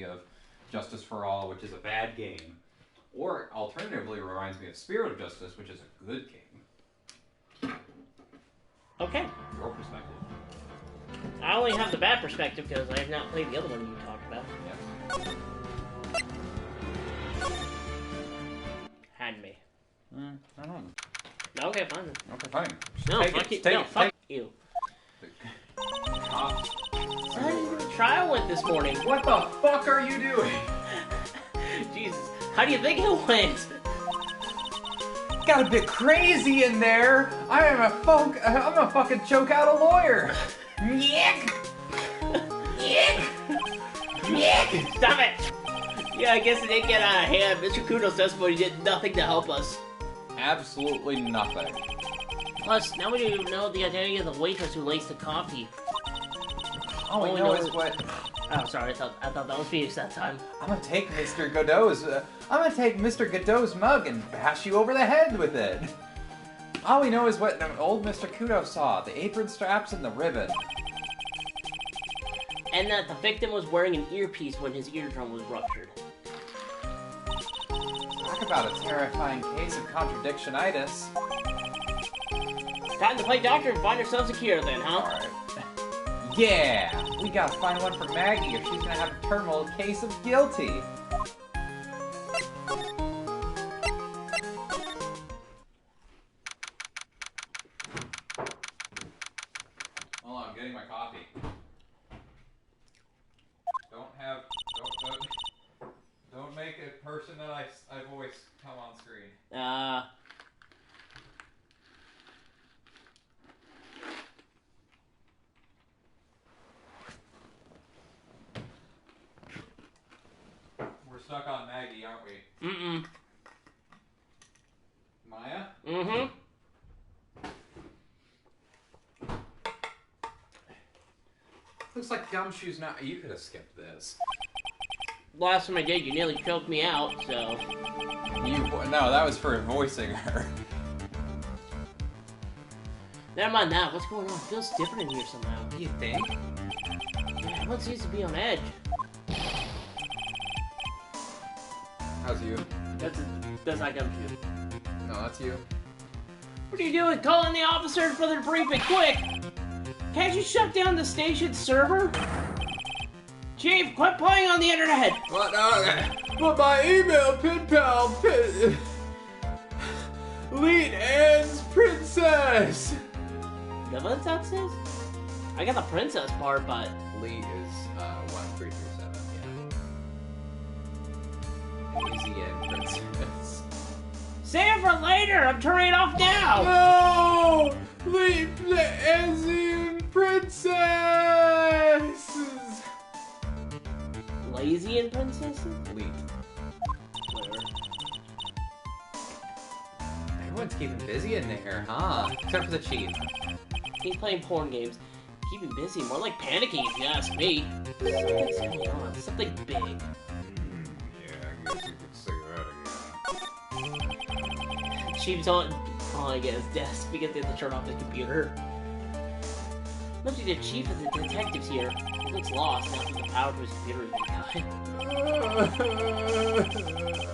of Justice for All, which is a bad game, or alternatively reminds me of Spirit of Justice, which is a good game. Okay. Your perspective. I only have the bad perspective because I have not played the other one you talked about. Yep. Had me. I don't know. Okay, fine. Okay, fine. No, take fuck it. you. No, fuck you. Cops. How do you trial went this morning? What the fuck are you doing? Jesus. How do you think it went? Got a bit crazy in there. I'm gonna fucking choke out a lawyer. Yick! Yick! Yick! Stop it! Yeah, I guess it didn't get out of hand. Mr. Kuno's testimony did nothing to help us. Absolutely nothing. Plus, now we don't know the identity of the waitress who laced the coffee. All we know is what... Oh, sorry, I thought that was Phoenix that time. I'm gonna take Mr. Godot's mug and bash you over the head with it. All we know is what old Mr. Kudo saw, the apron straps and the ribbon. And that the victim was wearing an earpiece when his eardrum was ruptured. Talk about a terrifying case of contradictionitis. Time to play doctor and find ourselves a cure then, huh? Alright. Yeah! We gotta find one for Maggie or she's gonna have a terminal case of guilty. Hold on, I'm getting my coffee. Don't make a person that I voice come on screen. We're stuck on Maggie, aren't we? Mm-mm. Maya? Mm-hmm. Looks like Gumshoe's not... You could have skipped this. Last time I did, you nearly choked me out, so... No, that was for voicing her. Never mind that. What's going on? It feels different in here somehow. You think? Yeah, everyone seems to be on edge. How's you? That's not Gumshoe. No, that's you. What are you doing? Calling the officers for their briefing, quick! Can't you shut down the station's server? Chief, quit playing on the internet! What? But my email pen pal Lead Anne's princess! The what that says? I got the princess part, but... Lee is 1337, yeah. Easy and princess. Save it for later! I'm turning it off now! No! Lee Asian princesses! Lazy and princesses? Leet. Whatever. Everyone's keeping busy in there, huh? Except for the chief. He's playing porn games. Keeping busy, more like panicking if you ask me. What's going on? Something big. Yeah, I guess you could say that again. Chief's on calling at his desk because they have to turn off the computer. Looks like the chief of the detectives here. He looks lost after the power to his computer has been cut.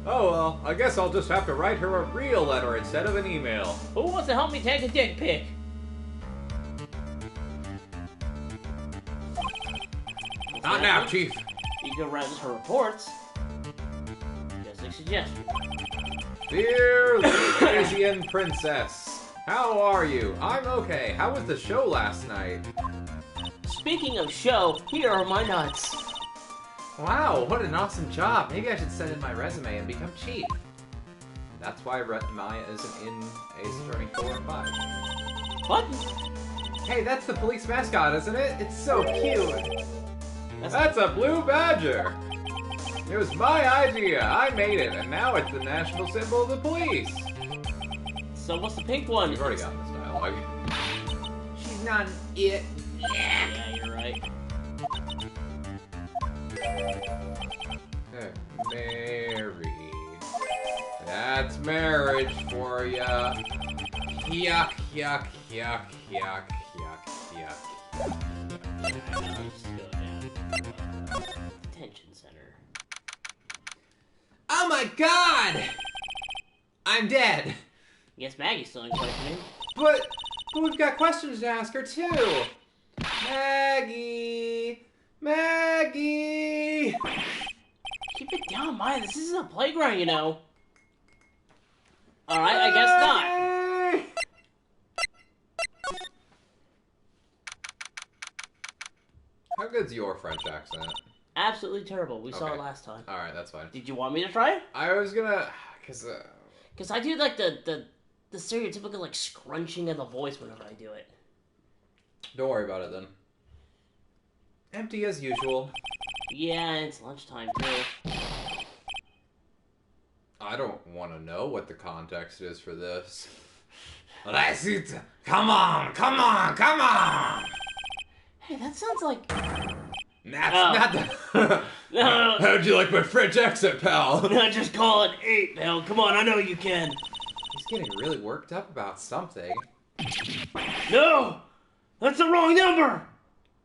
Oh well, I guess I'll just have to write her a real letter instead of an email. Who wants to help me take a dick pic? Not now, Chief. You can write her reports. Just a suggestion. Dear Asian princess, how are you? I'm okay. How was the show last night? Speaking of show, here are my nuts. Wow, what an awesome job. Maybe I should send in my resume and become chief. That's why Maya isn't in Ace Attorney 4 and 5. What? Hey, that's the police mascot, isn't it? It's so cute. That's a blue badger. It was my idea. I made it, and now it's the national symbol of the police. So what's the pink one? You've already got this dialogue. She's not an it. Yeah, you're right. Married. That's marriage for ya. Yuck, yuck, yuck, yuck, yuck, yuck. detention center. Oh my god! I'm dead. I guess Maggie's still in questioning. But we've got questions to ask her too. Maggie! Maggie! Keep it down, Maya. This isn't a playground, you know. Alright, I guess not. How good's your French accent? Absolutely terrible. We saw it last time. Alright, that's fine. Did you want me to try it? I was gonna... Because I do like the stereotypical like scrunching of the voice whenever I do it. Don't worry about it then. Empty as usual. Yeah, it's lunchtime too. I don't want to know what the context is for this. That's it. Come on, come on, come on. Hey, that sounds like... That's not the... No. How'd you like my French accent, pal? No, just call it 8, pal. Come on, I know you can. He's getting really worked up about something. No! That's the wrong number!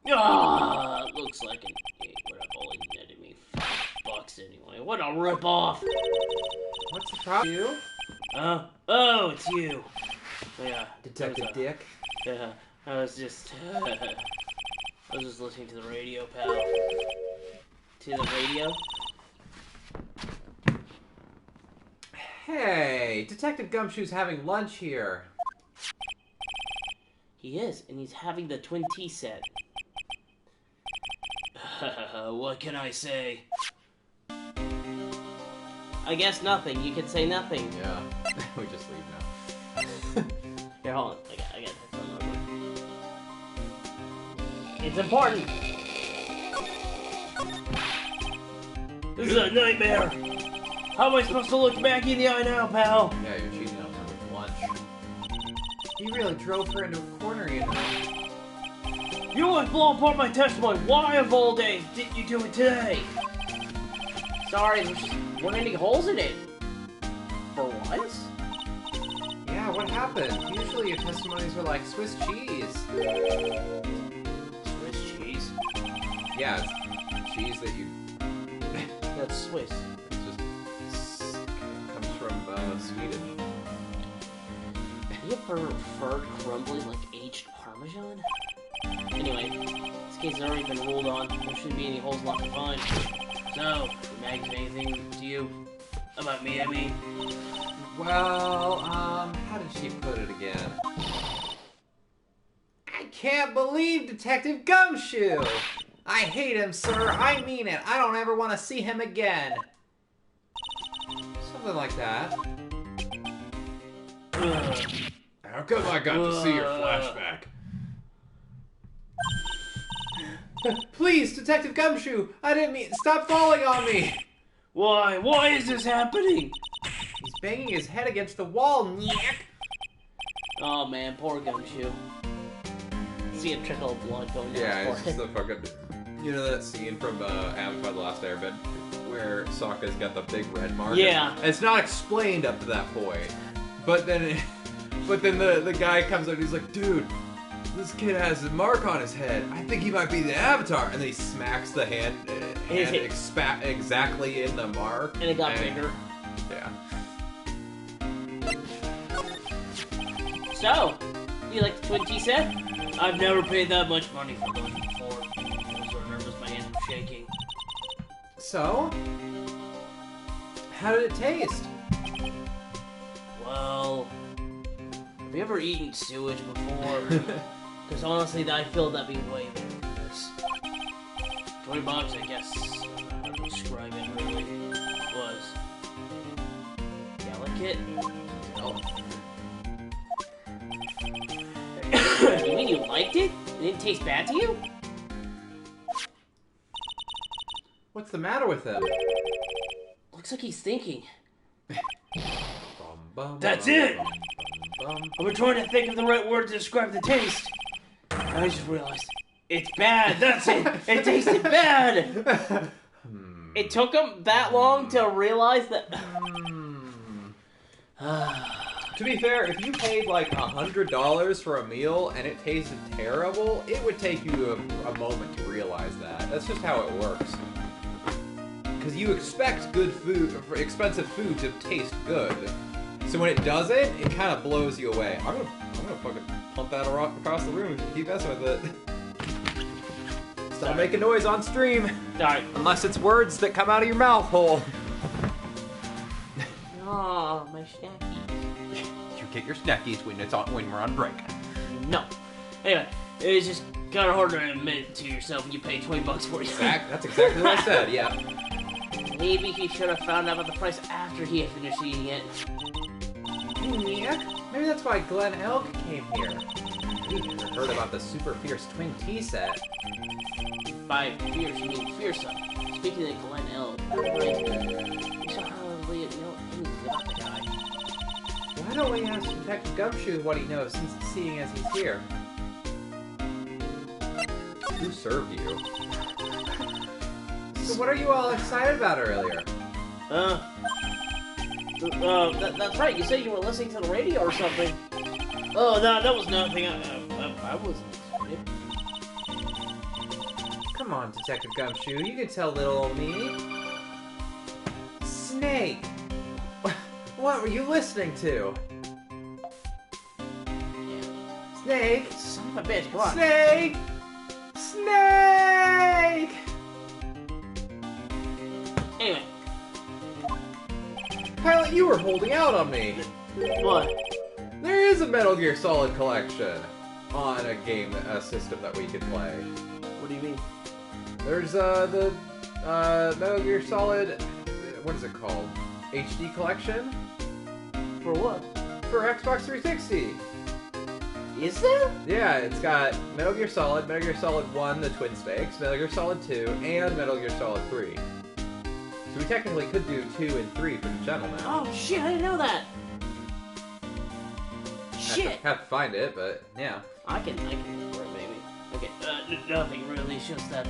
Looks like an 8 would have only netted me $5 anyway. What a rip-off! What's the problem? You? Oh, it's you. Yeah. Detective Dick? Yeah, I was just listening to the radio, pal. To the radio? Hey, Detective Gumshoe's having lunch here. He is, and he's having the twin tea set. What can I say? I guess nothing. You can say nothing. Yeah. We just leave now. Here, hold on. I got this one. It's important. This is a nightmare. How am I supposed to look Maggie in the eye now, pal? Yeah, you're cheating on her with lunch. You really drove her into a corner, you know. You always blow apart my testimony. Why, of all days, didn't you do it today? Sorry, there just weren't any holes in it. For once? Yeah, what happened? Usually your testimonies were like Swiss cheese. Swiss cheese? Yeah, it's cheese that you... That's Swiss. Comes from Sweden. Have you ever heard crumbly like aged Parmesan? Anyway, this case has already been ruled on. There shouldn't be any holes left to find. So, did Maggie say anything to you? About me, I mean? Well, how did she put it again? I can't believe Detective Gumshoe! I hate him, sir. I mean it. I don't ever want to see him again. Something like that. How come I got to see your flashback? Please, Detective Gumshoe! I didn't mean... Stop falling on me! Why? Why is this happening? He's banging his head against the wall, nyeh! Oh man, poor Gumshoe. See a trickle of blood going down Yeah, his it's just forehead. the fucking... You know that scene from Avatar The Last Airbender where Sokka's got the big red mark? Yeah. And it's not explained up to that point. But then the guy comes up and he's like, dude, this kid has a mark on his head. I think he might be the Avatar. And then he smacks the hand exactly in the mark. And it got bigger. Yeah. So, do you like the twin tea set? I've never paid that much money for those before. I'm so nervous my hands are shaking. So? How did it taste? Well, have you ever eaten sewage before? Because honestly, I feel that'd be way better than this. $20, I guess, how to describe it really was delicate. Oh. You mean you liked it? It didn't taste bad to you? What's the matter with him? Looks like he's thinking. Bum, That's bum, it! bum, bum, bum. I've been trying to think of the right word to describe the taste. I just realized it's bad. That's it. It tasted bad. It took him that long to realize that. To be fair, if you paid like $100 for a meal and it tasted terrible, it would take you a moment to realize that. That's just how it works. because you expect good food, expensive food to taste good. So when it doesn't, it kind of blows you away. I'm gonna fucking pump that across the room if you keep messing with it. Stop making noise on stream. Alright. Unless it's words that come out of your mouth hole. Oh, my snackies. You get your snackies when we're on break. No. Anyway, it's just kind of hard to admit to yourself when you pay $20 for it. That's exactly what I said, yeah. Maybe he should have found out about the price after he had finished eating it. Yeah, maybe that's why Glen Elk came here. We never heard about the Super Fierce Twin Tea set. By fierce, you mean fearsome. Speaking of Glen Elk, you saw how Leah know anything about the guy. Why don't we ask Detective Gumshoe what he knows, since seeing as he's here? Who served you? So what are you all excited about earlier? That's right. You said you were listening to the radio or something. Oh, no, that was nothing. I wasn't excited. Come on, Detective Gumshoe, you can tell little old me. Snake! What were you listening to? Snake! Son of a bitch, come on. Snake! Snake! Anyway. Pilot, you were holding out on me. What? There is a Metal Gear Solid collection on a system that we could play. What do you mean? There's the Metal Gear Solid, what is it called? HD collection? For what? For Xbox 360. Is there? Yeah, it's got Metal Gear Solid 1, the Twin Snakes, Metal Gear Solid 2, and Metal Gear Solid 3. So we technically could do 2 and 3 for the channel now. Oh shit, I didn't know that. Shit. Have to find it, but yeah. I can look for it maybe. Okay, nothing really, it's just that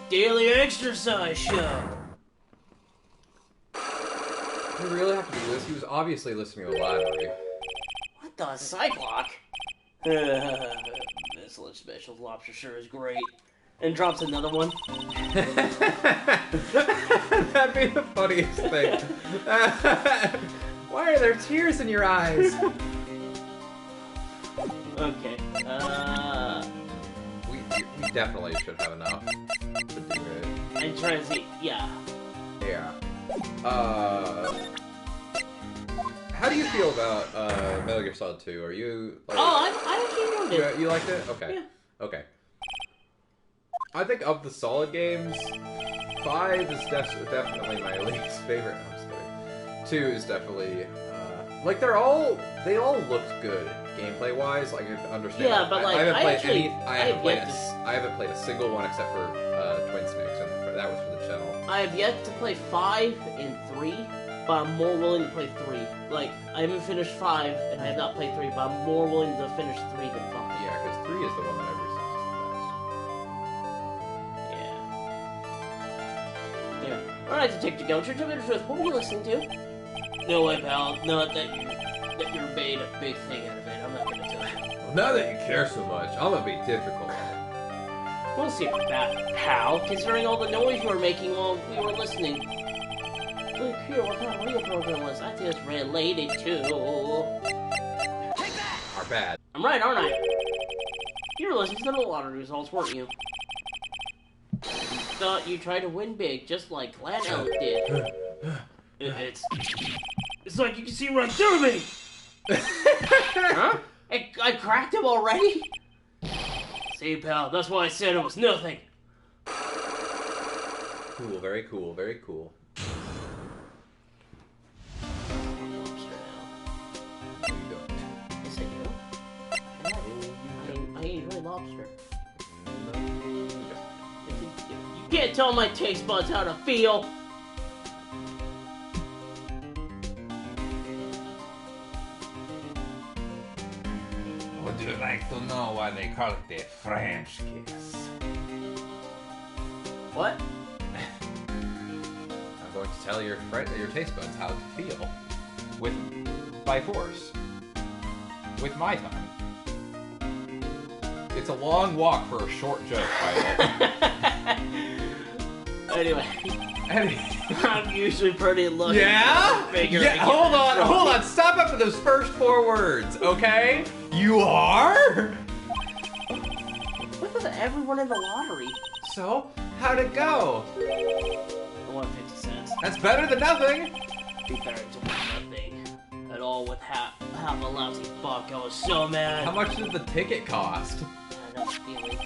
daily exercise show. We really have to do this? He was obviously listening to a library. What the Cyclock? This little special lobster sure is great. And drops another one. That'd be the funniest thing. Why are there tears in your eyes? Okay, We definitely should have enough to do it. I'm trying to see, yeah. Yeah. How do you feel about Metal Gear Solid 2? Are you like... Oh, I actually enjoyed it. You liked it? Okay. Yeah. Okay. I think of the Solid games, 5 is definitely my least favorite. I'm just kidding. 2 is definitely, like they all looked good gameplay wise. Like I understand. Yeah, but like I haven't played a single one except for Twin Snakes, and that was for the channel. I have yet to play 5 and 3, but I'm more willing to play 3. Like I haven't finished 5, and I have not played 3, but I'm more willing to finish 3 than 5. Yeah, because 3 is the one that everybody says is the best. Yeah. Anyway, alright, Detective Gumshoe, tell me the truth. What were you listening to? No way, pal. Not that you made a big thing out of it. I'm not gonna tell you. Well, now that you care so much, I'm gonna be difficult. We'll see about that, pal. Considering all the noise you were making while we were listening. Look here, what kind of radio program was that? It's related to... Take that! Are bad. I'm right, aren't I? You were listening to the lottery results, weren't you? Thought you tried to win big, just like Glen Elk did. It's like you can see right through me! Huh? I cracked him already? See, pal, that's why I said it was nothing. Cool, very cool, very cool. Lobster now. You don't. Yes, I do. I enjoy lobster. No, you don't. You can't tell my taste buds how to feel. Would you like to know why they call it the French kiss? What? I'm going to tell your taste buds how to feel. By force. With my tongue. It's a long walk for a short joke, Violet. Anyway. I'm usually pretty lucky. Yeah? Yeah, hold on. Stop after those first 4 words, okay? You are? What was everyone in the lottery? So, how'd it go? I won 50 cents. That's better than nothing. Be better to win nothing at all with half a lousy buck. I was so mad. How much did the ticket cost? I know the feeling.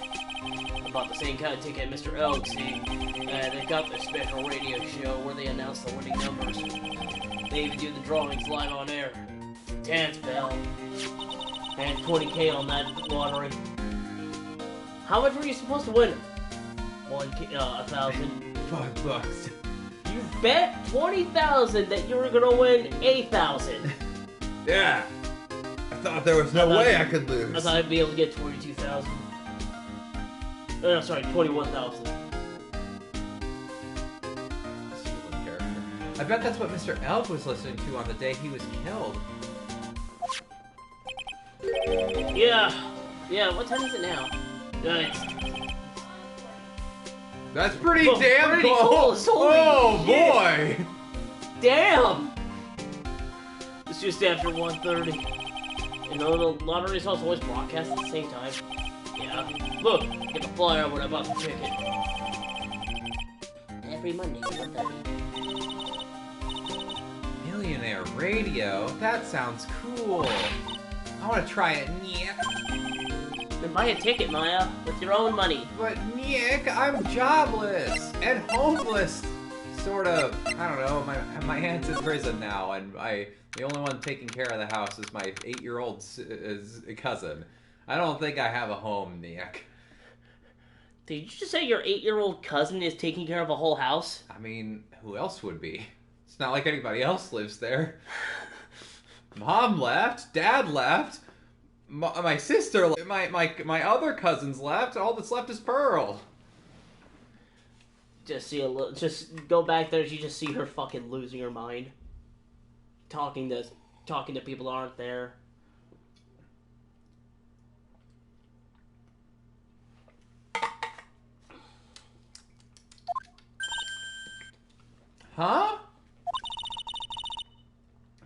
I bought the same kind of ticket Mr. Elk seen. They got their special radio show where they announce the winning numbers. They even do the drawings live on air. Dance bell. And 20K on that lottery. How much were you supposed to win? 1,000. $5. You bet 20,000 that you were gonna win 8,000. Yeah. I thought there was no way I could lose. I thought I'd be able to get 22,000. No, sorry, 21,000. I bet that's what Mr. Elk was listening to on the day he was killed. Yeah, what time is it now? That's pretty Well, damn pretty close. close. Holy Oh shit. boy! Damn! It's just after 1:30. You know, the lottery is also always broadcast at the same time. Yeah. Look, get the flyer when I bought the ticket. Every Monday, 1:30. Millionaire radio? That sounds cool. I want to try it, Nick. Then buy a ticket, Maya, with your own money. But Nick, I'm jobless and homeless. Sort of. I don't know. My aunt's in prison now, and the only one taking care of the house is my 8-year-old cousin. I don't think I have a home, Nick. Did you just say your 8-year-old cousin is taking care of a whole house? I mean, who else would be? It's not like anybody else lives there. Mom left. Dad left. My sister, my other cousins left. All that's left is Pearl. Just go back there. You just see her fucking losing her mind, talking to people that aren't there. Huh?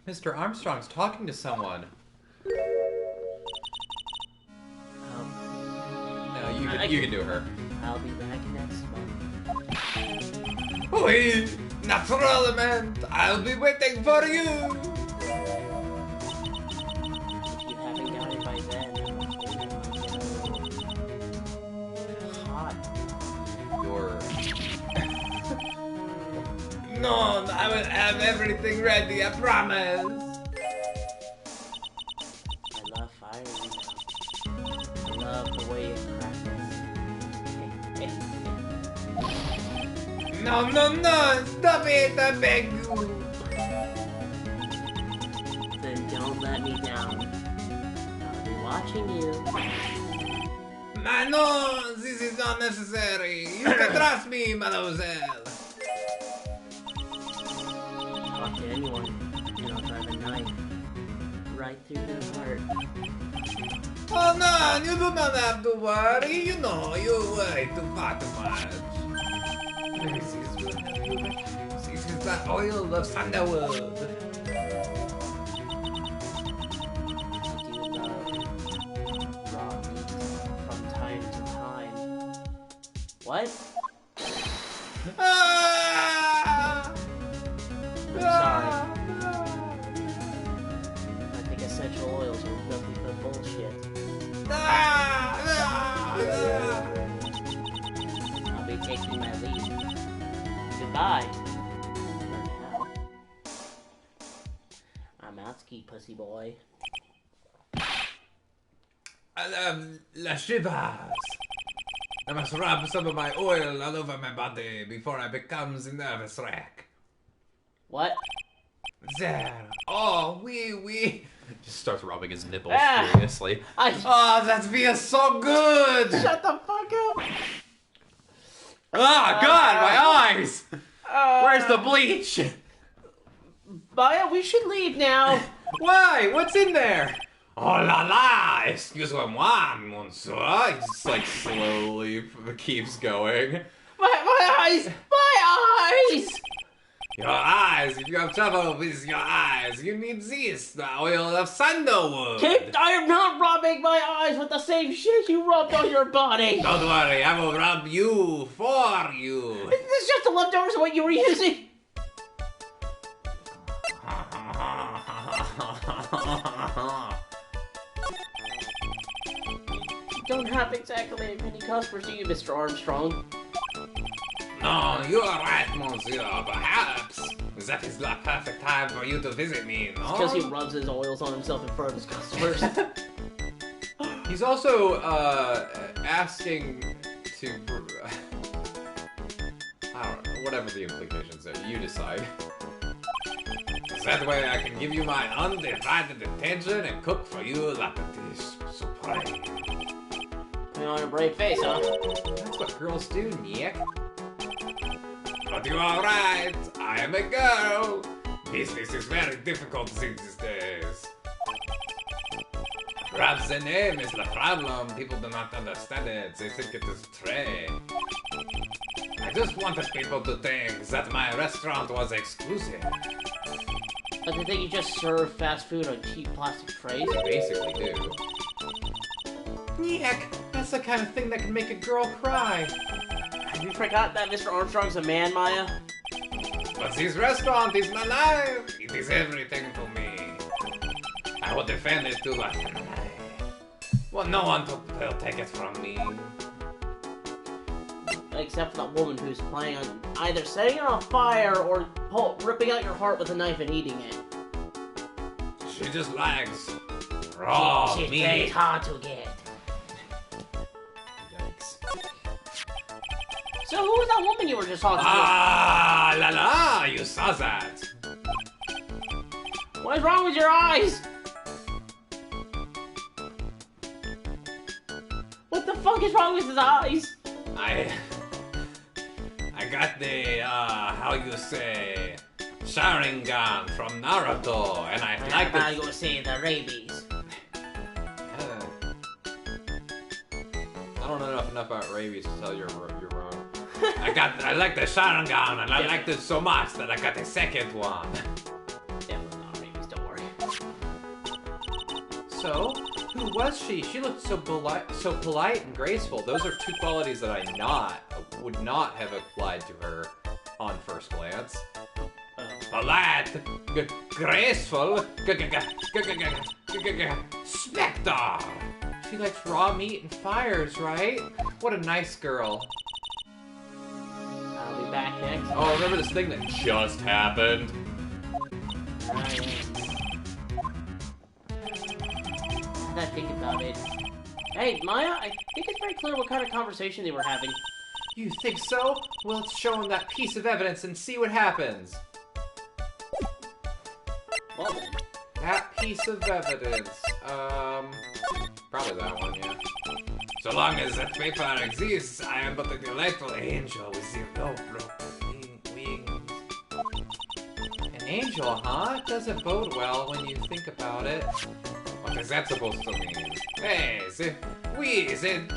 Mr. Armstrong's talking to someone. No, you can do her. I'll be back next month. Oui, naturellement, I'll be waiting for you. If you haven't got it by then, hot. You're... No, I will have everything ready, I promise. I love firing now. I love the way it crackles. No, stop it, I beg you. Then don't let me down. I'll be watching you. No, this is not necessary. You can trust me, mademoiselle. Talk to anyone, and I'll drive a knife right through their heart. Oh no, you do not have to worry. You know, you way too far too much. This is the oil of sandalwood. I do love raw meat from time to time. What? Ah! I'm sorry. I think essential oils are nothing but bullshit. I'll be taking my leave. Goodbye. For now. I'm out ski, pussy boy. I love la shivers. I must rub some of my oil all over my body before I become the nervous wreck. What? There. Oh, oui. Just starts rubbing his nipples Ah! furiously. Oh, that feels so good! Shut the fuck up! Ah, God, my eyes! Where's the bleach? Maya, we should leave now. Why? What's in there? Oh la la! Excusez-moi, monsieur. He just like slowly keeps going. My eyes! My eyes! Your eyes, if you have trouble with your eyes, you need this, the oil of sandalwood. Kid, I am not rubbing my eyes with the same shit you rubbed on your body. Don't worry, I will rub you for you. Isn't this just the leftovers of what you were using? You don't have exactly many customers, do you, Mr. Armstrong? No, you are right, monsieur. Perhaps that is the perfect time for you to visit me, no? Because he rubs his oils on himself in front of his customers. He's also asking to... I don't know, whatever the implications are, you decide. That way I can give you my undivided attention and cook for you like a dish supreme. Putting on a brave face, huh? That's what girls do, Nick. But you are right, I am a girl. Business is very difficult these days. Perhaps the name is the problem. People do not understand it. They think it is Trey. I just wanted people to think that my restaurant was exclusive. But they think you just serve fast food on cheap plastic trays? You basically do. Nick, that's the kind of thing that can make a girl cry. Have you forgot that Mr. Armstrong's a man, Maya? But this restaurant is my life. It is everything to me. I will defend it to life and life. Well, no one will take it from me. Except for that woman who's planning on either setting it on fire or ripping out your heart with a knife and eating it. She just likes raw She's meat. very hard to get. Yikes. So who was that woman you were just talking to? Ah, la la, you saw that. What is wrong with your eyes? What the fuck is wrong with his eyes? I got the, how you say, Sharingan from Naruto, and I like How it. you say the rabies? I don't know enough about rabies to tell you're wrong. I like the Sharingan, and I liked it so much that I got the second one. Definitely not rabies, don't worry. So, who was she? She looked so polite and graceful. Those are two qualities that I would not have applied to her on first glance. Polite, graceful, Spectre. She likes raw meat and fires, right? What a nice girl. I'll be back next. Oh, remember this thing that just happened? I think about it. Hey, Maya, I think it's very clear what kind of conversation they were having. You think so? Well, let's show him that piece of evidence and see what happens. Well then. That piece of evidence, probably that one, yeah. So long as that paper exists, I am but a delightful angel with zero broken wings. An angel, huh? It doesn't bode well when you think about it. What is that supposed to mean? Hey, they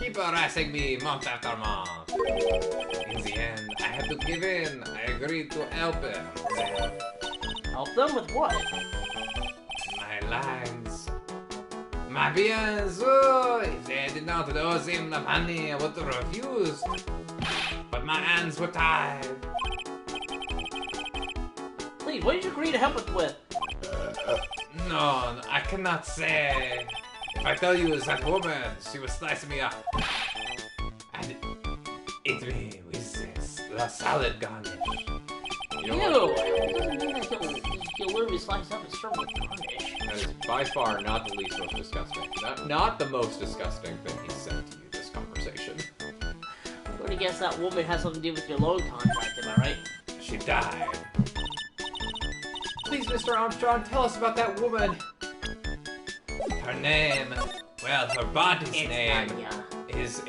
keep harassing me month after month. In the end, I had to give in. I agreed to help them. Help them with what? My lines. My biens. Oh, if they did not owe him the money, I would have refused. But my hands were tied. Please, what did you agree to help us with? No, I cannot say. If I tell you that woman, she was slicing me up. And eat me with this, the salad garnish. You know what? It doesn't mean that he'll literally slice up and serve with garnish. That is by far not the least most disgusting. Not the most disgusting thing he said to you this conversation. I'm gonna guess that woman has something to do with your loan contract, am I right? She died. Please, Mr. Armstrong, tell us about that woman. Her name, well, her body's name is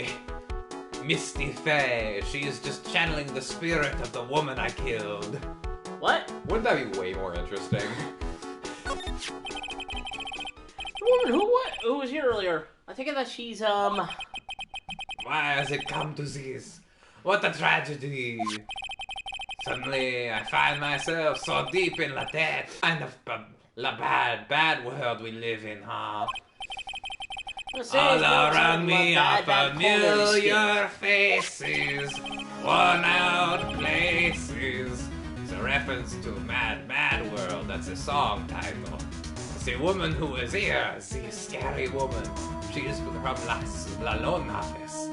Misty Faye. She is just channeling the spirit of the woman I killed. What? Wouldn't that be way more interesting? The woman who was here earlier? I think that she's, Why has it come to this? What a tragedy. Suddenly, I find myself so deep in the dead kind of bad world we live in, huh? All around me are familiar faces, worn out places. It's a reference to Mad World. That's a song title. It's a woman who is here, the scary woman. She is from La Lone Office.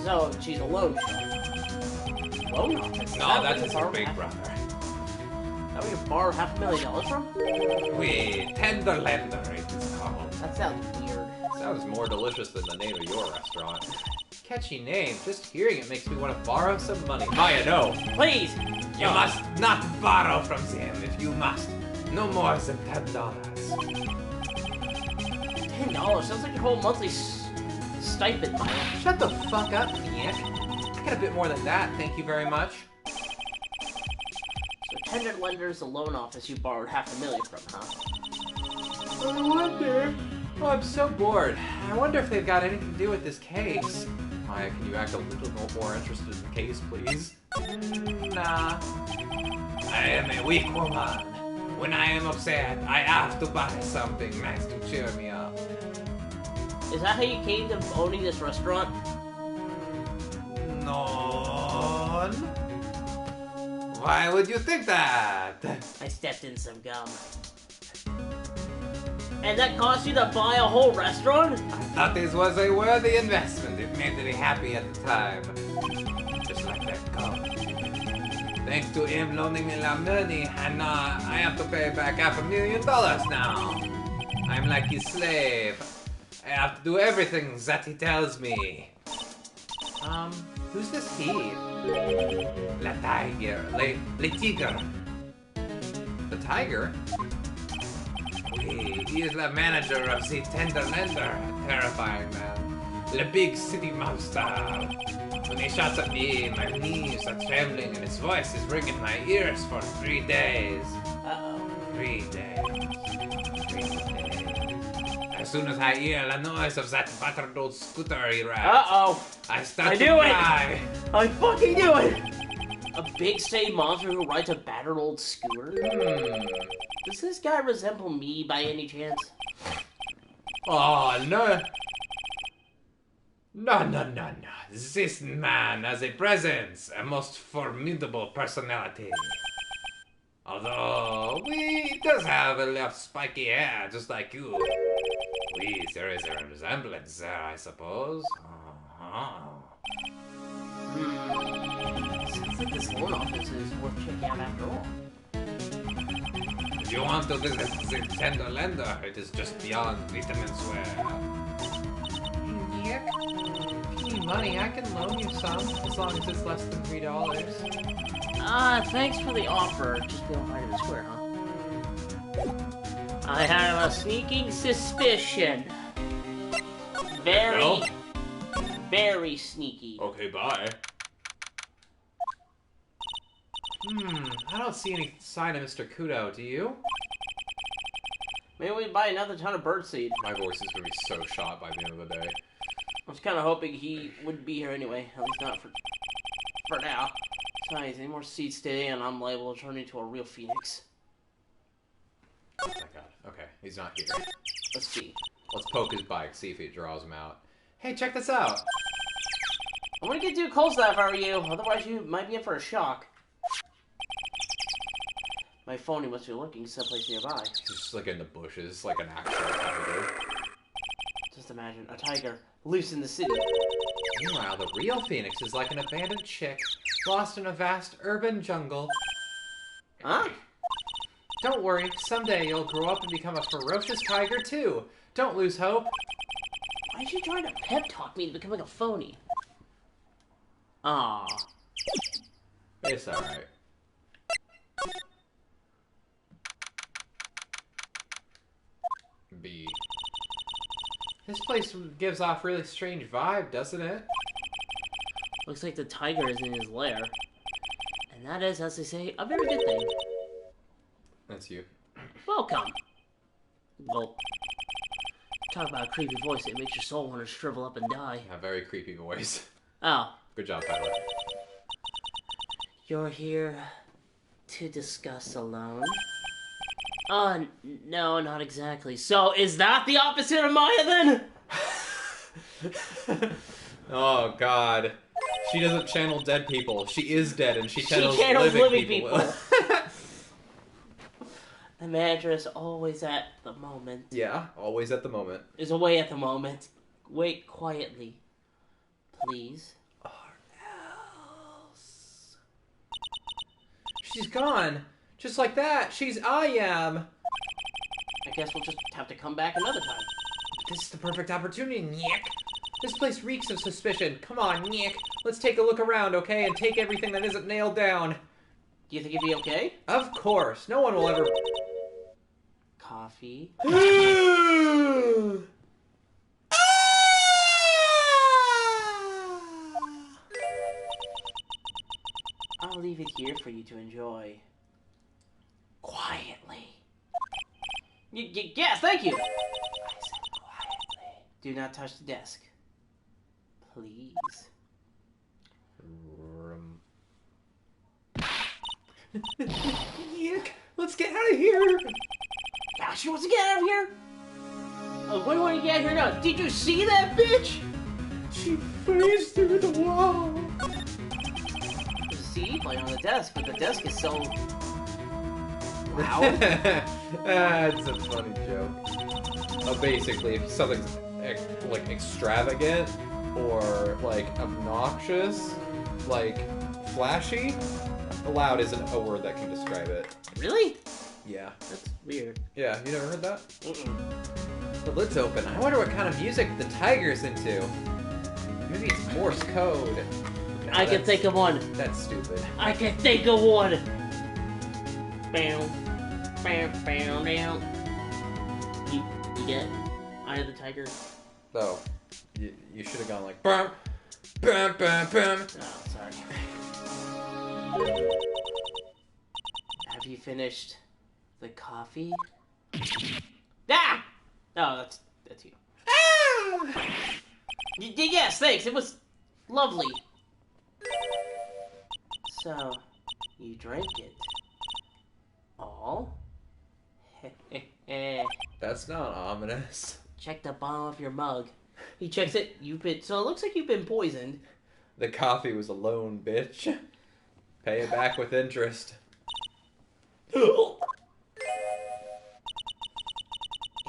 So, she's alone. Loan office? No, that's his big brother. That we can borrow $500,000 from? We tender lender, it is called. That sounds weird. Sounds more delicious than the name of your restaurant. Catchy name. Just hearing it makes me want to borrow some money. Maya, no. Please! You must not borrow from them if you must. No more than $10. $10? Sounds like your whole monthly stipend, Maya. Shut the fuck up, Nick. I got a bit more than that, thank you very much. So tender lender's the loan office you borrowed $500,000 from, huh? I wonder. Oh, I'm so bored. I wonder if they've got anything to do with this case. Maya, can you act a little more interested in the case, please? Nah. I am a weak woman. When I am upset, I have to buy something nice to cheer me up. Is that how you came to owning this restaurant? No. Why would you think that? I stepped in some gum. And that cost you to buy a whole restaurant? I thought this was a worthy investment. It made me happy at the time. Just like that gum. Thanks to him loaning me la money, and I have to pay back $500,000 now. I'm like his slave. I have to do everything that he tells me. Who's this he? La tiger, le tigre. The tiger? He is the manager of the tender lender. A terrifying man. The big city monster. When he shouts at me, my knees are trembling and his voice is ringing in my ears for 3 days. Uh-oh. 3 days. 3 days. As soon as I hear the noise of that battered old scooter he rides, Uh-oh. I start I to knew it. cry. I fucking knew it! A big city monster who rides a battered old scooter? Does this guy resemble me by any chance? Oh, no. No. This man has a presence, a most formidable personality. Although, he does have a left spiky hair, just like you. Please, there is a resemblance there, I suppose. Sounds like this loan office is worth checking out after all. If you want to visit the tender lender, it is just beyond Vitamin Square. Nick? If you need money, I can loan you some, as long as it's less than $3. Thanks for the offer. Just beyond Vitamin Square, huh? I have a sneaking suspicion. Very, very sneaky. Okay, bye. I don't see any sign of Mr. Kudo, do you? Maybe we buy another ton of birdseed. My voice is gonna be so shot by the end of the day. I was kind of hoping he wouldn't be here anyway. At least not for now. Besides, any more seeds today and I'm liable to turn into a real phoenix. Oh my god. Okay, he's not here. Let's see. Let's poke his bike, see if it draws him out. Hey, check this out! I wouldn't get too close to that if I were you, otherwise you might be in for a shock. My phony must be lurking someplace nearby. He's just like in the bushes, like an actual tiger. Just imagine, a tiger, loose in the city. Meanwhile, the real Phoenix is like an abandoned chick, lost in a vast urban jungle. Huh? Don't worry, someday you'll grow up and become a ferocious tiger too. Don't lose hope. Why is she trying to pep talk me into becoming a phony? Ah. It's alright. B. This place gives off really strange vibe, doesn't it? Looks like the tiger is in his lair. And that is, as they say, a very good thing. That's you. Welcome. Well, talk about a creepy voice that makes your soul want to shrivel up and die. A very creepy voice. Oh. Good job, Tyler. You're here to discuss alone? No, not exactly. So, is that the opposite of Maya, then? Oh, God. She doesn't channel dead people. She is dead, and she channels living people. The manager is always at the moment. Yeah, always at the moment. Is away at the moment. Wait quietly. Please. Or else... She's gone. Just like that. I am. I guess we'll just have to come back another time. This is the perfect opportunity, Nick. This place reeks of suspicion. Come on, Nick. Let's take a look around, okay? And take everything that isn't nailed down. Do you think it'd be okay? Of course. No one will ever... Coffee. I'll leave it here for you to enjoy. Quietly. Yes, thank you! I said quietly. Do not touch the desk. Please. Nick, let's get out of here! Ah, she wants to get out of here? Oh, what do you want to get out of here now? Did you see that bitch? She phased through the wall. There's a CD player on the desk, but the desk is so loud. That's a funny joke. Basically, if something's like extravagant or like obnoxious, like flashy, loud isn't a word that can describe it. Really? Yeah. That's weird. Yeah, you never heard that? Mm-mm. The lid's open. I wonder what kind of music the tiger's into. Maybe it's Morse code. No, I can think of one. That's stupid. I can think of one. Bam, bam, bam, down. You get Eye of the Tiger? Oh, you should have gone like bam, bam, bam, bam. Oh, sorry. Have you finished the coffee? Ah! Oh, that's you. Ah! Yes, thanks. It was lovely. So, you drank it all? That's not ominous. Check the bottom of your mug. He checks it. So it looks like you've been poisoned. The coffee was a loan, bitch. Pay it back with interest. If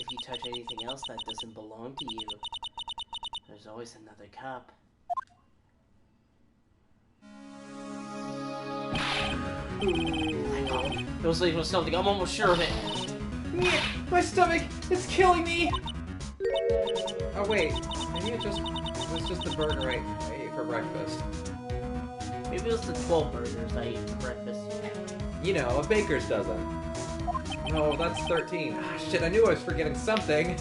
you touch anything else that doesn't belong to you, there's always another cup. It was like something. I'm almost sure of it. My stomach, it's killing me. Oh wait, maybe it was just the burger I ate for breakfast. Maybe it was the 12 burgers I ate for breakfast. You know, a baker's dozen. No, that's 13. Ah, shit, I knew I was forgetting something.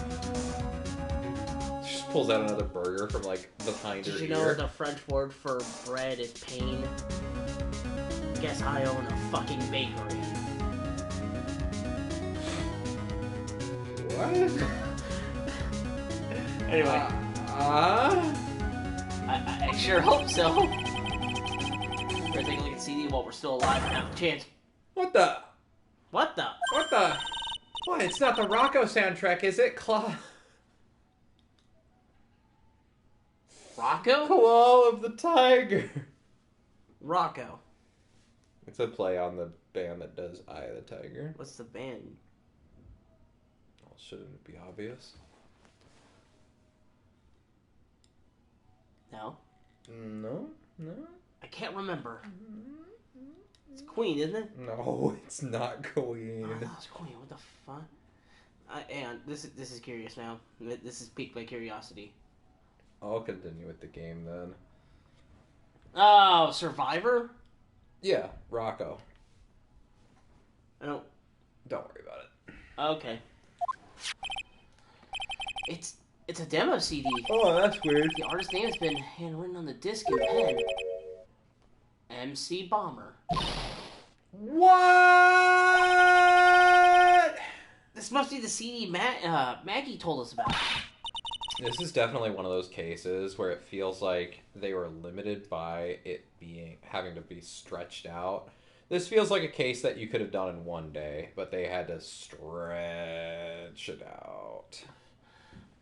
She just pulls out another burger from, like, behind her ear. Did you know the French word for bread is pain? Guess I own a fucking bakery. What? Anyway. I sure hope so. We're taking a look at CD while we're still alive and have a chance. What the? What the? What the? What? It's not the Rocco soundtrack, is it? Rocco? Claw of the Tiger. Rocco. It's a play on the band that does Eye of the Tiger. What's the band? Well, shouldn't it be obvious? No. No? No? I can't remember. It's Queen, isn't it? No, it's not Queen. Oh, that was Queen. What the fuck? And this is curious now. This has piqued my curiosity. I'll continue with the game then. Oh, Survivor? Yeah, Rocco. Oh. Don't worry about it. Okay. It's a demo CD. Oh, that's weird. The artist's name has been handwritten on the disc in pen. MC Bomber. What? This must be the CD Maggie told us about. This is definitely one of those cases where it feels like they were limited by it having to be stretched out. This feels like a case that you could have done in one day, but they had to stretch it out.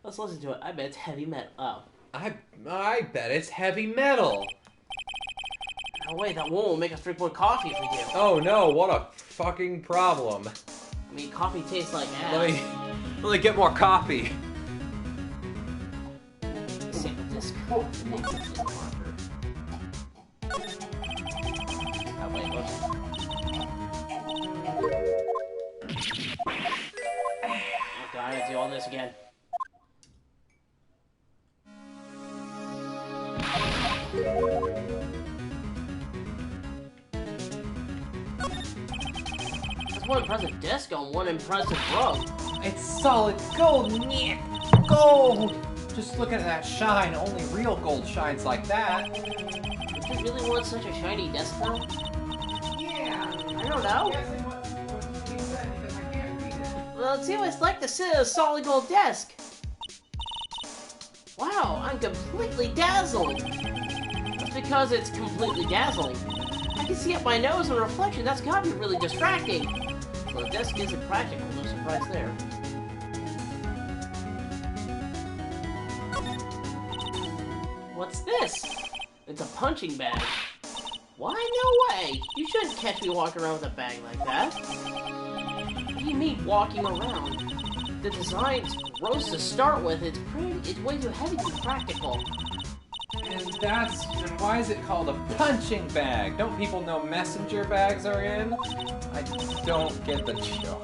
Let's listen to it. I bet it's heavy metal. Oh. I bet it's heavy metal. No way, that woman will make us drink more coffee if we do. Oh no, what a fucking problem. I mean, coffee tastes like ass. Let me get more coffee. Sample disc. Oh, wait, whoops. Oh god, I gotta do all this again. That's one impressive disc on one impressive rug. It's solid gold, Nick. Gold. Just look at that shine. Only real gold shines like that. Would you really want such a shiny disc though? Yeah. I don't know. What he said because I can't read it. Well, it's always like to sit at a solid gold desk. Wow, I'm completely dazzled. That's because it's completely dazzling. I can see up my nose in a reflection. That's gotta be really distracting. So the desk isn't practical. No surprise there. What's this? It's a punching bag. Why? No way! You shouldn't catch me walking around with a bag like that. What do you mean, walking around? The design's gross to start with. It's way too heavy to be practical. And why is it called a punching bag? Don't people know messenger bags are in? I don't get the joke.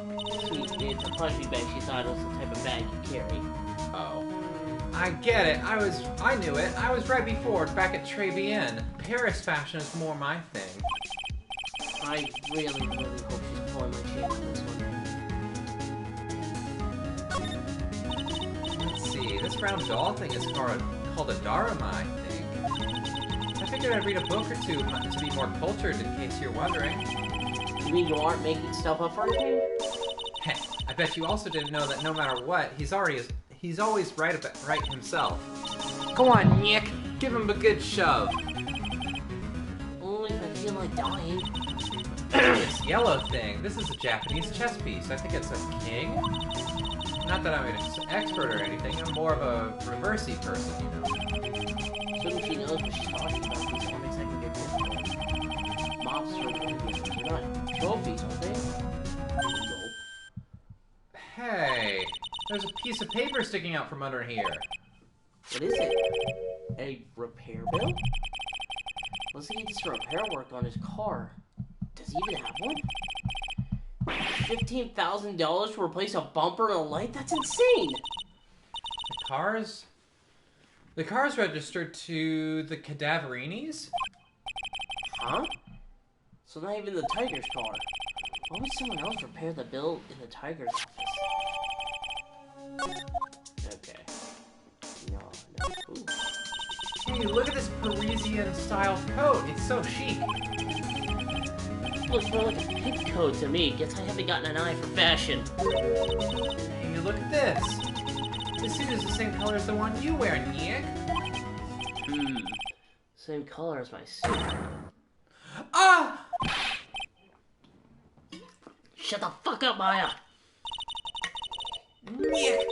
It's a punching bag. She thought it was the type of bag you carry. Oh. I get it. I knew it. I was right before, back at Tribulations. Paris fashion is more my thing. I really, really hope she's pulling my chain on this one. Let's see. This round doll thing is called a Dharma, I think. I figured I'd read a book or two to be more cultured, in case you're wondering. You mean you aren't making stuff up for anything? Heh, I bet you also didn't know that no matter what, he's always right himself. Go on, Nick. Give him a good shove. Only if I feel like dying. This yellow thing. This is a Japanese chess piece. I think it's a king. Not that I'm an expert or anything. I'm more of a reversey person, you know. Shouldn't she knows what she's talking about? These comics I can get difficult. Mobs are not trophies, are they? Nope. Hey, there's a piece of paper sticking out from under here. What is it? A repair bill? Let's see if this repair work on his car. Does he even have one? $15,000 to replace a bumper and a light? That's insane! The car's registered to the Cadaverinis? Huh? So not even the Tiger's car. Why would someone else repair the bill in the Tiger's office? Okay. No. Ooh. Hey, look at this Parisian-style coat. It's so chic. Looks more like a pink coat to me. Guess I haven't gotten an eye for fashion. Hey, look at this. This suit is the same color as the one you wear, Nick. Same color as my suit. Ah! Shut the fuck up, Maya! Nick!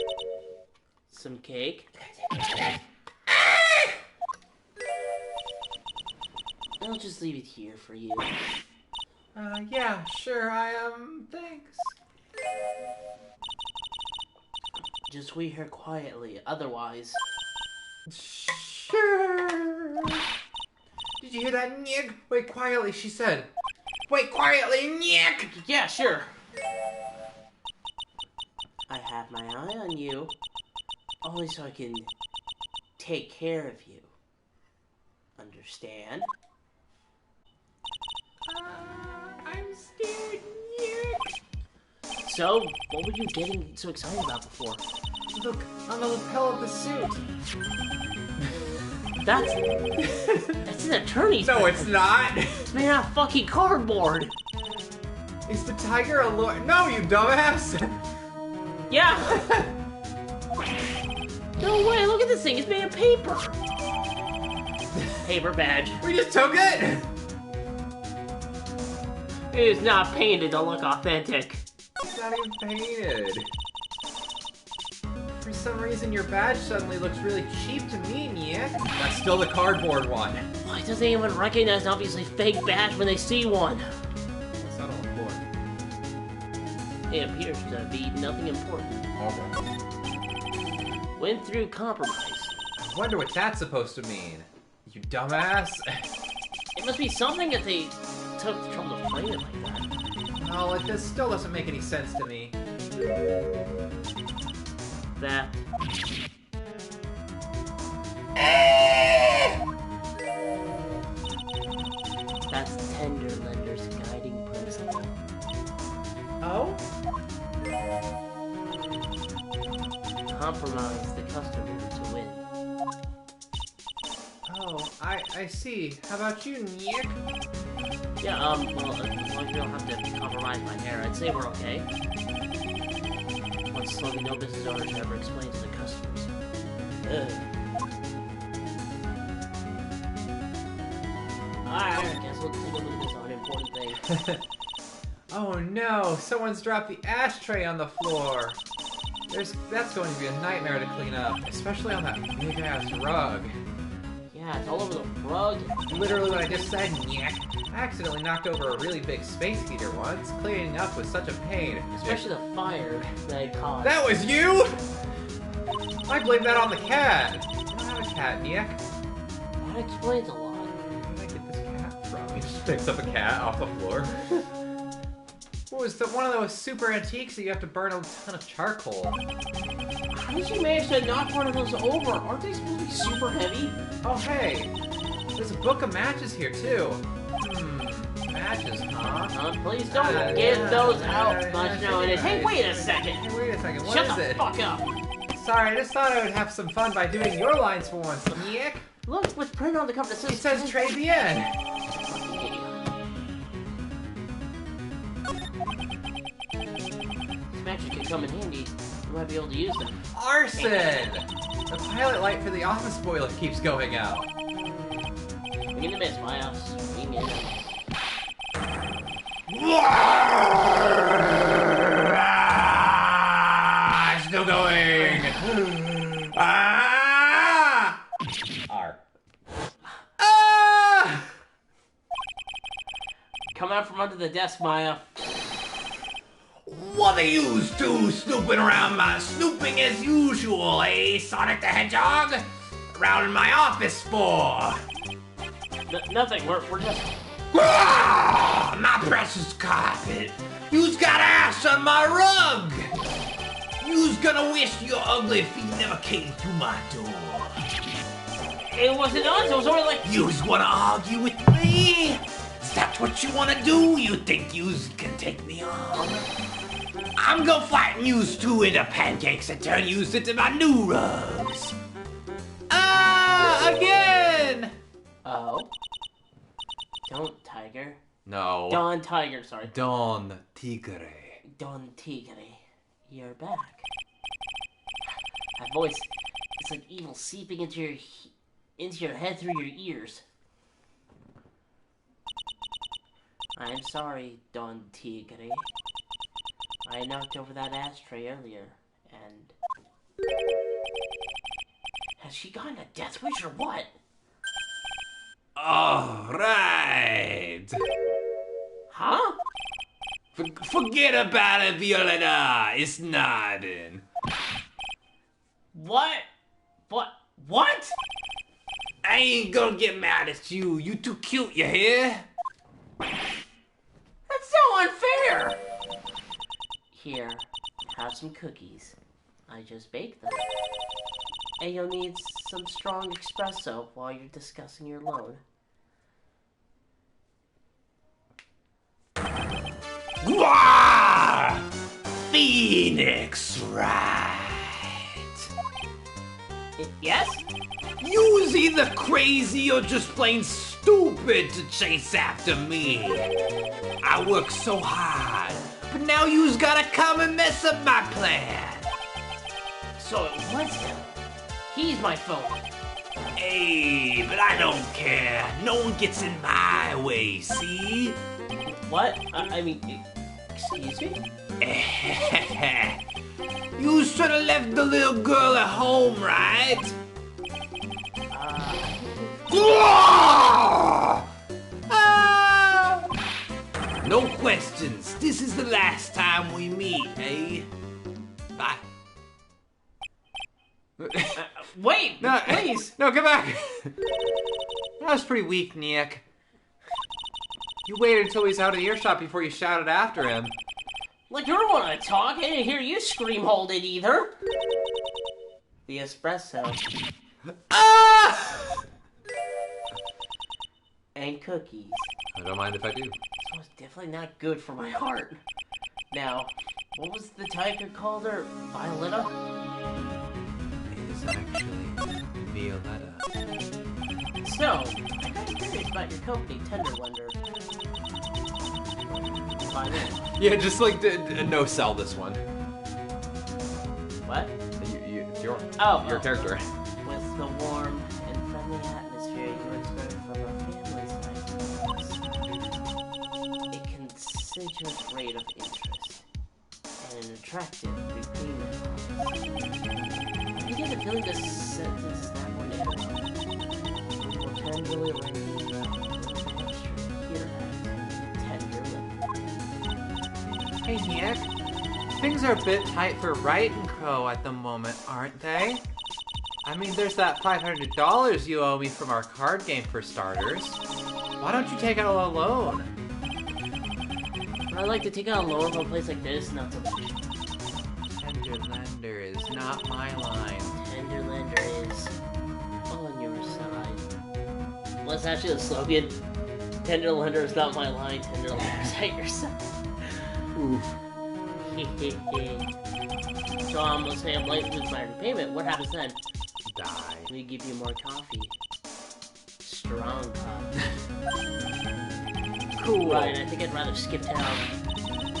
Some cake. I'll just leave it here for you. Yeah, sure, thanks. Just wait here quietly, otherwise... Sure. Did you hear that, Nick? Wait quietly, she said. Wait quietly, Nick! Yeah, sure. I have my eye on you, only so I can take care of you. Understand? I'm scared, Nick. So, what were you getting so excited about before? Look, on the lapel of the suit. That's an attorney's No, bill. it's not. It's made out of fucking cardboard. Is the tiger a lawyer? No, you dumbass. Yeah. No way, look at this thing. It's made of paper. Paper badge. We just took it. It is not painted to look authentic. It's not even painted. For some reason, your badge suddenly looks really cheap to me, Nick. That's still the cardboard one. Why doesn't anyone recognize an obviously fake badge when they see one? That's not all important. It appears to be nothing important. Okay. Went through compromise. I wonder what that's supposed to mean. You dumbass. It must be something that they took the trouble to frame it like that. No, this still doesn't make any sense to me. That. That's Tender Lender's guiding principle. Oh? Compromise the customer to win. Oh, I see. How about you, Nick? Yeah, well, as long as we don't have to compromise my hair, I'd say we're okay. Once slowly no business owner should ever explain to the customers. Alright, I guess we'll take a look at this unimportant thing. Oh no, someone's dropped the ashtray on the floor. That's going to be a nightmare to clean up, especially on that big-ass rug. Yeah, it's all over the rug. Literally what I just said, Nick. I accidentally knocked over a really big space heater once. Cleaning up was such a pain. Especially the fire that it caused. That was you?! I blame that on the cat. I don't have a cat, Nick. That explains a lot. Where did I get this cat from? He just picks up a cat off the floor. What was one of those super antiques that you have to burn a ton of charcoal? How did you manage to knock one of those over? Aren't they supposed to be super heavy? Oh hey, there's a book of matches here too. Matches, huh? Please don't give those out much nowadays. Hey, wait a second! Hey, wait a second, what Shut is the it? fuck up! Sorry, I just thought I would have some fun by doing your lines for once, Nick. Look, what's printed on the cover that It says Trey Bien. These matches could come in handy. You might be able to use them. Arson! The pilot light for the office boiler keeps going out. Swing in the miss, my house. Swing in. Still going. Ah! R. Ah! Come out from under the desk, Maya. What are you two snooping around my snooping as usual, eh, Sonic the Hedgehog? Around in my office for? Nothing, we're just... Ah, my precious carpet. You's got ass on my rug. You's gonna wish your ugly feet never came through my door. It wasn't us, it was only like... You's wanna argue with me? Is that what you wanna do? You think yous can take me on? I'm gonna flatten yous two into pancakes and turn yous into my new rugs. Ah! Again! Oh? Don't Tiger. No. Don Tiger, sorry. Don Tigre. Don Tigre. You're back. That voice, it's like evil seeping into your head through your ears. I'm sorry, Don Tigre. I knocked over that ashtray earlier, and... Has she gotten a death wish or what? Alright. Huh? Forget about it, Violetta. It's nothing. What? What? I ain't gonna get mad at you. You too cute, you hear? That's so unfair! Here, have some cookies. I just baked them. And you'll need some strong espresso while you're discussing your loan. Wah! Phoenix, right? Yes? You's either crazy or just plain stupid to chase after me. I worked so hard, but now you's gotta come and mess up my plan. So it was him. He's my phone. Hey, but I don't care. No one gets in my way, see? What? I mean, excuse me? You should have left the little girl at home, right? No questions. This is the last time we meet, eh? Bye. Wait, No, please. No, come back. That was pretty weak, Nick. You waited until he's out of earshot before you shouted after him. Like, you don't want to talk. I didn't hear you scream hold it either. The espresso. Ah! And cookies. I don't mind if I do. So it's definitely not good for my heart. Now, what was the tiger called her? Violetta? It is actually Violetta. So, I'm kind of curious about your company, Tenderlender. Yeah, just like no sell this one. What? It's your character. With the warm and friendly atmosphere you expect from a family's life, a constituent rate of interest, and an attractive repayment. I get a feeling this sentence is not going to end. Will tenderly write these here at Tenderlender. Hey, Nick. Things are a bit tight for Wright & Co. at the moment, aren't they? I mean, there's that $500 you owe me from our card game for starters. Why don't you take out a loan? I'd like to take out a loan from a place like this, not so much. Tenderlender is not my line. Tenderlender is on your side. Well, that's actually the slogan. Tenderlender is not my line, Tenderlender is at your side. Oof. So let's say I'm late with my repayment. What happens then? Die. We give you more coffee. Strong coffee. Cool. Right, I think I'd rather skip town.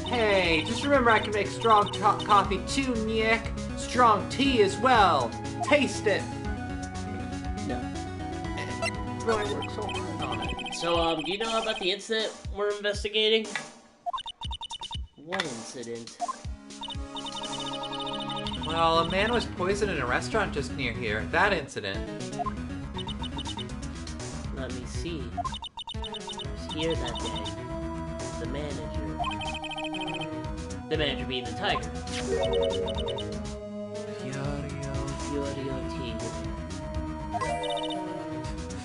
Hey, just remember I can make strong coffee too, Nick. Strong tea as well. Taste it. No. Really work so hard on it. So, do you know about the incident we're investigating? What incident? Well, a man was poisoned in a restaurant just near here. That incident. Let me see. I was here that day. The manager. The manager being the tiger. Furio Tigre.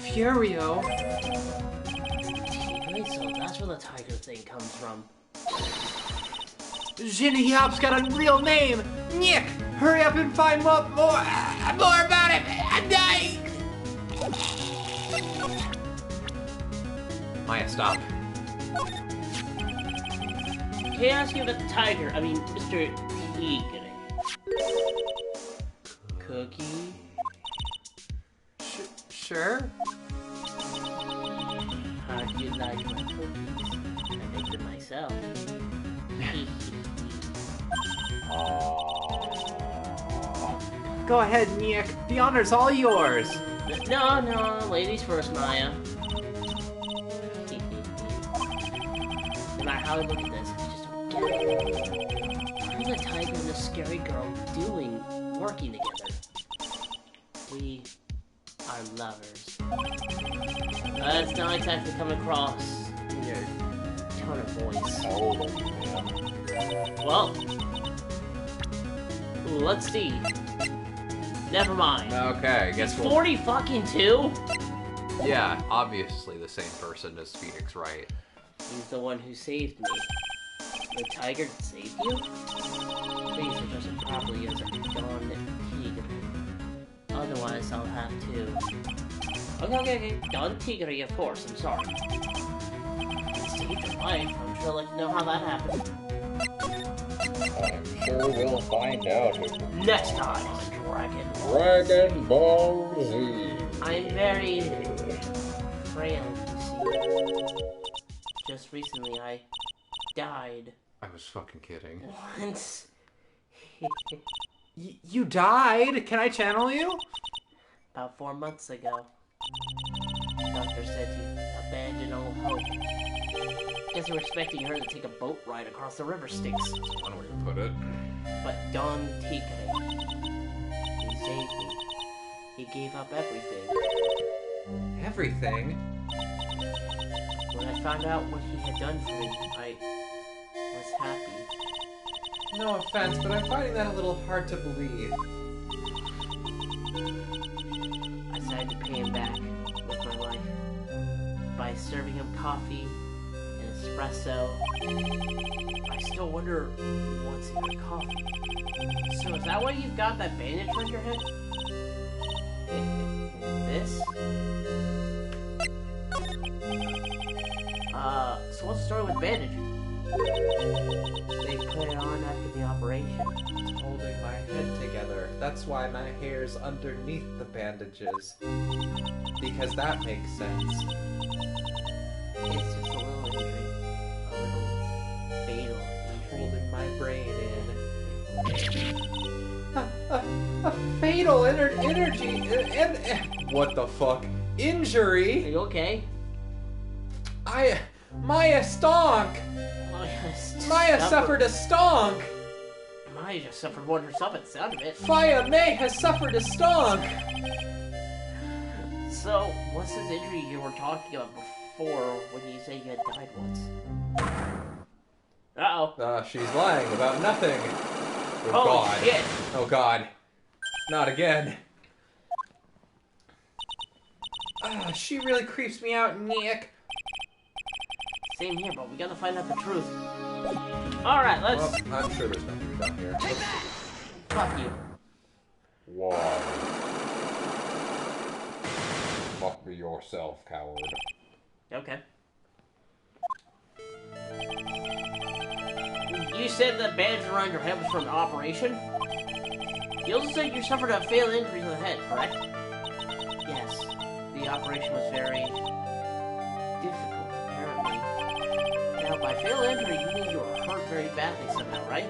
Furio? Tigre? So that's where the tiger thing comes from. Ginny Hop's got a real name! Nick! Hurry up and find more about him! I'm dying! Maya, stop. Can I ask you about the tiger? I mean, Mr. Tigre. Cookie? Sure? How do you like my cookies? I make them myself. Go ahead, Nick. The honor's all yours. No, ladies first, Maya. No matter how I look at this, I just don't get it. What are the tiger and the scary girl doing, working together? We are lovers. That's not exactly coming across in your tone of voice. Well, ooh, let's see. Never mind. Okay, I guess we'll... 40 fucking 2? Yeah, obviously the same person as Phoenix Wright. He's the one who saved me. The tiger saved you? Please address it properly as a Don Tigre. Otherwise, I'll have to... Okay. Don Tigre, of course, I'm sorry. Saved your life. I'm sure I'd like to know how that happened. I'm sure we'll find out. Next time on Dragon. Dragon Ball Z. I'm very frail, you see. Just recently, I died I was fucking kidding. once. You died? Can I channel you? About 4 months ago. The doctor said you abandoned all hope. guess they were expecting her to take a boat ride across the river Styx. That's one way to put it. But Don Tigre, he saved me. He gave up everything. Everything? When I found out what he had done for me, I was happy. No offense, but I'm finding that a little hard to believe. I decided to pay him back with my life by serving him coffee and espresso. I still wonder what's in your coffee. So is that why you've got that bandage on your head? This? So what's the story with bandage? They put it on after the operation. It's holding my head together. That's why my hair's underneath the bandages. Because that makes sense. It's just a little injury. A little fatal injury. Holding my brain in. A fatal energy. What the fuck? Injury? Are you okay? Maya stonk! Maya suffered a stonk! Maya just suffered one herself at the sound of it. Fia May has suffered a stonk! So, what's this injury you were talking about before when you say you had died once? Uh-oh. She's lying about nothing. Oh, Holy God. shit. Oh, God. Not again. She really creeps me out, Nick. Same here, but we gotta find out the truth. Alright, let's... Well, I'm sure there's nothing down here. Fuck you. Why? Fuck me yourself, coward. Okay. You said the bandage around your head was from an operation? You also said you suffered a fatal injury to the head, correct? Yes. The operation was very... difficult, apparently. Now, by fatal injury, you mean you were hurt very badly somehow, right?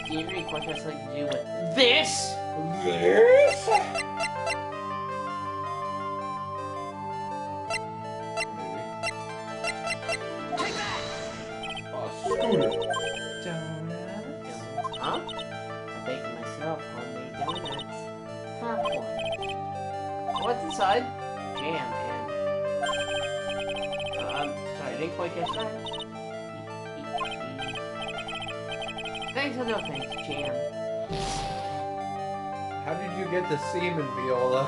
The injury quite has something to do with this? This? Scooter. Donuts? Huh? I'm baking myself homemade donuts. Have one. What's inside? Jam and... sorry, I didn't quite catch that. Thanks or no thanks, jam. How did you get the semen, Viola?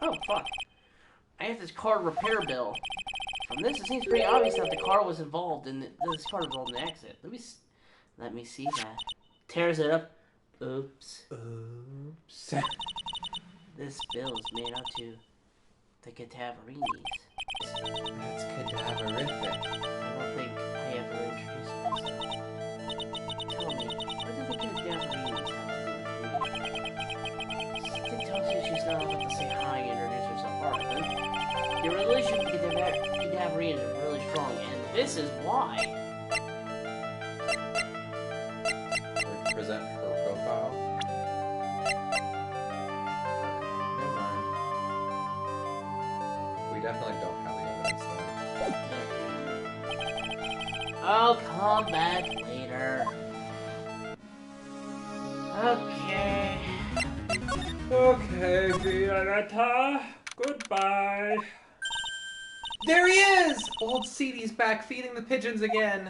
Oh, fuck. I have this car repair bill. From this, it seems pretty obvious that the car was involved in this car was involved in the accident. Let me see that. Tears it up. Oops. Oops. This bill is made out to the Cadaverinis. That's cadaverific. I don't think I ever introduced myself. Tell me, what do the Cadaverinis have to do with me? Something tells you she's not about to say hi and introduce herself. Alright then. Your relationship with the Cadaverine is really strong, and this is why. Present her profile. Never mind. We definitely don't have the evidence then. I'll come back later. Okay. Okay, Violetta. Goodbye. There he is! Old Seedy's back feeding the pigeons again.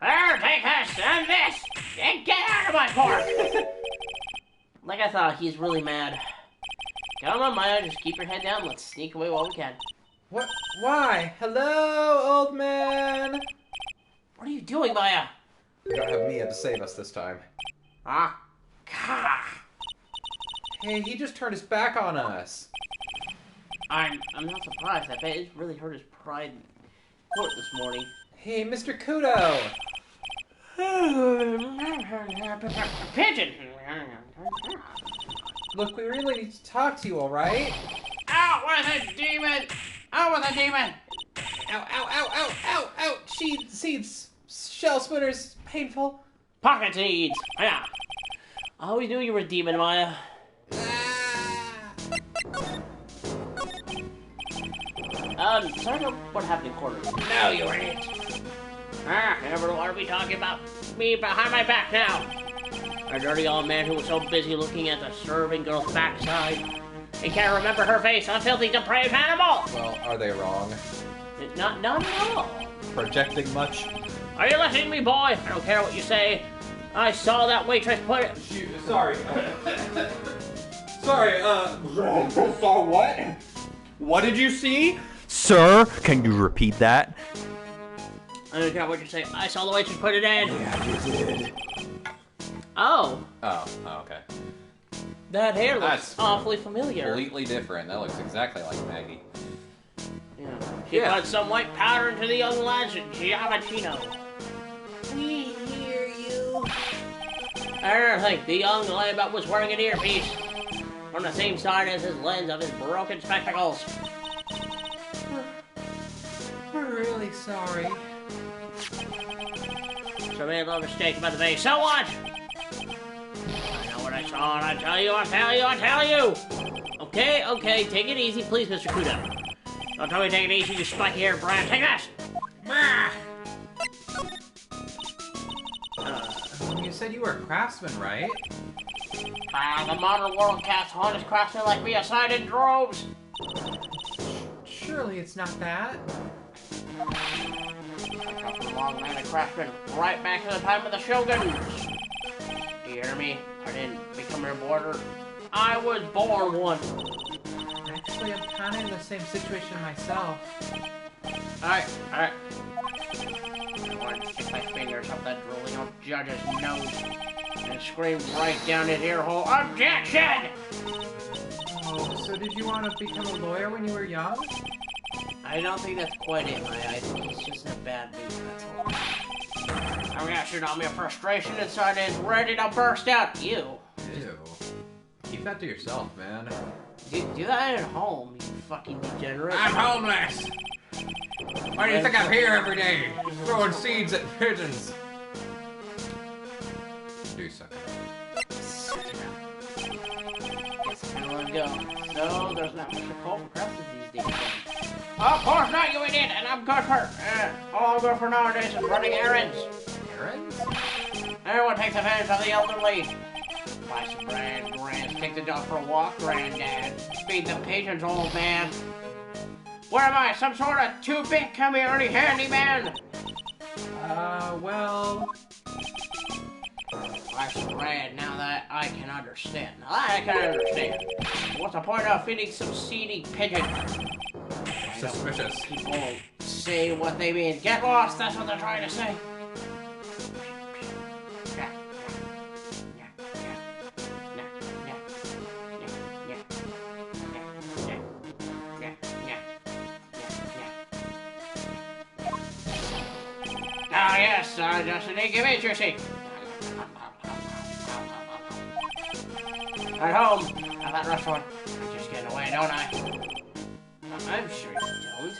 There, take this and this, and get out of my park! Like I thought, he's really mad. Come on, Maya, just keep your head down. Let's sneak away while we can. What? Why? Hello, old man! What are you doing, Maya? We don't have Mia to save us this time. Ah. Gah. Hey, he just turned his back on us. I'm not surprised. I bet it really hurt his pride in court this morning. Hey, Mr. Kudo! Pigeon! Look, we really need to talk to you, alright? Out with a demon! Out with a demon! Ow, ow, ow, ow, ow, ow! Seeds, shell splitters, painful. Pocket seeds! Yeah. I always knew you were a demon, Maya. Sorry about what happened in quarters. No, you ain't. Never want to be talking about me behind my back now. A dirty old man who was so busy looking at the serving girl's backside. He can't remember her face, a filthy, depraved animal! Well, are they wrong? Not at all. Projecting much? Are you listening to me, boy? I don't care what you say. I saw that waitress put it... Sorry. Sorry, So what? what did you see? Sir, can you repeat that? I don't care what you say. I saw the waitress put it in. Yeah, you did. Oh. Oh, okay. That hair looks That's awfully familiar. Completely different. That looks exactly like Maggie. Yeah. She put some white powder into the young lad's Giavacino. We hear you. I don't think the young lad was wearing an earpiece on the same side as his lens of his broken spectacles. We're really sorry. So made a little mistake about the face. So what? I know what I saw, and I tell you. Okay, take it easy, please, Mr. Kuda. Don't tell me to take it easy, you spiky-haired brat. Take this! You said you were a craftsman, right? The modern world casts honest craftsmen like me aside in droves. Surely it's not that. I come from a long line of craftsmen, right back to the time of the Shoguns. Do you hear me? I didn't become a reporter. I was born one. Actually, I'm kind of in the same situation myself. Alright. I want to stick my fingers up that drooling old judge's nose and scream right down his ear hole, OBJECTION! Oh, so did you want to become a lawyer when you were young? I don't think that's quite it, Maya. I think he's just in a bad mood, that's all. I'm reacting on me of frustration inside is ready to burst out. You. Ew. Keep that to yourself, man. Do that at home, you fucking degenerate. I'm homeless. Why do you think I'm here every day? Throwing seeds at pigeons. Do suck. Guess I'm gonna let go. No, there's not much to call for crafting these days. Of course not, you idiot! And I'm good for... all I'm good for nowadays is running errands. Errands? Everyone takes advantage of the elderly. Buy some bread, Grand. Take the dog for a walk, Granddad. Feed the pigeons, old man. What am I, some sort of too-big community handyman? Well... Buy some bread, now that I can understand. Now that I can understand. What's the point of feeding some seedy pigeon? Suspicious. People say what they mean. Get lost, that's what they're trying to say. Ah, yes, just an incubator. At home, at that restaurant. I'm just getting away, don't I? I'm sure you don't.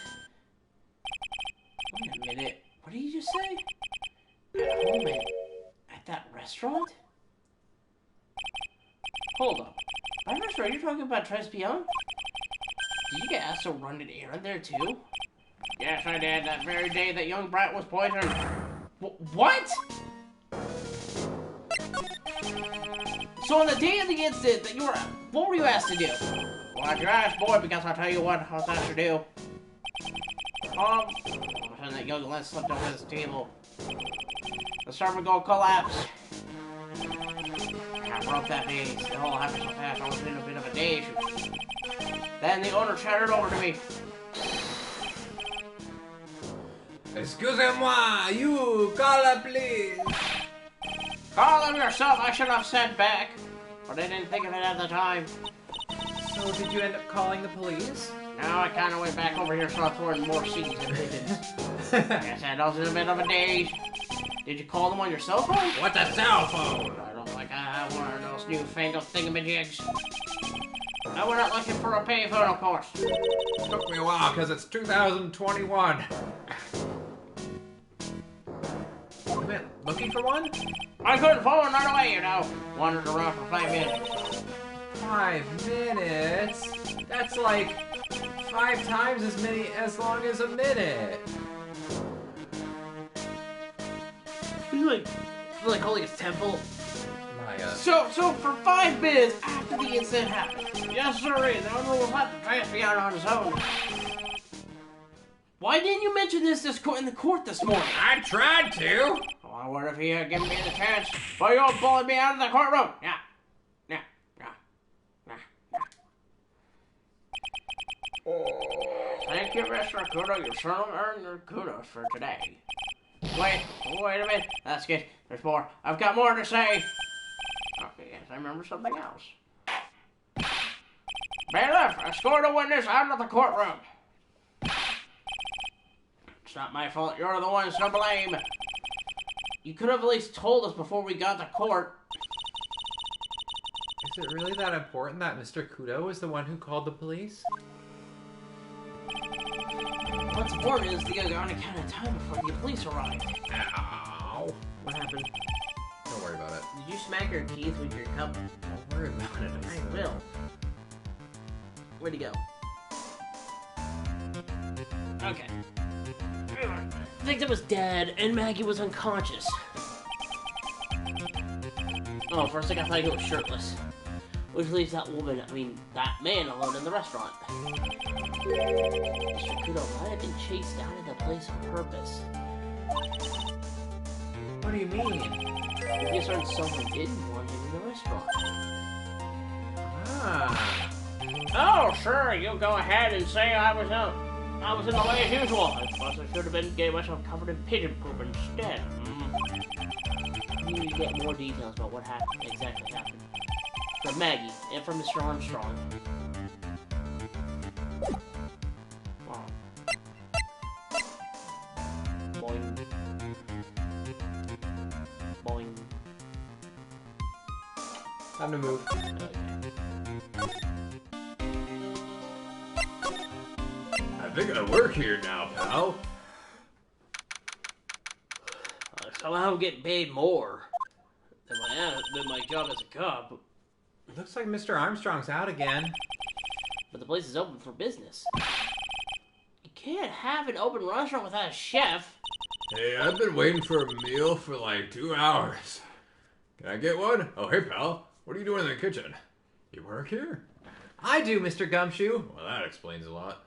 Wait a minute. What did you just say? At home at that restaurant? Hold up. By restaurant, you're talking about Tribulations? Did you get asked to run an errand there too? Yes, I did. That very day that young brat was poisoned. What? So on the day of the incident that you were... What were you asked to do? Well, you asked, boy, because I'll tell you what I was asked to do. All of a sudden, that young lad slipped over his table. The server go collapsed. I broke that vase. It all happened so fast, I was in a bit of a daze. Then the owner chattered over to me. Excusez-moi, you, call up, please. Call them yourself, I should have said back. But I didn't think of it at the time. So did you end up calling the police? No, I kind of went back over here, so I throwing more seeds and pigeons. Like I said, I was in a bit of a daze. Did you call them on your cell phone? What's a cell phone? I don't like I have one of those newfangled thingamajigs. No, we're not looking for a payphone, of course. Took me a while because it's 2021. You been looking for one? I couldn't phone right away, you know. Wandered around for 5 minutes. 5 minutes? That's like 5 times as long as a minute. Like holding his temple. My, So for 5 minutes after the incident happened, yes sir, no one will have to pass me out on his own. Why didn't you mention this in the court this morning? I tried to. Oh, I wonder if he had given me the chance. But you bullied me out of the courtroom. Yeah. Thank you, Mr. Kudo. You certainly earned your kudos for today. Wait a minute. That's good. There's more. I've got more to say. Okay, yes, I remember something else. Bailiff, escort a witness out of the courtroom. It's not my fault. You're the ones to blame. You could have at least told us before we got to court. Is it really that important that Mr. Kudo was the one who called the police? What's important is to get on account of time before the police arrive. Ow. What happened? Don't worry about it. Did you smack your teeth with your cup? Don't worry about it. I will. Where'd he go? Okay. The victim was dead, and Maggie was unconscious. Oh, for a second I thought he was shirtless. Which leaves that man alone in the restaurant. Mr. Kudo might have been chased out of the place on purpose. What do you mean? Maybe it's certain someone didn't want him in the restaurant. Ah. Oh, sure, you go ahead and say I was in the way as usual. I suppose I should have been getting myself covered in pigeon poop instead. We need to get more details about what exactly happened. From Maggie and from Mr. Armstrong. Wow. Boing. Boing. Time to move. I think I work here now, pal. Somehow I'm getting paid more than my job as a cop. Looks like Mr. Armstrong's out again. But the place is open for business. You can't have an open restaurant without a chef. Hey, I've been waiting for a meal for like 2 hours. Can I get one? Oh, hey, pal. What are you doing in the kitchen? You work here? I do, Mr. Gumshoe. Well, that explains a lot.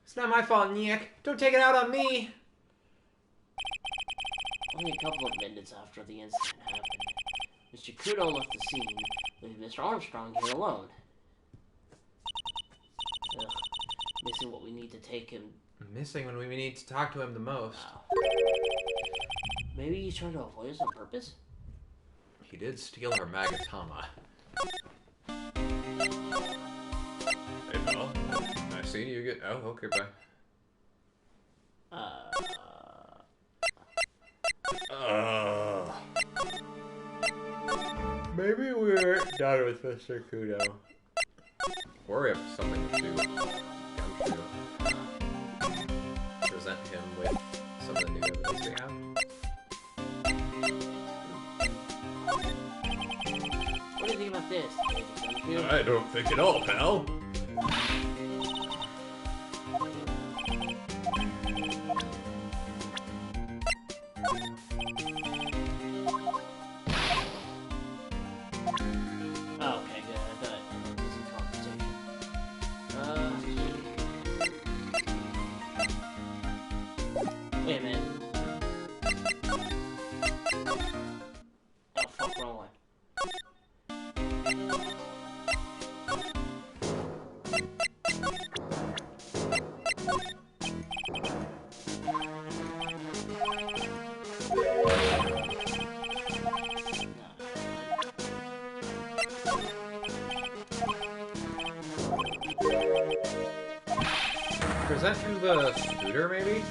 It's not my fault, Nick. Don't take it out on me. Only a couple of minutes after the incident happened, Mr. Kudo left the scene, leaving Mr. Armstrong here alone. Ugh, missing what we need to take him. Missing when we need to talk to him the most. Wow. Maybe he's trying to avoid us on purpose? He did steal our Magatama. Hey, pal. Nice seeing you get... Oh, okay, bye. Maybe we're done with Mr. Kudo. Or we have something to do with Gumshoe. Present him with some of the new evidence we have. What do you think about this? I don't think at all, pal. Okay, good. I thought it was a conversation. Wait a minute. Oh, fuck, wrong one. Present him the scooter, maybe?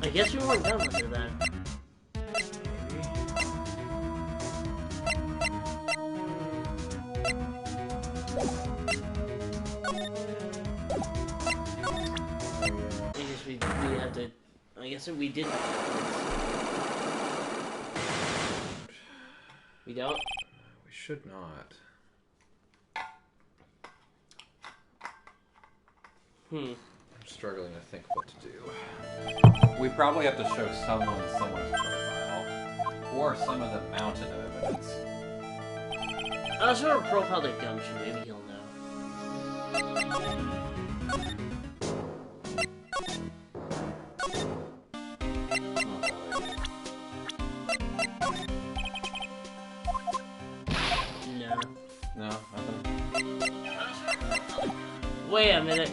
I guess we weren't done with it then. I guess we did. We don't? We should not. I'm struggling to think what to do. We probably have to show someone's profile. Or some of the mountain of evidence. I'll show a profile to Gumshoe, maybe he'll know. No, nothing. Wait a minute.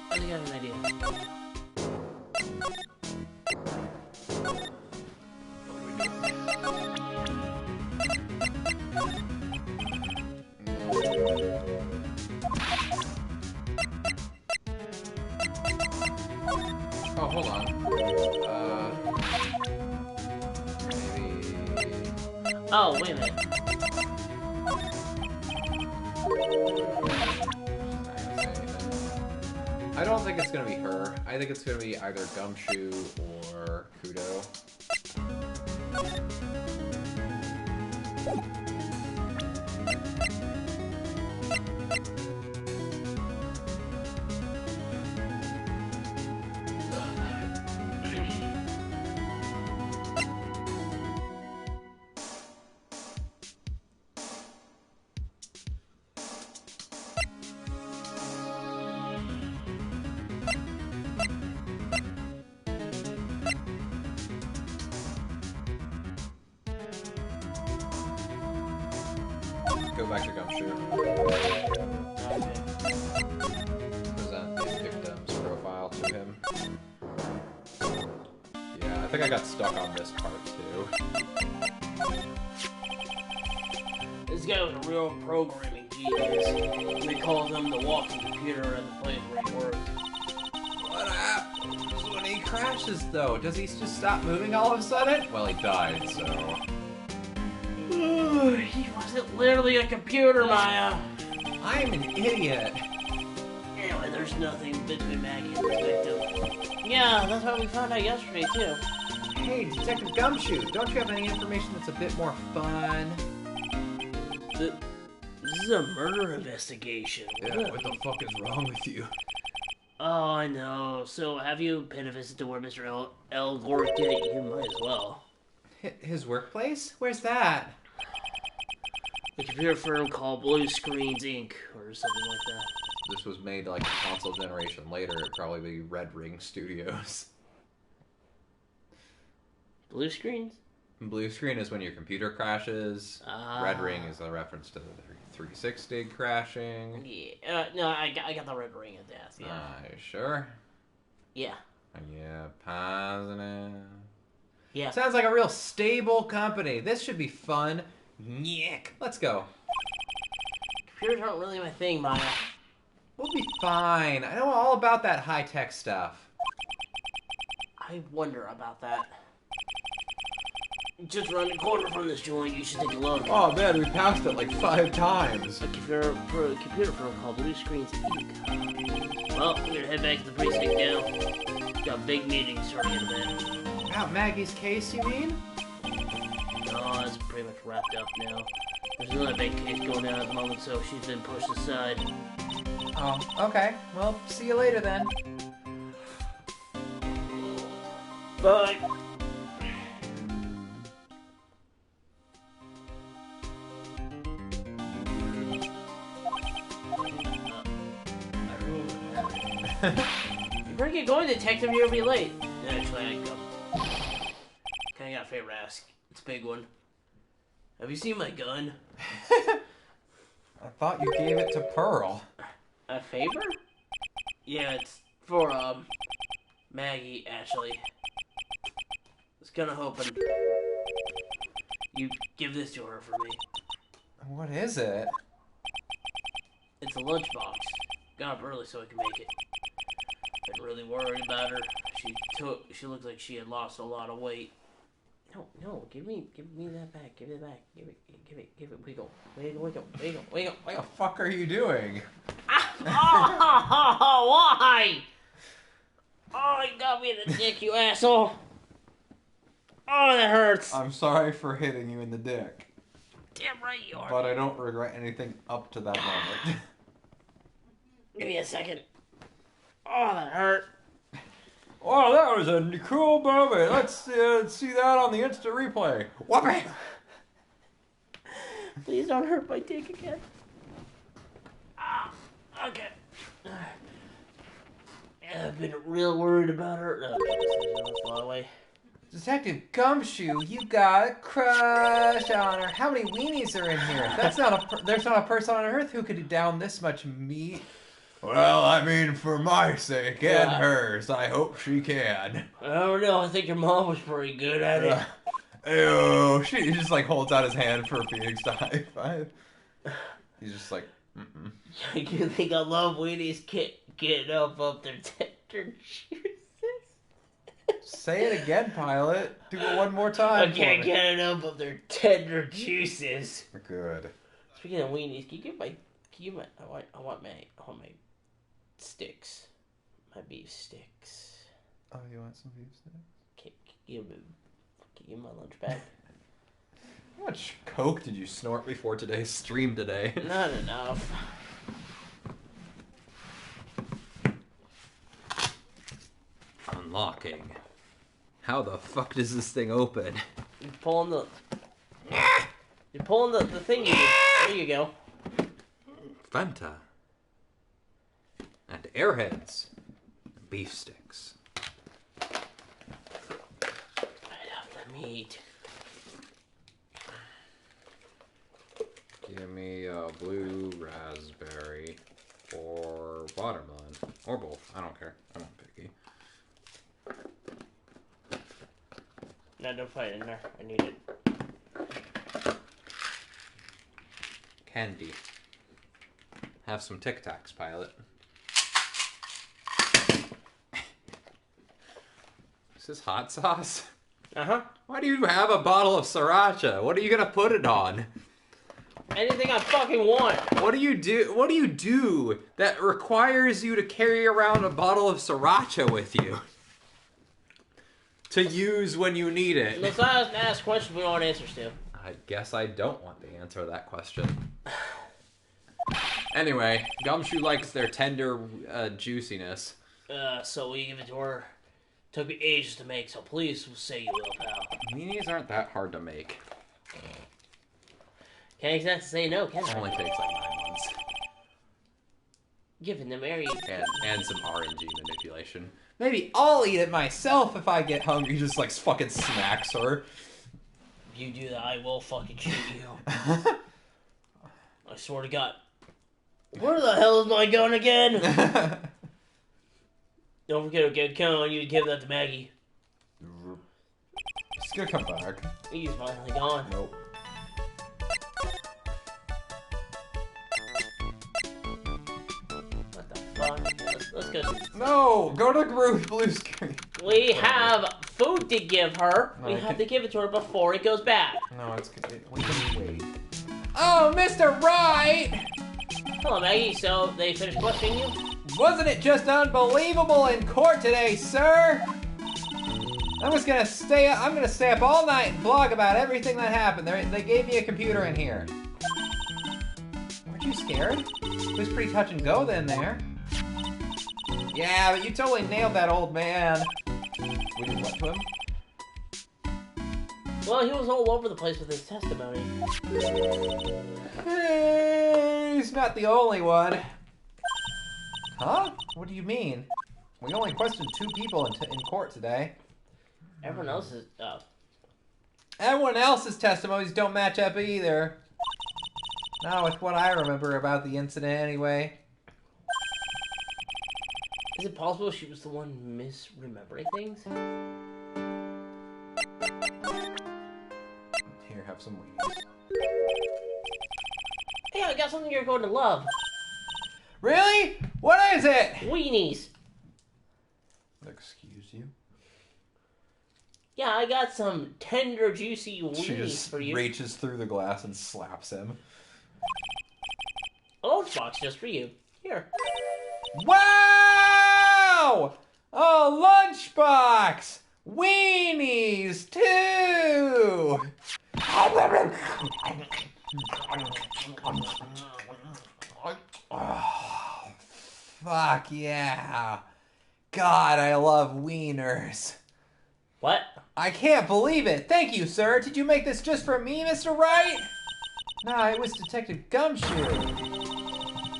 I think I have an idea. Oh, hold on. Maybe... Oh, wait a minute. I don't think it's gonna be her. I think it's gonna be either Gumshoe or Kudo. Go back to Gumshoe. Present the victim's profile to him. Yeah, I think I got stuck on this part too. This guy was a real programming genius. They called him the walking computer at the place where he worked. What happens when he crashes though? Does he just stop moving all of a sudden? Well, he died, so... He wasn't literally a computer, Maya. I'm an idiot. Anyway, there's nothing between Maggie and the victim. Yeah, that's what we found out yesterday, too. Hey, Detective Gumshoe, don't you have any information that's a bit more fun? This is a murder investigation. Yeah, what the fuck is wrong with you? Oh, I know. So, have you paid a visit to where Mr. L. worked yet? You might as well. His workplace? Where's that? A computer firm called Blue Screens Inc. or something like that. This was made like a console generation later. It'd probably be Red Ring Studios. Blue Screens? Blue screen is when your computer crashes. Red Ring is a reference to the 360 crashing. Yeah, no, I got the Red Ring of Death, yeah. Are you sure? Yeah. Yeah, positive. Yeah. Sounds like a real stable company. This should be fun. Nyek. Let's go. Computers aren't really my thing, Maya. We'll be fine. I know all about that high-tech stuff. I wonder about that. Just around the corner from this joint, you should take a look. Oh man, we passed it like 5 times. A computer firm called Blue Screens Inc. Well, I'm gonna head back to the precinct now. Got a big meeting starting in a minute. About Maggie's case, you mean? No, it's pretty much wrapped up now. There's another big case going on at the moment, so she's been pushed aside. Oh, okay. Well, see you later then. Bye. You better get going, detective. You'll be late. Actually, I go. Kinda got a favor to ask. It's a big one. Have you seen my gun? I thought you gave it to Pearl. A favor? Yeah, it's for, Maggie, actually. I was kinda hoping you give this to her for me. What is it? It's a lunchbox. Got up early so I can make it. been really worried about her. She looked like she had lost a lot of weight. No, give me that back. Give it back. Give it. Wiggle. What the fuck are you doing? Why? Oh, you got me in the dick, you asshole. Oh, that hurts. I'm sorry for hitting you in the dick. Damn right you are. But I don't regret anything up to that moment. Give me a second. Oh, that hurt. Oh, that was a cool moment. Let's see that on the instant replay. Whoopee! Please don't hurt my dick again. Okay. Yeah, I've been real worried about her. No, fly away. Detective Gumshoe, you got a crush on her. How many weenies are in here? There's not a person on Earth who could down this much meat. Well, I mean, for my sake and hers, I hope she can. I don't know. I think your mom was pretty good at it. Ew. He just like holds out his hand for Phoenix to high five. He's just like, mm-mm. You think I love weenies getting up their tender juices? Say it again, pilot. Do it one more time. I can't get enough of their tender juices. Good. Speaking of weenies, can you get my? I want my sticks, my beef sticks. Oh, you want some beef sticks? Can you give my lunch bag? How much coke did you snort before today's stream today? Not enough. Unlocking. How the fuck does this thing open? You're pulling the thing. There you go. Fanta. And airheads. Beef sticks. I love the meat. Give me a blue raspberry or watermelon. Or both. I don't care. I'm not picky. No, don't put it in there. I need it. Candy. Have some Tic Tacs, pilot. Is this hot sauce? Uh-huh. Why do you have a bottle of sriracha? What are you gonna put it on? Anything I fucking want. What do you do? What do you do that requires you to carry around a bottle of sriracha with you to use when you need it? Let's ask questions we don't want answers to. I guess I don't want the answer to that question. Anyway, Gumshoe likes their tender juiciness. So we give it to her. Took me ages to make, so please say you will, pal. Meanies aren't that hard to make. Can't exactly say no, can It I? only takes like 9 months. Giving them Mary. And some RNG manipulation. Maybe I'll eat it myself if I get hungry. Just like fucking smacks her. If you do that, I will fucking shoot you. I swear to God. Where the hell is my gun again? Don't forget to get count on you to give that to Maggie. It's gonna come back. He's finally gone. Nope. What the fuck? Let's go. No! Go to blue screen. We have food to give her. No, We have to give it to her before it goes back. No, it's good. We can wait. Oh, Mr. Wright! Hello, Maggie. So, they finished questioning you? Wasn't it just unbelievable in court today, sir? I'm gonna stay up all night and blog about everything that happened. They gave me a computer in here. Weren't you scared? It was pretty touch and go then there. Yeah, but you totally nailed that old man. We did what to him? Well, he was all over the place with his testimony. Hey, he's not the only one. Huh? What do you mean? We only questioned 2 people in court today. Everyone else is... Everyone else's testimonies don't match up either. Not with what I remember about the incident anyway. Is it possible she was the one misremembering things? Here, have some weenies. Hey, I got something you're going to love. Really? What is it? Weenies. Excuse you? Yeah, I got some tender, juicy She weenies just for you. reaches through the glass and slaps him. A lunchbox just for you. Here. Wow! A lunchbox! Weenies, too! Oh, fuck yeah. God, I love wieners. What? I can't believe it. Thank you, sir. Did you make this just for me, Mr. Wright? Nah, it was Detective Gumshoe.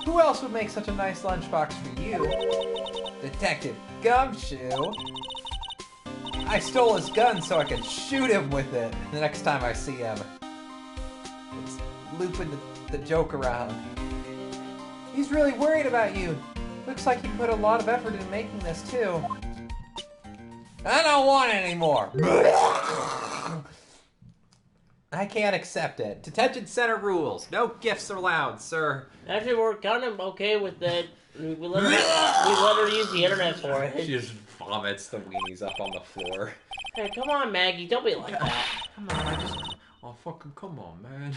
Who else would make such a nice lunchbox for you? Detective Gumshoe? I stole his gun so I could shoot him with it the next time I see him. It's looping the joke around. He's really worried about you. Looks like he put a lot of effort in making this, too. I don't want it anymore. I can't accept it. Detention center rules. No gifts allowed, sir. Actually, we're kind of okay with that. We let her use the internet for it. She just vomits the weenies up on the floor. Hey, come on, Maggie. Don't be like that. Come on, I just... Oh, fucking come on, man.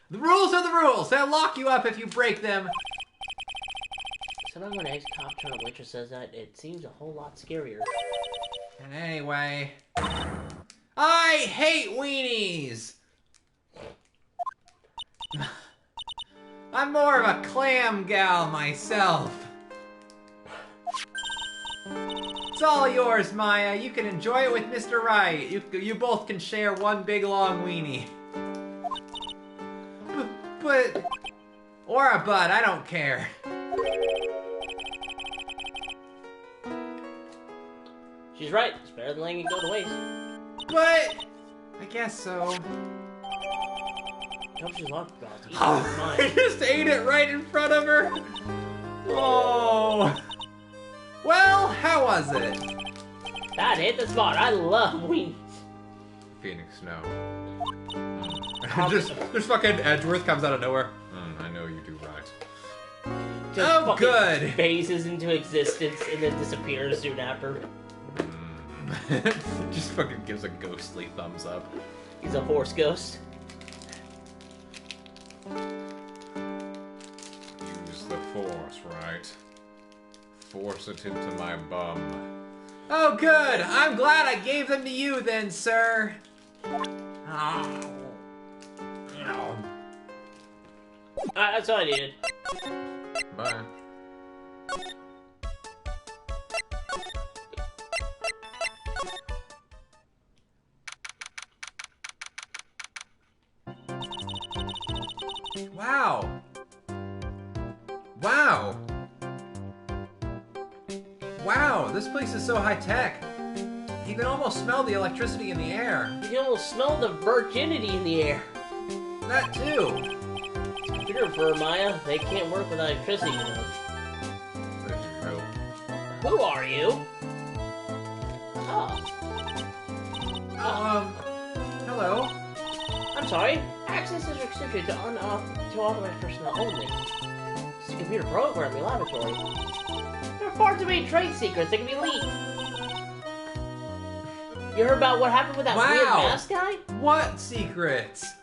The rules are the rules. They'll lock you up if you break them. Sometimes when an ex-cop turned a waitress says that, it seems a whole lot scarier. And anyway... I hate weenies! I'm more of a clam gal myself. It's all yours, Maya. You can enjoy it with Mr. Wright. You both can share one big long weenie. But... Or a butt, I don't care. She's right. It's better than letting it go to waste. But... I guess so. Hope she's locked about it. I just ate it right in front of her. Oh. Well, how was it? That hit the spot. I love weenies. Phoenix, no. just fucking Edgeworth comes out of nowhere. I know you do right. Just Oh, fucking good. phases into existence and then disappears soon after. Just fucking gives a ghostly thumbs up. He's a horse ghost. Use the force, right? Force it into my bum. Oh, good. I'm glad I gave them to you then, sir. Oh. That's all I needed. Bye. Wow. Wow. Wow, this place is so high-tech. You can almost smell the electricity in the air. You can almost smell the virginity in the air. That too. Computer for Maya. They can't work without electricity, you know. Thank you, help. Who are you? Oh. Hello. I'm sorry. Access is restricted to authorized personnel only. It's a computer programming laboratory. There are far too many trade secrets that can be leaked. You heard about what happened with that weird mask guy? What secrets?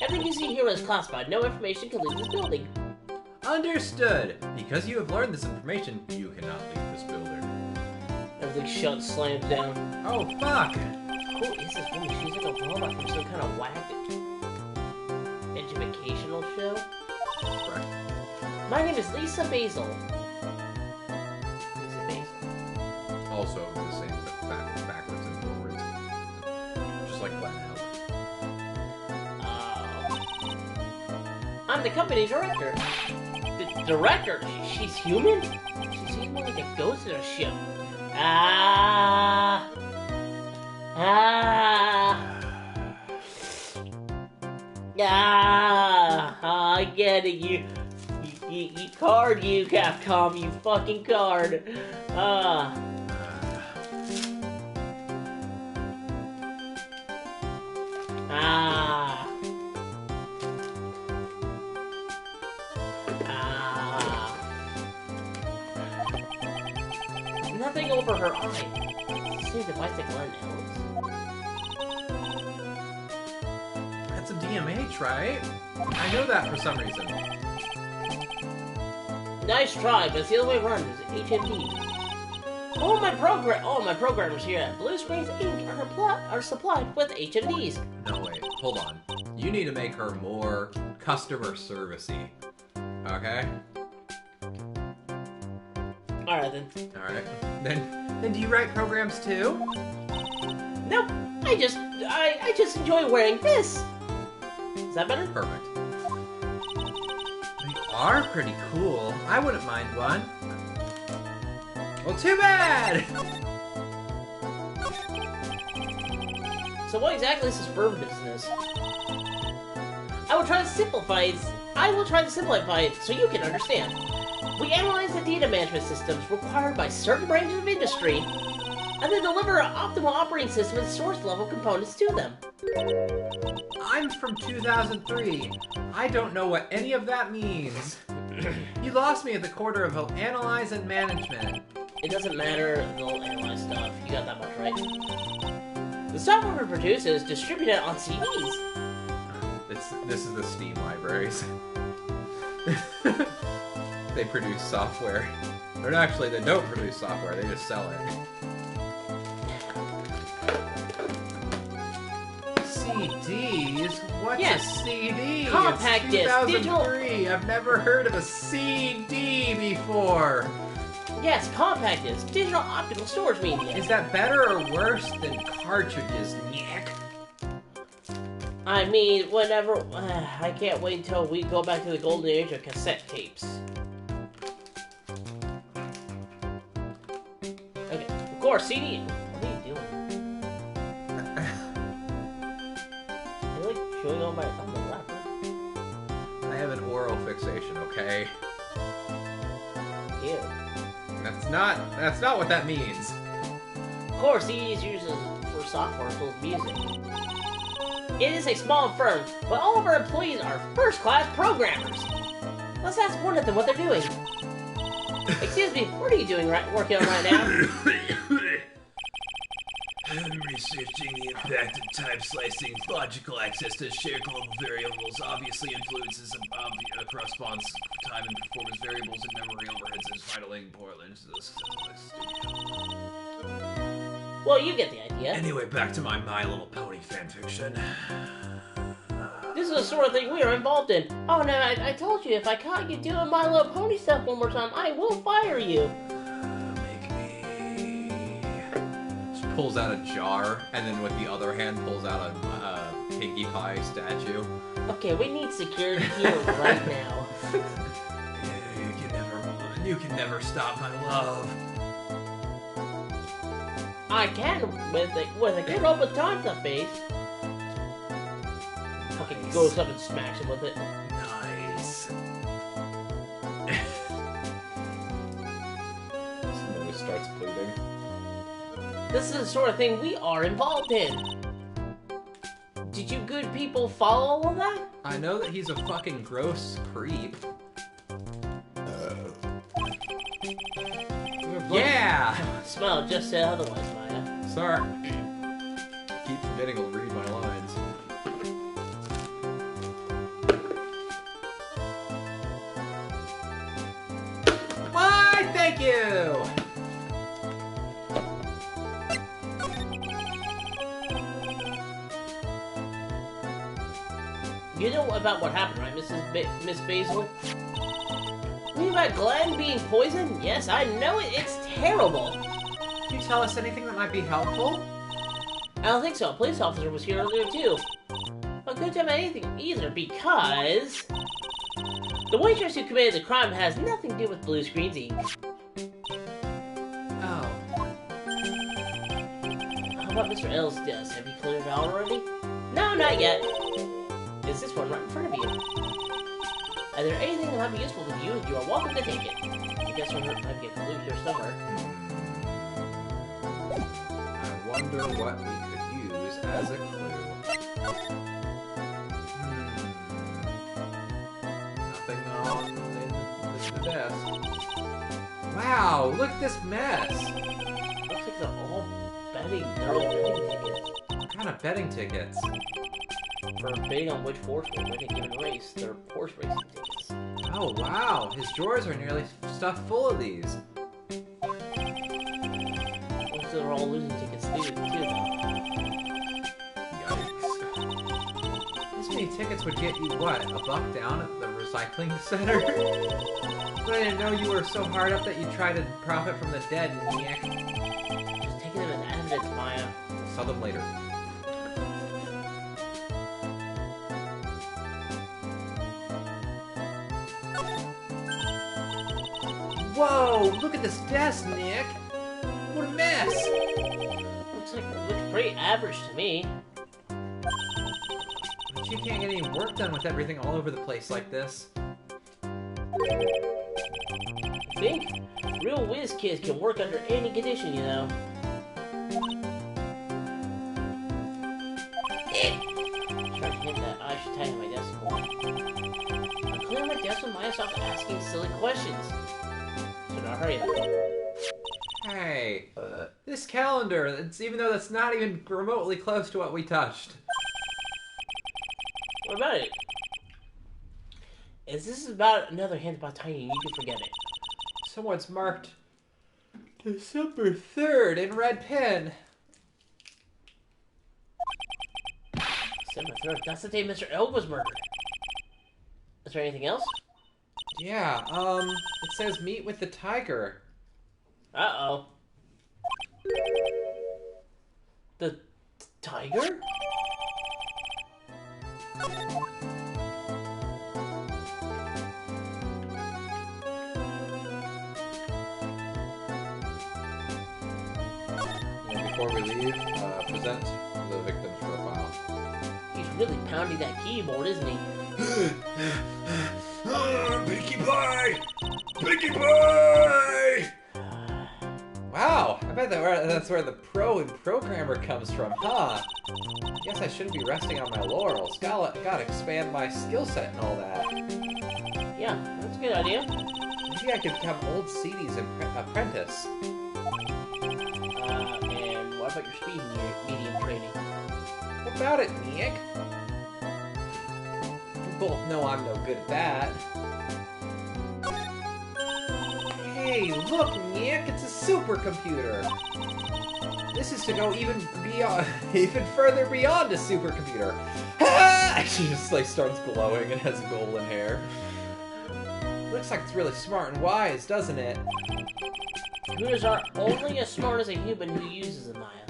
Everything you see here is classified. No information can leave this building. Understood. Because you have learned this information, you cannot leave this building. Everything slams down. Oh, fuck. Who is this woman? She's like a robot from some kind of whack educational show. Right. My name is Lisa Basil. Lisa Basil. Also the same, but backwards and forwards. Just like Glenn I'm the company director. The director? She's human? She seems more like a ghost in a ship. Ah, I get it. You card, you Capcom, you fucking card. nothing over her eye. Same device that Glenn owns. That's a DMH, right? I know that for some reason. Nice try, but it's the other way around. It's HMD. All my programmers here at Blue Springs Inc. are supplied with HMDs. No, wait. Hold on. You need to make her more customer servicey. Okay? Alright then. Alright. Then do you write programs too? Nope. I just enjoy wearing this. Is that better? Perfect. They are pretty cool. I wouldn't mind one. Well, too bad! So what exactly is this bird business? I will try to simplify it so you can understand. We analyze the data management systems required by certain branches of industry, and then deliver an optimal operating system and source-level components to them. I'm from 2003. I don't know what any of that means. You lost me at the quarter of analyze and management. It doesn't matter, they'll analyze stuff. You got that much right. The software we produce is distributed on CDs. This is the Steam libraries. They produce software. Or actually, they don't produce software, they just sell it. CDs? What's a CD? Compact it's disc, 2003. I've never heard of a CD before. Yes, compact disc, digital optical storage media. Is that better or worse than cartridges, Nick? I mean, whenever... I can't wait until we go back to the golden age of cassette tapes. Okay, of course, CD... What are you doing? Are you, like, chewing on the wrapper? I have an oral fixation, okay? Ew. That's not what that means. Of course, CD is used for software as well as music. It is a small firm, but all of our employees are first-class programmers. Let's ask one of them what they're doing. Excuse me, what are you doing working on right now? I'm researching the impact of time slicing. Logical access to shared global variables obviously influences corresponds time and performance variables and memory overheads is vitally important to this. Well, you get the idea. Anyway, back to my My Little Pony fanfiction. This is the sort of thing we are involved in. Oh no, I told you, if I caught you doing My Little Pony stuff one more time, I will fire you. Make me... She pulls out a jar, and then with the other hand pulls out a Pinkie Pie statue. Okay, we need security here right now. You can never stop my love. I can, with a good old baton to the face. Fucking goes up and smacks him with it. Nice. Somebody starts bleeding. This is the sort of thing we are involved in. Did you good people follow all of that? I know that he's a fucking gross creep. Yeah! Smile just said otherwise, Maya. Sorry. Keep forgetting to read my lines. Why, thank you! You know about what happened, right, Miss Basil? You mean about Glenn being poisoned? Yes, I know it. It's terrible. Can you tell us anything that might be helpful? I don't think so. A police officer was here earlier, too. But couldn't tell me anything either, because... the waitress who committed the crime has nothing to do with Blue Screens Inc. Oh. How about Mr. L's desk? Have you cleared it out already? No, not yet. It's this one right in front of you. Is there anything that might be useful to you? You are welcome to take it. I guess we're might get blue here somewhere. I wonder what we could use as a clue. Nothing on the desk. Wow, look at this mess. Looks like they're all betting. They're all betting tickets. What kind of betting tickets? For betting on which horse will win a given race, they're horse racing tickets. Oh, wow. His drawers are nearly stuffed full of these. Looks like they're all losing tickets too, though. Yikes. This many tickets would get you, what, $1 down at the recycling center? But I didn't know you were so hard up that you try to profit from the dead, Nick. Just taking them as evidence, Maya. We'll sell them later. Whoa! Look at this desk, Nick! What a mess! Looks pretty average to me. But you can't get any work done with everything all over the place like this. I think real whiz kids can work under any condition, you know. Trying to hit that I should tighten my desk more. I'm clearing my desk when Maya stopped asking silly questions. So now hurry up. Hey, this calendar, even though that's not even remotely close to what we touched. What about it? If this is about another hint about Tiny, you can forget it. Someone's marked December 3rd in red pen. December 3rd, that's the day Mr. L was murdered. Is there anything else? Yeah, it says meet with the tiger. Uh-oh. The tiger? Before we leave, present the victim's profile. He's really pounding that keyboard, isn't he? Pinkie Pie! Pinkie Pie! Wow, I bet that's where the pro and programmer comes from, huh? Guess I shouldn't be resting on my laurels. Gotta expand my skill set and all that. Yeah, that's a good idea. Maybe I could become old Seedy's apprentice. And what about your speed medium training? What about it, Nick? You both know I'm no good at that. Hey, look, Nick! It's a supercomputer! This is to go even further beyond a supercomputer. Ah! She just like starts glowing and has golden hair. Looks like it's really smart and wise, doesn't it? Computers are only as smart as a human who uses them, Maya.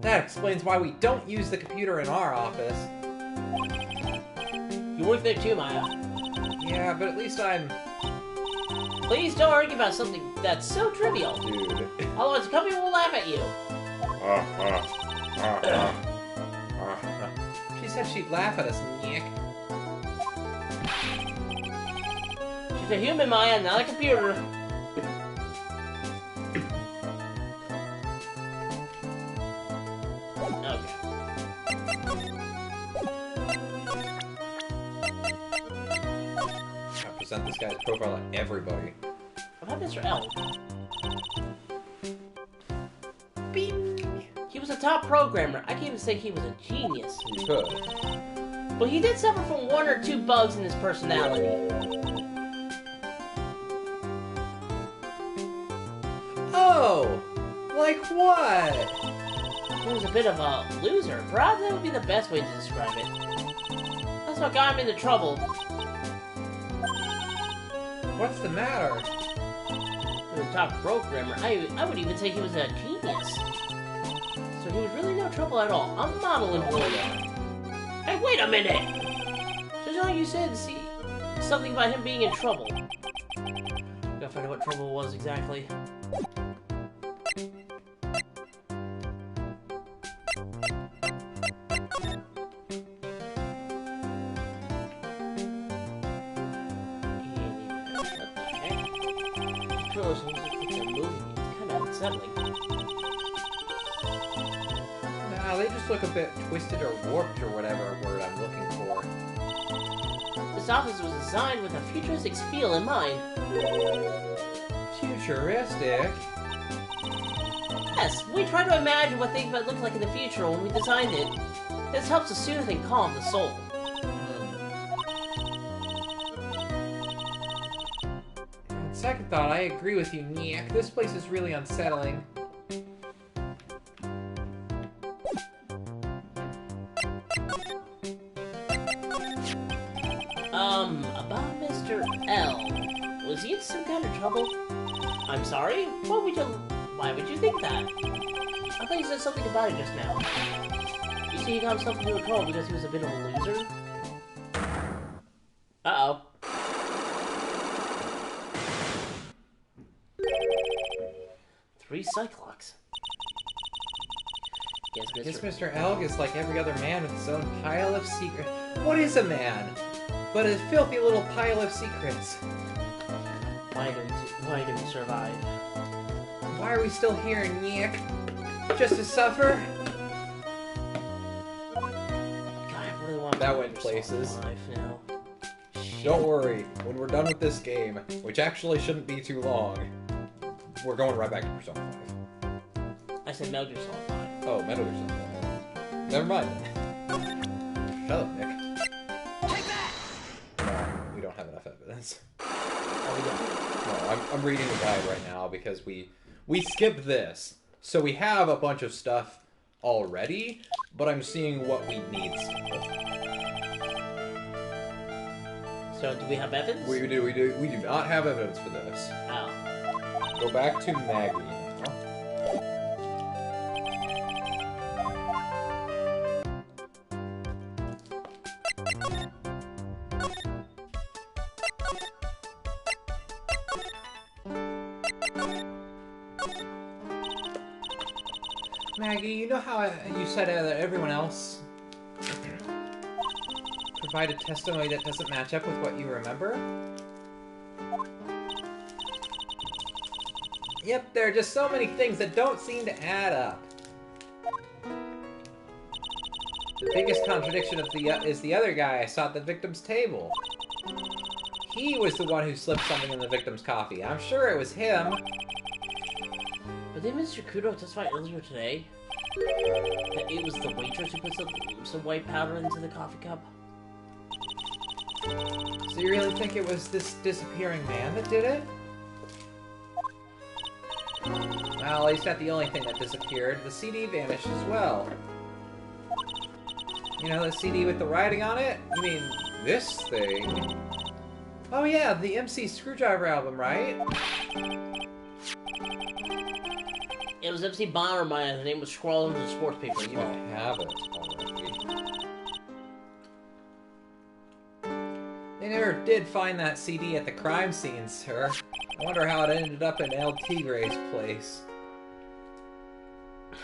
That explains why we don't use the computer in our office. You work there too, Maya. Yeah, but at least I'm... Please don't argue about something that's so trivial. Dude. Otherwise, the company will laugh at you. She said she'd laugh at us, Nick. She's a human, Maya, not a computer. Okay. I present this guy's profile to everybody. What about Mr. L? Bing! He was a top programmer. I can't even say he was a genius. You could. But he did suffer from 1 or 2 bugs in his personality. Oh! Like what? He was a bit of a loser. Perhaps that would be the best way to describe it. That's what got him into trouble. What's the matter? He was a top programmer. I would even say he was a genius. So he was really no trouble at all. A model employee. Hey, wait a minute! Just like you said, see something about him being in trouble. Gotta find out what trouble it was exactly. Besides, office was designed with a futuristic feel in mind. Futuristic? Yes, we try to imagine what things might look like in the future when we designed it. This helps to soothe and calm the soul. On second thought, I agree with you, Nick. This place is really unsettling. About Mr. L. Was he in some kind of trouble? I'm sorry? Why would you think that? I thought you said something about it just now. You see, he got himself into trouble because he was a bit of a loser? Uh-oh. Three Cyclops. Guess Mr. Elg is like every other man with his own pile of secrets. What is a man? But a filthy little pile of secrets. Why did we survive? Why are we still here, Nick? Just to suffer? God, I really want That went places. Life now. Don't worry, when we're done with this game, which actually shouldn't be too long, we're going right back to Persona 5. I said Metal Gear Solid 5. Oh, Metal Gear Solid 5. Never mind. Shut up, Nick. Take that! We don't have enough evidence. Oh, we don't. No, I'm reading the guide right now because we skipped this. So we have a bunch of stuff already, but I'm seeing what we need still. So, do we have evidence? We do not have evidence for this. Oh. Go back to Maggie now. Maggie, you know how you said that everyone else provided testimony that doesn't match up with what you remember? Yep, there are just so many things that don't seem to add up. The biggest contradiction is the other guy I saw at the victim's table. He was the one who slipped something in the victim's coffee. I'm sure it was him. But didn't Mr. Kudo testify earlier today that it was the waitress who put some white powder into the coffee cup? So you really think it was this disappearing man that did it? Well, he's not the only thing that disappeared. The CD vanished as well. You know, the CD with the writing on it? You mean this thing? Oh yeah, the MC Screwdriver album, right? It was MC Bomberman, the name was scrawled into the sports paper. You I know. have it already. They never did find that CD at the crime scene, sir. I wonder how it ended up in El Tigre's place.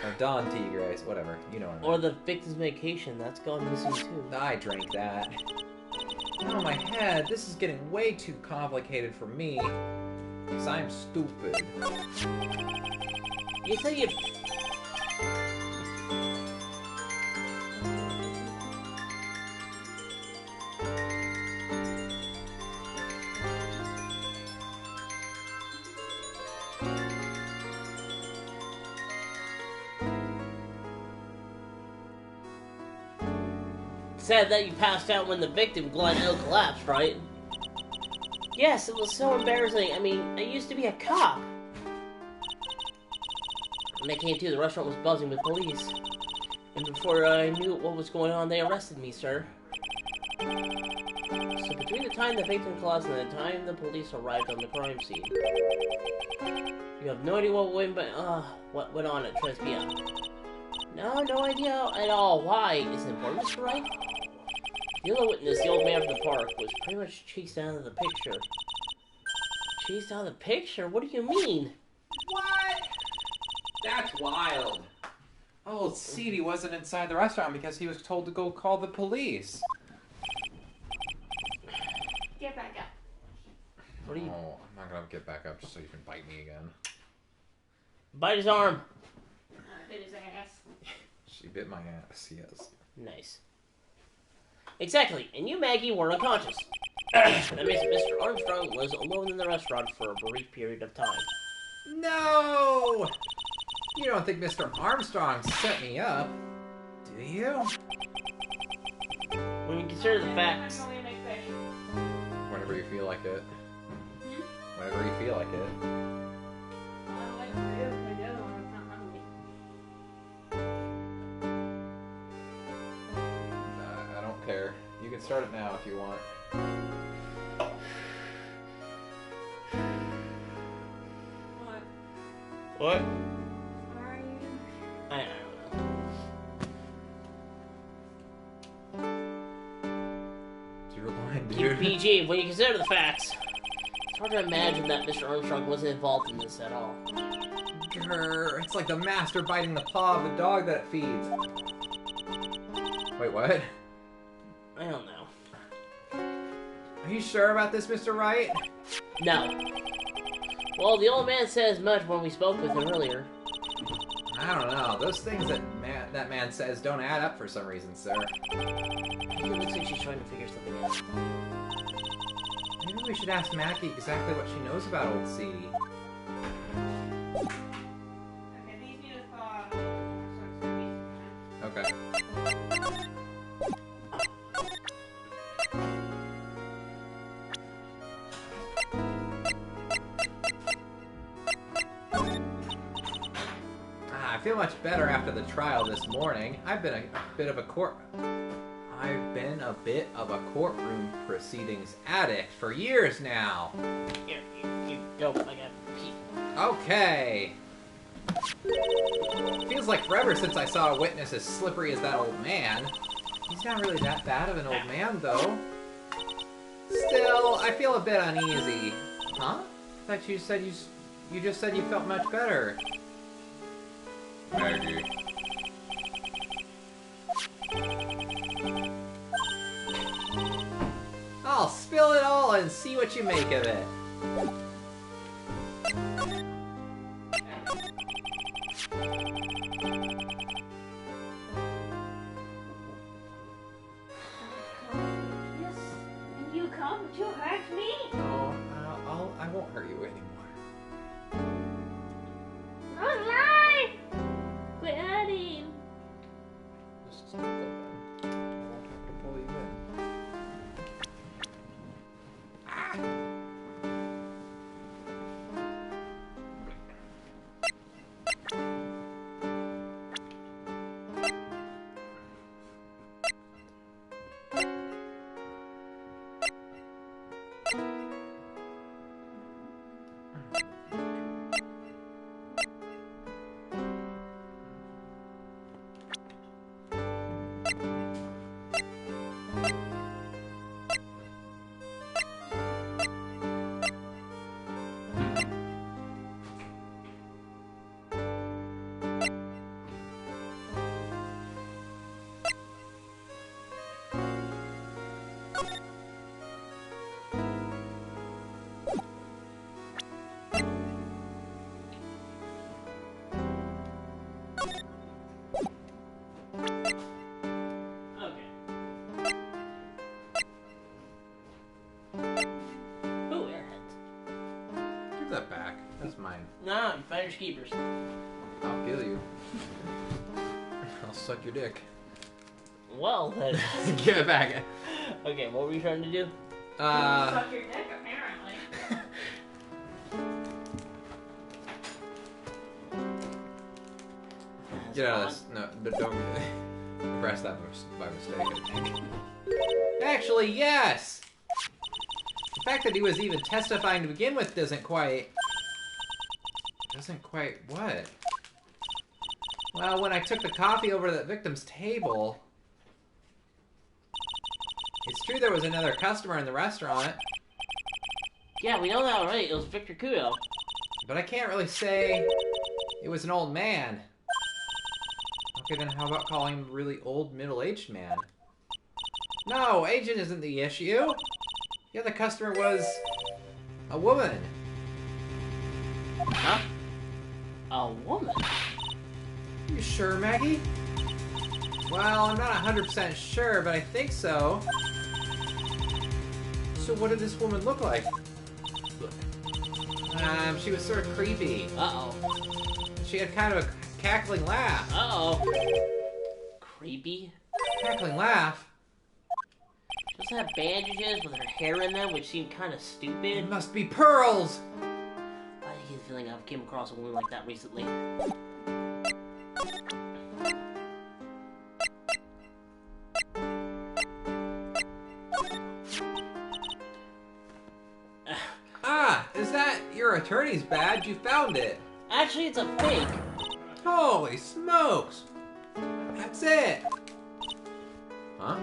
Or Don Tigre's, whatever. You know what I mean. Or the victim's medication, that's gone missing too. I drank that. Oh, my head. This is getting way too complicated for me. Because I'm stupid. You said you... Said that you passed out when the victim, Glenn L, collapsed, right? Yes, it was so embarrassing. I mean, I used to be a cop. When I came to, the restaurant was buzzing with police. And before I knew what was going on, they arrested me, sir. So between the time the victim collapsed and the time the police arrived on the crime scene, you have no idea what went on at Tresbia. No idea at all. Why? Is it important, Mr. Wright? The other witness, the old man from the park, was pretty much chased out of the picture. Chased out of the picture? What do you mean? What? That's wild. Oh, CD wasn't inside the restaurant because he was told to go call the police. Get back up. What are you... Oh, I'm not gonna get back up just so you can bite me again. Bite his arm. Bit his ass. She bit my ass, yes. Nice. Exactly, and you, Maggie, were unconscious. That means that Mr. Armstrong was alone in the restaurant for a brief period of time. No! You don't think Mr. Armstrong set me up, do you? When you consider the facts... I'm going to make fish. Whenever you feel like it. Hmm? Whenever you feel like it. I'll wait for you to do when I'm not hungry. I don't care. You can start it now if you want. What? What? Are you? I don't It's your line, know. dude. PG, when you consider the facts, it's hard to imagine that Mr. Armstrong wasn't involved in this at all. Grr, it's like the master biting the paw of the dog that it feeds. Wait, what? I don't know. Are you sure about this, Mr. Wright? No. Well, the old man said as much when we spoke with him earlier. I don't know. Those things that man says don't add up for some reason, sir. It looks like she's trying to figure something out. Maybe we should ask Mackie exactly what she knows about old Seedy. Okay, these need to thaw. So it's gonna be some time. Okay. I feel much better after the trial this morning. I've been a bit of a courtroom proceedings addict for years now. Here, you go. I got pee. Okay. Feels like forever since I saw a witness as slippery as that old man. He's not really that bad of an old man, though. Still, I feel a bit uneasy. Huh? I thought you said you just said you felt much better. Maggie. I'll spill it all and see what you make of it. Yes, and you come to hurt me? No, I won't hurt you anymore. Don't lie! Quit hurting. Just go then. I won't have to pull you in. Okay. Ooh, airheads. Give that back. That's mine. Nah, you finders keepers. I'll kill you. I'll suck your dick. Well, then. Give it back. Okay, what were you trying to do? Suck your dick, apparently. Get out of this. No, don't press that by mistake, I think. Actually, yes! The fact that he was even testifying to begin with doesn't quite what? Well, when I took the coffee over to the victim's table, it's true there was another customer in the restaurant, Yeah, we know that already. It was Victor Kudo. but I can't really say it was an old man. Okay, then how about calling him a really old, middle-aged man? No, agent isn't the issue. The other customer was a woman. Huh? A woman? You sure, Maggie? Well, I'm not 100% sure, but I think so. So what did this woman look like? She was sort of creepy. Uh-oh. She had kind of a cackling laugh. Uh-oh. Creepy? Cackling laugh? She also had bandages with her hair in them, which seemed kind of stupid. It must be pearls! I get the feeling I've came across a woman like that recently. Is that your attorney's badge? You found it. Actually, it's a fake. Holy smokes! That's it! Huh?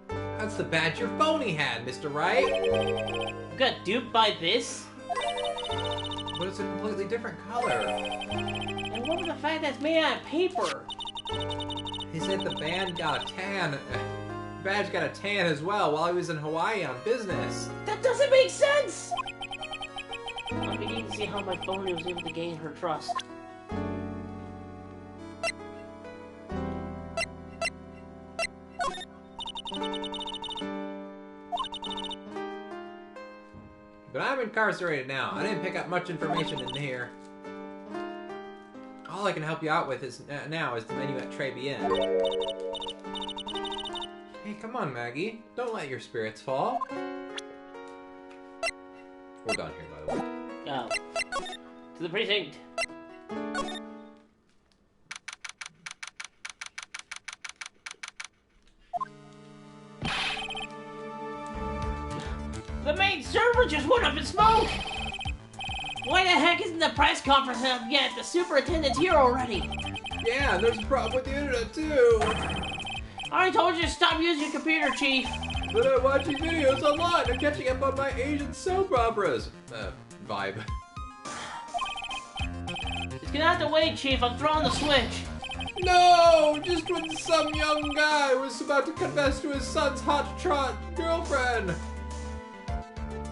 That's the badge your phony had, Mr. Wright! You got duped by this? But it's a completely different color. And what was the fact that it's made out of paper? He said the band got a tan. Badge got a tan as well while he was in Hawaii on business. That doesn't make sense! I'm beginning to see how my phony was able to gain her trust. But I'm incarcerated now. I didn't pick up much information in here. All I can help you out with is now is the menu at Tribulations. Hey, come on, Maggie. Don't let your spirits fall. We're done here, by the way. Oh. To the precinct. The main server just went up in smoke! Why the heck isn't the press conference up yet? The superintendent's here already! Yeah, there's a problem with the internet, too. I already told you to stop using your computer, Chief! But I'm watching videos online. I'm catching up on my Asian soap operas. Vibe. It's gonna have to wait, Chief. I'm throwing the switch. No! Just when some young guy was about to confess to his son's hot trot girlfriend.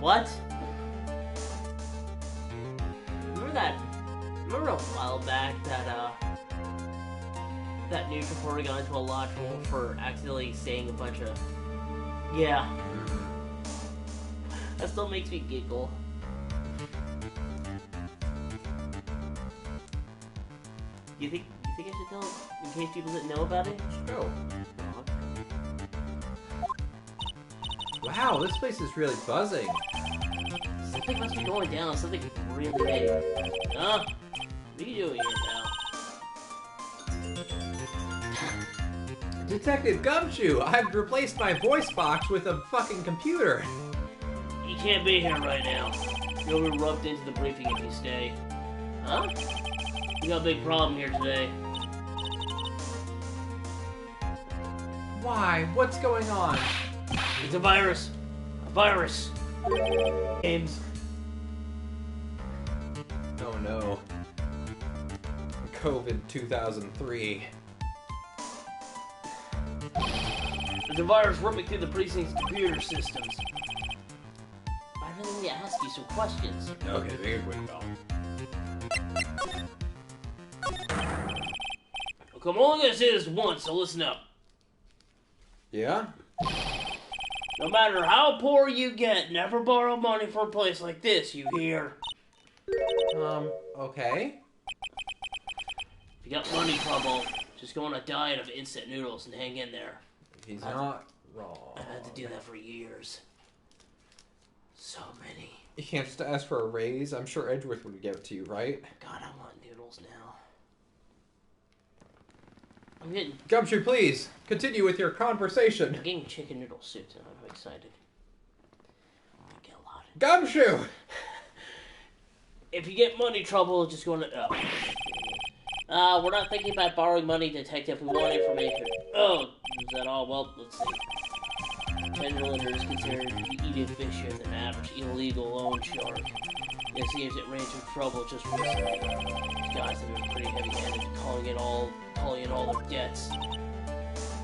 What? Remember a while back that news reporter got into a lot of trouble for accidentally saying a bunch of... Yeah. That still makes me giggle. You think I should tell in case people didn't know about it? Oh. Wow, this place is really buzzing. Something must be going down. Something really big. Huh? What are you doing here, pal? Detective Gumshoe, I've replaced my voice box with a fucking computer. You can't be here right now. You'll be rubbed into the briefing if you stay. Huh? We got a big problem here today. Why? What's going on? It's a virus. A virus. Games. Oh no. COVID 2003. There's a virus ripping through the precinct's computer systems. I really need to ask you some questions. Okay, make it quick, pal. Okay, I'm only gonna say this once, so listen up. Yeah? No matter how poor you get, never borrow money from a place like this, you hear? Okay. If you got money trouble, just go on a diet of instant noodles and hang in there. He's not wrong. I've had to do that for years. So many. You can't just ask for a raise? I'm sure Edgeworth would give it to you, right? God, I want noodles now. I'm getting Gumshoe, please, continue with your conversation. I'm getting chicken noodle soup and I'm excited. I get a lot. Gumshoe! If you get money trouble, just go on to... we're not thinking about borrowing money, Detective. We want information. Oh, is that all? Well, let's see. Tenderlinder is considered to be eating fish as an average illegal loan shark. It seems it ran into trouble just recently. These guys have been pretty heavy-handed, calling in all their debts.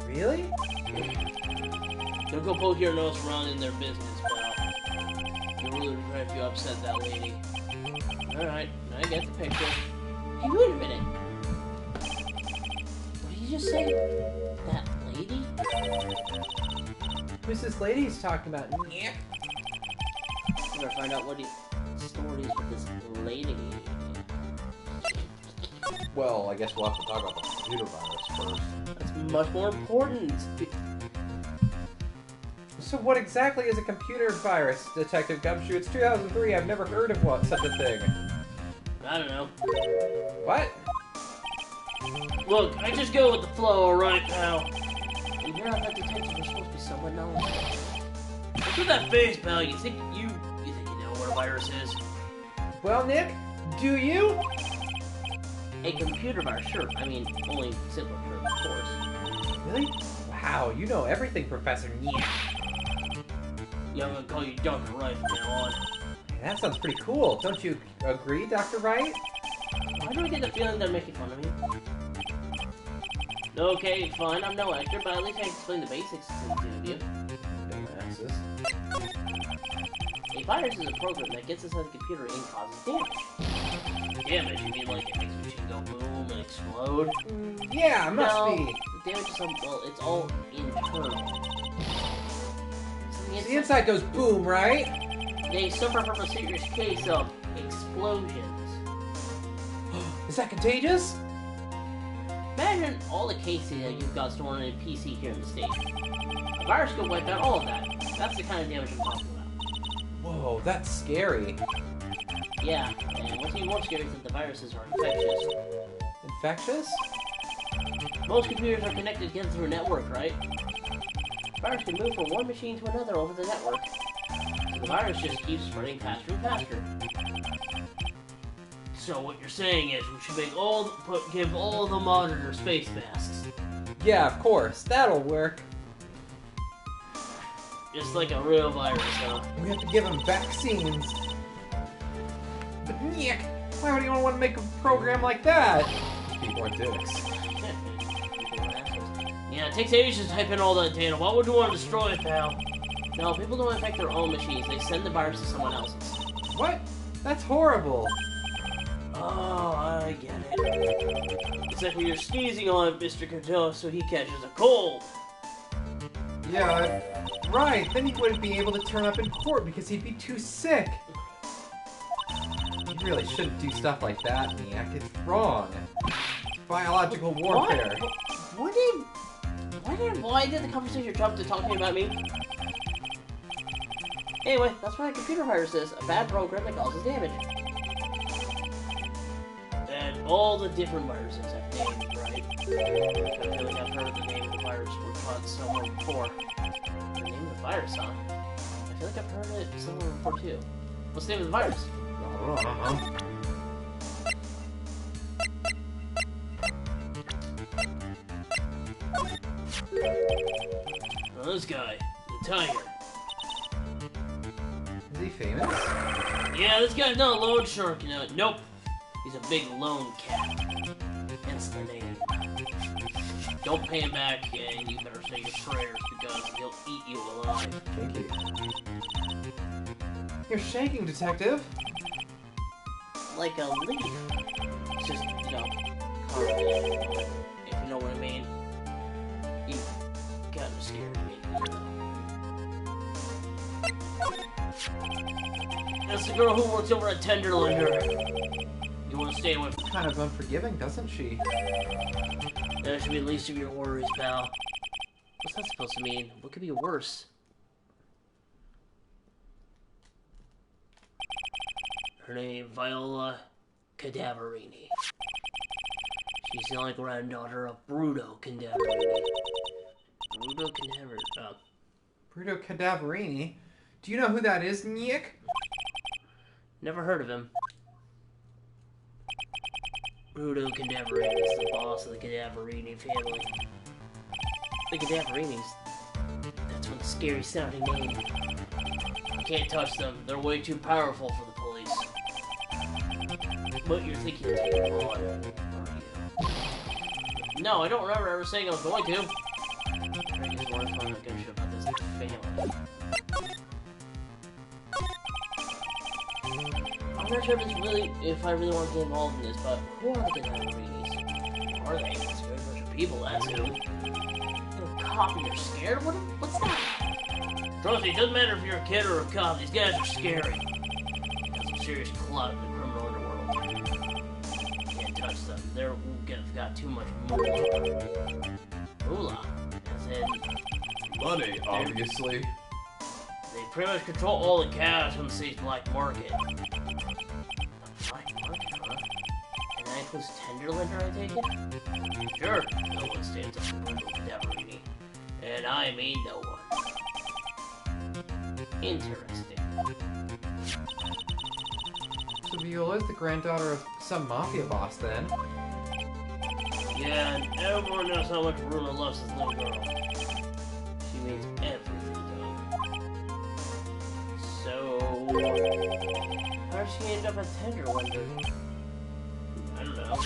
Really? Don't go poke your nose around in their business, pal. You'll really regret if you upset that lady. Alright, I get the picture. Hey, wait a minute. What did you just say? That lady? Who's this lady he's talking about? I'm gonna find out what stories with this lady. Well, I guess we'll have to talk about the computer virus first. That's much more important. So what exactly is a computer virus, Detective Gumshoe? It's 2003, I've never heard of such a thing. I don't know. What? Look, I just go with the flow, alright, pal. And you're not that detective, you're supposed to be someone knowledgeable. Look at that face, pal. You think you know what a virus is? Well, Nick, do you? A computer virus, sure. I mean, only simpler term, of course. Really? Wow, you know everything, Professor. Yeah, I'm gonna call you Dr. Wright from now on. Hey, that sounds pretty cool. Don't you agree, Dr. Wright? Why do I get the feeling they're making fun of me? Okay, fine, I'm no actor, but at least I can explain the basics to the two of you. Dumbasses. A virus is a program that gets inside the computer and causes damage. Damage? You mean like it makes the machine go boom and explode? Yeah, must no, be. The damage is well, it's all internal. So The inside goes boom, right? They suffer from a serious case of explosions. Is that contagious? Imagine all the cases that you've got stored in a PC here in the States. A virus could wipe out all of that. That's the kind of damage I'm talking about. Whoa, that's scary. Yeah, and what's even more scary is that the viruses are infectious. Infectious? Most computers are connected together through a network, right? The virus can move from one machine to another over the network. So the virus just keeps spreading faster and faster. So what you're saying is we should give all the monitors face masks. Yeah, of course. That'll work. Just like a real virus, huh? We have to give them vaccines. But Nick, why would anyone want to make a program like that? People are dicks. Yeah, it takes ages to type in all that data. Why would you want to destroy it, pal? No, people don't infect their own machines. They send the virus to someone else's. What? That's horrible. Oh, I get it. It's like when you're sneezing on Mr. Cadeau so he catches a cold. Yeah, right. Then he wouldn't be able to turn up in court because he'd be too sick. You really shouldn't do stuff like that, Nick. It's wrong. It's biological warfare. Why did the conversation jump to talking about me? Anyway, that's what a computer virus is. A bad program that causes damage. And all the different viruses have names, right? I feel like I've heard the name of the virus we're taught somewhere before. The name of the virus, huh? I feel like I've heard it somewhere before too. What's the name of the virus? Well, this guy, the tiger. Is he famous? Yeah, this guy's not a loan shark, you know. Nope. He's a big lone cat. Hence the name. Don't pay him back, and you better say your prayers because he'll eat you alive. Kinky. You're shaking, Detective. Like a leaf. It's just, carved in, if you know what I mean. You kind of scared me. That's the girl who works over at Tenderlander. You want to stay with her? Kind of unforgiving, doesn't she? That should be the least of your worries, pal. What's that supposed to mean? What could be worse? Her name, Viola Cadaverini. She's the only granddaughter of Bruto Cadaverini. Bruto Cadaverini? Do you know who that is, Nick? Never heard of him. Bruto Cadaverini is the boss of the Cadaverini family. The Cadaverinis? That's one scary sounding name. You can't touch them. They're way too powerful for the police. But you're thinking of taking them on, aren't you? No, I don't remember ever saying I was going to. I think it's more fun to go show about this family. I'm not sure if I really want to get involved in this, but who are the Cadaverinis? Are they? It's a good bunch of people, that's who. You're a cop and you're scared? What's that? Trust me, it doesn't matter if you're a kid or a cop. These guys are scary. Got some serious clout in the criminal underworld. Can't touch them. They're got too much moolah. Moolah? As in... Money, obviously. They pretty much control all the cash on the city's black market. Black market, huh? And that includes Tenderlander, I take it? Sure, no one stands up to Deverini. And I mean no one. Interesting. So Viola's the granddaughter of some mafia boss, then? Yeah, and everyone knows how much Runa loves this little girl. She means everything to him. So... how did she end up at Tenderlander? I don't know.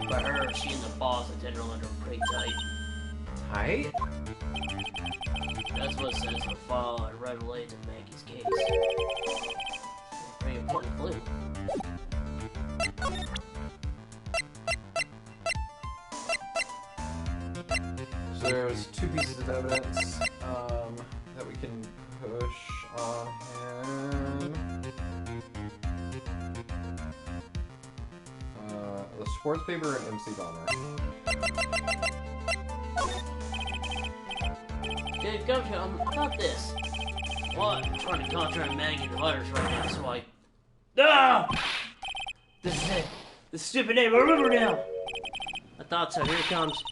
But her, she and the boss at Tenderlander are pretty tight. Tight? That's what it says in the file I read related to Maggie's case. Pretty important clue. So there's 2 pieces of evidence that we can push on him. The sports paper and MC Bomber. Dude, Gumshoe, about this. What? I'm trying to contract Maggie the virus right now, so I... Ah! This is it. The stupid name, I remember now! I thought so, here it comes.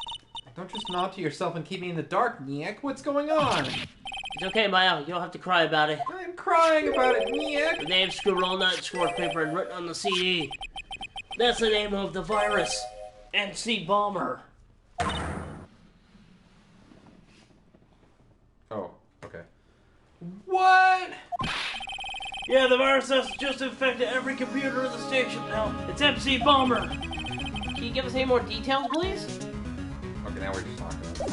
Don't just nod to yourself and keep me in the dark, Niek. What's going on? It's okay, Maya, you don't have to cry about it. I'm crying about it, Niek. The name's scribbled on that sports paper and written on the CD. That's the name of the virus. MC Bomber. Oh, okay. What? Yeah, the virus has just infected every computer in the station now. It's MC Bomber. Can you give us any more details, please? Okay, now we're just talking about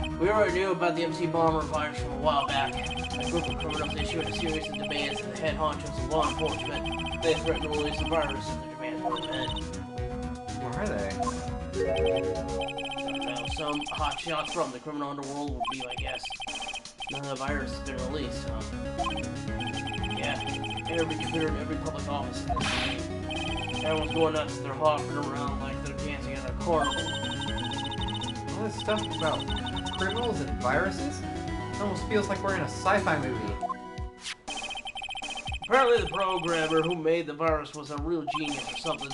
it. We already knew about the MC Bomber virus from a while back. A group of criminals issued a series of demands to the head honchos of law enforcement. They threatened to release the virus if the demands weren't met. Who are they? Some hotshots from the criminal underworld would be my guess. None of the virus has been released, huh? Yeah, every computer in every public office in this city. Everyone's going nuts. They're hopping around like they're dancing at a carnival. All this stuff about criminals and viruses? It almost feels like we're in a sci-fi movie. Apparently the programmer who made the virus was a real genius or something.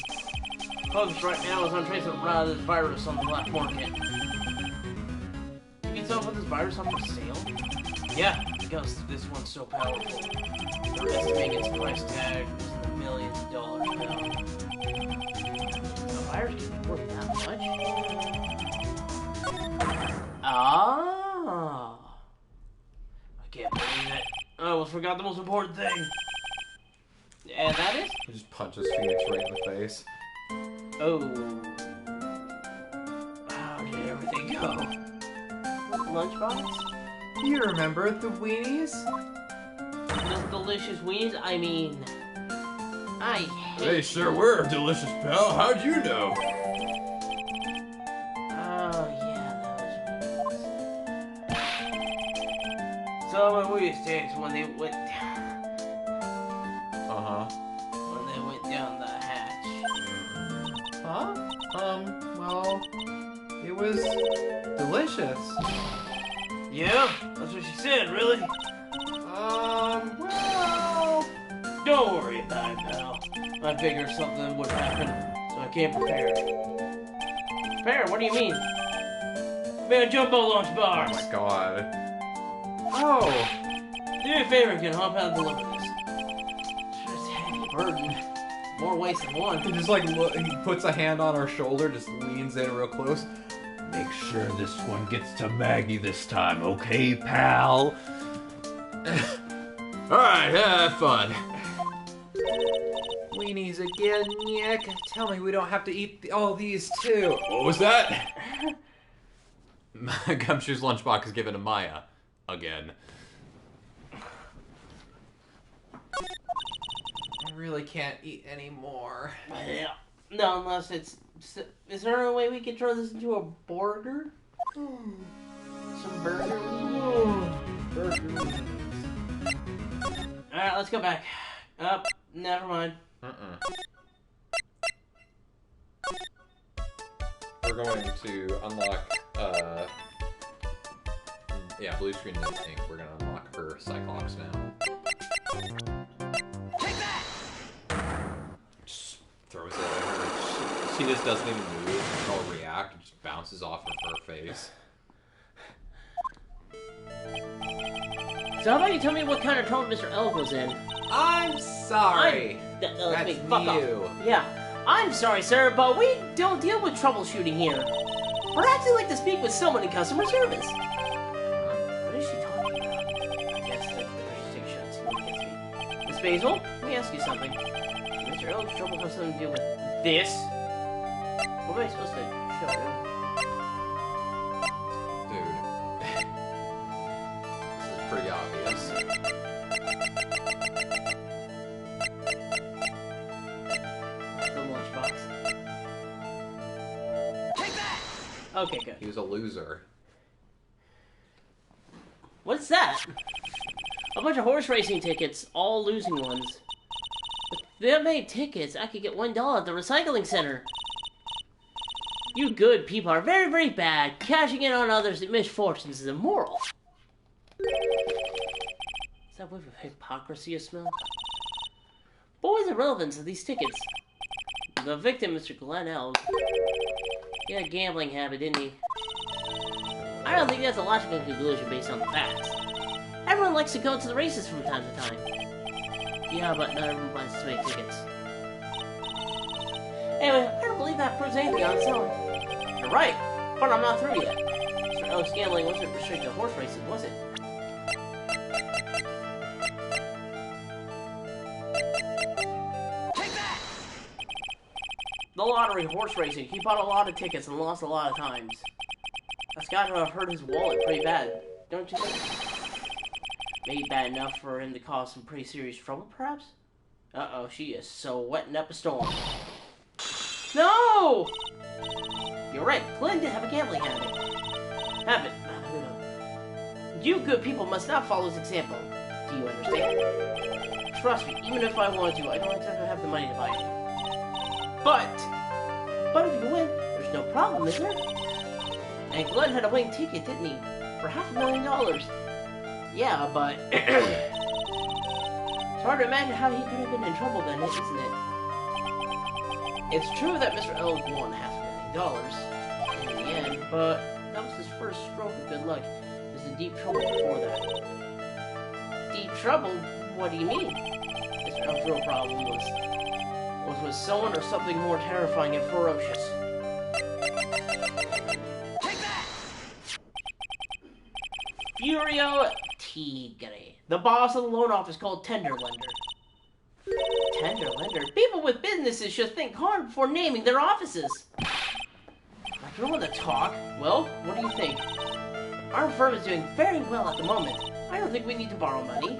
Focus right now is on tracing a route of this virus on the black market. You can tell if this virus on for sale? Yeah, because this one's so powerful. They're estimating its price tag is in the millions of dollars now. The virus can be worth that much? Ah! I can't believe it. I almost forgot the most important thing. And that is? He just punches Phoenix right in the face. Oh. How did everything go? Lunchbox? You remember the weenies? Those delicious weenies? I mean... I hate... They sure were delicious, pal. How'd you know? Oh, yeah, those weenies. So my weenie sticks when they went... Uh-huh. When they went down the hatch. Huh? Well... It was... delicious. Yeah? That's what she said, really? Well... Don't worry about it, pal. I figured something would happen, so I came prepared. Prepared? What do you mean? I made a jumbo lunch Oh box. my god. Oh! Do me a favor, kid. Hop out and deliver this. It's a heavy burden. More ways than one. He just like he puts a hand on her shoulder, just leans in real close. Make sure this one gets to Maggie this time, okay, pal? Alright, have fun. Weenies again, Nick. Tell me we don't have to eat all these too. What was that? Gumshoe's lunchbox is given to Maya. Again. I really can't eat any more. Yeah. No, unless it's Is there a way we can turn this into a burger? Some burger wings? Alright, let's go back. Oh, never mind. We're going to unlock, yeah, blue screen is ink. We're gonna unlock her Cyclops now. Take that! Just throws it at her. She just doesn't even move or react. It just bounces off of her face. So how about you tell me what kind of trouble Mr. Elk was in? I'm sorry. That's me. That's Fuck you. off. Yeah. I'm sorry, sir, but we don't deal with troubleshooting here. Perhaps you'd like to speak with someone in customer service. What is she talking about? I guess the take shots. Miss Basil, let me ask you something. Mr. Elk's trouble has something to do with this? What am I supposed to show him? Dude. This is pretty obvious. The lunchbox. Take that! Okay, good. He was a loser. What's that? A bunch of horse racing tickets, all losing ones. If they made tickets, I could get $1 at the recycling center. You good people are very, very bad. Cashing in on others' misfortunes is immoral. Is that with hypocrisy a smell? What was the relevance of these tickets? The victim, Mr. Glenn Elk, he had a gambling habit, didn't he? I don't think that's a logical conclusion based on the facts. Everyone likes to go to the races from time to time. Yeah, but not everyone buys as many tickets. Anyway, I don't believe that proves anything on its own. You're right, but I'm not through yet. Mr. Elk's gambling wasn't restricted to horse races, was it? Take that! The lottery, horse racing. He bought a lot of tickets and lost a lot of times. That's got to have hurt his wallet pretty bad, don't you think? Maybe bad enough for him to cause some pretty serious trouble, perhaps? Uh-oh, she is so wetting up a storm. No! You're right, Glenn did have a gambling habit. You good people must not follow his example. Do you understand? Trust me, even if I wanted to, I don't exactly have the money to buy it. But if you win, there's no problem, is there? And Glenn had a winning ticket, didn't he? For $500,000. Yeah, but it's hard to imagine how he could have been in trouble then, isn't it? It's true that Mr. Elk won $500,000 in the end, but that was his first stroke of good luck. He was in deep trouble before that. Deep trouble? What do you mean? Mr. Elk's real problem was with someone or something more terrifying and ferocious. Take that! Furio Tigre, the boss of the loan office called Tender Lender. Tender Lender? People with businesses should think hard before naming their offices. I don't want to talk. Well, what do you think? Our firm is doing very well at the moment. I don't think we need to borrow money.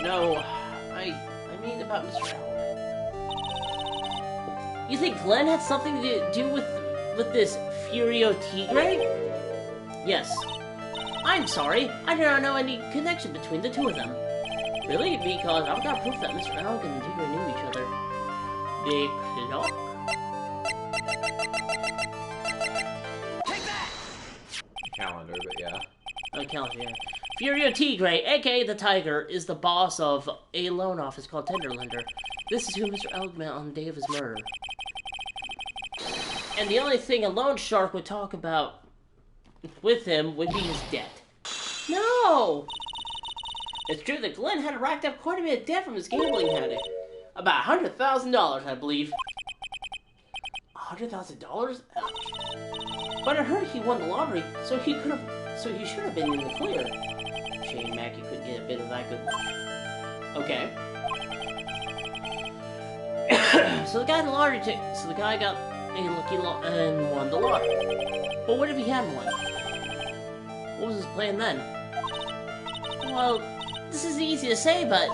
No. I mean about Mr. Elk. You think Glenn had something to do with this Furio Tigre? Yes. I'm sorry, I do not know any connection between the two of them. Really? Because I've got proof that Mr. Elk and Tigre knew each other. They clock? Take that! Calendar, but yeah. Oh, calendar, yeah. Furio Tigre, aka the Tiger, is the boss of a loan office called Tender Lender. This is who Mr. Elk met on the day of his murder. And the only thing a loan shark would talk about with him would be his debt. No! It's true that Glenn had racked up quite a bit of debt from his gambling habit. About $100,000, I believe. $100,000? Ouch. But I heard he won the lottery, so he should have been in the clear. Shame Mackie couldn't get a bit of that good luck. Okay. So the guy got a lucky and won the lottery. But what if he hadn't won? What was his plan then? Well, this is easy to say, but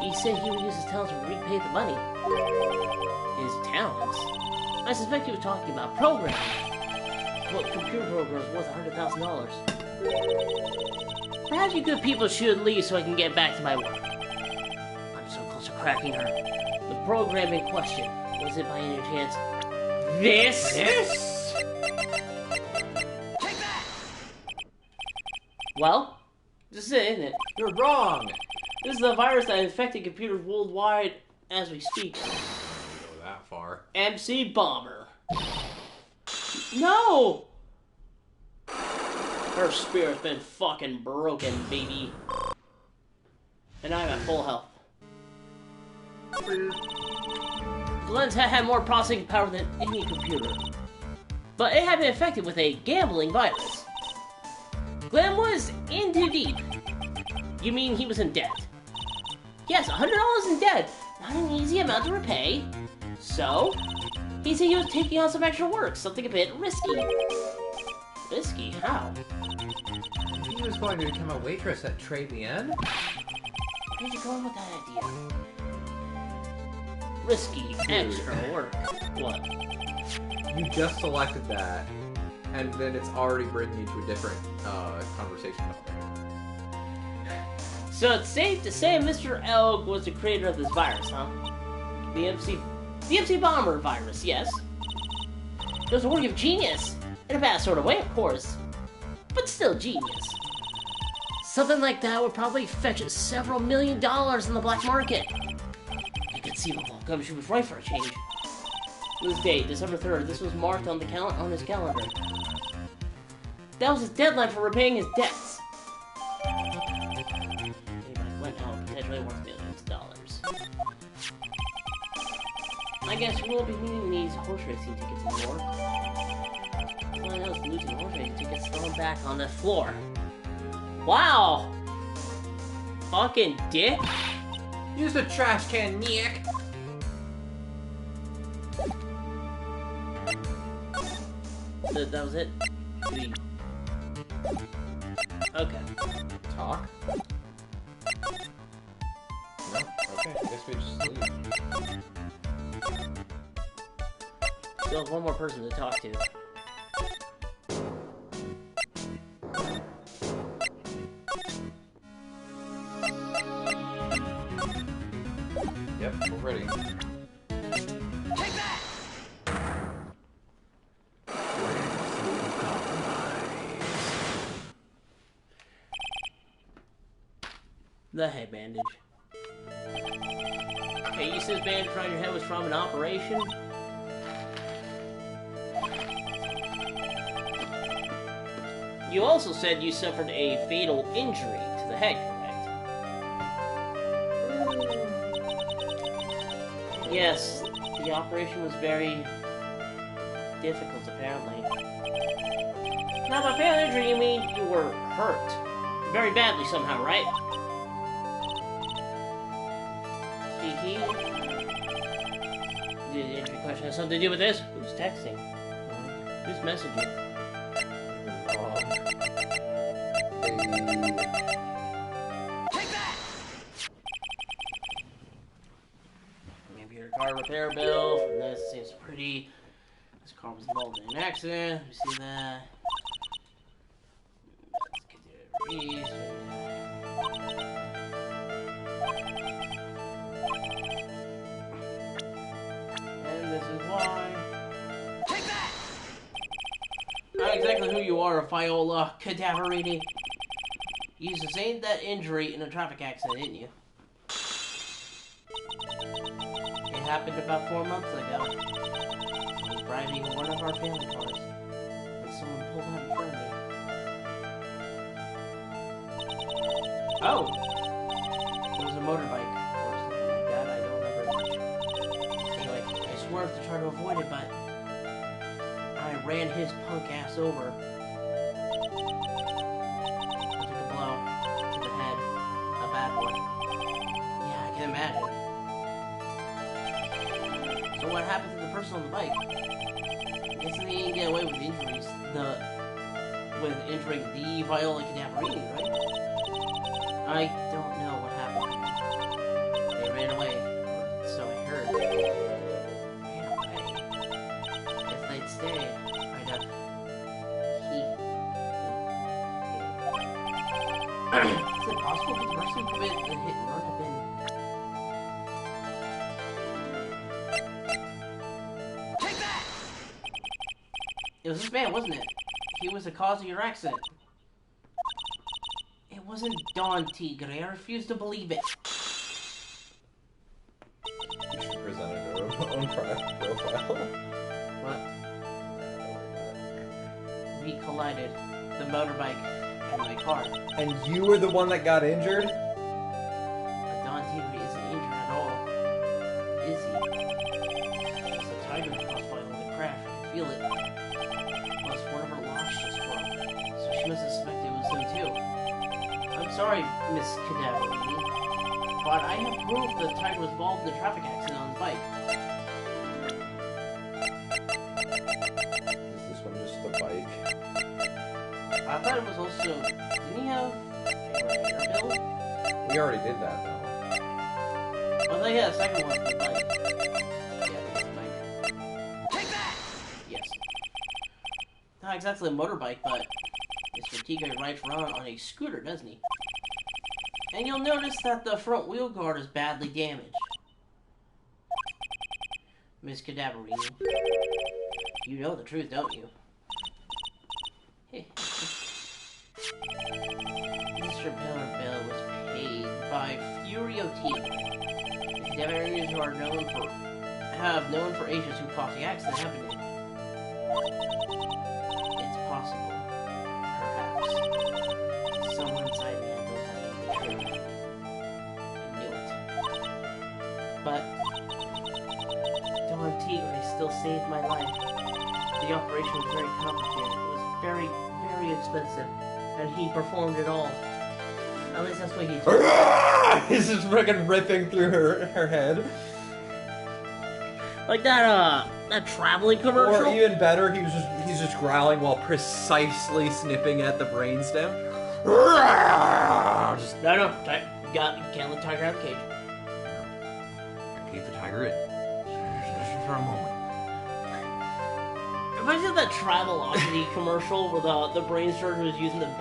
he said he would use his talents to repay the money. His talents? I suspect he was talking about programming. Well, computer programs worth $100,000. Perhaps you good people should leave so I can get back to my work. I'm so close to cracking her. The program in question, was it by any chance this? This? Take that! Well, this is it, isn't it? You're wrong. This is the virus that infected computers worldwide as we speak. Don't go that far. MC Bomber. No! Her spirit's been fucking broken, baby. And I'm at full health. Glenn's had more processing power than any computer. But it had been infected with a gambling virus. Glenn was in too deep. You mean he was in debt? Yes, $100 in debt. Not an easy amount to repay. So, he said he was taking on some extra work, something a bit risky. Risky? How? He was going to become a waitress at Tribulations. Where'd you going with that idea? Risky, extra work. What? You just selected that, and then it's already bringing you to a different conversation. So it's safe to say Mr. Elk was the creator of this virus, huh? The MC Bomber virus, yes. It was a work of genius. In a bad sort of way, of course. But still genius. Something like that would probably fetch several $1 million in the black market. Inconceivable. Gumshoe was right for a change. This date, December 3rd, this was marked on his calendar. That was his deadline for repaying his debts. Went out potentially worth millions of dollars. I guess we'll be needing these horse racing tickets anymore. Someone else losing horse racing tickets thrown back on the floor. Wow! Fucking dick. Use the trash can, Nick. That was it? Okay. Talk? No? Okay, I guess we just leave. Still have one more person to talk to. Yep, we're ready. Take that! The head bandage. Okay, you said bandage around your head was from an operation? You also said you suffered a fatal injury to the head, correct? Yes, the operation was very difficult, apparently. Now, by fatal injury, you mean you were hurt. Very badly somehow, right? Did the injury question have something to do with this? Who's texting? Who's messaging? Take that! Maybe your car repair bill. That seems pretty. This car was involved in an accident. We see that. Let's get the release. This is why. Take that! Not exactly who you are, Viola Cadaverini. You sustained that injury in a traffic accident, didn't you? It happened about 4 months ago. I was driving one of our family cars, and someone pulled out in front of me. Oh! It was a motorbike. To try to avoid it, but I ran his punk ass over. I took a blow to the head, a bad one. Yeah, I can imagine. So what happened to the person on the bike? I guess they didn't get away with injuries. With injuring the Viola Cadaverini, right? I don't know what happened. They ran away, so I heard. Is it possible that the person who committed the hit and run have been... Take that! It was this man, wasn't it? He was the cause of your accident. It wasn't Don Tigre. I refuse to believe it. You should present her own profile. What? We collided. The motorbike and my car. And you were the one that got injured? But Don Tigre isn't injured at all. Is he? It's a tiger that caused my only crash. I can feel it. Plus, one of her locks just broke. So she must have suspected it was him too. I'm sorry, Miss Cadaverini, but I have proof the tiger was involved in the traffic accident on his bike. Is this one just the bike? I thought it was also... Didn't he have a repair bill? We already did that, though. I thought he had a second one for the bike. Yeah, that's the bike. Take that! Yes. Not exactly a motorbike, but Mr. Tigre rides around on a scooter, doesn't he? And you'll notice that the front wheel guard is badly damaged. Miss Cadaverini, you know the truth, don't you? Mr. Bill was paid by Furio Tigre. The Cadaverini who are known for agents who caused the accident happening. It's possible, perhaps. Someone inside me had built that in the truth. I knew it. But Don Tigre still saved my life. The operation was very complicated. It was very, very expensive. And he performed it all. At least that's what he told me. He's just freaking ripping through her head. Like that traveling commercial? Or even better, he's just growling while precisely snipping at the brainstem. Just No, you can't let Tiger out of the cage. keep the tiger in. Just for a moment. Imagine that Travelocity commercial where the brain surgeon was using the in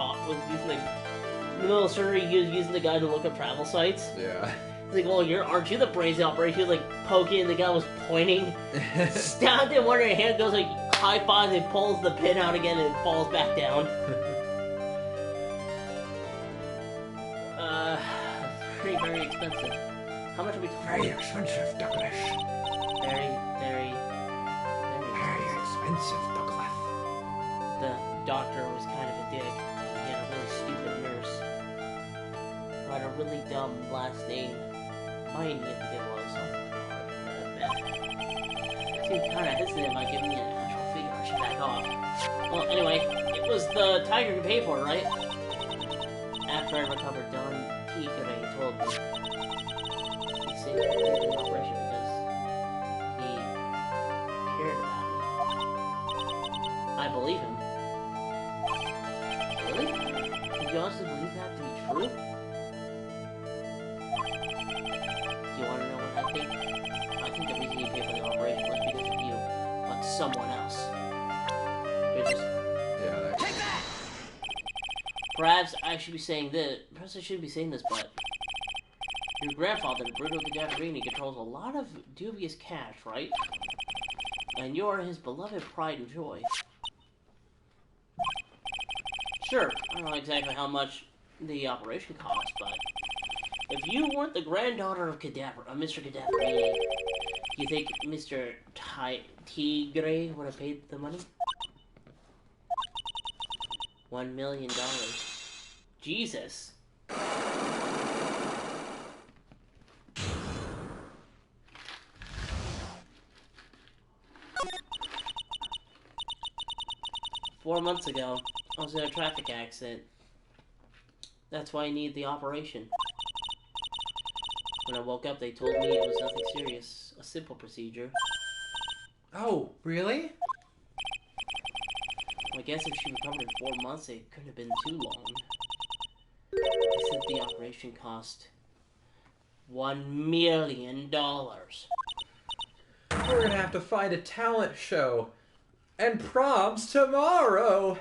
the middle of surgery, he was using the guy to look up travel sites. Yeah. He's like, well, aren't you the brains of the operation? He was like poking, and the guy was pointing. Stabbed him, one of her hand goes like high fives, and pulls the pin out again, and it falls back down. Very, very expensive. How much are we talking? Very expensive, Douglas. Very, very, Very expensive, Douglas. The doctor was kind of a dick. He had a really stupid nurse. Who had a really dumb last name. Miney, I think it was. I seemed kind of hesitant about giving me an actual figure. I should back off. Well, anyway, it was the tiger who paid for it, right? After I recovered, Don Tigre told me he saved me from the operation because he cared about me. I believe him. Really? Did you honestly believe that to be true? Do you want to know what I think? I think the reason he paid for the operation was because of you, but someone else. You're just... Yeah. Take that! Perhaps I should be saying this. Perhaps I shouldn't be saying this, but your grandfather, Bruno Cadaverini, controls a lot of dubious cash, right? And you're his beloved pride and joy. Sure, I don't know exactly how much the operation cost, but if you weren't the granddaughter of Mr. Cadaverini, you think Mr. Tigre would have paid the money? $1 million. Jesus. Four months ago, I was in a traffic accident. That's why I needed the operation. When I woke up, they told me it was nothing serious. A simple procedure. Oh, really? I guess if she recovered in 4 months, it couldn't have been too long. They said the operation cost $1 million. We're gonna have to find a talent show. And proms tomorrow!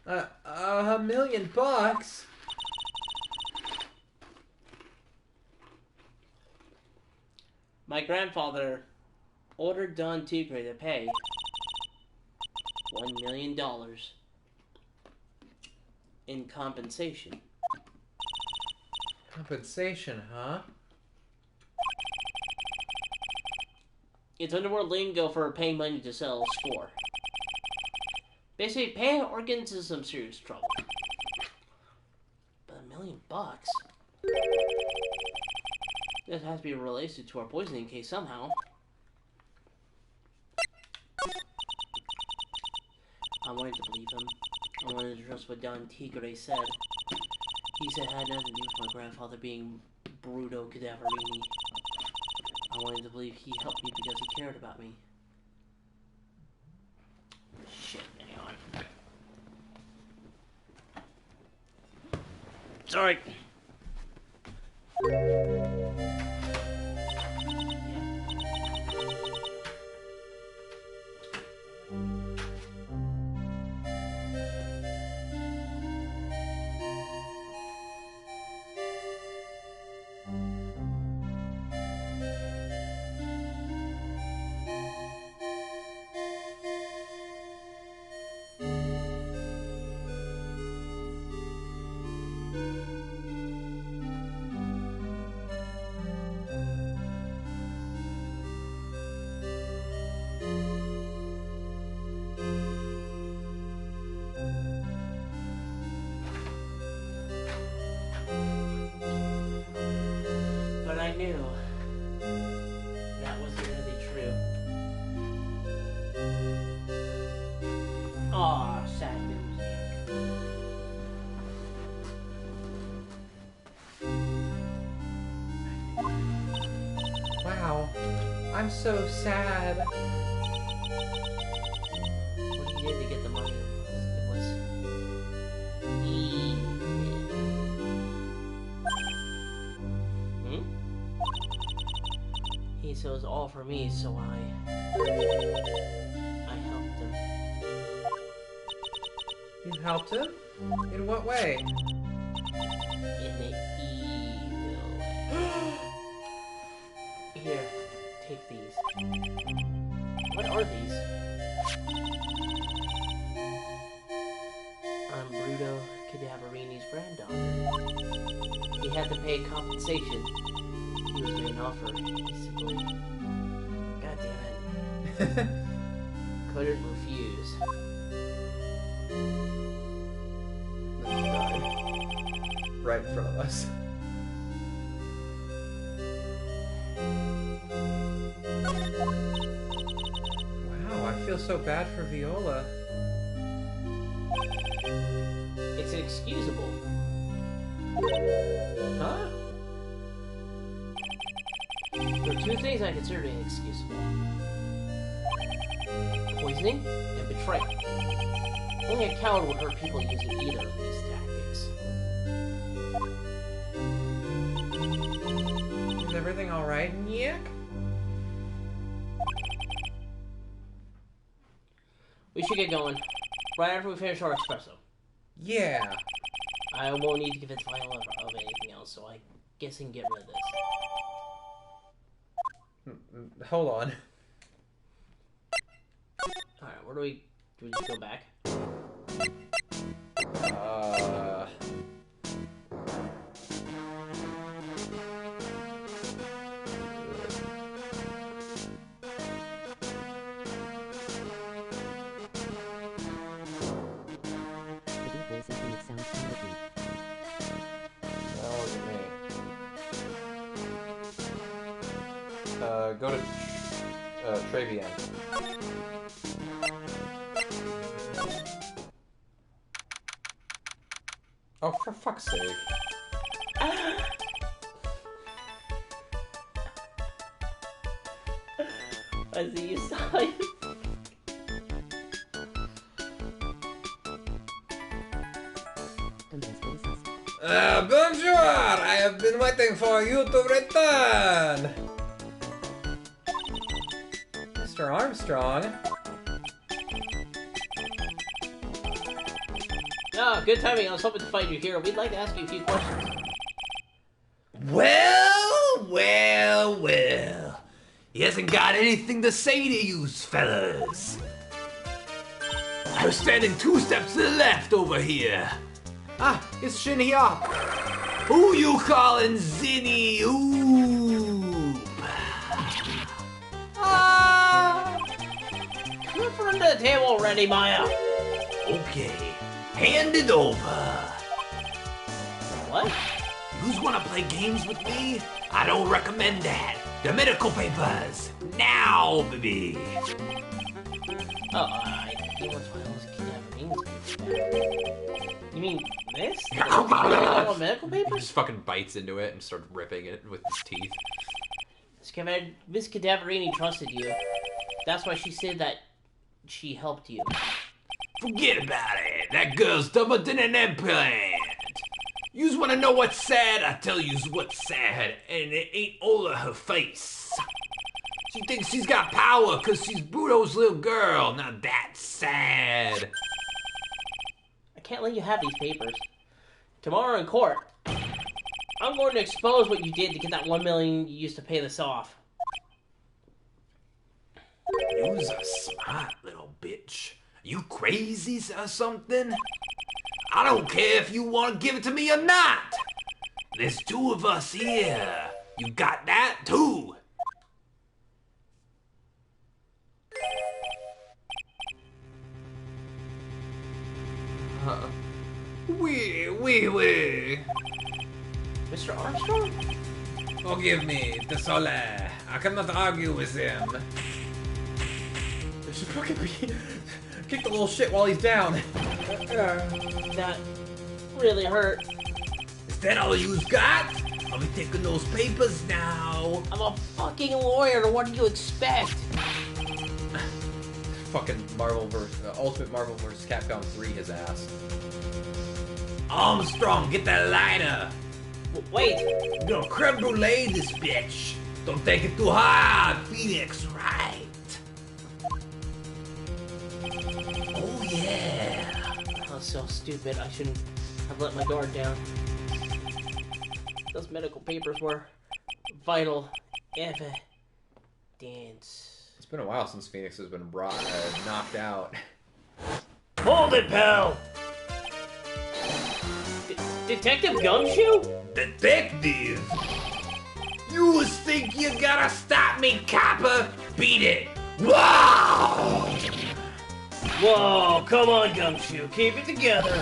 $1 million? My grandfather ordered Don Tigre to pay $1 million in compensation. Compensation, huh? It's underworld lingo for paying money to settle a score. Basically, pay or get into some serious trouble. But $1 million? That has to be related to our poisoning case somehow. I wanted to believe him. I wanted to trust what Don Tigre said. He said it had nothing to do with my grandfather being Bruto Cadaverini. I wanted to believe he helped me because he cared about me. Shit, hang on. Sorry. But I knew that wasn't really true. Aw, sad music. Wow, I'm so sad. What he did to get the money it was evil. He said it was all for me, so I helped him. You helped him? In what way? In the evil way. Here, take these. What are these? I'm Bruto Cadaverini's granddaughter. He had to pay compensation. He was made an offer. He simply... God damn it. Couldn't refuse. Then he died. Right in front of us. Wow, I feel so bad for Viola. It's inexcusable. Huh? There are two things I consider inexcusable. Poisoning and betrayal. Only a coward would hurt people using either of these tactics. Is everything alright, Nick? We should get going. Right after we finish our espresso. Yeah. I won't need to convince Viola of anything else, so I guess I can get rid of this. Hold on. Alright, where do we just go back? Go to Travian. Oh, for fuck's sake. I see you sign. Bonjour! I have been waiting for you to return! Mr. Armstrong? Oh, good timing. I was hoping to find you here. We'd like to ask you a few questions. Well, well, well. He hasn't got anything to say to you fellas. I was standing 2 steps to the left over here. Ah, it's Shin here. Who you calling Zinny Oop? Come in front of the table already, Maya. Okay, hand it over. What? Yous wanna play games with me? I don't recommend that. The medical papers, now, baby. Oh, he wants my old kidnapping. You mean this? The medical He papers? just fucking bites into it and starts ripping it with his teeth. Miss Cadaverini trusted you. That's why she said that she helped you. Forget about it. That girl's dumber than an implant. Yous wanna know what's sad? I tell yous what's sad, and it ain't all of her face. She thinks she's got power cause she's Bruto's little girl. Now that's sad. I can't let you have these papers. Tomorrow in court, I'm going to expose what you did to get that $1 million you used to pay this off. You's a smart little bitch. You crazy or something? I don't care if you want to give it to me or not. There's 2 of us here. You got that too. Oui. Mr. Armstrong? Forgive me, désolé. I cannot argue with him. They should fucking kick the little shit while he's down. That really hurt. Is that all you've got? I'll be taking those papers now. I'm a fucking lawyer. What do you expect? Fucking Ultimate Marvel vs. Capcom 3 his ass. Armstrong, get that lighter. Wait. I'm gonna creme brulee this bitch. Don't take it too hard, Phoenix, right? Oh yeah. I was so stupid. I shouldn't have let my guard down. Those medical papers were vital evidence. It's been a while since Phoenix has been knocked out. Hold it, pal! Detective Gumshoe? Detective? You think you gotta stop me, copper? Beat it! Wow! Whoa, come on, Gumshoe. Keep it together.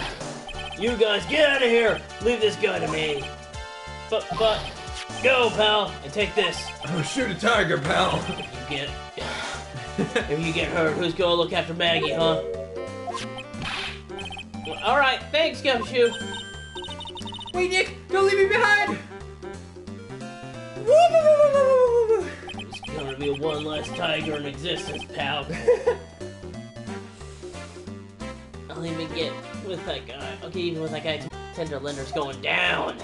You guys, get out of here. Leave this guy to me. But, go, pal, and take this. Oh, shoot a tiger, pal. If you get hurt, who's gonna look after Maggie, huh? Well, alright, thanks, Gumshoe. Wait, Nick! Don't leave me behind! There's gonna be one less tiger in existence, pal. I'll even get with that guy. I'll get even with that guy. Tender lender's going down.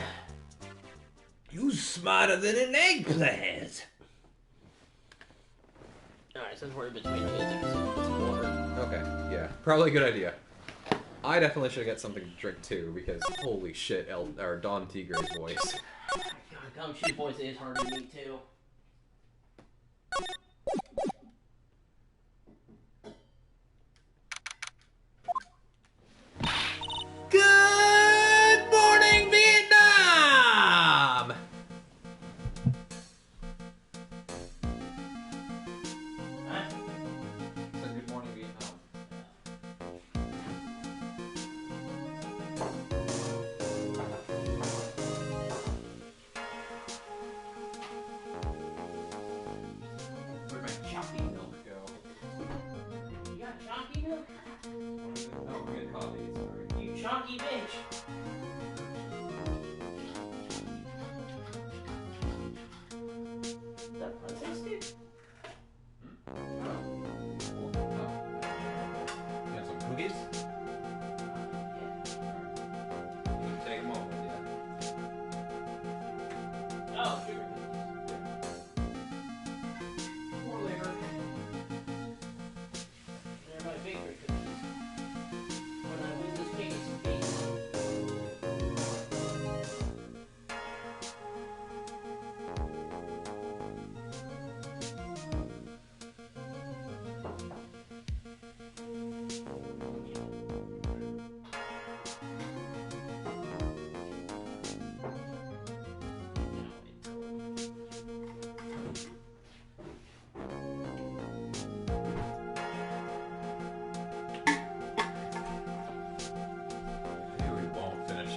You smarter than an eggplant. Alright, since we're in between, I'm gonna take some water. Okay, yeah. Probably a good idea. I definitely should get something to drink too, because holy shit, Don Tigre's voice. God, Gumshoe's voice is hurting me too. Good morning, Vietnam! Huh? So good morning, Vietnam. Where'd my choppy milk go? You got chonky milk? Oh, we get coffee, sorry. You chonky bitch. Is that princess stick? Oh. You got some cookies? Take them all with you. Oh, sugar. More later. They're my favorite cookies. When I win this case,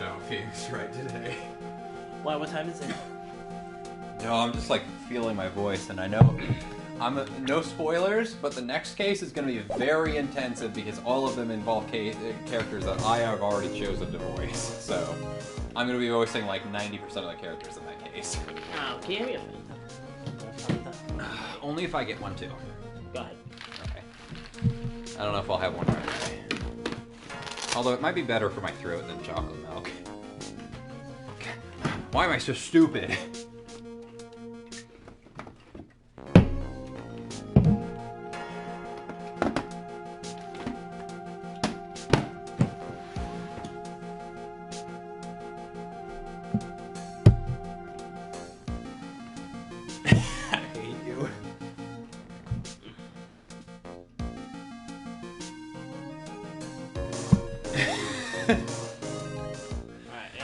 I'm feeling right today. Why? What time is it? No, I'm just like feeling my voice, and I know no spoilers, but the next case is going to be very intensive because all of them involve characters that I have already chosen to voice. So I'm going to be voicing like 90% of the characters in that case. Oh, can you? Only if I get one too. Go ahead. Okay. I don't know if I'll have one right away. Although it might be better for my throat than chocolate milk. Why am I so stupid?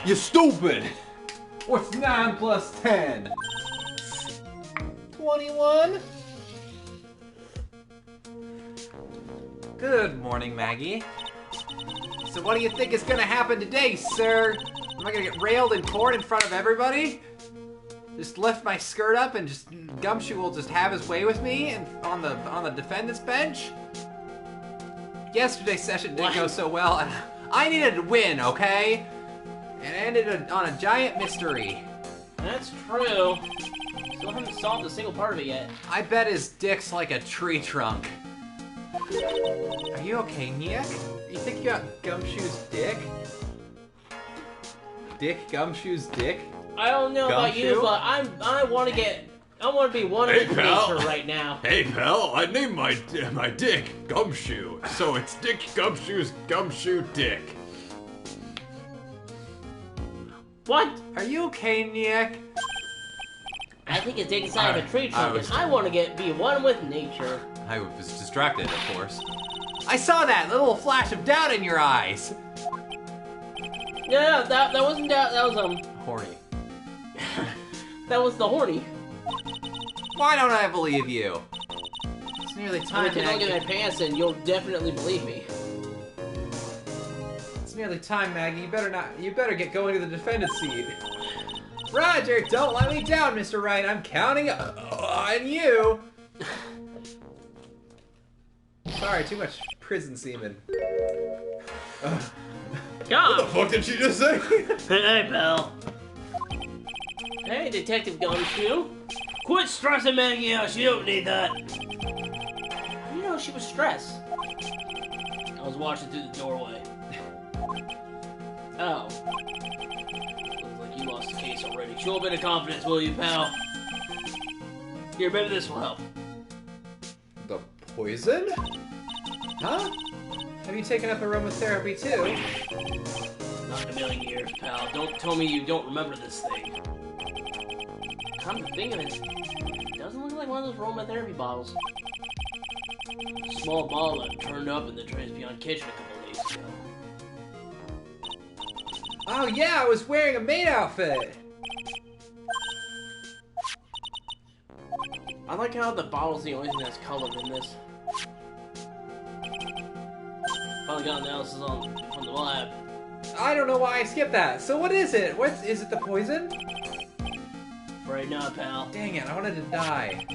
You stupid! What's 9 plus 10? 21? Good morning, Maggie. So what do you think is gonna happen today, sir? Am I gonna get railed in court in front of everybody? Just lift my skirt up and just Gumshoe will just have his way with me and on the defendant's bench? Yesterday's session didn't go so well, and I needed to win, okay? And it ended on a giant mystery. That's true. Still haven't solved a single part of it yet. I bet his dick's like a tree trunk. Are you okay, Nick? You think you got Gumshoe's dick? Gumshoe's dick? I don't know about you, but I want to be one with nature right now. Hey pal, I named my dick Gumshoe, so it's Dick Gumshoe's Gumshoe dick. What? Are you okay, Nick? I think it's inside of a tree trunk, and I want to be one with nature. I was distracted, of course. I saw that little flash of doubt in your eyes. No, that wasn't doubt. That was Horny. that was the horny. Why don't I believe you? It's nearly I'm time. gonna take a look at my pants, and you'll definitely believe me. It's nearly time, Maggie. You better get going to the defendant's seat. Roger, don't let me down, Mr. Wright. I'm counting on you. Sorry, too much prison semen. God. What the fuck did she just say? Hey, pal. Hey, Detective Gumshoe. Quit stressing Maggie out. She don't need that. How do you know she was stressed? I was watching through the doorway. Oh. Looks like you lost the case already. Show a bit of confidence, will you, pal? Here, maybe this will help. The poison? Huh? Have you taken up aromatherapy too? Not in a million years, pal. Don't tell me you don't remember this thing. Come to think of it, it doesn't look like one of those aromatherapy bottles. A small bottle that turned up in the Trans-Beyond kitchen a couple days ago. Oh yeah, I was wearing a maid outfit! I like how the bottle's the only thing that's colored in this. Finally got analysis from the lab. I don't know why I skipped that. So what is it? Is it the poison? Right now, pal. Dang it, I wanted to die.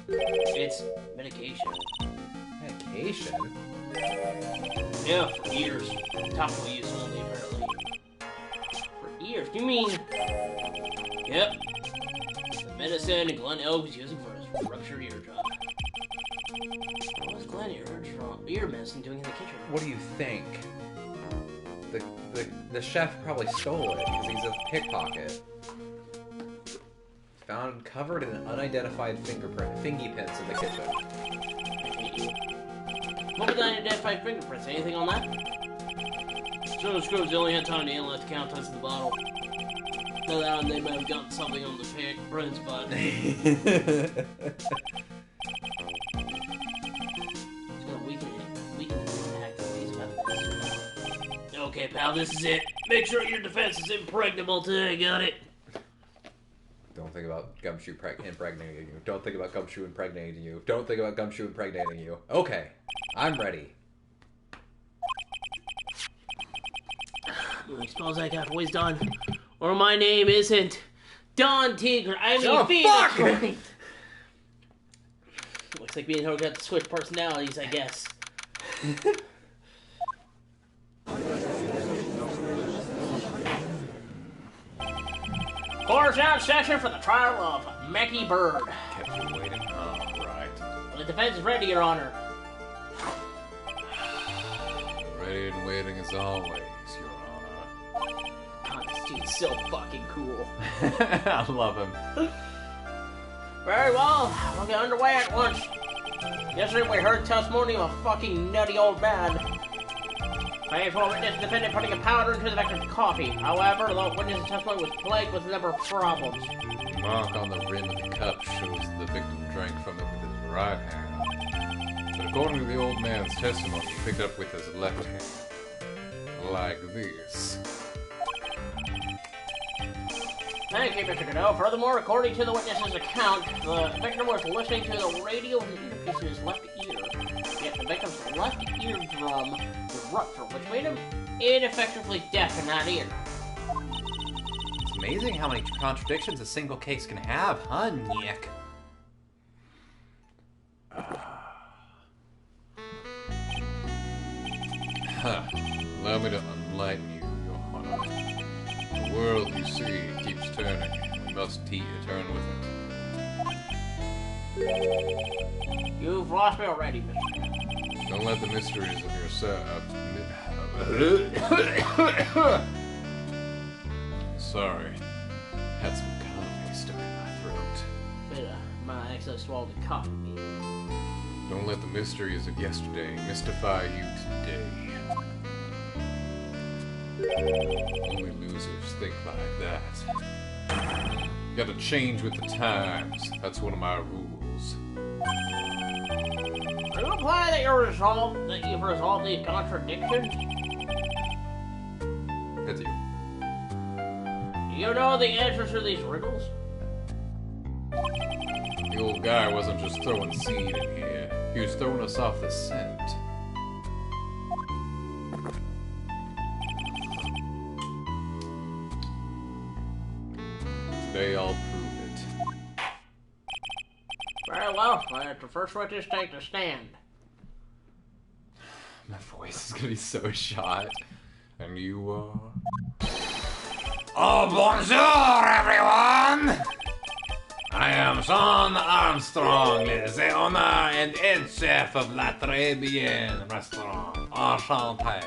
It's medication. Medication? Yeah, for years. Topical use only, apparently. For years? You mean... Yep. The medicine Glenn L was using for his ruptured eardrum. What was Glenn ear medicine doing in the kitchen? What do you think? The chef probably stole it because he's a pickpocket. Found covered in unidentified fingy prints in the kitchen. I hate you. What were the unidentified fingerprints? Anything on that? So the scrubs only had time to analyze the contents of the bottle. No doubt they might have gotten something on the prints, but... Okay, pal, this is it. Make sure your defense is impregnable today, got it? Don't think about Gumshoe impregnating you. Don't think about Gumshoe impregnating you. Don't think about Gumshoe impregnating you. Okay, I'm ready. Spells like I've always done. Or my name isn't Don Tigger. I mean, Oh, Phoenix fuck! Wright. Looks like me and her got to switch personalities, I guess. Course out session for the trial of Mackie Bird. Kept you waiting. Oh, right. The defense is ready, Your Honor. Ready and waiting as always, Your Honor. God, this dude's so fucking cool. I love him. Very well, we'll get underway at once. Yesterday we heard testimony of a fucking nutty old man. Faithful witness defendant putting a powder into the victim's coffee. However, the witness's testimony was plagued with a number of problems. The mark on the rim of the cup shows the victim drank from it with his right hand. But according to the old man's testimony, he picked it up with his left hand. Like this. Thank you, Mr. Godot. Furthermore, according to the witness's account, the victim was listening to the radio with an earpiece in his left ear. Yet the victim's left eardrum was ruptured, which made him ineffectively deaf in that ear. It's amazing how many contradictions a single case can have, huh, Nick? Allow me to enlighten you, Your Honor. The world, you see, keeps turning. We must turn with it. You've lost me already, Mr. Don't let the mysteries of yourself... Sorry. Had some coffee stuck in my throat. My actually swallowed the coffee bean. Don't let the mysteries of yesterday mystify you today. Only losers think like that. You gotta change with the times. That's one of my rules. Are you implying that you've resolved these contradictions? That's you. Do you know the answers to these riddles? The old guy wasn't just throwing seed in here. He was throwing us off the scent. Today I'll prove it. Very well. Let the first witness take the stand. My voice is gonna be so shot. And you are... Oh, bonjour, everyone! I am Sean Armstrong, the owner and head chef of La Tribulations restaurant. Enchanté.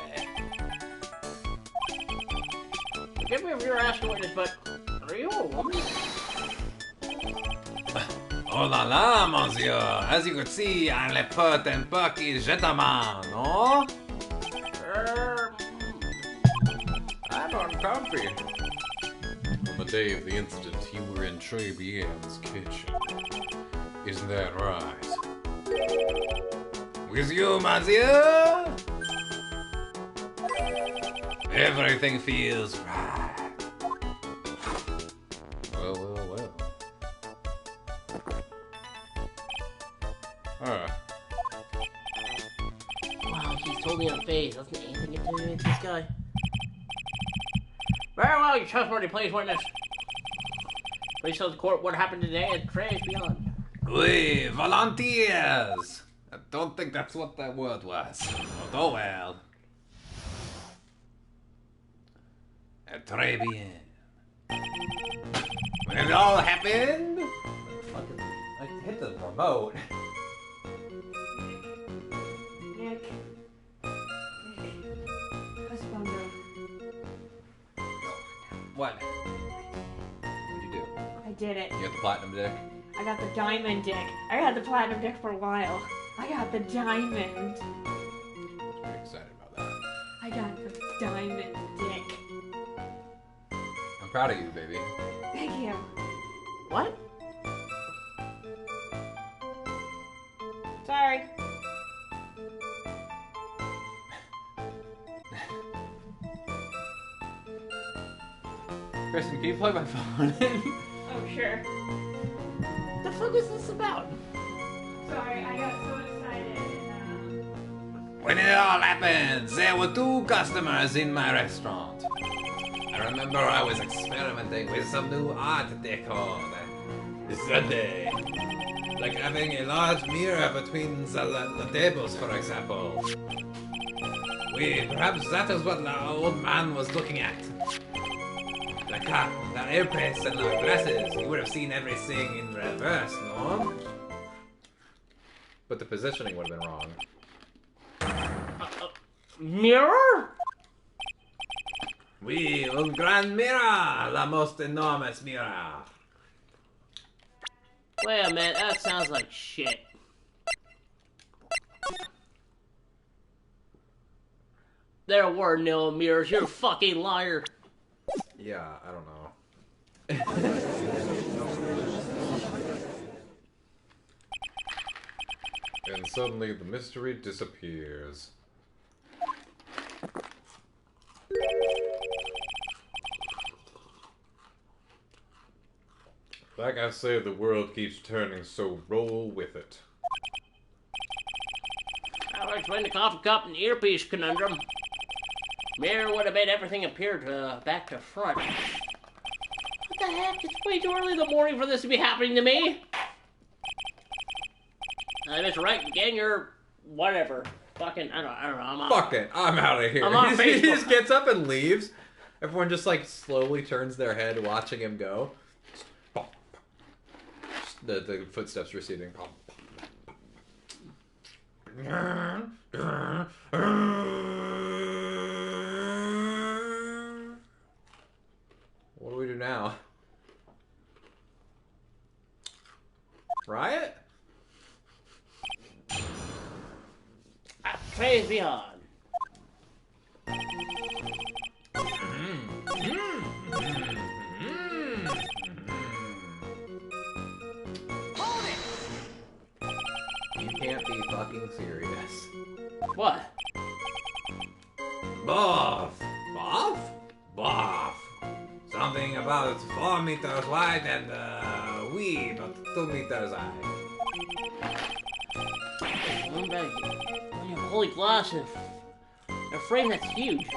Forgive me if you're asking witness, but are you a woman? Oh la la, monsieur. As you can see, I'm a pert and perky gentleman, no? I'm uncomfy. On the day of the incident, you were in Tribulations' kitchen. Isn't that right? With you, monsieur? Everything feels right. Well, well, well. Huh. Wow, he's totally unfazed. Doesn't anything intimidate this guy? Very well, your testimony, please, witness. Please tell the court what happened today at Trays Beyond. Oui, volunteers! I don't think that's what that word was. But oh well. Très bien. When it all happened... Fucking, I hit the remote. Nick. Postpone them. What? What'd you do? I did it. You got the platinum dick? I got the diamond dick. I had the platinum dick for a while. I got the diamond. I was pretty excited about that. I got the diamond dick. I'm proud of you, baby. Thank you. What? Sorry. Kristen, can you plug my phone in? Oh, sure. The fuck is this about? Sorry, I got so excited. When it all happened, there were 2 customers in my restaurant. I remember I was experimenting with some new art decor that Sunday. Like having a large mirror between the tables, for example. Perhaps that is what the old man was looking at. The cap, the earpiece, and the glasses. You would have seen everything in reverse, no? But the positioning would have been wrong. Mirror? Oui, un grand mirror, la most enormous mirror. Wait a minute, that sounds like shit. There were no mirrors, you're a fucking liar. Yeah, I don't know. And suddenly the mystery disappears. Like I say, the world keeps turning, so roll with it. I'll explain the coffee cup and earpiece conundrum. Mirror would have made everything appear back to front. What the heck? It's way too early in the morning for this to be happening to me. Mr. Wright, again, you're whatever. Fucking, I don't know. I'm Fuck it, I'm out of here. I'm on He Facebook. just gets up and leaves. Everyone just like slowly turns their head, watching him go. The footsteps receding. What do we do now? Riot? Praise be on. You can't be fucking serious. What? Boff. Boff? Boff. Something about 4 meters wide and, wee, but 2 meters high. One bag. Holy glass and a frame that's huge.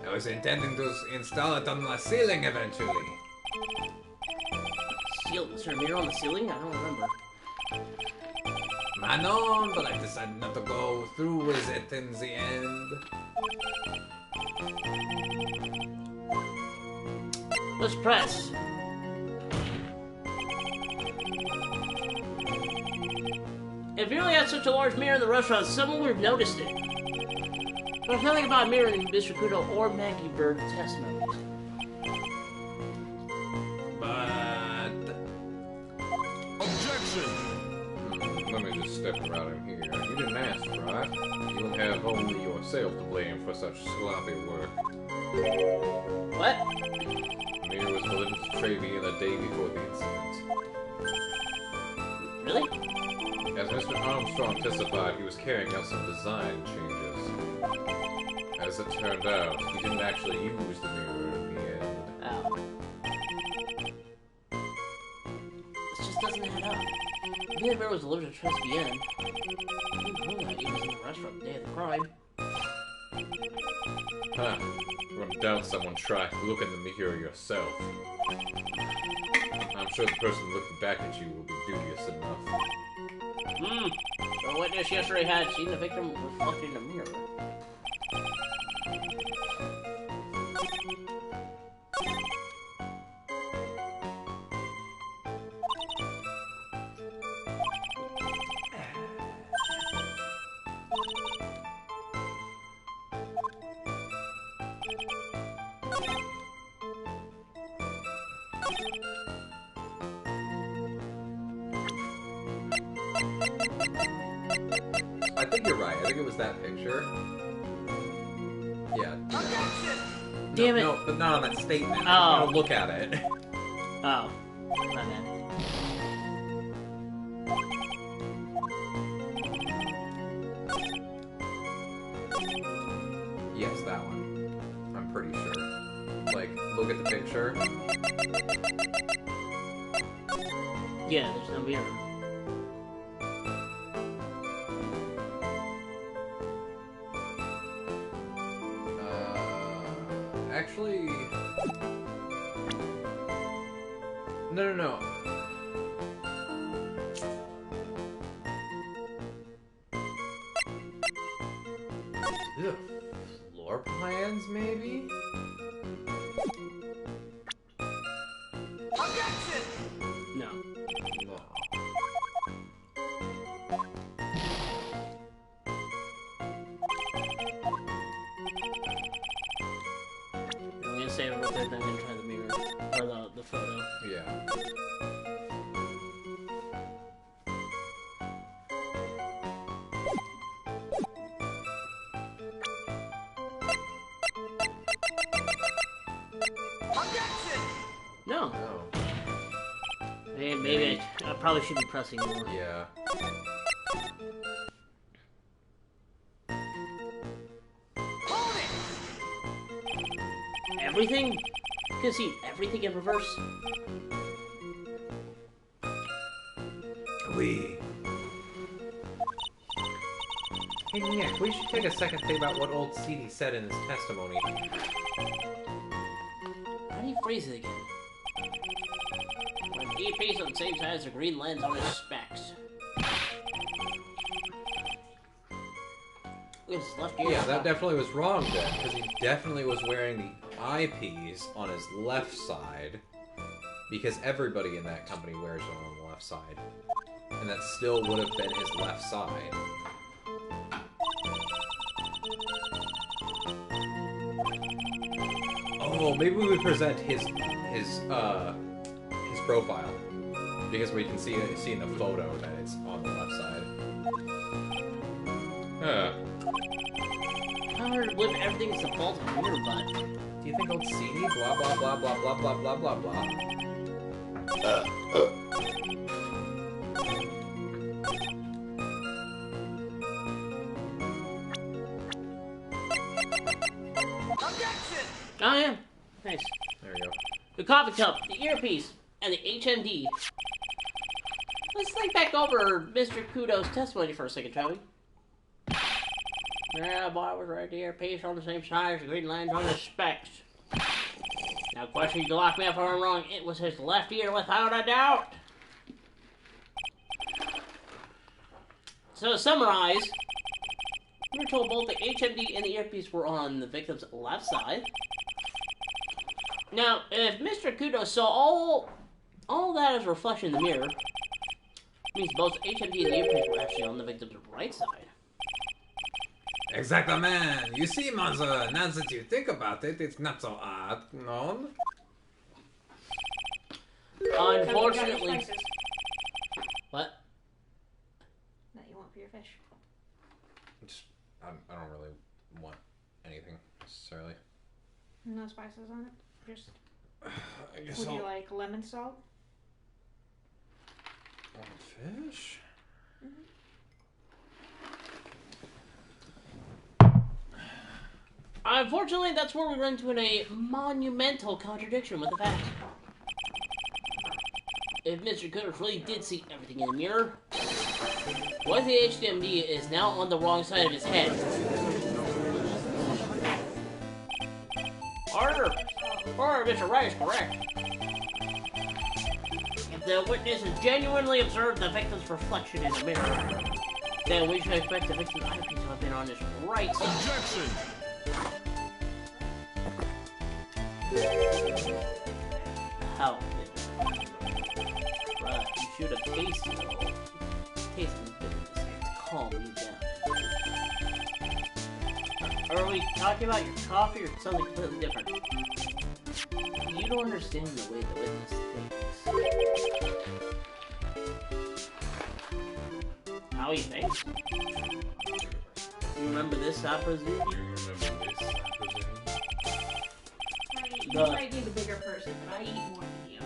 I was intending to install it on the ceiling eventually. Is there a mirror on the ceiling? I don't remember. Manon, but I decided not to go through with it in the end. Let's press. If you really had such a large mirror in the restaurant, someone would have noticed it. There's nothing about a mirror in Mr. Kudo or Maggie Bird's testimonies. But... Let me just step around in here. You didn't ask, right? You'll have only yourself to blame for such sloppy work. What? The mirror was delivered to Trevi the day before the incident. Really? As Mr. Armstrong testified, he was carrying out some design changes. As it turned out, he didn't actually use the mirror in the end. Oh. This just doesn't add up. Maybe the mirror was delivered to Trust the end. Who knew that he was in the restaurant the day of the crime? Huh. I'm gonna doubt someone tried to look in the mirror yourself. I'm sure the person looking back at you will be dubious enough. The witness yesterday had seen the victim reflected in the mirror. I think you're right. I think it was that picture. Yeah. Damn it. No, but not on that statement. Oh. I want to look at it. Oh. My bad. Yes, that one. I'm pretty sure. Like, look at the picture. Yeah, there's no mirror. actually... No. Ugh. Floor plans, maybe? No. No. I'm gonna save it real quick, then I'm gonna try the mirror. Or the photo. Yeah. No. No. Maybe I probably should be pressing more. Yeah. Everything? You can see everything in reverse. Hey Nick, we should take a second to think about what old CD said in his testimony. How do you phrase it again? When earpiece on the same side as the green lens on his specs. Look at his left ear. Yeah, that definitely was wrong then, because he definitely was wearing the eyepiece on his left side, because everybody in that company wears it on the left side. And that still would have been his left side. Oh, maybe we would present his profile, because we can see in the photo that it's on the left side. How hard to believe everything's the fault of your butt. Do you think old CD blah blah blah blah blah blah blah blah blah? Oh yeah, nice. There we go. The coffee cup, the earpiece, and the HMD. Let's think back over Mr. Kudo's testimony for a second, shall we? Yeah, boy was right, the earpiece on the same side as the green lines on his specs. Now, question, you can lock me up if I'm wrong. It was his left ear without a doubt. So, to summarize, we were told both the HMD and the earpiece were on the victim's left side. Now, if Mr. Kudo saw all that as a reflection in the mirror, it means both the HMD and the earpiece were actually on the victim's right side. Exactly, man. You see, Mother, now that you think about it, it's not so odd, no? Unfortunately... What? That you want for your fish. I don't really want anything necessarily. No spices on it? Just... I guess Would I'll... you like lemon salt? Want fish? Unfortunately, that's where we run into a monumental contradiction with the fact. If Mr. Kudo really did see everything in the mirror, what if the HMD is now on the wrong side of his head? Or Mr. Wright is correct. If the witness has genuinely observed the victim's reflection in the mirror, then we should expect the victim's eyepiece to have been on his right side. Objection! How? Right, you should have tasted it. Tasted bitterness to calm you down. Are we talking about your coffee or something completely different? You don't understand the way the witness thinks. How he thinks? You remember this, I presume? You might be the bigger person, but I eat more than you.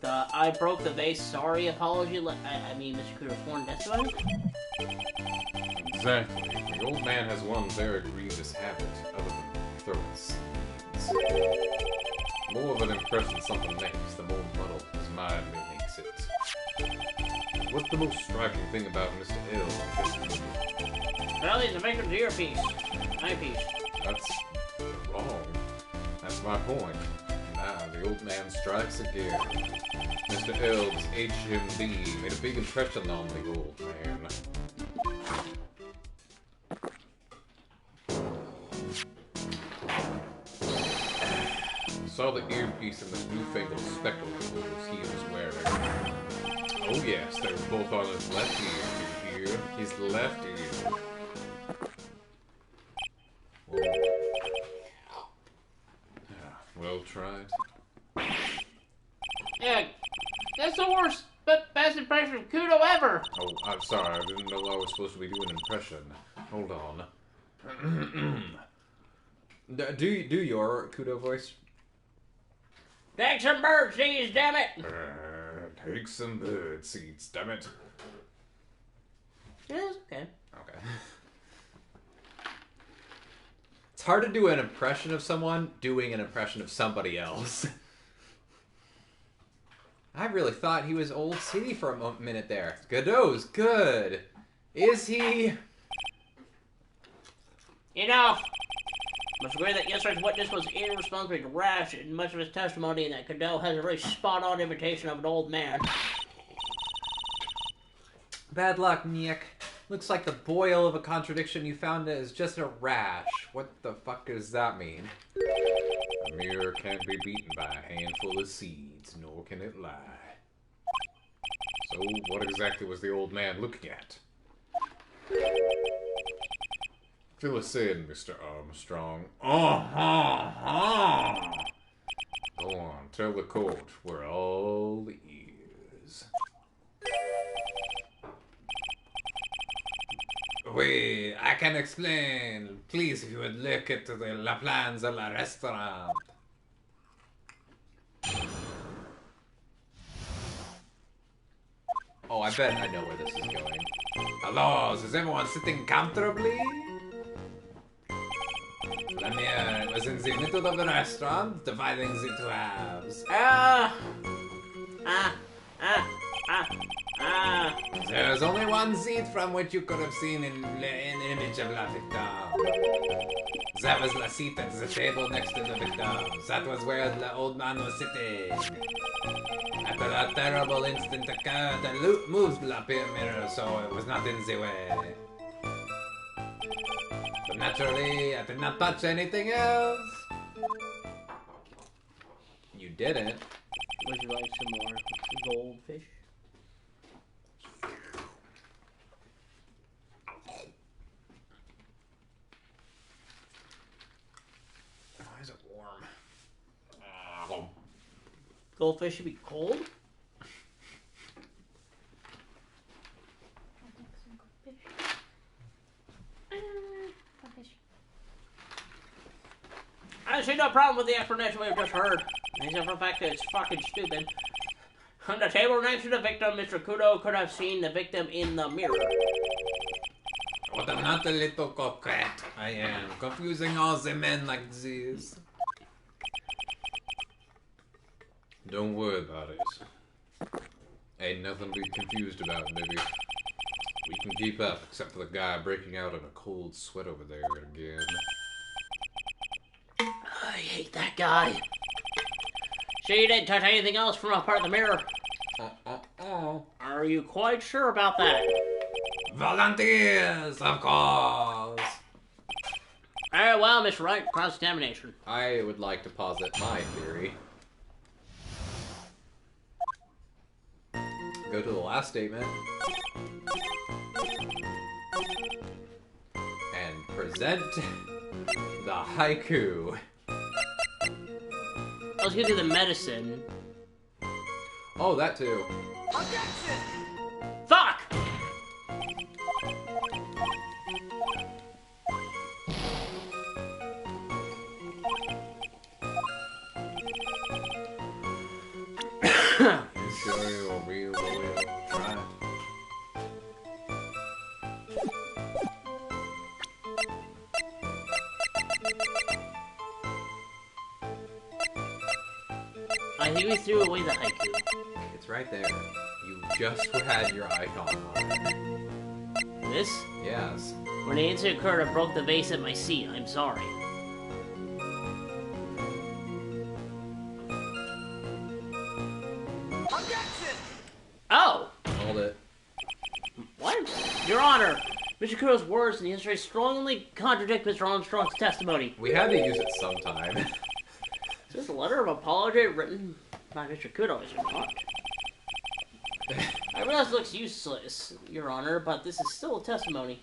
The I broke the vase sorry apology, I mean Mr. Kudo's sworn testimony? Exactly. The old man has one very grievous habit, other than throwing seeds. The more of an impression something makes, the more muddled his mind makes it. What's the most striking thing about Mr. Hill? Well, he's a victim's earpiece. Eyepiece. That's the my point. Now the old man strikes again. Mr. Elb's HMD made a big impression on the old man. Saw the earpiece and the newfangled spectacles he was wearing. Oh yes, they were both on his left ear. Did you hear? His left ear. Whoa. Well tried. Yeah, that's the worst, but best impression of Kudo ever. Oh, I'm sorry. I didn't know I was supposed to be doing an impression. Hold on. do your Kudo voice. Take some bird seeds, damn it! Take some bird seeds, damn it. Yeah, it's okay. Okay. It's hard to do an impression of someone doing an impression of somebody else. I really thought he was Old City for a minute there. Godot's good. Is he? Enough! Must agree that yesterday's witness was irresponsibly rash in much of his testimony, and that Godot has a very spot-on imitation of an old man. Bad luck, Nick. Looks like the boil of a contradiction you found is just a rash. What the fuck does that mean? A mirror can't be beaten by a handful of seeds, nor can it lie. So, what exactly was the old man looking at? Fill us in, Mr. Armstrong. Go on, tell the court we're all ears. Oui, I can explain. Please, if you would look at the La Planza La Restaurant. Oh, I bet I know where this is going. Hello, is everyone sitting comfortably? The mirror was in the middle of the restaurant, dividing the two halves. There's only one seat from which you could have seen an image of La Victime. That was the seat at the table next to the victims. That was where the old man was sitting. After that terrible instant occurred, the loop moved the mirror, so it was not in the way. But naturally, I did not touch anything else. You didn't. Would you like some more goldfish? Why is it warm? Goldfish should be cold? I see no problem with the explanation we've just heard, except for the fact that it's fucking stupid. On the table next to the victim, Mr. Kudo could have seen the victim in the mirror. What I'm not a little coquette. I am confusing all the men like this. Don't worry about it. Ain't nothing to be confused about, baby. We can keep up, except for the guy breaking out in a cold sweat over there again. I hate that guy. She didn't touch anything else from a part of the mirror. Are you quite sure about that? Volunteers, of course. Very well, Mr. Wright. Cross-examination. I would like to posit my theory. Go to the last statement. And present the haiku. Let's get to the medicine. Oh, that too. Fuck! You sure you'll be willing to try? I think we threw away the haiku. It's right there. You just had your icon on it. This? Yes. When the incident occurred, I broke the vase at my seat. I'm sorry. nailed it. What? Your Honor, Mr. Kuro's words in the history strongly contradict Mr. Armstrong's testimony. We had to use it sometime. Is this a letter of apology written by Mr. Kuro, is it not? I realize it looks useless, Your Honor, but this is still a testimony.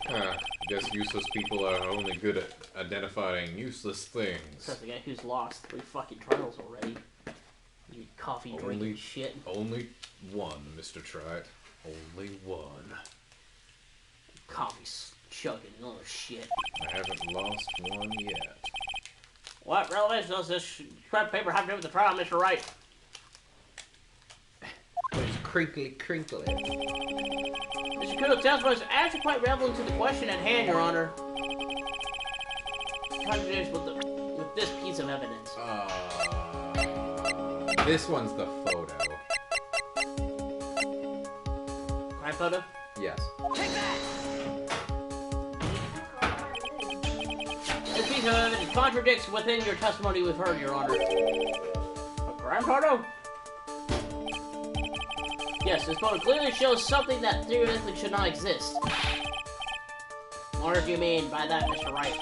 I guess useless people are only good at identifying useless things. Except the guy who's lost 3 fucking trials already. You coffee drinking shit. Only one, Mr. Trite. Only one. Coffee chugging, oh shit. I haven't lost one yet. What relevance does this scrap paper have to do with the trial, Mr. Wright? It's crinkly. Mr. Kuro's testimony is actually quite relevant to the question at hand, Your Honor. Contradicts with this piece of evidence. This one's the photo. Crime photo? Yes. This piece of evidence contradicts within your testimony we've heard, Your Honor. A crime photo? Yes, this photo clearly shows something that theoretically should not exist. What do you mean by that, Mr. Wright?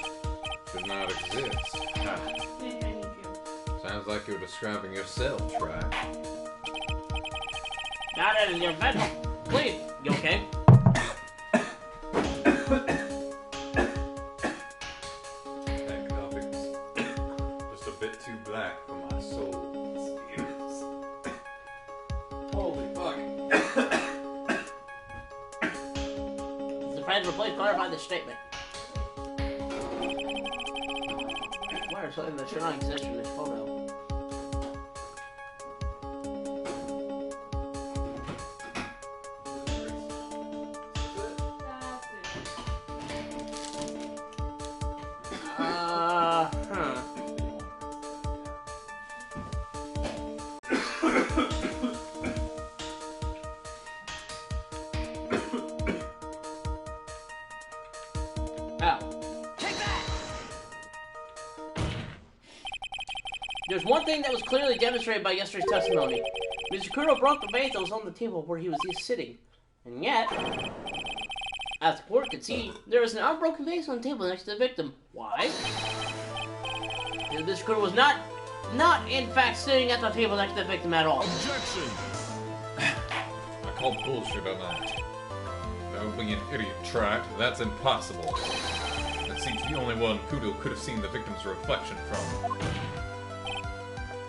Should not exist. Sounds like you're describing yourself, Trite. Not in your bed. Please, you okay? That coffee's just a bit too black for my soul. Holy fuck. The friends will please clarify this statement. Why is something that should not exist in this photo? There's one thing that was clearly demonstrated by yesterday's testimony. Mr. Kuro broke the vase that was on the table where he was sitting. And yet, as the court could see, there was an unbroken vase on the table next to the victim. Why? Mr. Kuro was not in fact sitting at the table next to the victim at all. Objection! I call bullshit on that. That would be an idiot, Trite. That's impossible. That seems the only one Kudo could have seen the victim's reflection from.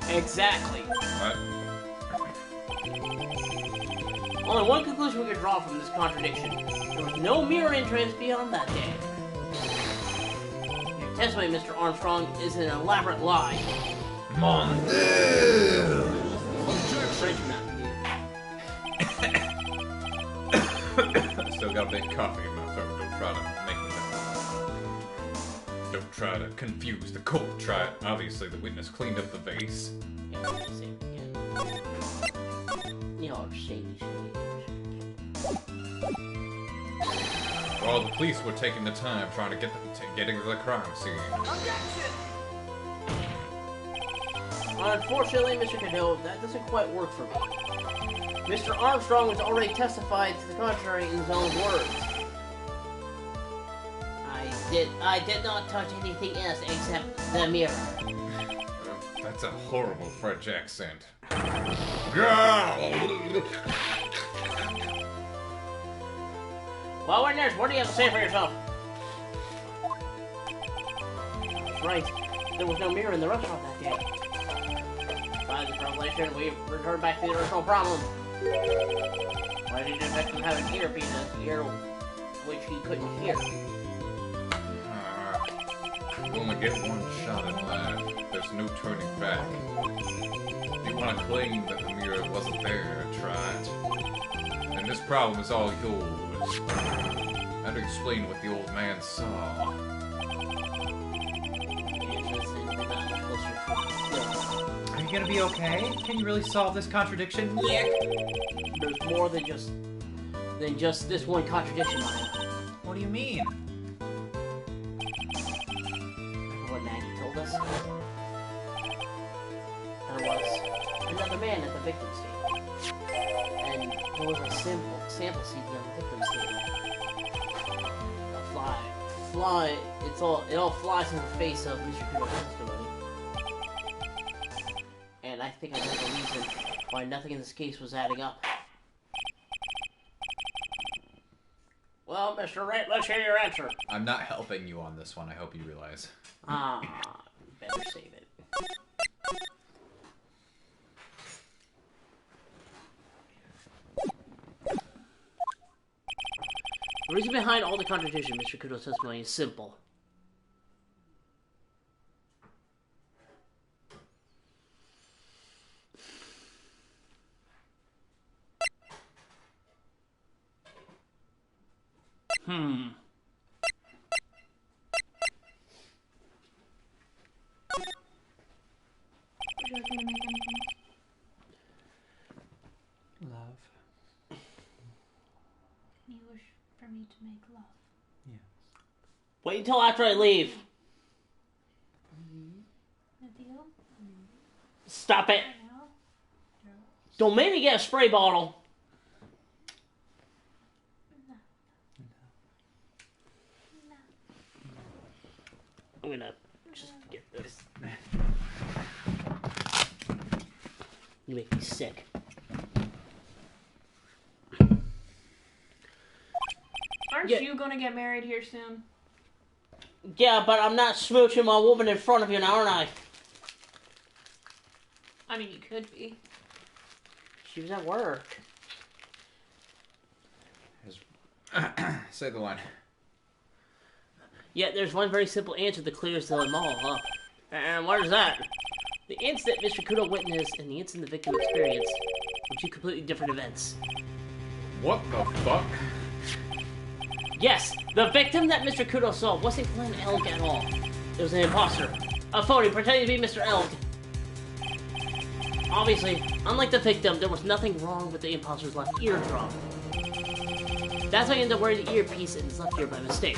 Exactly. What? Only one conclusion we could draw from this contradiction. There was no mirror entrance beyond that day. Your testimony, Mr. Armstrong, is an elaborate lie. Mon French man. I still got a bit of coffee in my throat. Don't try to make me laugh. Don't try to confuse the court, Trite. Obviously, the witness cleaned up the vase. Yeah, say it again. You're shady. While the police were taking the time trying to get into the crime scene. Unfortunately, Mr. Cadeau, that doesn't quite work for me. Mr. Armstrong has already testified to the contrary in his own words. I did not touch anything else except the mirror. That's a horrible French accent. Well, nurse, what do you have to say for yourself? That's right. There was no mirror in the restaurant that day. By the translation, we returned back to the original problem. Why did the victim have an earpiece in his ear which he couldn't hear? You only get one shot in life. There's no turning back. You want to claim that the mirror wasn't there, try it. And this problem is all yours. How to explain what the old man saw? Are you gonna be okay? Can you really solve this contradiction? Yeah. There's more than just this one contradiction, Maya. What do you mean? Remember what Maggie told us? There was another man at the victim's table. And There was a sample CD on the victim's table. It all flies in the face of Mr. Kudo's testimony. And I think I know the reason why nothing in this case was adding up. Well, Mr. Wright, let's hear your answer. I'm not helping you on this one, I hope you realize. Better save it. The reason behind all the contradiction in Mr. Kudo's testimony is simple. Would you like me to make anything? Love. You wish for me to make love. Yes. Wait until after I leave. A deal? Stop it. No? Don't make me get a spray bottle. I'm gonna just get this. You make me sick. Aren't Yeah. you gonna get married here soon? Yeah, but I'm not smooching my woman in front of you now, aren't I? I mean, you could be. She was at work. Say the line. Yet there's one very simple answer that clears them all up. And what is that? The incident Mr. Kudo witnessed and the incident the victim experienced were two completely different events. What the fuck? Yes, the victim that Mr. Kudo saw wasn't Glenn Elg at all. It was an imposter. A phony pretending to be Mr. Elg. Obviously, unlike the victim, there was nothing wrong with the imposter's left eardrum. That's why he ended up wearing the earpiece in his left ear by mistake.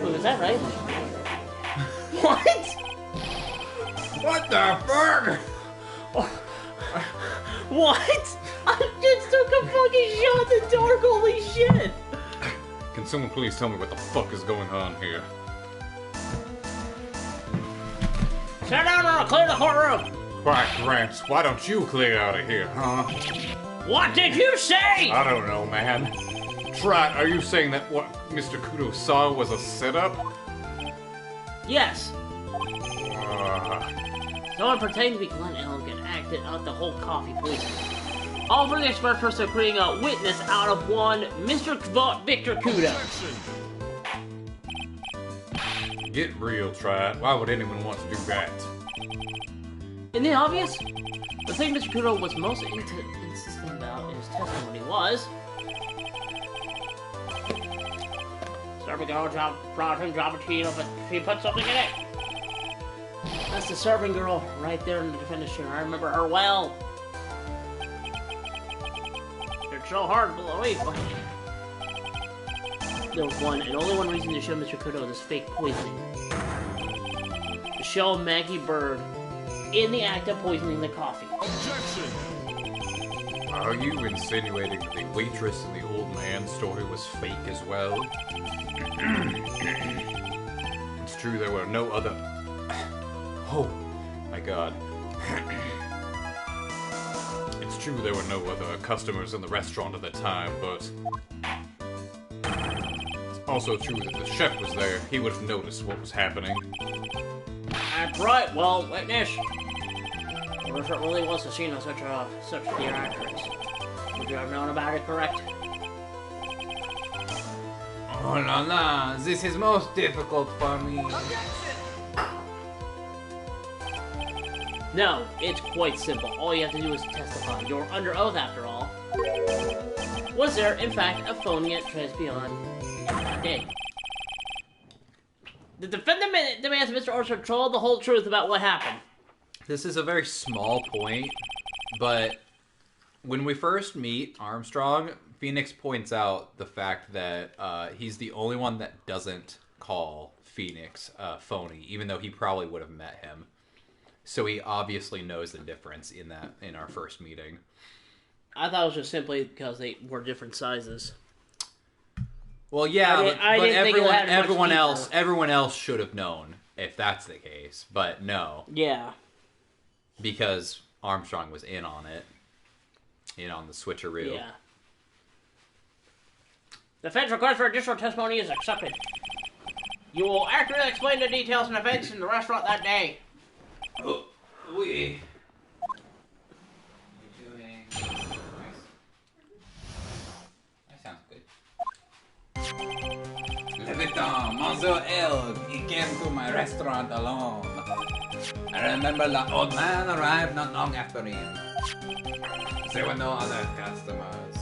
Wait, was that right? What? What the fuck? What? I just took a fucking shot in the dark, holy shit! Can someone please tell me what the fuck is going on here? Sit down or I'll clear the courtroom! Quiet, Gramps, why don't you clear out of here, huh? What did you say? I don't know, man. Trat, are you saying that what Mr. Kudo saw was a setup? Yes. Uh, Someone pretending to be Glenn Elg and acted out the whole coffee poisoning. All for the express purpose of creating a witness out of one Mr. Victor Kudo. get real, Trat. Why would anyone want to do that? Isn't it obvious? The thing Mr. Kudo was most insistent about in his testimony was... Serving girl brought him drop a tea, but she put something in it. That's the serving girl right there in the defendant's chair. I remember her well. It's so hard below me, but... There was one and only one reason to show Mr. Kudo this fake poisoning. To show Maggie Bird in the act of poisoning the coffee. Are you insinuating that the waitress in the old man story was fake as well? It's true there were no other... Oh, my god. It's true there were no other customers in the restaurant at the time, but... It's also true that the chef was there. He would have noticed what was happening. That's right, well, witness. The restaurant really was a scene of such clear actors. Would you have known about it, correct? Oh la la, this is most difficult for me. No, it's quite simple. All you have to do is testify. You're under oath, after all. Was there, in fact, a phony at Trespion that day? The defendant demands Mr. Orser told the whole truth about what happened. This is a very small point, but when we first meet Armstrong, Phoenix points out the fact that he's the only one that doesn't call Phoenix phony, even though he probably would have met him. So he obviously knows the difference in our first meeting. I thought it was just simply because they were different sizes. Well, yeah, but everyone else should have known if that's the case. But no. Yeah. Because Armstrong was in on it. In on the switcheroo. Yeah. The defense request for additional testimony is accepted. You will accurately explain the details and events in the restaurant that day. Oh, oui. Doing nice. That sounds good. Leviton, Monsieur Elg, he came to my restaurant alone. I remember the old man arrived not long after him. There were no other customers.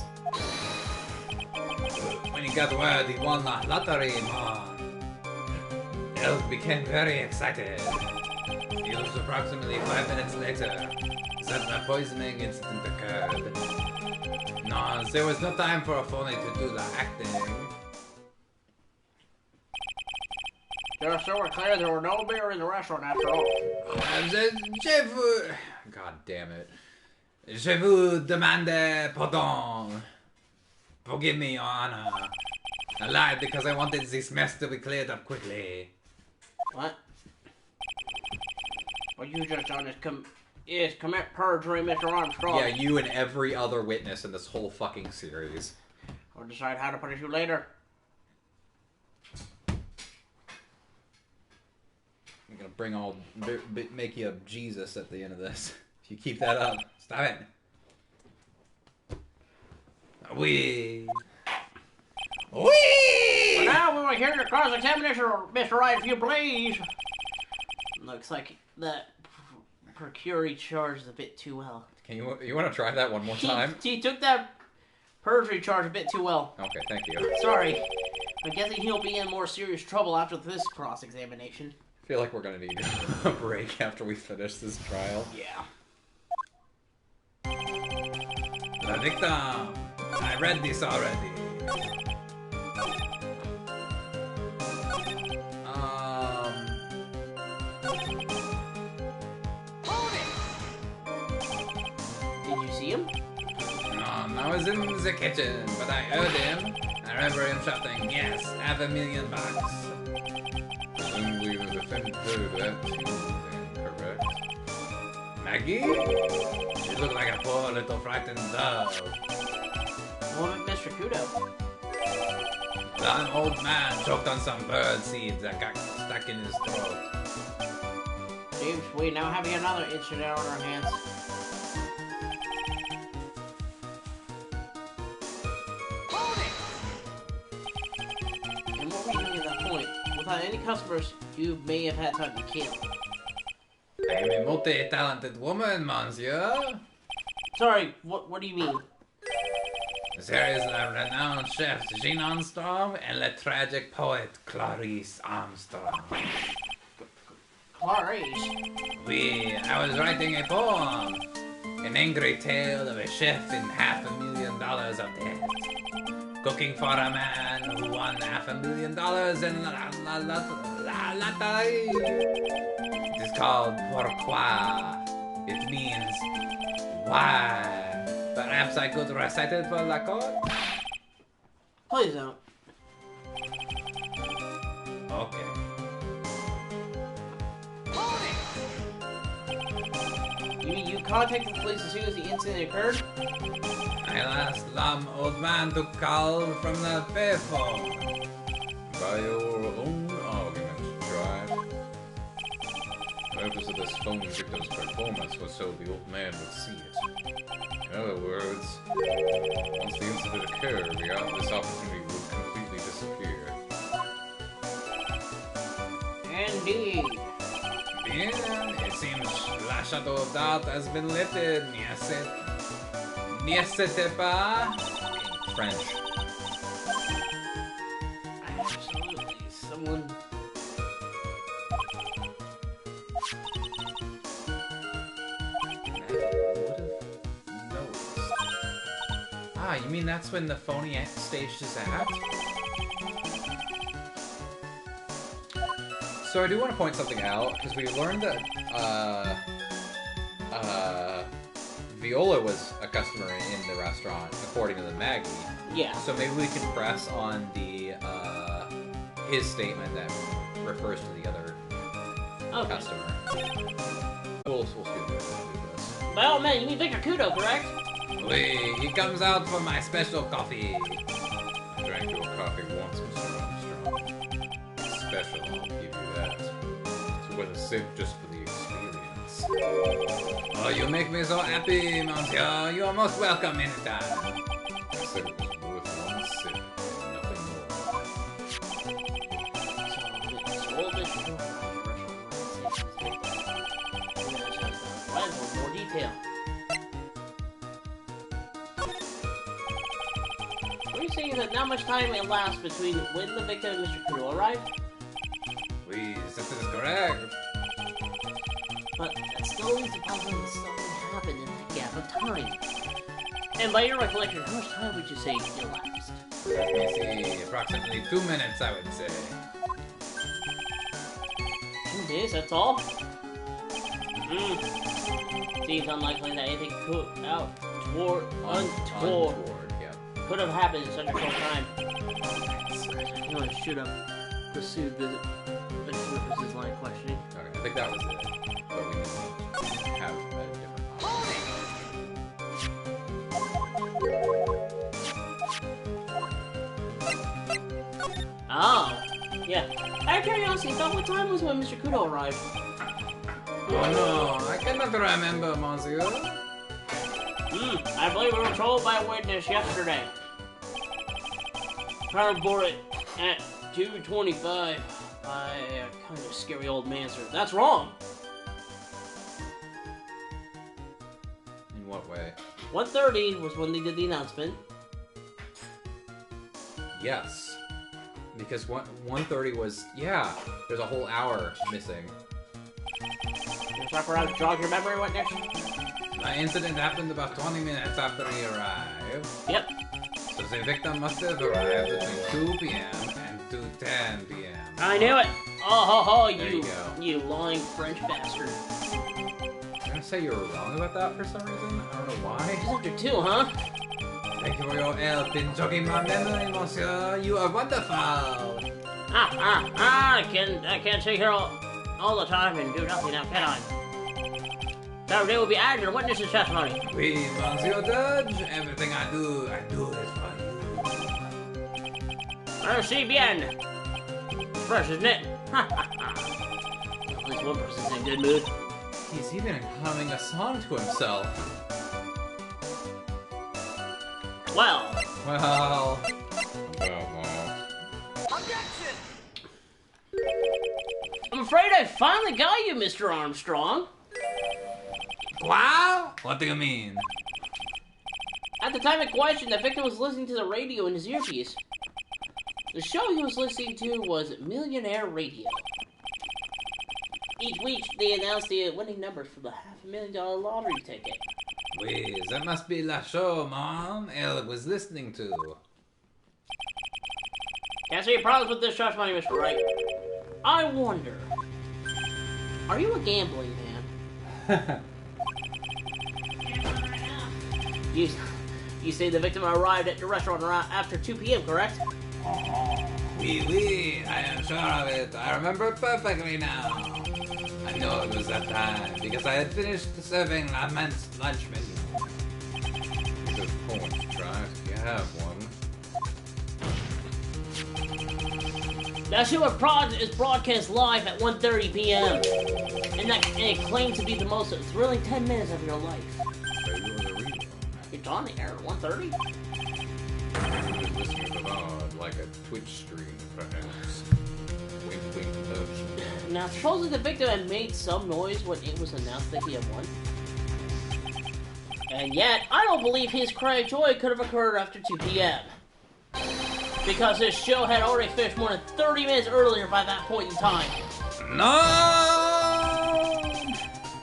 When he got word he won the lottery, Elg became very excited. It was approximately 5 minutes later that the poisoning incident occurred. No, there was no time for a phony to do the acting. So we're clear there were no beer in the restaurant after all. God damn it. Je vous demande pardon. Forgive me, Your Honor. I lied because I wanted this mess to be cleared up quickly. What? What you just done is commit perjury, Mr. Armstrong. Yeah, you and every other witness in this whole fucking series. I'll decide how to punish you later. I'm gonna make you a Jesus at the end of this. If you keep that up. Stop it. Oui. Well, now we will hear your cross-examination, Mr. Wright, if you please. Looks like that procurity charge is a bit too well. Can you want to try that one more time? He took that perjury charge a bit too well. Okay, thank you. Sorry. I'm guessing he'll be in more serious trouble after this cross-examination. I feel like we're gonna need a break after we finish this trial. Yeah. The victim. I read this already. Did you see him? I was in the kitchen, but I heard him. I remember him shouting, yes, $500,000. Presumably the defendant heard that too, then, correct? Maggie? She looked like a poor little frightened dove. What about Mr. Kudo? An old man choked on some bird seeds that got stuck in his throat. James, we now have another incident on our hands. And what were you doing at that point? Without any customers, you may have had time to kill. I'm a multi-talented woman, monsieur. Sorry, what do you mean? There is the renowned chef Jean Armstrong and the tragic poet Clarice Armstrong. Clarice? I was writing a poem. An angry tale of a chef in $500,000 of debt. Cooking for a man who won $500,000 in la lottery. It is called Pourquoi. It means why. Perhaps I could recite it for la court? Please don't. Okay. You contacted the police as soon as the incident occurred? I asked the old man to call from the payphone. By your own argument, Drive. The purpose of this phone victim's performance was so the old man would see it. In other words, once the incident occurred, this opportunity would completely disappear. Indeed. Yeah, it seems la shadow of doubt has been lifted. N'est-ce pas? In French. Absolutely. Someone... Ah, you mean that's when the phony staged his act? So I do want to point something out, because we learned that, Viola was a customer in the restaurant, according to the Maggie. Yeah. So maybe we can press on the, his statement that refers to the other customer. We'll do this. By all men, you mean Victor Kudo, correct? Oui, he comes out for my special coffee. I drank your coffee once, Mr. Armstrong. It's special, I'll give you that. It's worth a sip just for the experience. Oh, you make me so happy, monsieur. You are most welcome anytime. I said it was worth one sip, and nothing more. More detail. What are you saying that not much time elapsed between when the victim and Mr. Kudo arrived? Oui, that is correct. But that still leaves the possibility that something happened in that gap of time. And by your recollection, how much time would you say elapsed? Let me see, approximately 2 minutes, I would say. 2 days, that's all? Seems unlikely that anything untoward could have happened in such a short time. You know, I should have pursued the versus line of questioning. Okay, I think that was it. But we need to have a different option. Oh, yeah. Out of curiosity, about what time was when Mr. Kudo arrived? Oh no, I cannot remember, monsieur. I believe we were told by a witness yesterday. Cardboard at 2:25 by a kind of scary old man, sir. That's wrong. In what way? 1:30 was when they did the announcement. Yes. Because 1:30 was, yeah, there's a whole hour missing. You talk around, jog your memory, what next? My incident happened about 20 minutes after he arrived. Yep. So the victim must have arrived between 2 p.m. and 2:10 p.m. I knew it. Oh ho ho, There you go. you lying French bastard. I'm gonna say you were wrong about that for some reason. I don't know why. Just after 2, huh? Thank you for your help in jogging my memory, monsieur. You are wonderful. I can't sit here all the time and do nothing now, can I? Saturday will be added to witness's testimony. Oui, monsieur Judge. Everything I do it for you. Merci bien. Fresh, isn't it? At least one person's in a good mood. He's even humming a song to himself. Well, Well, I'm afraid I finally got you, Mr. Armstrong. Wow? What do you mean? At the time in question, the victim was listening to the radio in his earpiece. The show he was listening to was Millionaire Radio. Each week, they announced the winning numbers for the $500,000 lottery ticket. Oui, that must be la show, Mom. Elle was listening to. Can't see any problems with this trust money, Mr. Wright. I wonder, are you a gambling man? You say the victim arrived at your restaurant around after 2 p.m., correct? Oui, I am sure of it. I remember perfectly now. I know it was that time, because I had finished serving la men's lunch menu. Good point, Try. You have one. That show is broadcast live at 1:30 p.m. And it claims to be the most thrilling 10 minutes of your life. Maybe it was a rerun. It's on the air at 1:30? Maybe you're listening to it like a Twitch stream, perhaps. Wink, wink, nudge. Now, supposedly the victim had made some noise when it was announced that he had won. And yet, I don't believe his cry of joy could have occurred after 2 p.m. Because his show had already finished more than 30 minutes earlier by that point in time. No!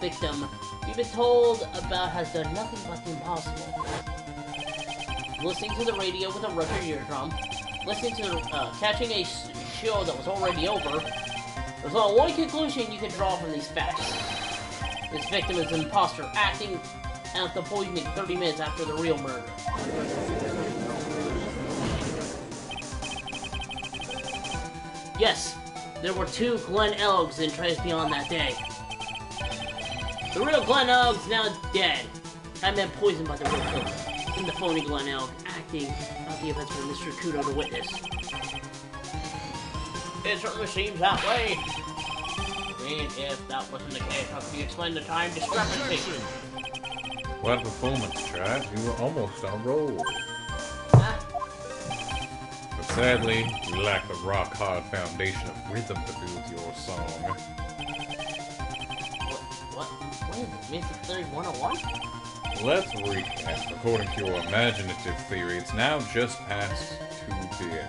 Victim, you've been told about has done nothing but the impossible. Listening to the radio with a ruptured eardrum, listening to catching a show that was already over, There's only one conclusion you can draw from these facts. This victim is an imposter, acting out the poisoning 30 minutes after the real murder. Yes, there were 2 Glen Elgs in Tribulations on that day. The real Glen Elg's now dead. Had been poisoned by the real killer. And the phony Glen Elg acting out the events for Mr. Kudo to witness. It certainly seems that way. And if that wasn't the case, how can you explain the time discrepancy? What performance, Tribe? You were almost on a roll. Huh? But sadly, you lack the rock-hard foundation of rhythm to build your song. What is it? Mythic Theory 101? Let's recap. According to your imaginative theory, it's now just past 2 p.m.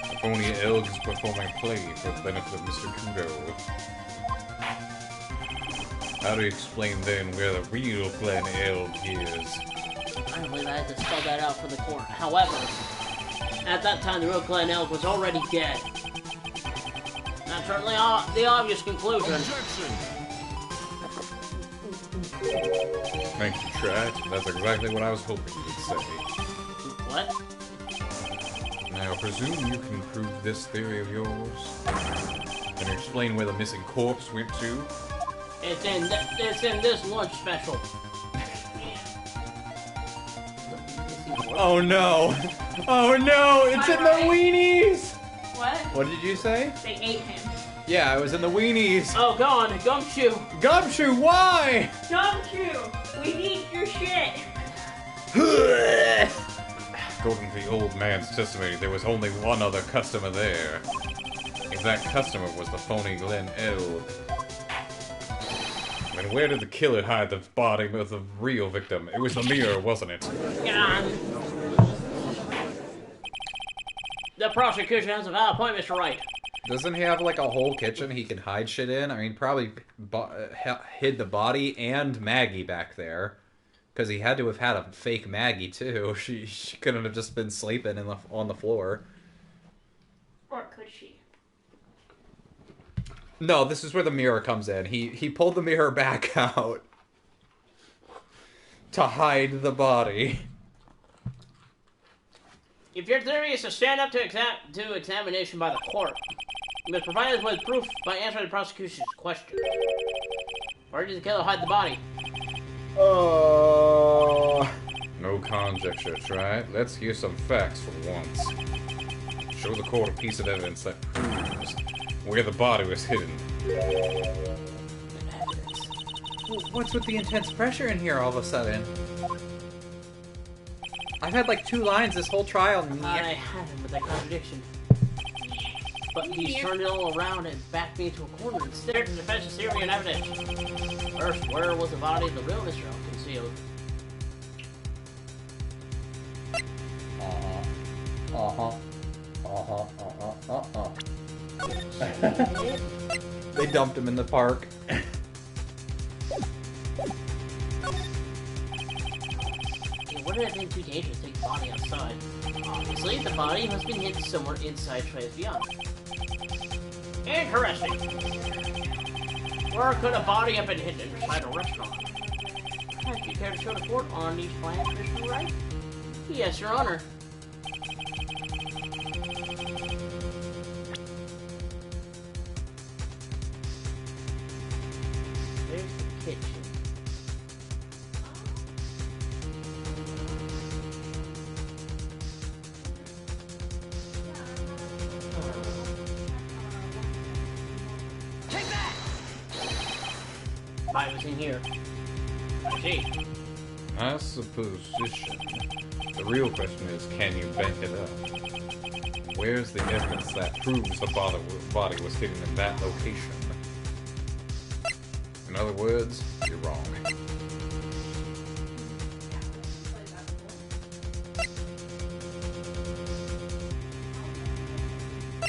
The phony Elg is performing a play for the benefit of Mr. Kudo. How do you explain then where the real Glen Elg is? I don't believe I had to spell that out for the court. However, at that time, the real Glen Elg was already dead. That's certainly the obvious conclusion. Thank you, Trat. That's exactly what I was hoping you'd say. What? Now, I presume you can prove this theory of yours? Can you explain where the missing corpse went to? It's in this lunch special. Oh no! Oh no! It's in the weenies! What? What did you say? They ate him. Yeah, I was in the weenies. Oh, God, Gumshoe! Gumshoe, why? Gumshoe, we need your shit. According to the old man's testimony, there was only one other customer there. If that customer was the phony Glen Elg. And where did the killer hide the body of the real victim? It was the mirror, wasn't it? The prosecution has a valid point, Mr. Wright. Doesn't he have like a whole kitchen he can hide shit in? I mean, probably hid the body and Maggie back there. Because he had to have had a fake Maggie, too. She couldn't have just been sleeping on the floor. Or could she? No, this is where the mirror comes in. He pulled the mirror back out to hide the body. If your theory is to stand up to examination by the court, you must provide us with proof by answering the prosecution's question. Where did the killer hide the body? No conjecture, right? Let's hear some facts for once. Show the court a piece of evidence that proves where the body was hidden. What's with the intense pressure in here all of a sudden? I've had like 2 lines this whole trial. I had him with that contradiction. But he turned it all around and backed me into a corner and stared to the defense's theory and evidence. First, where was the body of the real Mr. Elk concealed? They dumped him in the park. It wouldn't have been too dangerous to take the body outside. Obviously, the body must be hidden somewhere inside Tribulations. Interesting. Where could a body have been hidden inside a restaurant? Would you care to show the court on these plans, Mr. Wright? Yes, Your Honor. There's the kitchen. I was in here. I see. Nice supposition. The real question is, can you back it up? Where's the evidence that proves the body was hidden in that location? In other words, you're wrong.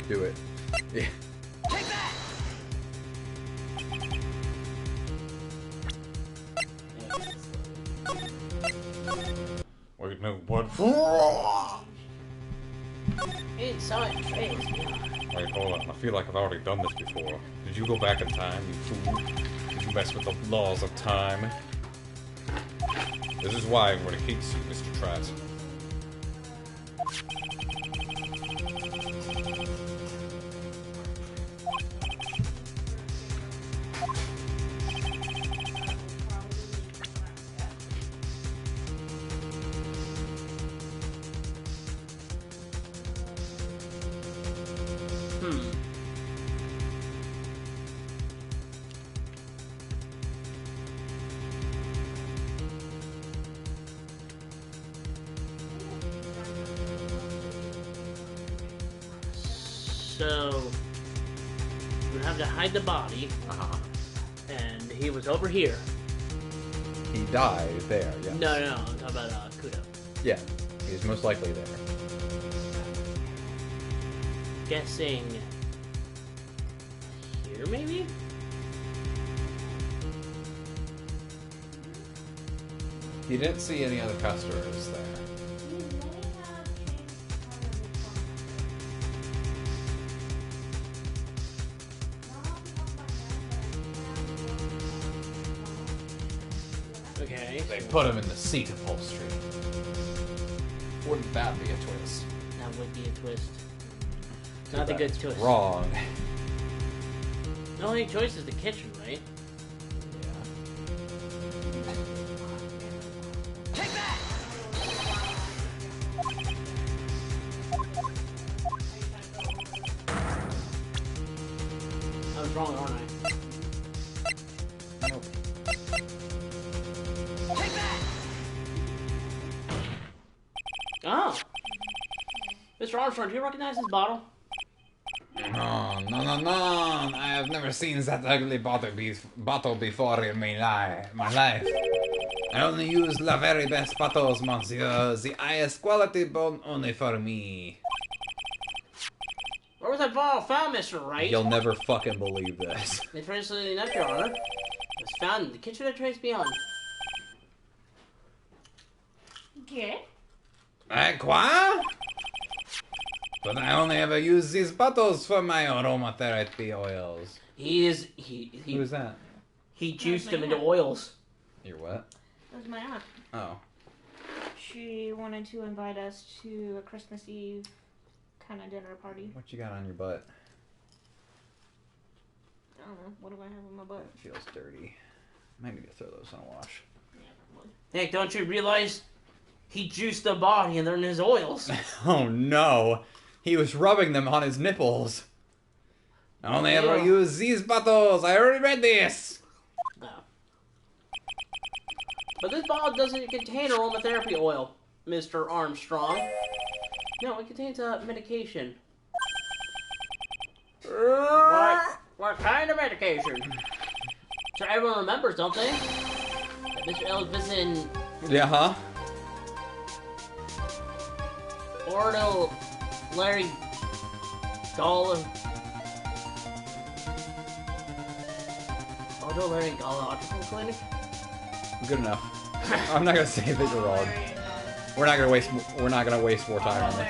Do it. Yeah. Wait, no, what? Inside Tribulations. Wait, hold on. I feel like I've already done this before. Did you go back in time, you fool? Did you mess with the laws of time? This is why everybody hates you, Mr. Tratt. So, we have to hide the body, and he was over here. He died there, yeah. No, I'm talking about Kudo. Yeah, he was most likely there. Guessing here, maybe? He didn't see any other customers there. Okay. They put him in the seat upholstery. Wouldn't that be a twist? That would be a twist. Not a good twist. Wrong. The only choice is the kitchen, right? I was wrong, aren't I? Nope. Oh! Mr. Armstrong, do you recognize this bottle? No. I have never seen that ugly bottle before in my life. I only use the very best bottles, monsieur. The highest quality, but only for me. Where was that bottle found, Mr. Wright? You'll never fucking believe this. Interestingly enough, Your Honor, it was found in the kitchen at Trace Beyond. Okay. Quoi? But I only ever use these bottles for my aromatherapy oils. He Who was that? He juiced them into oils. Your what? That was my aunt. Oh. She wanted to invite us to a Christmas Eve kind of dinner party. What you got on your butt? I don't know. What do I have on my butt? It feels dirty. Might need to throw those on a wash. Yeah, probably. Hey, don't you realize he juiced the body and they're in his oils? Oh no! He was rubbing them on his nipples. I only ever use these bottles. I already read this. No. But this bottle doesn't contain aromatherapy oil, Mr. Armstrong. No, it contains medication. What kind of medication? So everyone remembers, don't they? That Mr. L is visiting Yeah, huh? Ordo Larry Gallological Clinic? Good enough. I'm not gonna say that you're wrong. We're not gonna waste more time on this.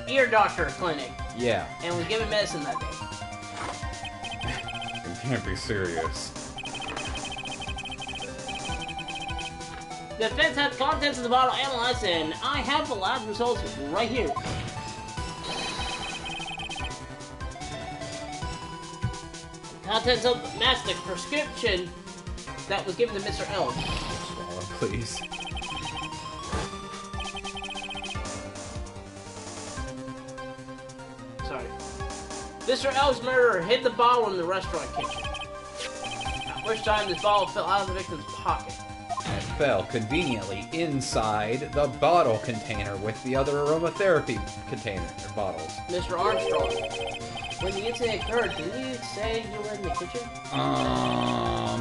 Ear doctor clinic. Yeah. And we give him medicine that day. You can't be serious. The defense had the contents of the bottle analyzed, and I have the lab results right here. Contents of match the prescription that was given to Mr. L. Swallow, please. Sorry. Mr. L's murderer hid the bottle in the restaurant kitchen. At which time this bottle fell out of the victim's pocket. And it fell conveniently inside the bottle container with the other aromatherapy container bottles. Mr. Armstrong, when the incident occurred, didn't you say you were in the kitchen?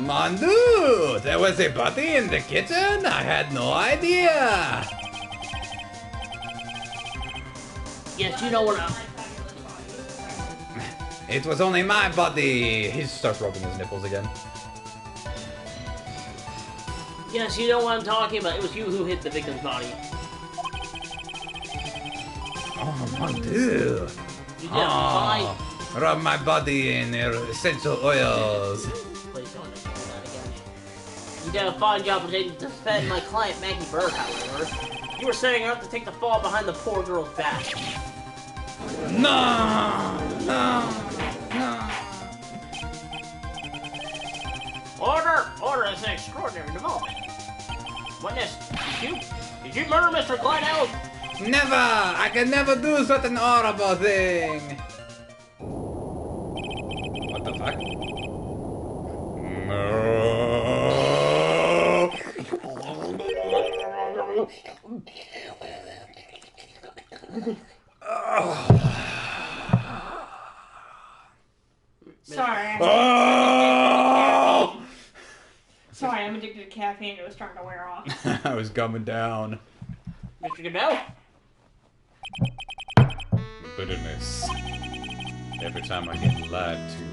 Mon Dieu! There was a body in the kitchen? I had no idea! Yes, you know what It was only my body! He starts rubbing his nipples again. Yes, you know what I'm talking about. It was you who hit the victim's body. Oh, mon Dieu. You get a fine. Rub my body in essential oils. Please don't make me do that again. You did a fine job of getting to defend my client Maggie Bird, however. You were setting out to take the fall behind the poor girl's back. No! Order is an extraordinary development. Witness, did you murder Mr. Glidell? Never! I can never do such an horrible thing! What the fuck? Sorry, I'm addicted to caffeine. It was starting to wear off. I was coming down. Mr. Goodell? Bitterness. Every time I get lied to,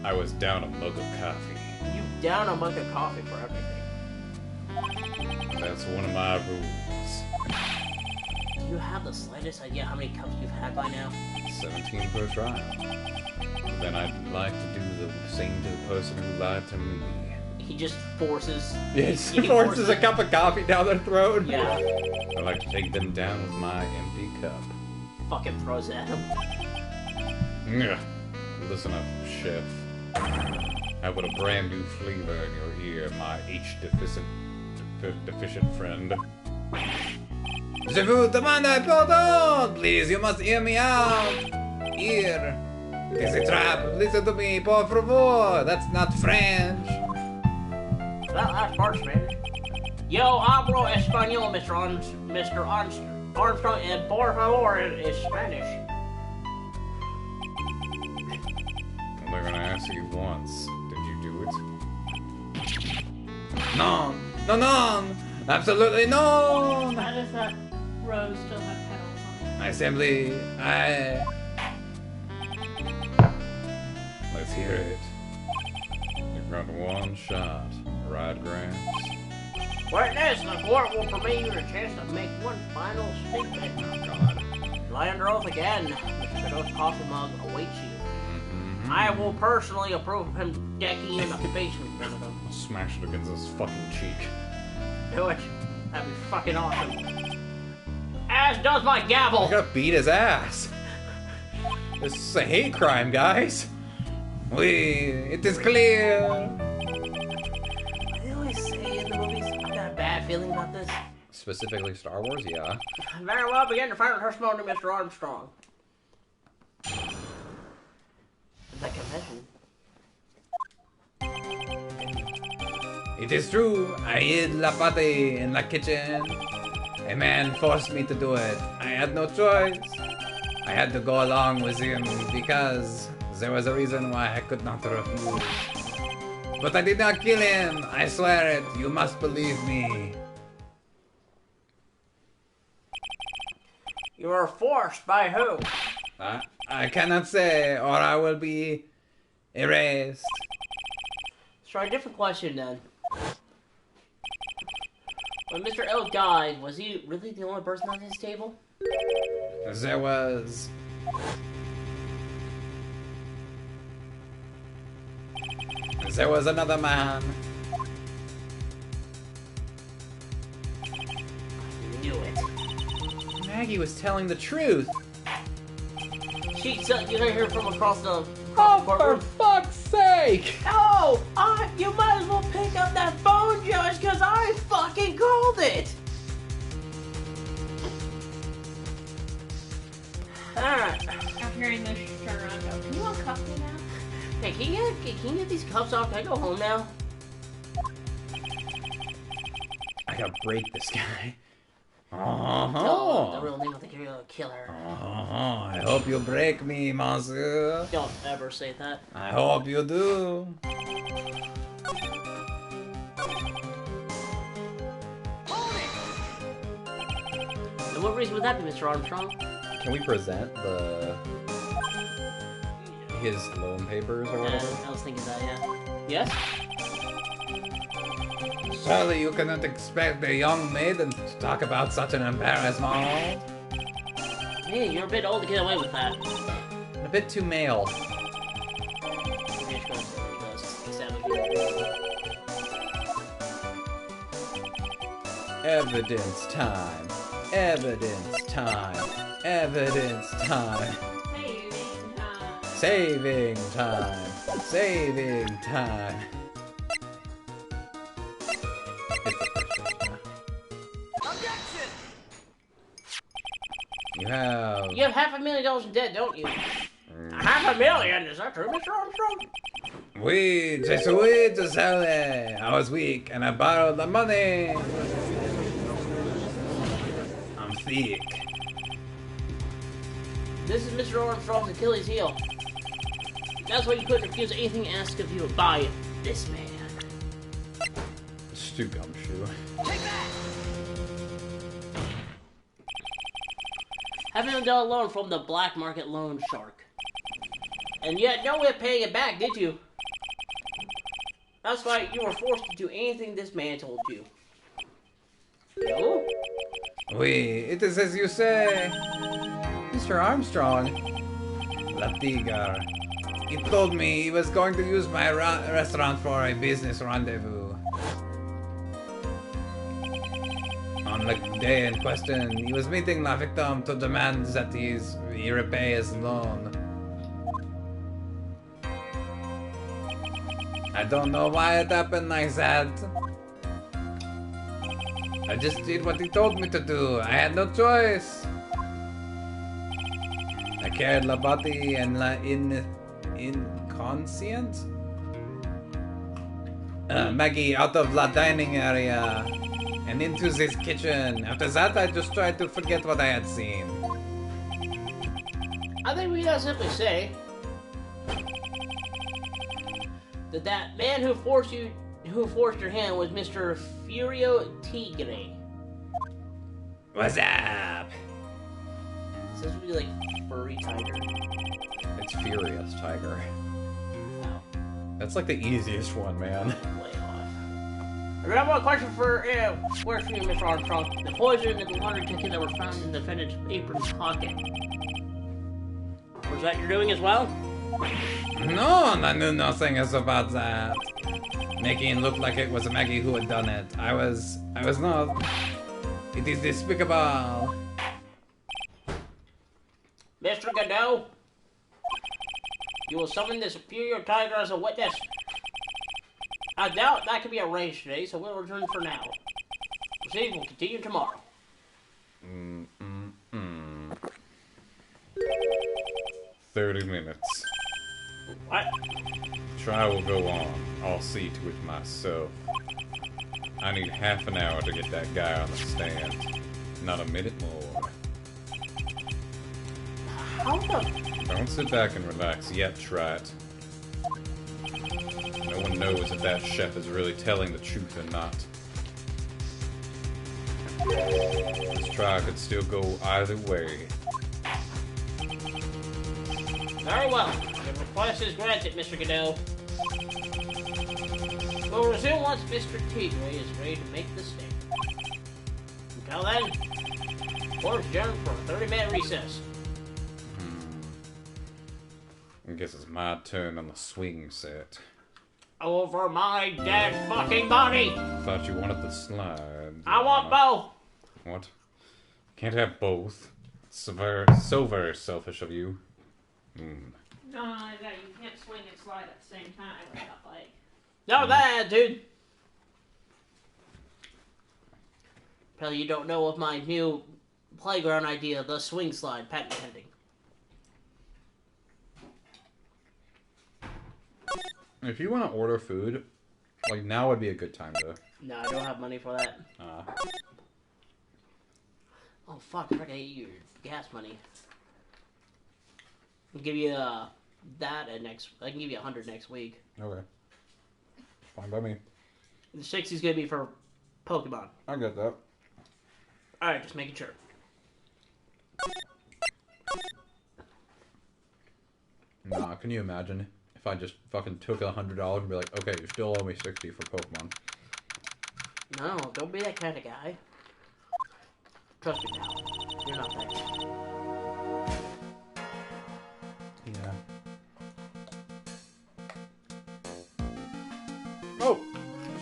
I was down a mug of coffee. You down a mug of coffee for everything. That's one of my rules. Do you have the slightest idea how many cups you've had by now? 17 per trial. Then I'd like to do the same to the person who lied to me. He just forces... Yes, he forces a cup of coffee down their throat. Yeah. I like to take them down with my empty cup. Fucking throws it at him. Ugh. Listen up, chef. I put a brand new flavor in your ear, my H-deficient friend. Je vous demande pardon! Please, you must hear me out! Here. It is a trap. Listen to me, por favor. That's not French. Well, that's part Spanish. Yo hablo español, Mr. Armstrong, and por favor is Spanish. I'm only gonna ask you once. Did you do it? No. No, no. Absolutely no. How does that rose still have petals on it? I simply... Let's hear it. You've got one shot. Right, Gramps? Witness, the court will permit you a chance to make one final statement. Oh, God. Lie under oath again. Mr. Godot's coffee mug awaits you. Mm-hmm. I will personally approve of him decking you in the face with one of them. I'll smash it against his fucking cheek. Do it. That'd be fucking awesome. As does my gavel. I gotta beat his ass. This is a hate crime, guys. It is clear. They always say in the movies, I got a bad feeling about this. Specifically Star Wars, yeah. Very well, begin your final testimony, Mr. Armstrong. That confession. It is true. I hid la pate in the kitchen. A man forced me to do it. I had no choice. I had to go along with him because there was a reason why I could not refuse. But I did not kill him. I swear it. You must believe me. You were forced by who? I cannot say, or I will be erased. Let's try a different question then. When Mr. L died, was he really the only person on his table? There was... There was another man. I knew it. Maggie was telling the truth. She said you hear from across the Oh, for courtroom. fuck's sake! Oh, you might as well pick up that phone, Judge, because I fucking called it! Alright. After hearing this, she turned around and go, "Can you uncuff me now?" Hey, can you get these cuffs off? Can I go home now? I gotta break this guy. Tell the real name of the killer. I hope you break me, monsieur. Don't ever say that. I hope you do. And what reason would that be, Mr. Armstrong? Can we present his loan papers or whatever? I was thinking that, yeah. Yes? Surely you cannot expect a young maiden to talk about such an embarrassment. Hey, you're a bit old to get away with that. A bit too male. Evidence time. Evidence time. Evidence time. Saving Saving time. time. Saving time. You have... You have $500,000 in debt, don't you? $500,000? Is that true, Mr. Armstrong? We just wait to sell it. I was weak and I borrowed the money. I'm thick. This is Mr. Armstrong's Achilles heel. That's why you couldn't refuse anything asked of you by this man. Stu Gumshoe. $500,000 loan from the black market loan shark. And you had no way of paying it back, did you? That's why you were forced to do anything this man told you. No? Oui, it is as you say. Mr. Armstrong. La Tiger. He told me he was going to use my restaurant for a business rendezvous. On the day in question, he was meeting the victim to demand that he repay his loan. I don't know why it happened like that. I just did what he told me to do. I had no choice. I carried La Body and La Inconscient? Maggie out of La dining area and into this kitchen. After that, I just tried to forget what I had seen. I think we gotta simply say that that man who forced your hand was Mr. Furio Tigre. What's up? Is this really like furry tiger? It's Furious Tiger. Wow. That's like the easiest one, man. Way off. I got one question for you, Mr. Armstrong. The poison and the water ticket that were found in the defendant's apron pocket. Was that your doing as well? No, I knew nothing about that. Making it look like it was Maggie who had done it. I was not. It is despicable. Mr. Godot, you will summon the superior tiger as a witness. I doubt that can be arranged today, so we'll return for now. Proceedings will continue tomorrow. 30 minutes. What? Trial will go on. I'll see to it myself. I need half an hour to get that guy on the stand. Not a minute more. How the... Don't sit back and relax yet, try it. No one knows if that chef is really telling the truth or not. This trial could still go either way. Very well. Your request is granted, Mr. Godot. We'll resume once Mr. Tigre is ready to make the stand. Until then, court adjourned for a 30-minute recess. I guess it's my turn on the swing set. Over my dead fucking body! Thought you wanted the slide. I want both! What? Can't have both. It's so very selfish of you. No, you can't swing and slide at the same time without, like... No, that dude! Probably you don't know of my new playground idea, the swing slide, patent pending. If you want to order food, like now would be a good time to. No, I don't have money for that. Oh fuck, I forgot to eat your gas money. I'll give you that and I can give you 100 next week. Okay. Fine by me. The 60's gonna be for Pokemon. I get that. Alright, just making sure. Nah, can you imagine if I just fucking took $100 and be like, okay, you still owe me 60 for Pokemon? No, don't be that kind of guy. Trust me now. You're not that guy.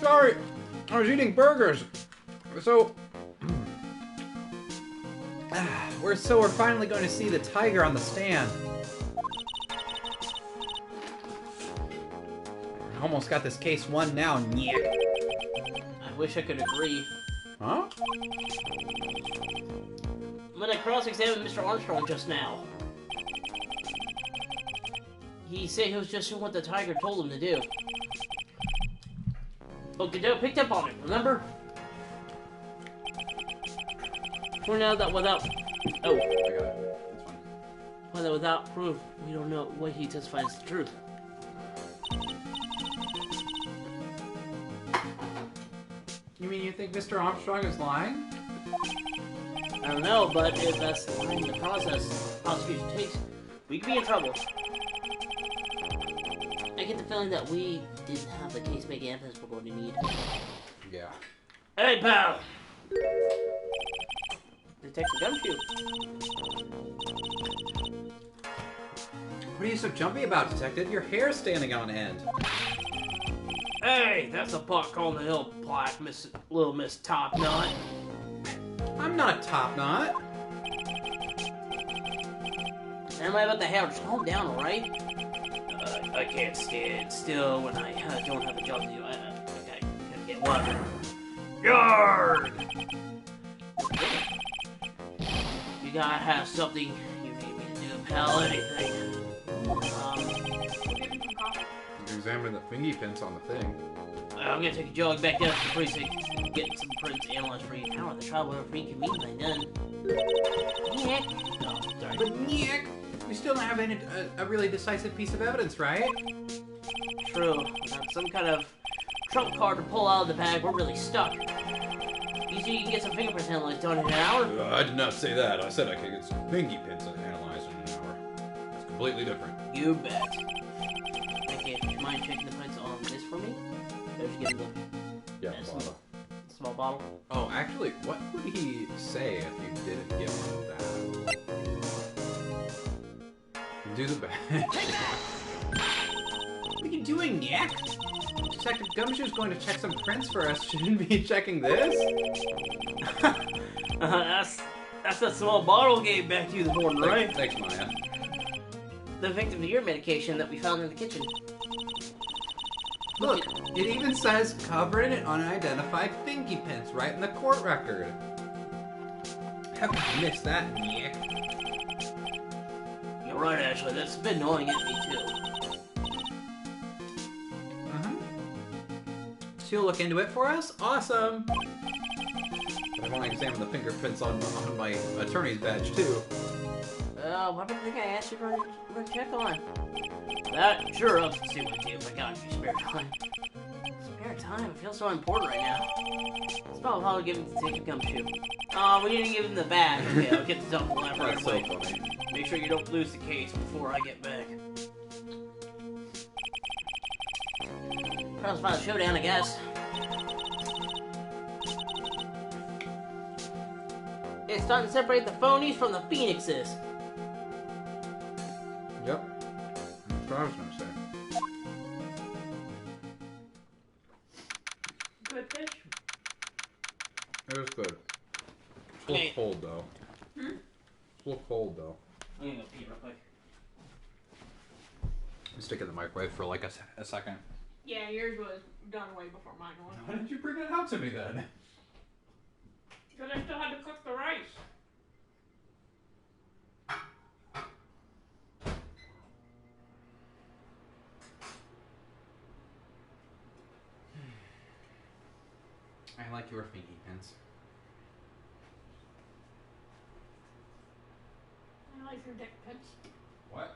sorry. I was eating burgers. So... We're finally going to see the tiger on the stand. Almost got this case won now, Nick. I wish I could agree. Huh? When I cross-examined Mr. Armstrong just now, he said he was just doing what the tiger told him to do. But Godot picked up on it, remember? Turned out that without... Oh. I got it. That's fine. Well, that without proof, we don't know what he testified is the truth. You mean you think Mr. Armstrong is lying? I don't know, but if that's the line the process the prosecution takes, we could be in trouble. I get the feeling that we didn't have the case-making evidence we're going to need. Yeah. Hey, pal! Detective Gumshoe. What are you so jumpy about, Detective? Your hair's standing on end. Hey, that's a puck on the hill plaque, Little Miss Top Knot. I'm not Top Knot. Am I about the hair? Just calm down, alright? I can't stand still when I don't have a job to do. I gotta get water. Yard! You gotta have something you need me to do, pal. Anything. Examine the thingy pins on the thing. I'm gonna take a jog back down to the precinct, get some prints analyzed for you. Now the trial whatever inconvenient I done. Nick. No, sorry. But Nick, we still don't have a really decisive piece of evidence, right? True. Without some kind of trump card to pull out of the bag, we're really stuck. Usually you can get some fingerprint analyzed done in an hour. I did not say that. I said I could get some thingy pins analyzed in an hour. That's completely different. You bet. Okay, would you mind checking the prints on this for me? There's get the small bottle. Oh, actually, what would he say if you didn't give him that? Do the best. What are you doing, Nick? Detective Gumshoe's going to check some prints for us. Shouldn't be checking this? That's that small bottle gave back to you this morning, right? Thanks, Maya. The victim's ear medication that we found in the kitchen. Look, it even says covered in unidentified thingy pins right in the court record. How could you miss that, Nick? You're right, Ashley. That's been gnawing at me, too. So you'll look into it for us? Awesome! But I want to examine the fingerprints on my attorney's badge, too. What do you think I asked you for a check on? That sure up to see what you if I got your spare time. Spare time? It feels so important right now. It's probably how to give him the Detective Gumshoe. Oh, we didn't give him the bag. Okay, I'll get the double lap right That's away. so funny. Make sure you don't lose the case before I get back. Trial's about a showdown, I guess. It's time to separate the phonies from the phoenixes. Yep. That's what I was gonna say. Good fish. It was good. It's a Okay. little cold though. It's a little cold though. I'm gonna go pee real quick. Stick it in the microwave for like a second. Yeah, yours was done way before mine was. Why didn't you bring it out to me then? Because I still had to cook the rice. I like your thingy pins. I like your dick pits. What?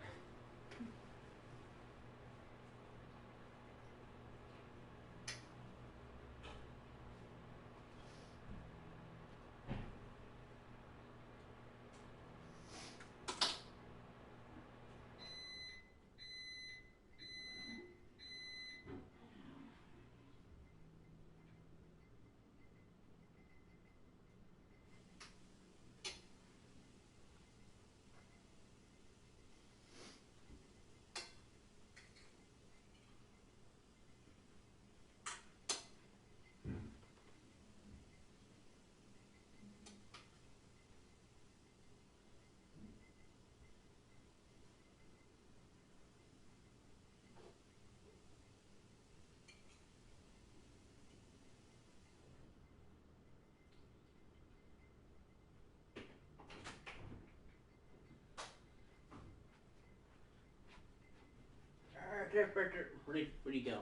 Where'd he go?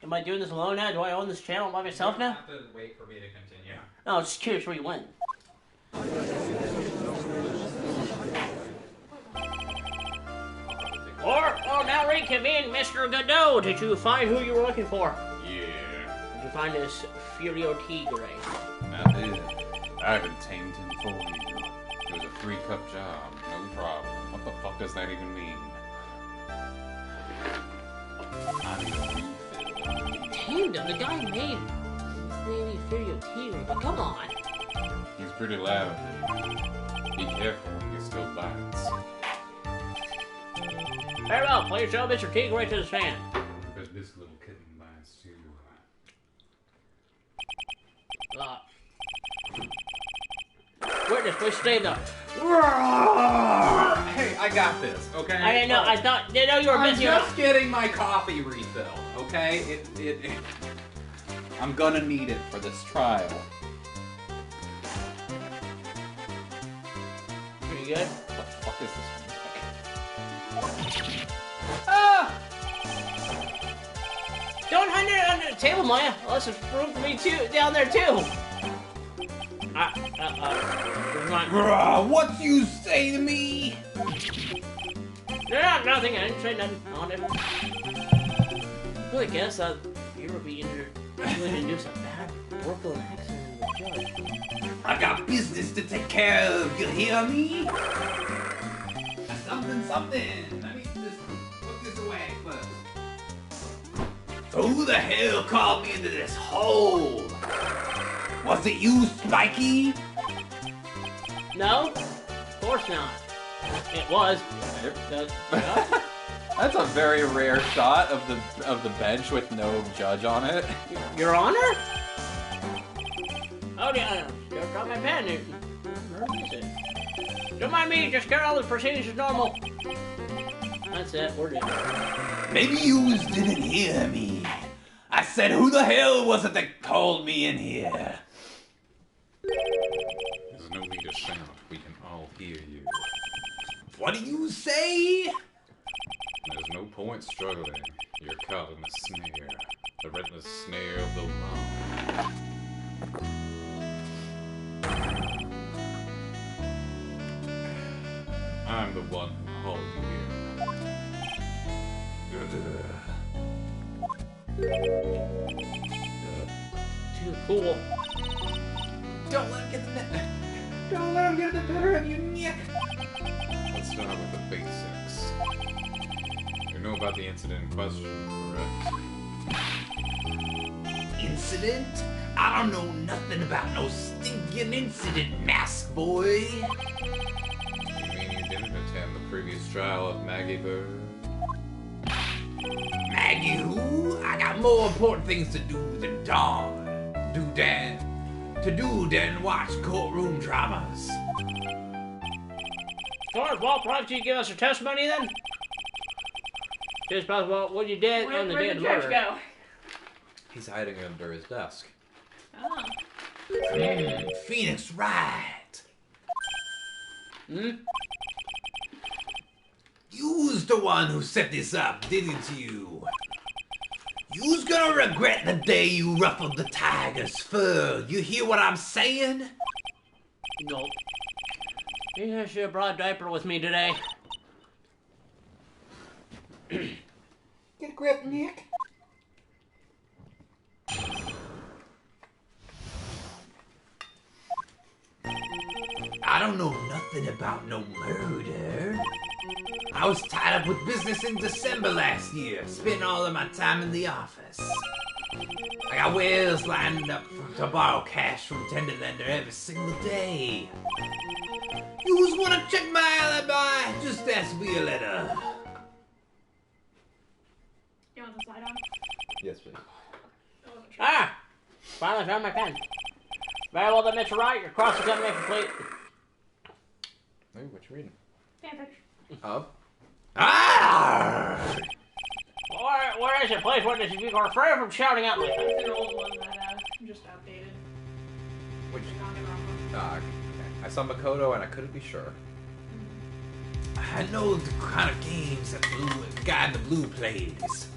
Am I doing this alone now? Do I own this channel by myself now? You have to wait for me to continue. No, I'm just curious where you went. Or now reconvene, Mr. Godot. Did you find who you were looking for? Yeah, Did you find this Furio Tigre? I did. I haven't tamed him for you. It was a 3-cup job, no problem. What the fuck does that even mean? I need a refill. Tamed him. The guy made maybe Furio Tigre, but come on. He's pretty loud. Be careful, he still bites. Very well, please show Mr. Tigre to the stand. But this little kitten bites too. Witness, please stay there. Hey, I got this, okay? I know. I didn't know you were I'm busy. just getting my coffee refilled, okay? I'm gonna need it for this trial. Pretty good. What the fuck is this? Ah! Don't hide it under the table, Maya. Unless there's room for me too down there too. Never mind. What you say to me? No, nothing. I didn't say nothing on it. I really guess that you were being willing to do some bad work on accident with the judge. I got business to take care of, you hear me? Something. Let me just put this away first. Who the hell called me into this hole? Was it you, Spikey? No, of course not. It was. That's a very rare shot of the bench with no judge on it. Your Honor? Oh, yeah. Drop my pen. Where is it? Don't mind me. Just carry all the procedures as normal. That's it. We're done. Maybe you didn't hear me. I said, who the hell was it that called me in here? There's no need to shout. We can all hear you. What do you say? There's no point struggling. You're caught in a snare. The relentless snare of the law. I'm the one who hauled you here. Too cool. Don't let him get the net. Don't let him get the better of you, Nick. Let's start with the basics. You know about the incident in question, correct? Incident? I don't know nothing about no stinking incident, mask boy. You mean you didn't attend the previous trial of Maggie Bird? Maggie who? I got more important things to do than than watch courtroom dramas. Well, perhaps you give us your testimony then? Just about what you did on the day of the murder. Go? He's hiding under his desk. Oh. Phoenix Wright. Hmm? You's the one who set this up, didn't you? You's gonna regret the day you ruffled the tiger's fur. You hear what I'm saying? Nope. Maybe I should have brought a diaper with me today. Get a grip, Nick. I don't know nothing about no murder. I was tied up with business in December last year, spending all of my time in the office. I got whales lined up to borrow cash from tender lender every single day. You just wanna check my alibi? Just ask Violetta. You want the slide on? Yes, please. I wasn't sure. Ah! Finally found my pen. Very well then, Mr. Wright. Your cross-examination complete. Hey, what you reading? Fanfic. Oh. Ah! Where is it? Please, witness, if you can refrain from shouting at me. It's an old one that just outdated. Which? Not the wrong one. Okay. I saw Makoto and I couldn't be sure. I know the kind of games that the guy in the blue plays.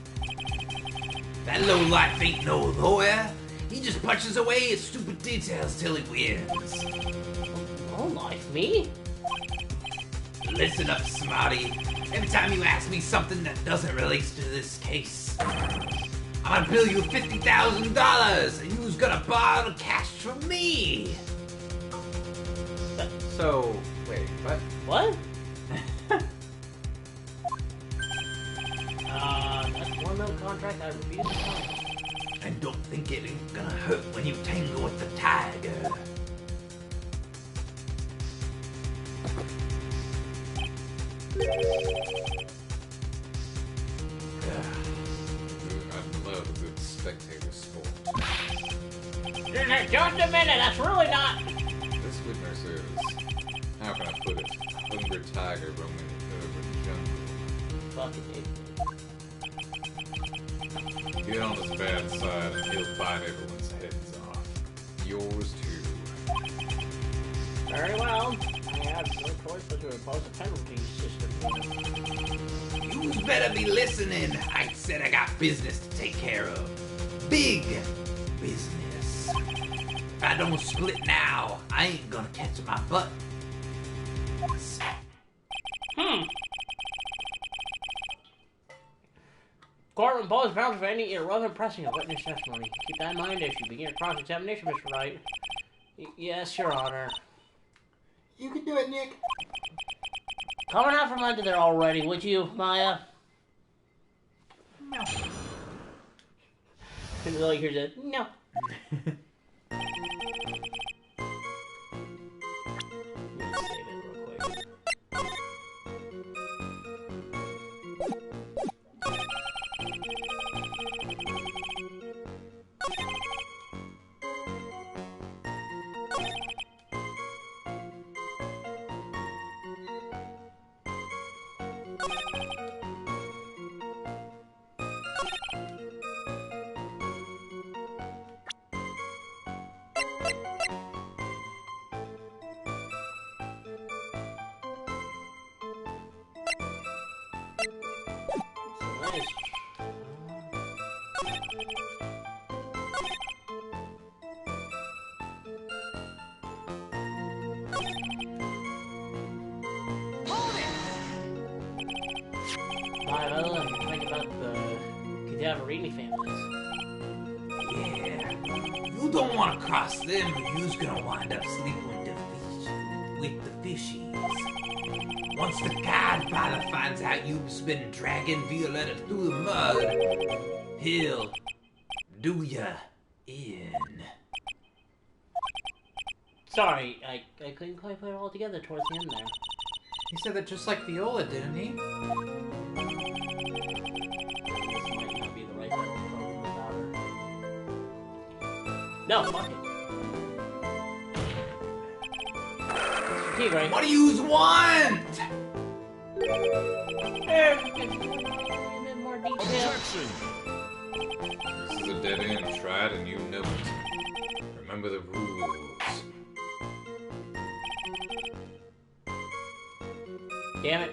That lowlife ain't no lawyer. He just punches away at stupid details till he wins. Lowlife? Me? Listen up, Smarty. Every time you ask me something that doesn't relate to this case, I'm gonna bill you $50,000 and you's gonna borrow the cash from me. So, wait, what? What? That's one no contract I refuse to sign. And don't think it ain't gonna hurt when you tangle with the tiger. I love a good spectator sport. Just a minute, that's really not... This witness is, how can I put it, a hungry tiger roaming the urban jungle. Fucking idiot. Get on his bad side and he'll bite everyone's heads off. Yours too. Very well. I have no choice but to impose a penalty system. You better be listening. I said I got business to take care of. Big business. If I don't split now, I ain't gonna catch my butt. Court will impose penalty for any irrelevant pressing of witness testimony. Keep that in mind as you begin your cross-examination, Mr. Wright. Yes, Your Honor. You can do it, Nick. Coming out from under there already, would you, Maya? No. And all you hear is a, no. Let me save it real quick. Think about the Cadaverini families. Yeah. You don't want to cross them or you's gonna wind up sleeping with the fishies. Once the Godfather finds out you've been dragging Violetta through the mud, he'll do ya in. Sorry, I couldn't quite put it all together towards the end there. He said that just like Viola, didn't he? This might not be the right type of program without her. No, fuck it. Mr. Tigre. What do yous want? A bit more detail. This is a dead end, try it and you know it. Remember the rules. Damn it.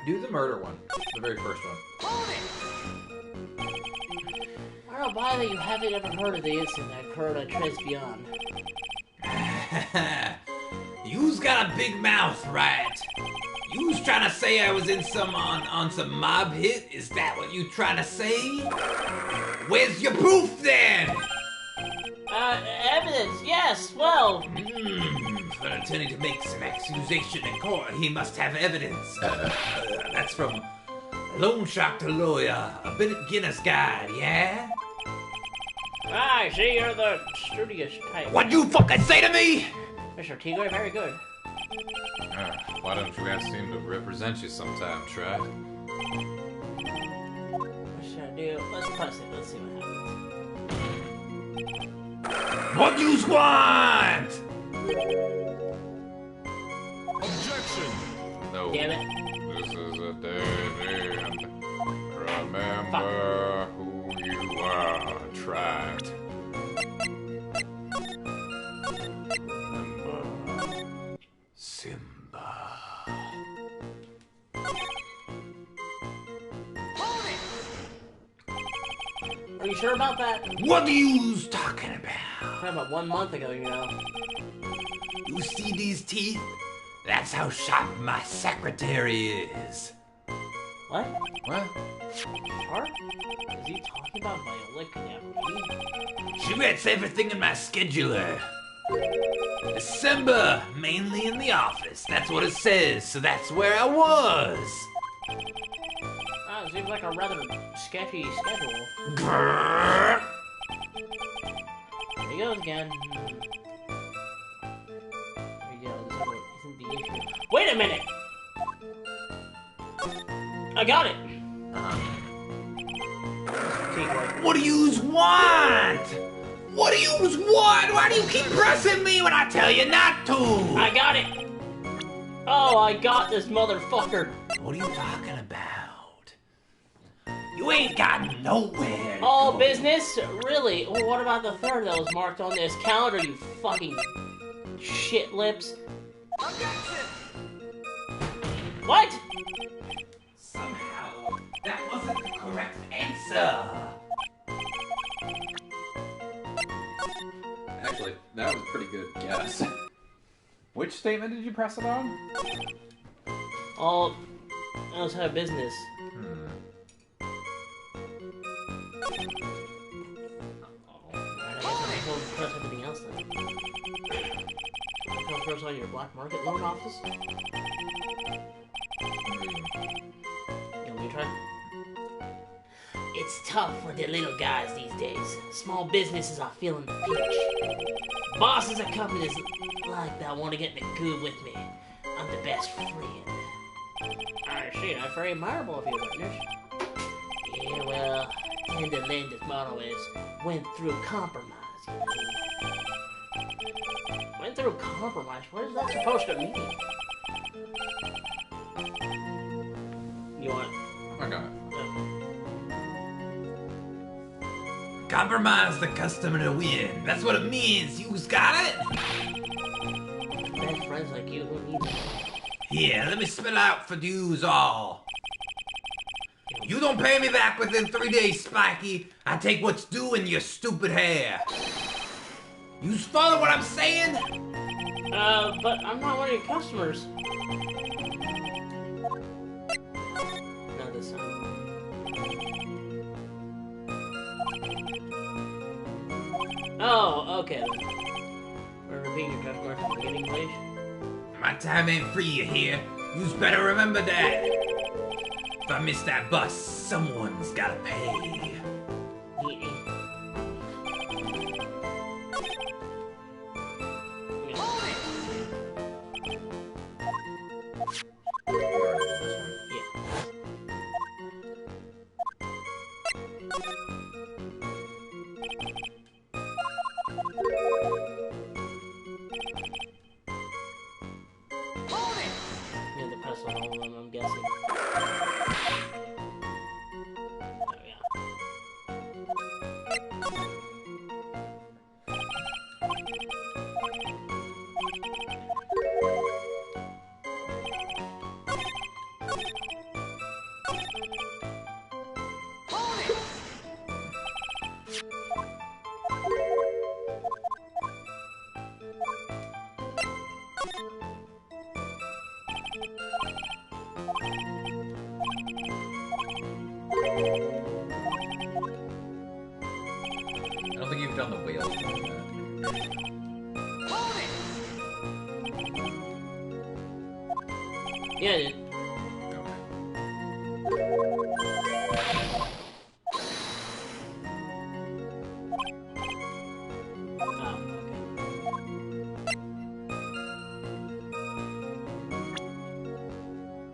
Do the murder one. The very first one. I don't buy that you haven't ever heard of the incident that occurred at Tres Beyond. You's got a big mouth, right? You's trying to say I was in on some mob hit? Is that what you trying to say? Where's your proof then? Evidence, yes, well... For an attorney to make some accusation in court, he must have evidence. That's from Loan Shark to Lawyer, a beginner's guide, yeah? I see you're the studious type. What'd you fucking say to me? Mr. Tigre, very good. Why don't you ask him to represent you sometime, try? What should I do? Let's press it, let's see what happens. What yous want? No. Damn it. This is a dead end. Remember who you are, Trat. Remember Simba. Are you sure about that? What are you talking about? Probably about 1 month ago, you know. You see these teeth? That's how sharp my secretary is. What? What? Sharp? Is he talking about Viola Knappy? She writes everything in my scheduler. December, mainly in the office. That's what it says, so that's where I was. Oh, seems like a rather sketchy schedule. Grrr. Here he goes again. There you go. December isn't the issue. Wait a minute! I got it! What do yous want? What do yous want? Why do you keep pressing me when I tell you not to? I got it! Oh, I got this motherfucker! What are you talking about? You ain't gotten nowhere. to All go. business? Really? Well, what about the third that was marked on this calendar, you fucking shit lips? What? Somehow, that wasn't the correct answer. Actually, that was a pretty good guess. Which statement did you press it on? All outside of business. Alright, I guess I'm supposed to press everything else then. Go first on your black market loan office? You want me to try? It's tough for the little guys these days. Small businesses are feeling the pinch. Bosses of companies like that want to get in the good with me. I'm the best friend. Alright, shit, that's very admirable of you, witness. Yeah, well, Tender Linda's motto is, went through compromise, you know. Went through compromise? What is that supposed to mean? You want... I got it. Compromise the customer to win. That's what it means. You's got it? Best friends like you, who needs it? Here, let me spell out for yous all. You don't pay me back within 3 days, Spiky. I take what's due in your stupid hair. Yous follow what I'm saying? But I'm not one of your customers. No, this time. Oh, okay. We're repeating your customer from the beginning, please. My time ain't free, you hear? Yous better remember that. If I miss that bus, someone's gotta pay. Yeah, the press on all of them, I'm guessing. Oh, yeah. I don't think you've done the whale thing yet. Yeah, I did. Oh, okay.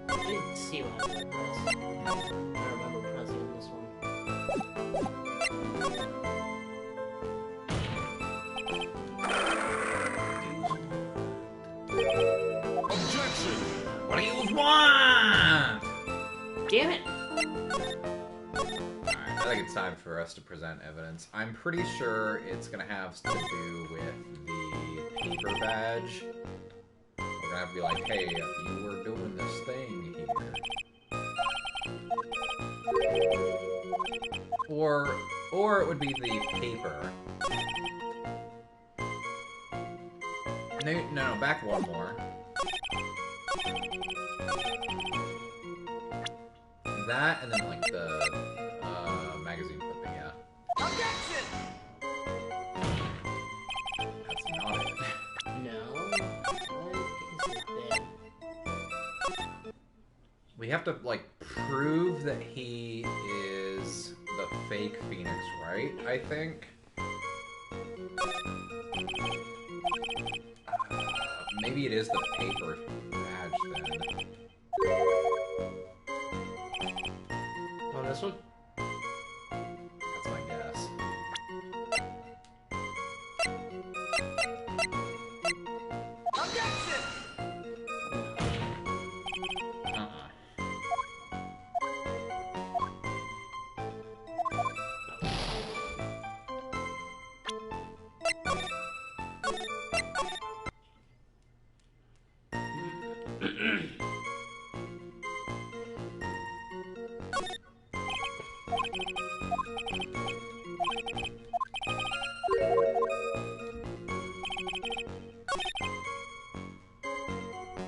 I didn't see what I was gonna press. I remember pressing on this one. What do yous want? Damn it! Alright, I think it's time for us to present evidence. I'm pretty sure it's gonna have to do with the paper badge. We're gonna have to be like, hey, you were doing this thing here. Or it would be the paper. No, back one more. That, and then, like, the, magazine clipping, yeah. Objection! That's not it. No. What is that? We have to, like, prove that he is the fake Phoenix, right? I think. Maybe it is the paper badge then. On this one? That's my guess. Objection!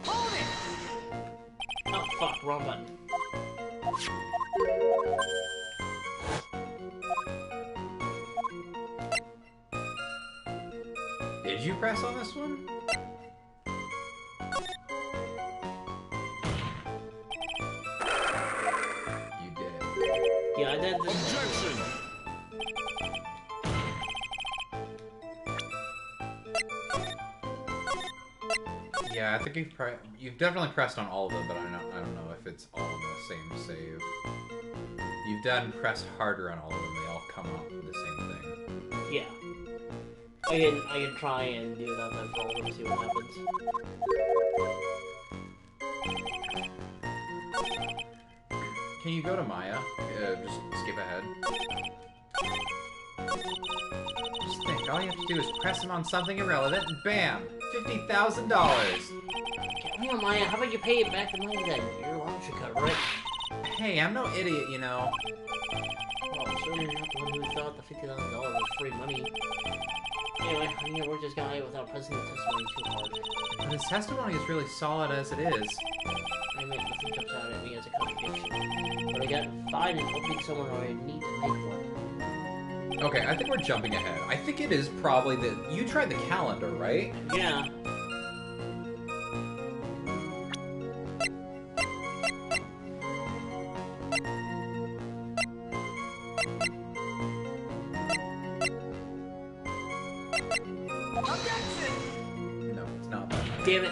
Hold it! Oh, fuck, wrong button. Did you press on this one? You did. Yeah, I did this. Objection! Yeah, I think you've definitely pressed on all of them, but I don't know if it's all in the same save. You've done press harder on all of them; they all come up with the same thing. Yeah. I can try and do that then for all of them and see what happens. Can you go to Maya? Just skip ahead. Just think, all you have to do is press him on something irrelevant, and bam! $50,000! Come on, Maya, how about you pay it back to Maya then? Your allowance should cover it. Hey, I'm no idiot, you know. Well, I'm certainly not the one who thought the $50,000 was free money. Anyway, I'm gonna work this guy without pressing the testimony too hard. But his testimony is really solid as it is. I mean, nothing jumps out at me as a contradiction. But I got fine and opening someone who I need to make one. Okay, I think we're jumping ahead. I think it is probably you tried the calendar, right? Yeah. Objection! No, it's not that. Damn it.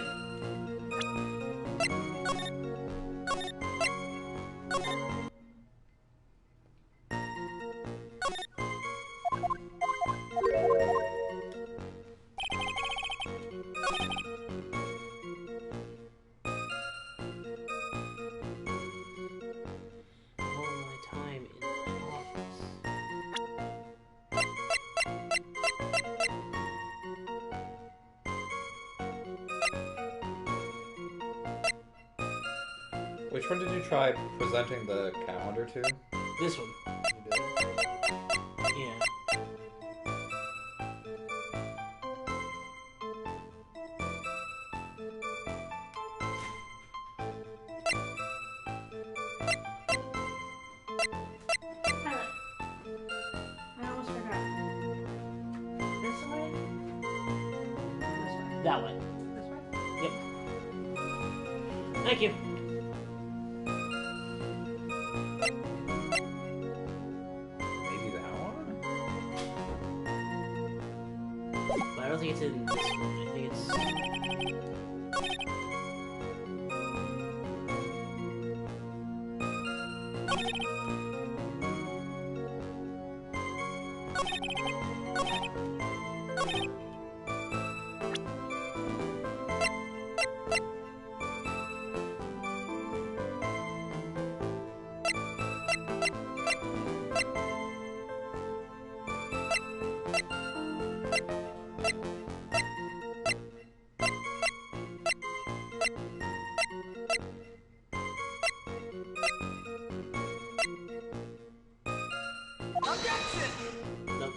All my time in my office. Which one did you try presenting the calendar to? This one. You did? Yeah. Pilot. I almost forgot. This way? This way. That way. This way? Yep. Thank you. Maybe that one? But I don't think it's in this one. I think it's... Objection! Nope.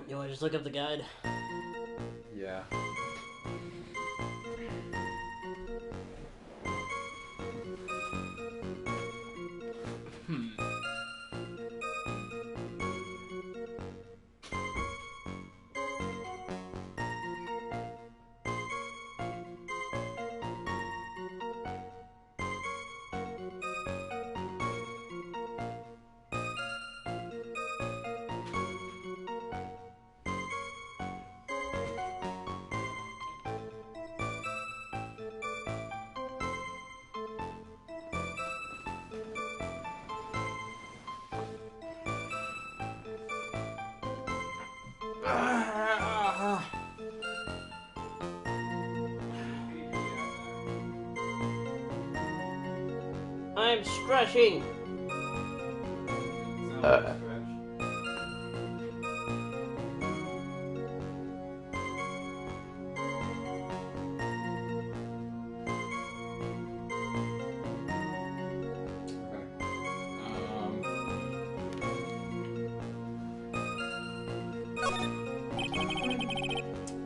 You want to just look up the guide? Yeah. I'm stretching.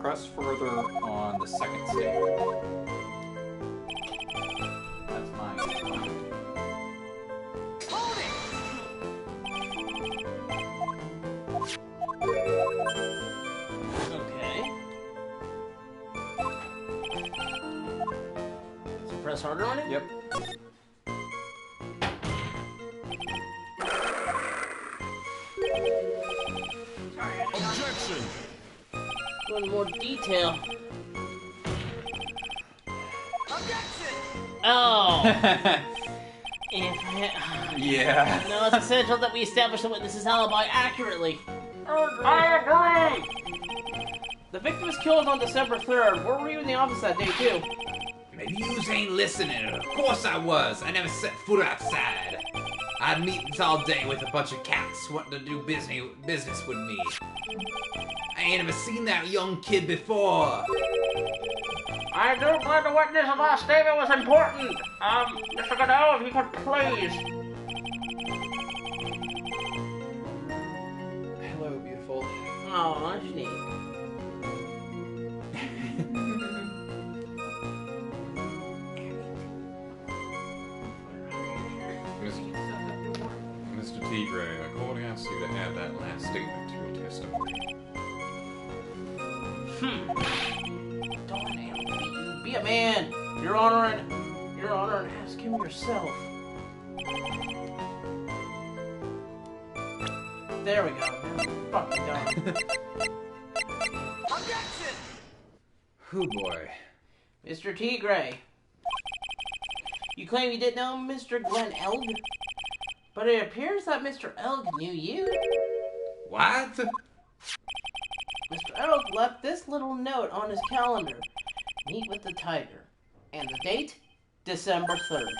Press further on the second stage. That's mine. Hold it! Okay. So press harder on it? Yep. Objection! One more detail. Objection! Oh! Yeah. No, it's essential that we establish the witness's alibi accurately. I agree! The victim was killed on December 3rd. Where were you in the office that day, too? Maybe you ain't listening. Of course I was. I never set foot outside. I had meetings all day with a bunch of cats wanting to do business with me. I ain't ever seen that young kid before. I do believe the witness's last statement was important. Mr. Godot, if you could please. Hello, beautiful. Oh, that's neat. Mr. Tigray, I called and asked you to add that last statement to your testimony. Darn it. Be a man. Your Honor, and ask him yourself. There we go. Fucking done. Objection! Who boy? Mr. Tigray. You claim you didn't know Mr. Glenn Elg? But it appears that Mr. Elg knew you. What? Mr. Elg left this little note on his calendar. Meet with the tiger. And the date? December 3rd.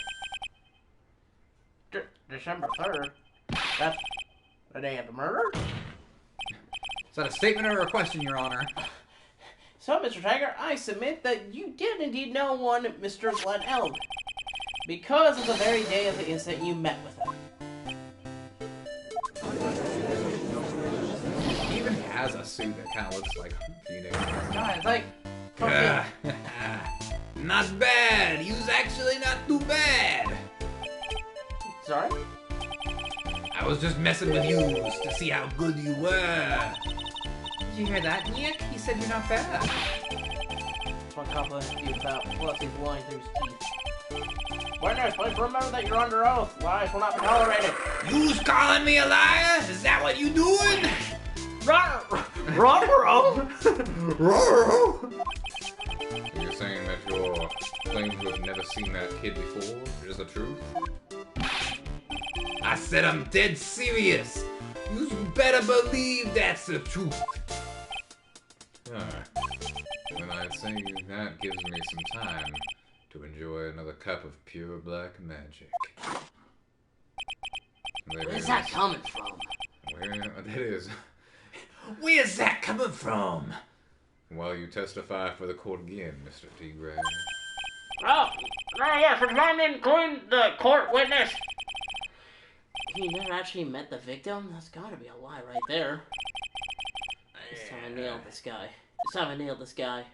December 3rd? That's the day of the murder? Is that a statement or a question, Your Honor? So, Mr. Tiger, I submit that you did indeed know one Mr. Glenn Elg. Because of the very day of the incident you met with him. He even has a suit that kind of looks like Phoenix. God, like... Not bad. He was actually not too bad. Sorry? I was just messing with you to see how good you were. Did you hear that, Nick? He said you're not bad. That's one compliment you about, plus he's lying through his teeth. Witness, please remember that you're under oath. Lies will not be tolerated. You's calling me a liar? Is that what you doing? You're saying that your claim to have never seen that kid before is the truth? I said I'm dead serious. You better believe that's the truth. Ah. Then I'd say that gives me some time to enjoy another cup of pure black magic. Where's that coming from? Where that is. Where's that coming from? While you testify for the court again, Mr. T-Ray. Oh, yes, it's not including the court witness. He never actually met the victim? That's gotta be a lie right there. This time I nailed this guy. This time I nailed this guy.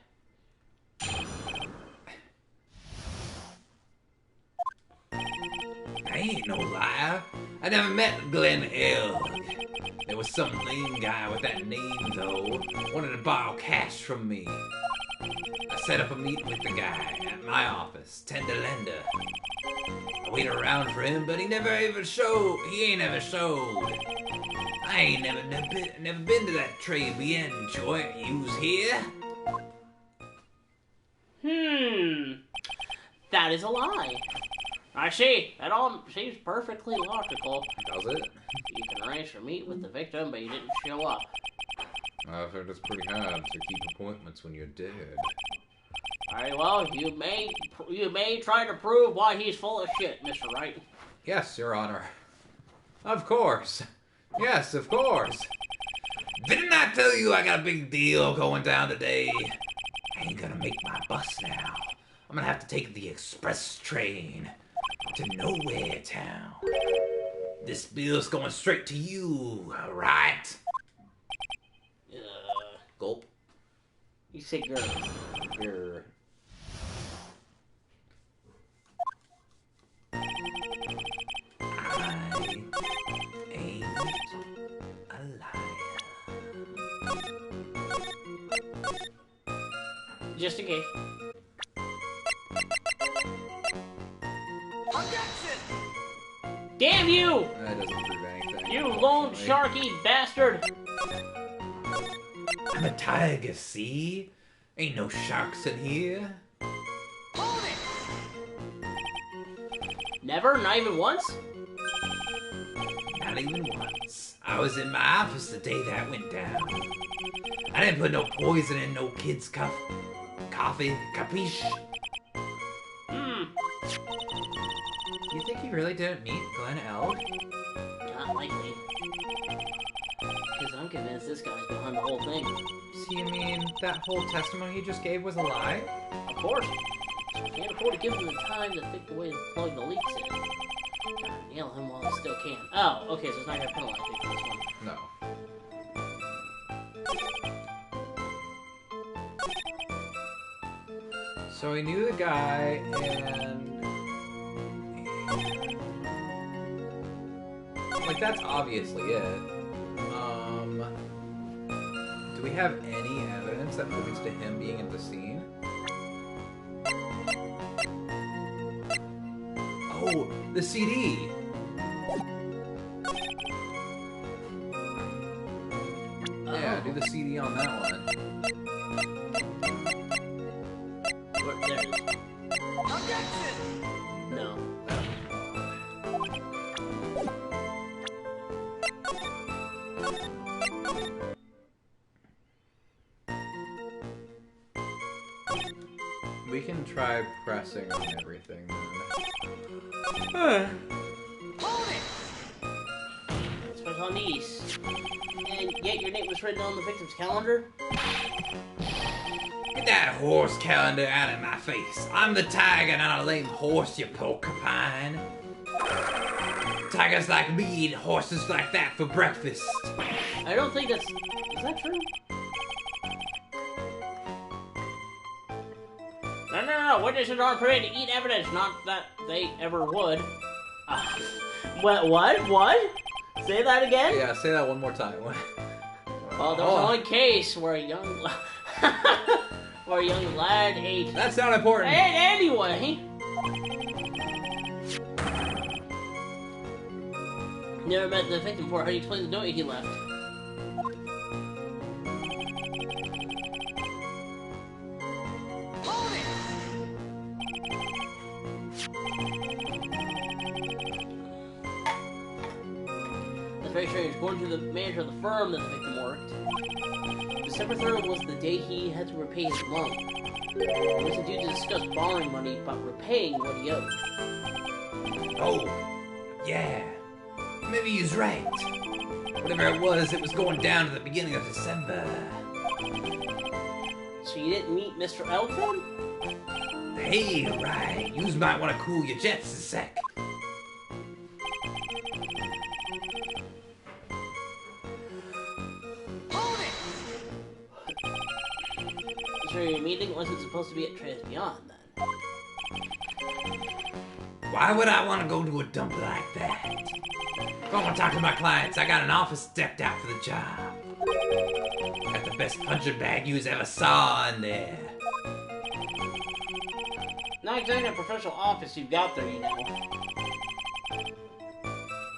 I ain't no liar. I never met Glenn Elg. There was some lame guy with that name, though. Wanted to borrow cash from me. I set up a meeting with the guy at my office, 10 to lender. I waited around for him, but he never ever showed. He ain't ever showed. I ain't never been to that Tribulations joint you was here. That is a lie. I see. That all seems perfectly logical. Does it? You can arrange for meet with the victim, but you didn't show up. I've heard it's pretty hard to keep appointments when you're dead. Alright, well, you may try to prove why he's full of shit, Mr. Wright. Yes, Your Honor. Of course. Yes, of course. Didn't I tell you I got a big deal going down today? I ain't gonna make my bus now. I'm gonna have to take the express train to Nowhere Town. This bill's going straight to you, right? Gulp. You say grr. Grr. I ain't a liar. Just in case. Objection! Damn you! That doesn't prove anything. You lone sharky bastard! I'm a tiger, see? Ain't no sharks in here. Hold it! Never? Not even once? Not even once. I was in my office the day that went down. I didn't put no poison in no kid's coffee, capiche? You think he really didn't meet Glenn Elg? Not likely. Because I'm convinced this guy's behind the whole thing. So you mean that whole testimony he just gave was a lie? Of course. Can't afford to give him the time to think the way to plug the leaks in. Gotta nail him while I still can. Oh, okay, so it's not gonna penalize me for this one. No. So he knew the guy, and... Like, that's obviously it. Do we have any evidence that points to him being at the scene? Oh, the CD! Yeah, do the CD on that one. There it is. Objection! No. We can try pressing on everything then. Hold it! Let's press on these. And yet your name was written on the victim's calendar? Get that horse calendar out of my face. I'm the tiger, not a lame horse, you porcupine. Tigers like me eat horses like that for breakfast. I don't think that's... Is that true? No. Witnesses aren't permitted to eat evidence. Not that they ever would. What? Say that again? Yeah, say that one more time. Oh, there was one case where a young... where a young lad ate... That's not important. Anyway... Never met the victim before. How do you explain the note he left? Hold it! That's very strange. According to the manager of the firm that the victim worked, December 3rd was the day he had to repay his loan. It wasn't due to discuss borrowing money, but repaying what he owed. Oh, yeah. Maybe he's right. Whatever it was going down at the beginning of December. So you didn't meet Mr. Elton? Hey, right. Yous might want to cool your jets a sec. Hold it! So your meeting wasn't supposed to be at Trans Beyond, then? Why would I want to go to a dump like that? If I want to talk to my clients, I got an office decked out for the job. Got the best punching bag yous ever saw in there. Not exactly a professional office you've got there, you know.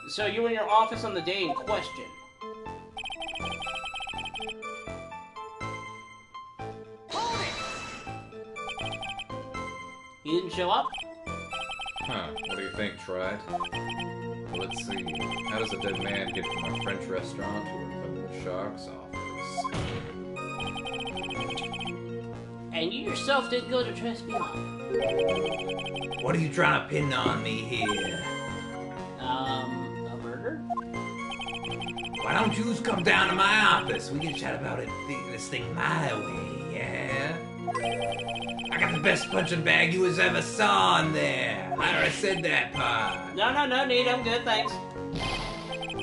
So you were in your office on the day in question. Hold it! You didn't show up? Huh, what do you think, Tried? Well, let's see. How does a dead man get from a French restaurant to a fucking shark's office? And you yourself didn't go to Trans Beyond. What are you trying to pin on me here? A murder? Why don't yous come down to my office? We can chat about this thing my way, yeah? I got the best punching bag you was ever saw in there. I already said that part. No need. I'm good, thanks.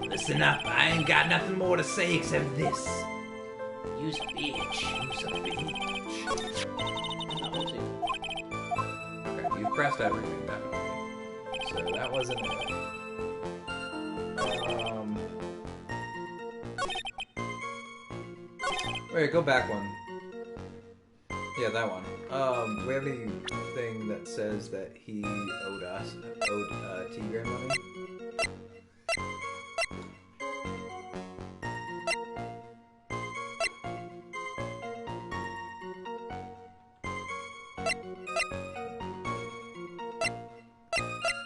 Listen up, I ain't got nothing more to say except this. Use a bitch. You's a bitch. We'll see. Okay, you pressed everything, definitely. So that wasn't it. Wait, go back one. Yeah, that one. Do we have anything that says that he owed Tigray money?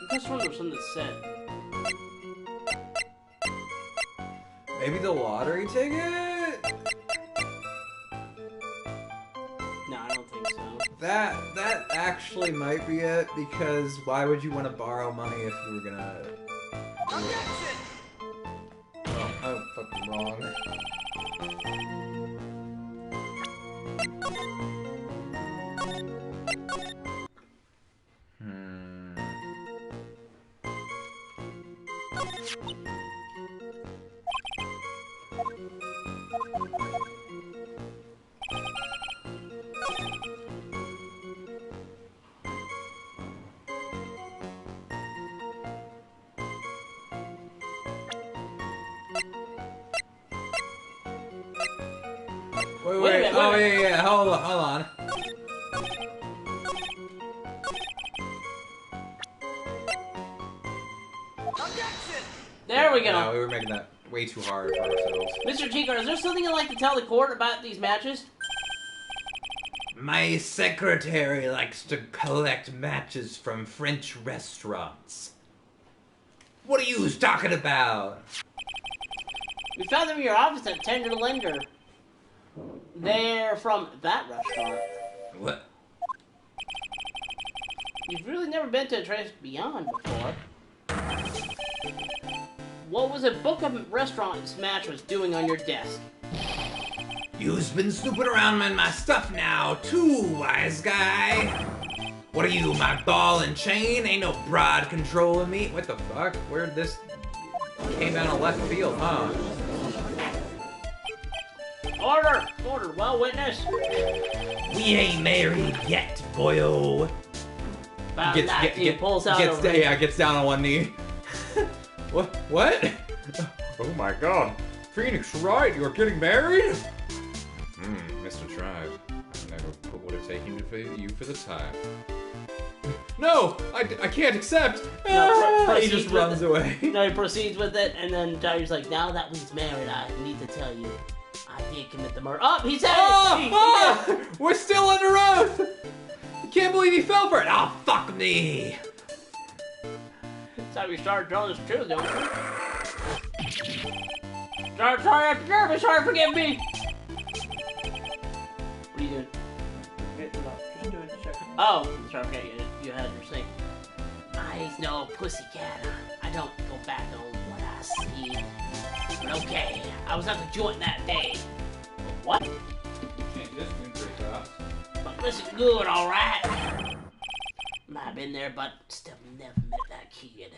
I just wonder if something said. Maybe the lottery ticket? No, I don't think so. That actually might be it, because why would you want to borrow money if you were gonna... Objection! Oh, I'm fucking wrong. Wait, a minute, oh, wait a yeah, hold on. Objection! There we No, go. we were making that way too hard for ourselves. Mr. Chico, is there something you'd like to tell the court about these matches? My secretary likes to collect matches from French restaurants. What are you talking about? We found them in your office at Tender Lender. They're from that restaurant. What? You've really never been to a Trans Beyond before. What was a book of restaurants match was doing on your desk? You've been snooping around in my stuff now, too, wise guy. What are you, my ball and chain? Ain't no broad controlling me. What the fuck? Where'd this... Came out of left field, huh? Order! Order, well, witness. We ain't married yet, boyo. Pulls out a Gets down on one knee. What? Oh my god. Phoenix Wright, you're getting married? Mr. Tribe, I never put what it taken for you for the time. No! I can't accept! No, He proceeds just with runs it. away. No, he proceeds with it, and then Tiger's like, now that one's married, I need to tell you, I did commit the murder. Oh, he said it! We're still under oath! I can't believe he fell for it! Oh, fuck me. It's time you start telling us the truth, don't you? Sorry, I'm nervous, sorry, forgive me! What are you doing? Oh, sorry, okay, you had your thing. I's no pussycat. I don't go back on what I see. But okay, I was at the joint that day. What? Can't just been pretty fast. But listen good, alright? Might have been there, but still never met that kid.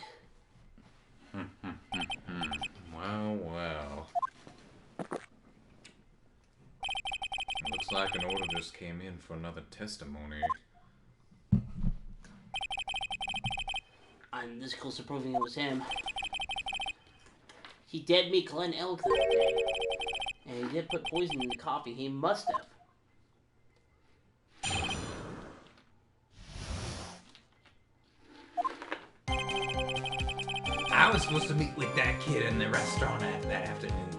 Wow, wow. Looks like an order just came in for another testimony. I'm this close to proving it was him. He did meet Glenn Elk that day. And he did put poison in the coffee. He must have. I was supposed to meet with that kid in the restaurant that afternoon.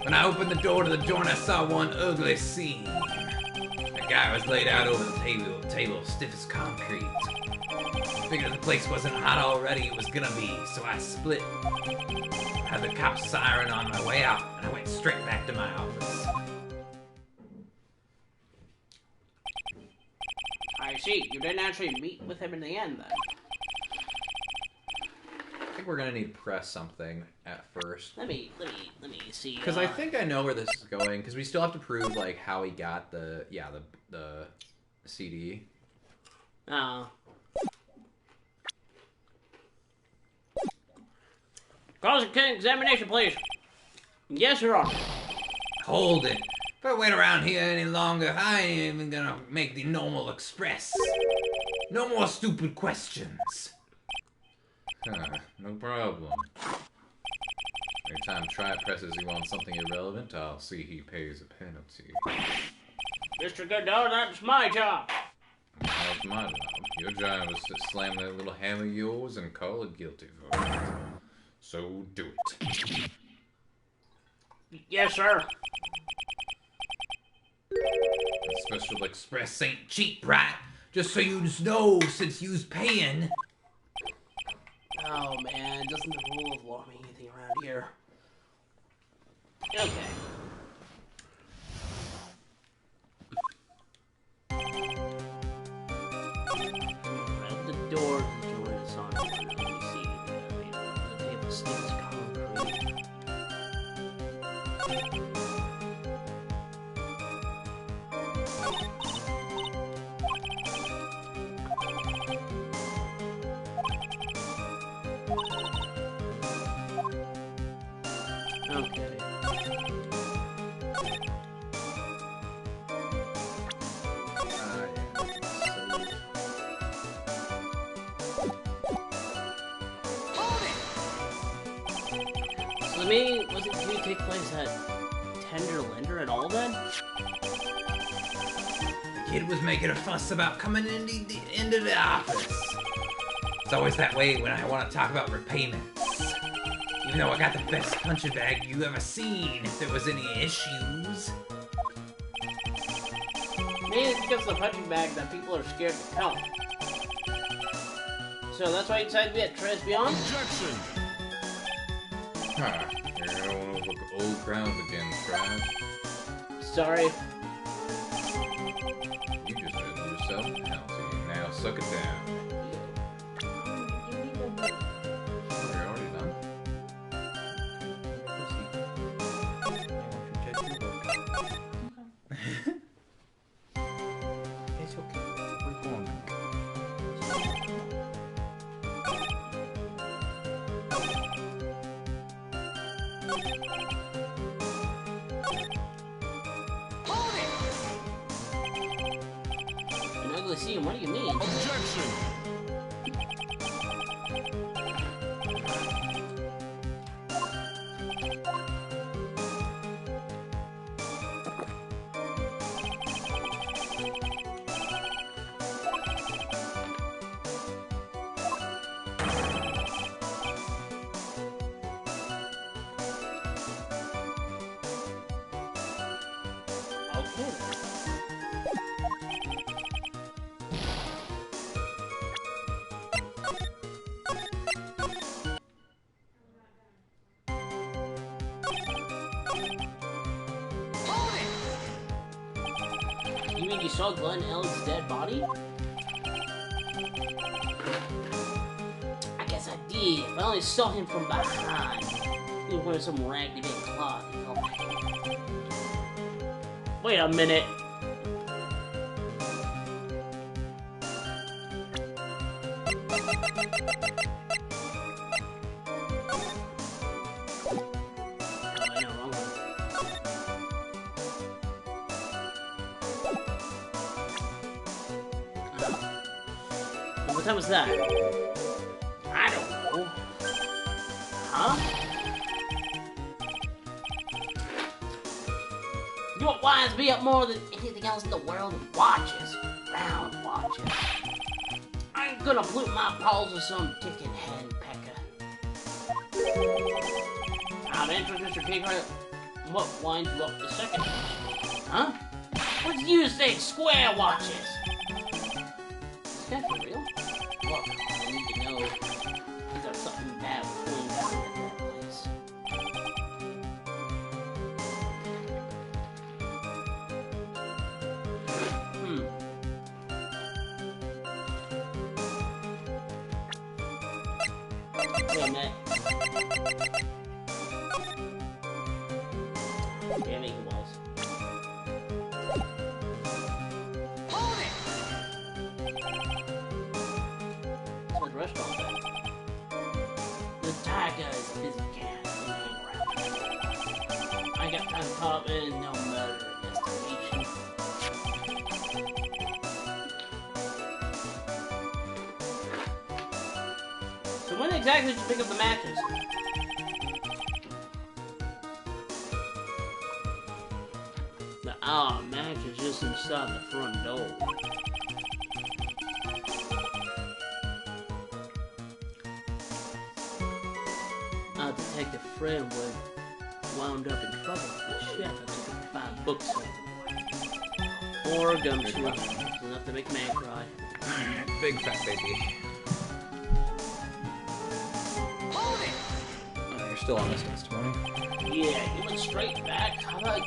When I opened the door to the joint, I saw one ugly scene. That guy was laid out over the table, stiff as concrete. Figured the place wasn't hot already, it was gonna be, so I split. Had the cop's siren on my way out, and I went straight back to my office. I see. You didn't actually meet with him in the end, then. I think we're gonna need to press something at first. Let me see. Because I think I know where this is going. Because we still have to prove like how he got the CD. Oh. Cause a examination, please. Yes, Your Honor. Hold it. If I wait around here any longer, I ain't even gonna make the normal express. No more stupid questions. Huh, no problem. Anytime Tri presses you on something irrelevant, I'll see he pays a penalty. Mr. Goodell, that's my job. That's my job. Your job is to slam that little hammer of yours and call it guilty for it. So do it. Yes, sir. The Special Express ain't cheap, right? Just so you know, since you's paying. Oh, man. Doesn't the rule of law mean anything around here? Okay. Open the door to join us on. Let me see. The table still is concrete. Okay. So maybe wasn't did it take place at Tender Lender at all then? The kid was making a fuss about coming into the office. It's always that way when I want to talk about repayments. Even though I got the best punching bag you ever seen, if there was any issues. Maybe it's because of the punching bag that people are scared to come. So that's why you decided to be at Tres Beyond? Objection! Huh. You're gonna want to look old ground again, Tribe. Sorry. You just did yourself a penalty. Now suck it down. You're already done? It's okay. We're going. An ugly scene, what do you mean? Objection! Okay. You mean you saw Glenn Ellen's dead body? thief. I only saw him from behind. He was wearing some raggedy big cloth. Wait a minute. What time was that? I don't know. Huh? You know what winds me up more than anything else in the world? Watches. Round watches. I ain't gonna pollute my paws with some ticking henpecker. I've entered Mr. Pigheart. What winds you up the second? Huh? What did you say? Square watches. Is that for real? Look, I need to know. Is there something bad going down at that place? Wait a minute. Damn it, he was. Restaurant there. The tiger is a busy cat. I got time to call in no murder investigation. So when exactly did you pick up the matches? The match is just inside the front door. Our detective friend would wound up in trouble with the chef after took 5 books from him. Or a gumshoe. It's enough to make a man cry. Big fat baby. Oh, you're still on this testimony? Yeah, you went straight back. How about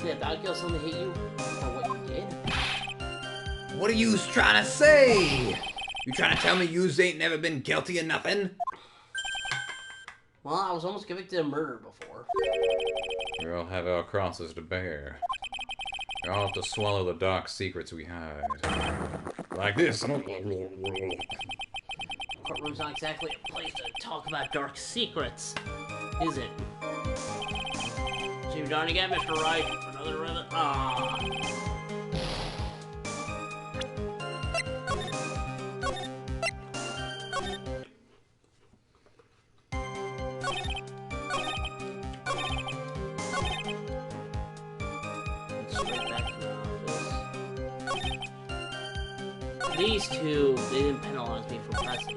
did a dog kill someone to hit you for what you did? What are you trying to say? You trying to tell me yous ain't never been guilty of nothing? Well, I was almost convicted of murder before. We all have our crosses to bear. We all have to swallow the dark secrets we hide. Like this. Courtroom's not exactly a place to talk about dark secrets, is it? See you darn again, Mr. Wright. Another rivet. Ah. Straight back to the office. These two, they didn't penalize me for pressing.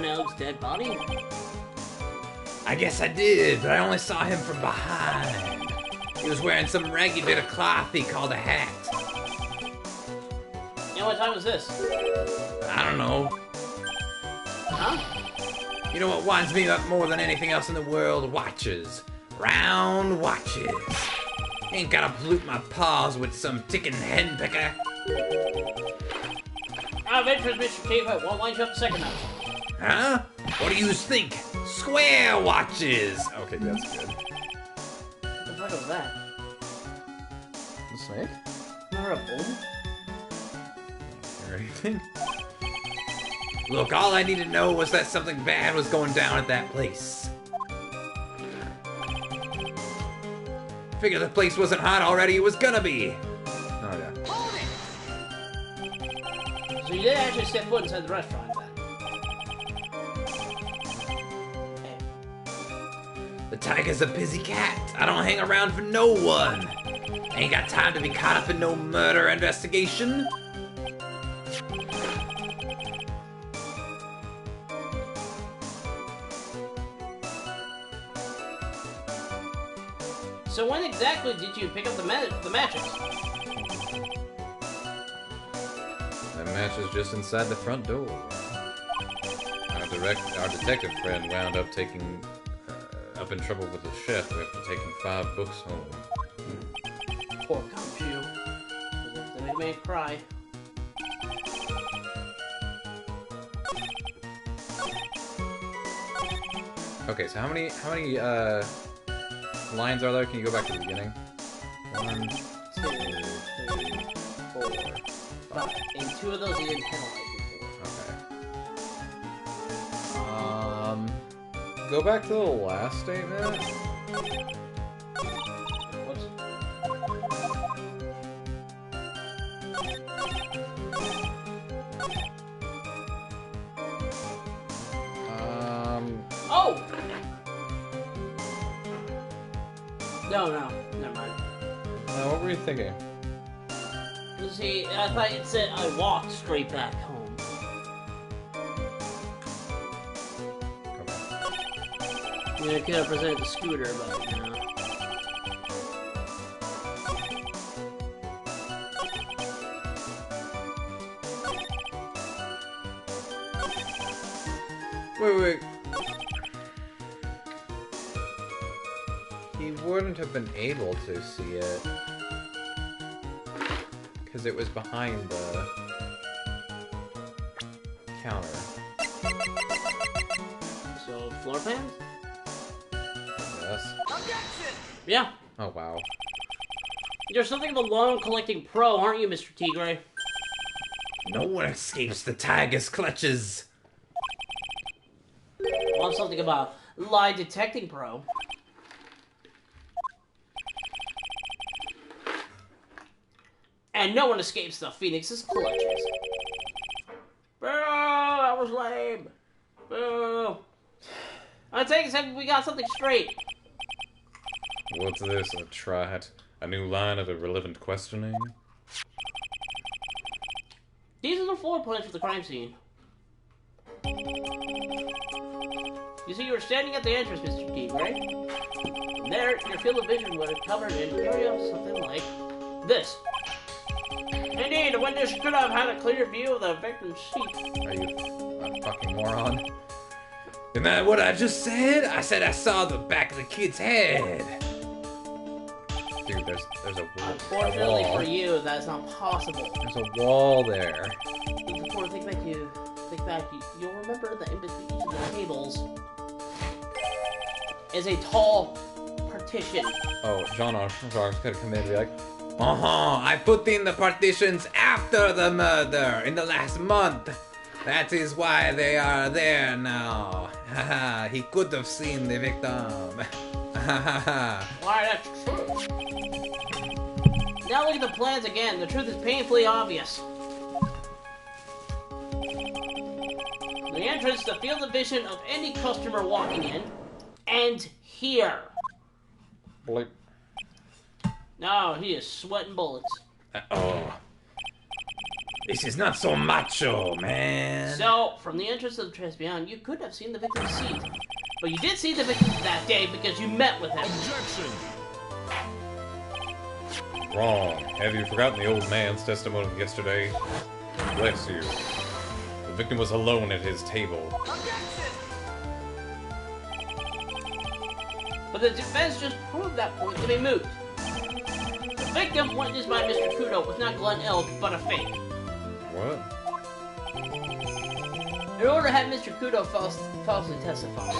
Elk's dead body? I guess I did, but I only saw him from behind. He was wearing some raggy bit of cloth he called a hat. And what time was this? I don't know. Huh? You know what winds me up more than anything else in the world? Watches. Round watches. Ain't gotta pollute my paws with some ticking henpecker. Out of interest, Mr. Chief, what winds you up the second match? Huh? What do you think? Square watches! Okay, that's good. What the fuck was that? The snake? Remember a boom? Or anything? Look, all I needed to know was that something bad was going down at that place. Figured the place wasn't hot already, it was gonna be. Oh, yeah. So you did actually step foot inside the restaurant then? The tiger's a busy cat. I don't hang around for no one. Ain't got time to be caught up in no murder investigation. So when exactly did you pick up the matches? That match is just inside the front door. I our detective friend wound up taking up in trouble with the chef after taking 5 books home. Poor Gumshoe. They make me cry. Okay, so how many lines are there? Can you go back to the beginning? 1, 2, 3, 4, 5. And 2 of those you didn't penalize me for. okay. Go back to the last statement. Whoops. Oh! No, never mind. What were you thinking? You see, I thought it said I walked straight back home. Okay. Yeah, I could have presented the scooter, but no. Wait. He wouldn't have been able to see it. Because it was behind the counter. So, floor plans? Yes. Objection! Yeah. Oh, wow. You're something of a loan-collecting pro, aren't you, Mr. Tigre? No one escapes the tiger's clutches. Well, I'm something about lie detecting pro. And no one escapes the Phoenix's clutches. Boo! That was lame. Boo! I take a second, we got something straight. What's this? A trot? A new line of irrelevant questioning? These are the floor plans for the crime scene. You see, you were standing at the entrance, Mr. T, right? And there, your field of vision would have covered an area of something like this. Indeed, the windows could have had a clear view of the victim's seat. Are you a fucking moron? Isn't that what I just said? I said I saw the back of the kid's head. Dude, there's a Unfortunately wall. for you, that's not possible. There's a wall there. Think back. You'll remember that in between each of the tables is a tall partition. Oh, John Armstrong's gonna come in and be like, I put in the partitions after the murder in the last month. That is why they are there now. Haha, he could have seen the victim. Why, that's true. Now look at the plans again. The truth is painfully obvious. The entrance, the field of vision of any customer walking in, and here. bleep. No, he is sweating bullets. Oh. This is not so macho, man. So, from the entrance of the Trace Beyond, you could have seen the victim's seat. But you did see the victim that day because you met with him. Objection! Wrong. Have you forgotten the old man's testimony yesterday? Bless you. The victim was alone at his table. Objection! But the defense just proved that point to be moot. The victim, witnessed by Mr. Kudo, was not Glenn Elk, but a fake. What? In order to have Mr. Kudo falsely testify,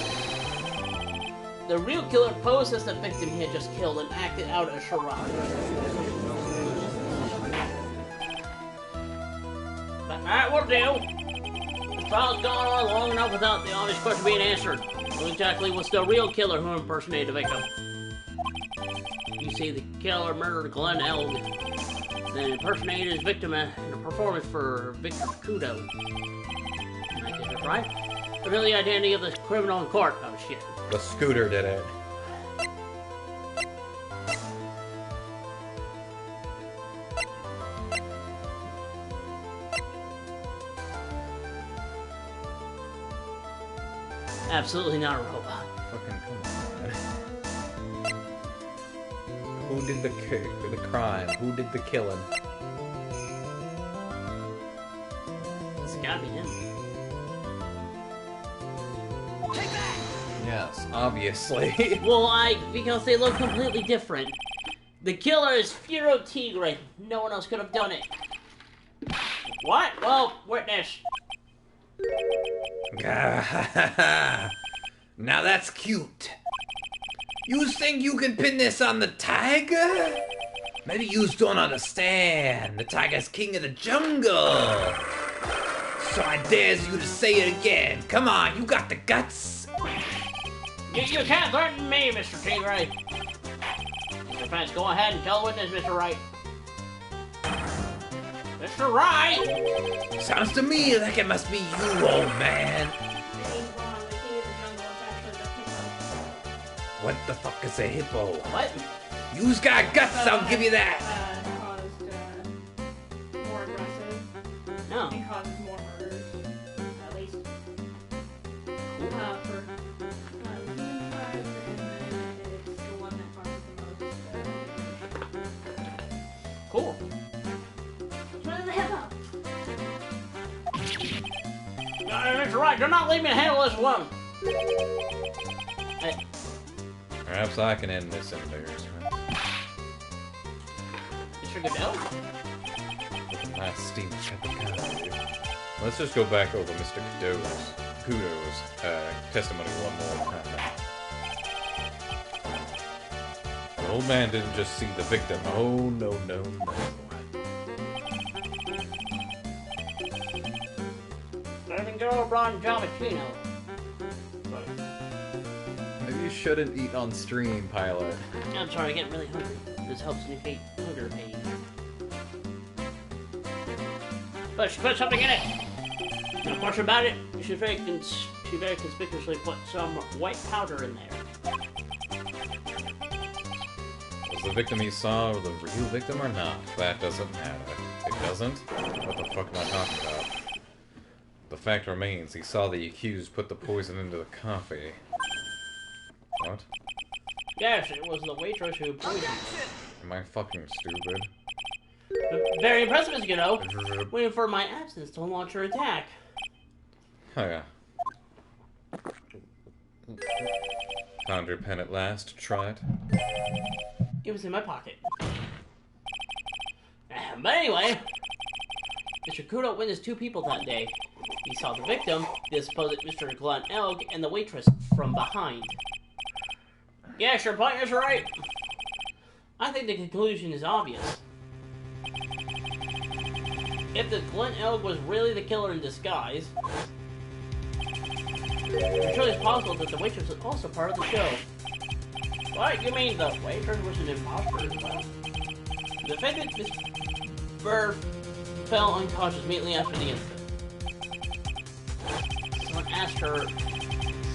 the real killer posed as the victim he had just killed and acted out a charade. But that will do. This trial's gone on long enough without the obvious question being answered. What exactly was the real killer who impersonated the victim? You see, the killer murdered Glenn Elg, then impersonated his victim in a performance for Victor Kudo. I get it right? Reveal the identity of the criminal in court. Oh shit. The scooter did it. Absolutely not a robot. Fucking come on. Who did the crime? Who did the killing? It's gotta be him. Yes, obviously. Well, because they look completely different. The killer is Firo Tigre. No one else could have done it. What? Well, witness. Now that's cute. You think you can pin this on the tiger? Maybe you don't understand. The tiger's king of the jungle. So I dares you to say it again. Come on, you got the guts. You can't threaten me, Mr. Tigre. Mr. Pence, go ahead and tell the witness, Mr. Wright. Mr. Wright! Sounds to me like it must be you, old man. What the fuck is a hippo? What? You's got guts, I'll give you that. Caused more aggressive. No. And causes more murders. At least. For human tribes, and then it's the one that causes the most. Cool. What is the hippo? Mr. Wright, do not leave me to handle this alone. Hey, Perhaps I can end this embarrassment. Mr. Goodell? Last steam at the counter. Let's just go back over Mr. Kudo's testimony one more time. The old man didn't just see the victim. Oh, no, no, no. I can go over on Giamachino. Maybe you shouldn't eat on stream, Pilot. I'm sorry, I get really hungry. This helps me fight hunger pain. But she put something in it. Not much about it. She very conspicuously put some white powder in there. Was the victim he saw the real victim or not? That doesn't matter. It doesn't? What the fuck am I talking about? The fact remains, he saw the accused put the poison into the coffee. What? Yes, it was the waitress who poisoned me. Am I fucking stupid? Very impressive, Mr. Ghetto. Waiting for my absence to launch her attack. Oh yeah. Found your pen at last. Try it. It was in my pocket. But anyway, Mr. Kudo witnessed two people that day. He saw the victim, the supposed Mr. Glenn Elg, and the waitress from behind. Yes, your point is right. I think the conclusion is obvious. If the Glenn Elg was really the killer in disguise, it's really possible that the waitress was also part of the show. What? You mean the waitress was an imposter as well? The fact that Miss Burr fell unconscious immediately after the incident.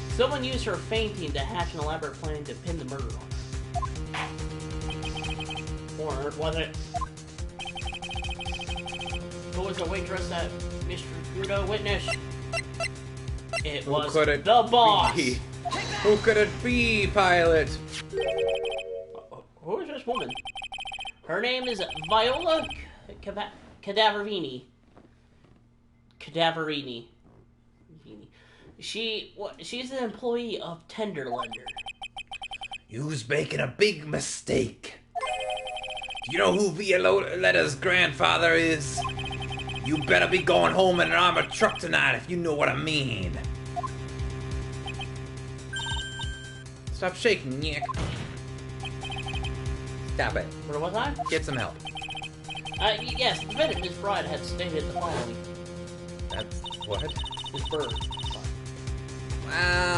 Someone used her fainting to hatch an elaborate plan to pin the murder on her. Or was it? Who was the waitress that Mr. Kudo witnessed? It was could it the boss! be? Who could it be, Pilot? Who is this woman? Her name is Viola Cadaverini. She's an employee of Tenderlender. You's making a big mistake. Do you know who Violetta's grandfather is? You better be going home in an armored truck tonight if you know what I mean. Stop shaking, Nick. Stop it. Where was I? Get some help. Yes, the defendant, Miss Bride, had stated the following. That's what? Miss Bird.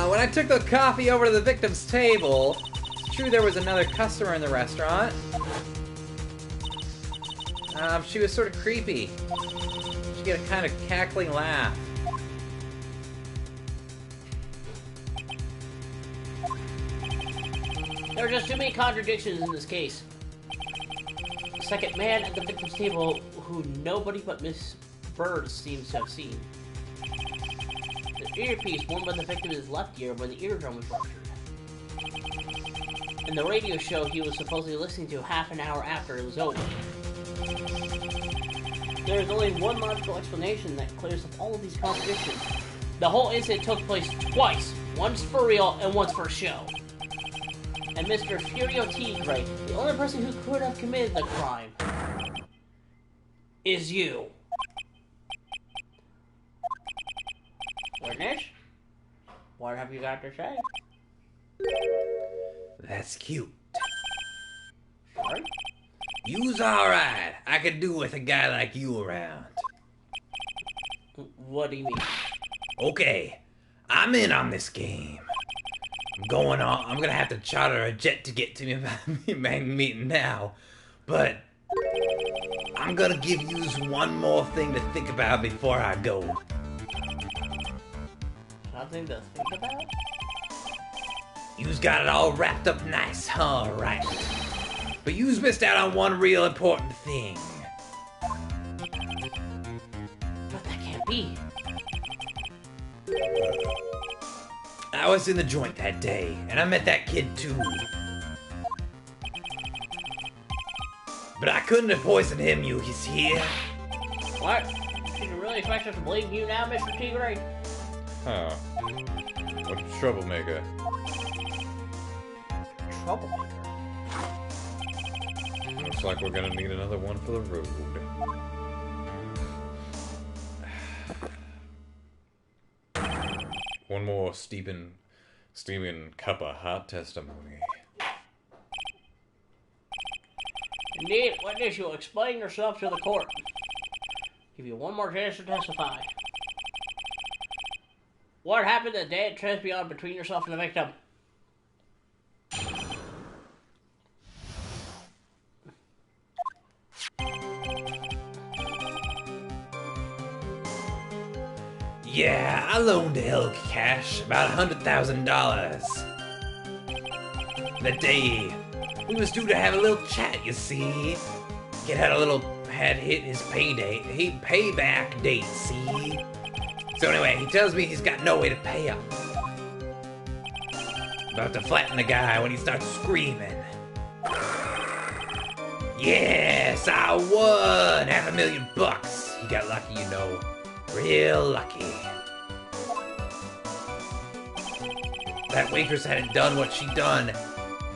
When I took the coffee over to the victim's table, it's true there was another customer in the restaurant. She was sort of creepy. She got a kind of cackling laugh. There are just too many contradictions in this case. The second man at the victim's table, who nobody but Miss Bird seems to have seen. The earpiece worn by the victim in his left ear when the eardrum was ruptured. And the radio show he was supposedly listening to half an hour after it was over. There is only one logical explanation that clears up all of these contradictions. The whole incident took place twice. Once for real and once for show. And Mr. Furio Tigre, the only person who could have committed the crime, is you. Witness? What have you got to say? That's cute. Sorry? You's alright. I could do with a guy like you around. What do you mean? Okay, I'm in on this game. I'm gonna have to charter a jet to get to my meeting now. But I'm gonna give yous one more thing to think about before I go. Something to think about? Yous got it all wrapped up nice, huh? Right. But yous missed out on one real important thing. But that can't be. I was in the joint that day, and I met that kid too. But I couldn't have poisoned him, you see? What? You really expect us to believe you now, Mr. Tigre? Huh. What a troublemaker. Troublemaker. Looks like we're gonna need another one for the road. One more steaming cup of hot testimony. Indeed, witness, you'll explain yourself to the court. Give you one more chance to testify. What happened the day at Tribulations between yourself and the victim? Yeah, I loaned Elk cash, about $100,000. That day, we was due to have a little chat, you see. Kid had hit his payback date, see. So anyway, he tells me he's got no way to pay up. About to flatten the guy when he starts screaming. Yes, I won $500,000. He got lucky, you know. Real lucky. That waitress hadn't done what she done.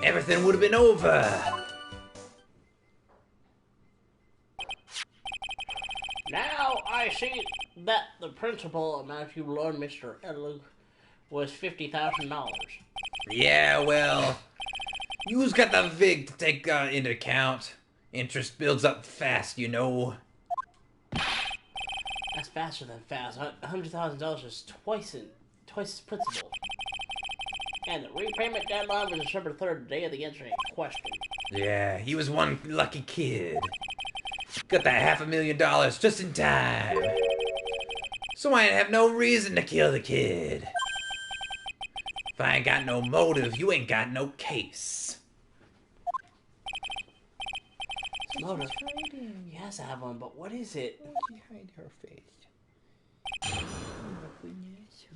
Everything would have been over. Now I see that the principal amount you loaned Mr. Elu was $50,000. Yeah, well, you's got the VIG to take into account. Interest builds up fast, you know. That's faster than fast. $100,000 is twice as principal. And the repayment deadline was December 3rd, the day of the incident in question. Yeah, he was one lucky kid. Got that $500,000 just in time. So I ain't have no reason to kill the kid. If I ain't got no motive, you ain't got no case. Motive? He has to have one, but what is it? Hide her face.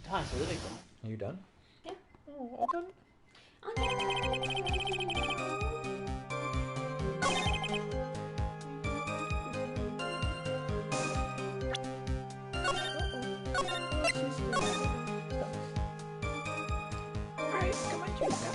Time for the victim. Are you done? Yeah. Oh, all done? Alright, come on, Jessica.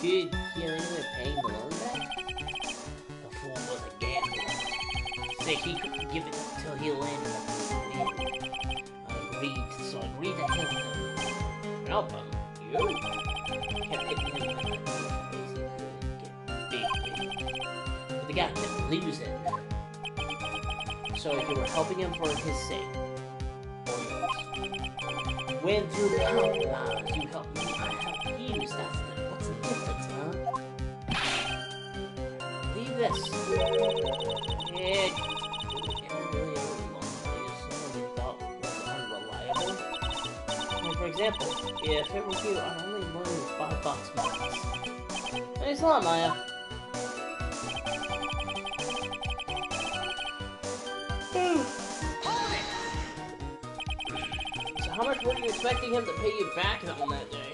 Did he end up paying the loan back? The fool was a gambler. Said he couldn't give it until he landed a win. I agreed to help him. Help him? You? Kept hitting him with the ways he could get big. But the guy kept losing. so you were helping him for his sake. Or yours. When through compromise, you help me, I help you. What's the difference, huh? Leave this. Yeah. For example, if it was you, I'd only loan you $5 max. Thanks a lot, Maya. So how much were you expecting him to pay you back on that day?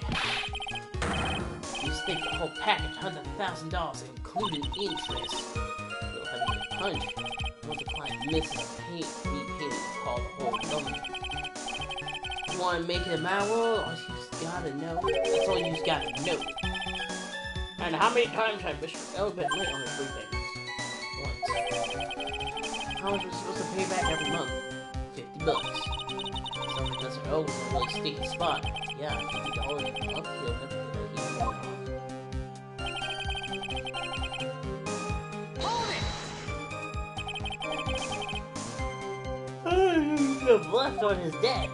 You think the whole package, $100,000, including interest. You'll have to get punched. Once the client misses a repayment, call the whole government. You want to make it a my world? All you just gotta know. That's all you just gotta know. And how many times have Mr. Elbit late on his repayments? Once. How much was supposed to pay back every month? $50. Sounds like Mr. Elbit's in a really sticky spot. Yeah, $50 a month, he'll never get that even more off. Have left on his debt.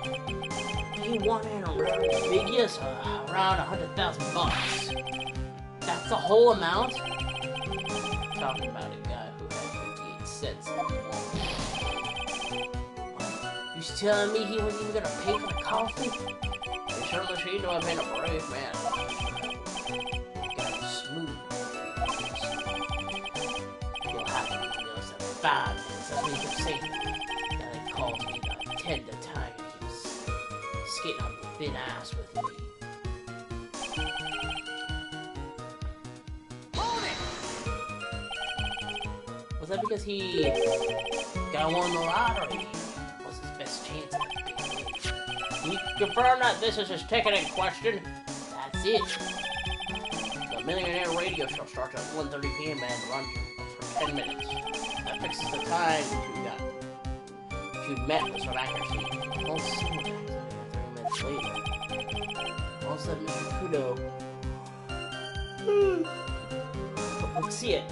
He wanted around figures around $100,000. That's the whole amount? Talking about a guy who had 58 cents in the wallet. You telling me he wasn't even gonna pay for the coffee? You sure as you know I've been a brave man. Got smooth. You'll have to do this in 5 minutes as we can save it. Then he calls me the tender tiger. He was skating on the thin ice with me. Was that because he got won the lottery? Was his best chance at a big win? Can you confirm that this is his ticket in question? That's it. The Millionaire Radio Show starts at 1:30 p.m. and runs for 10 minutes. That fixes the time you met with some accuracy. All single guys 30 minutes later. All said Mr. Kudo. Let's see it. I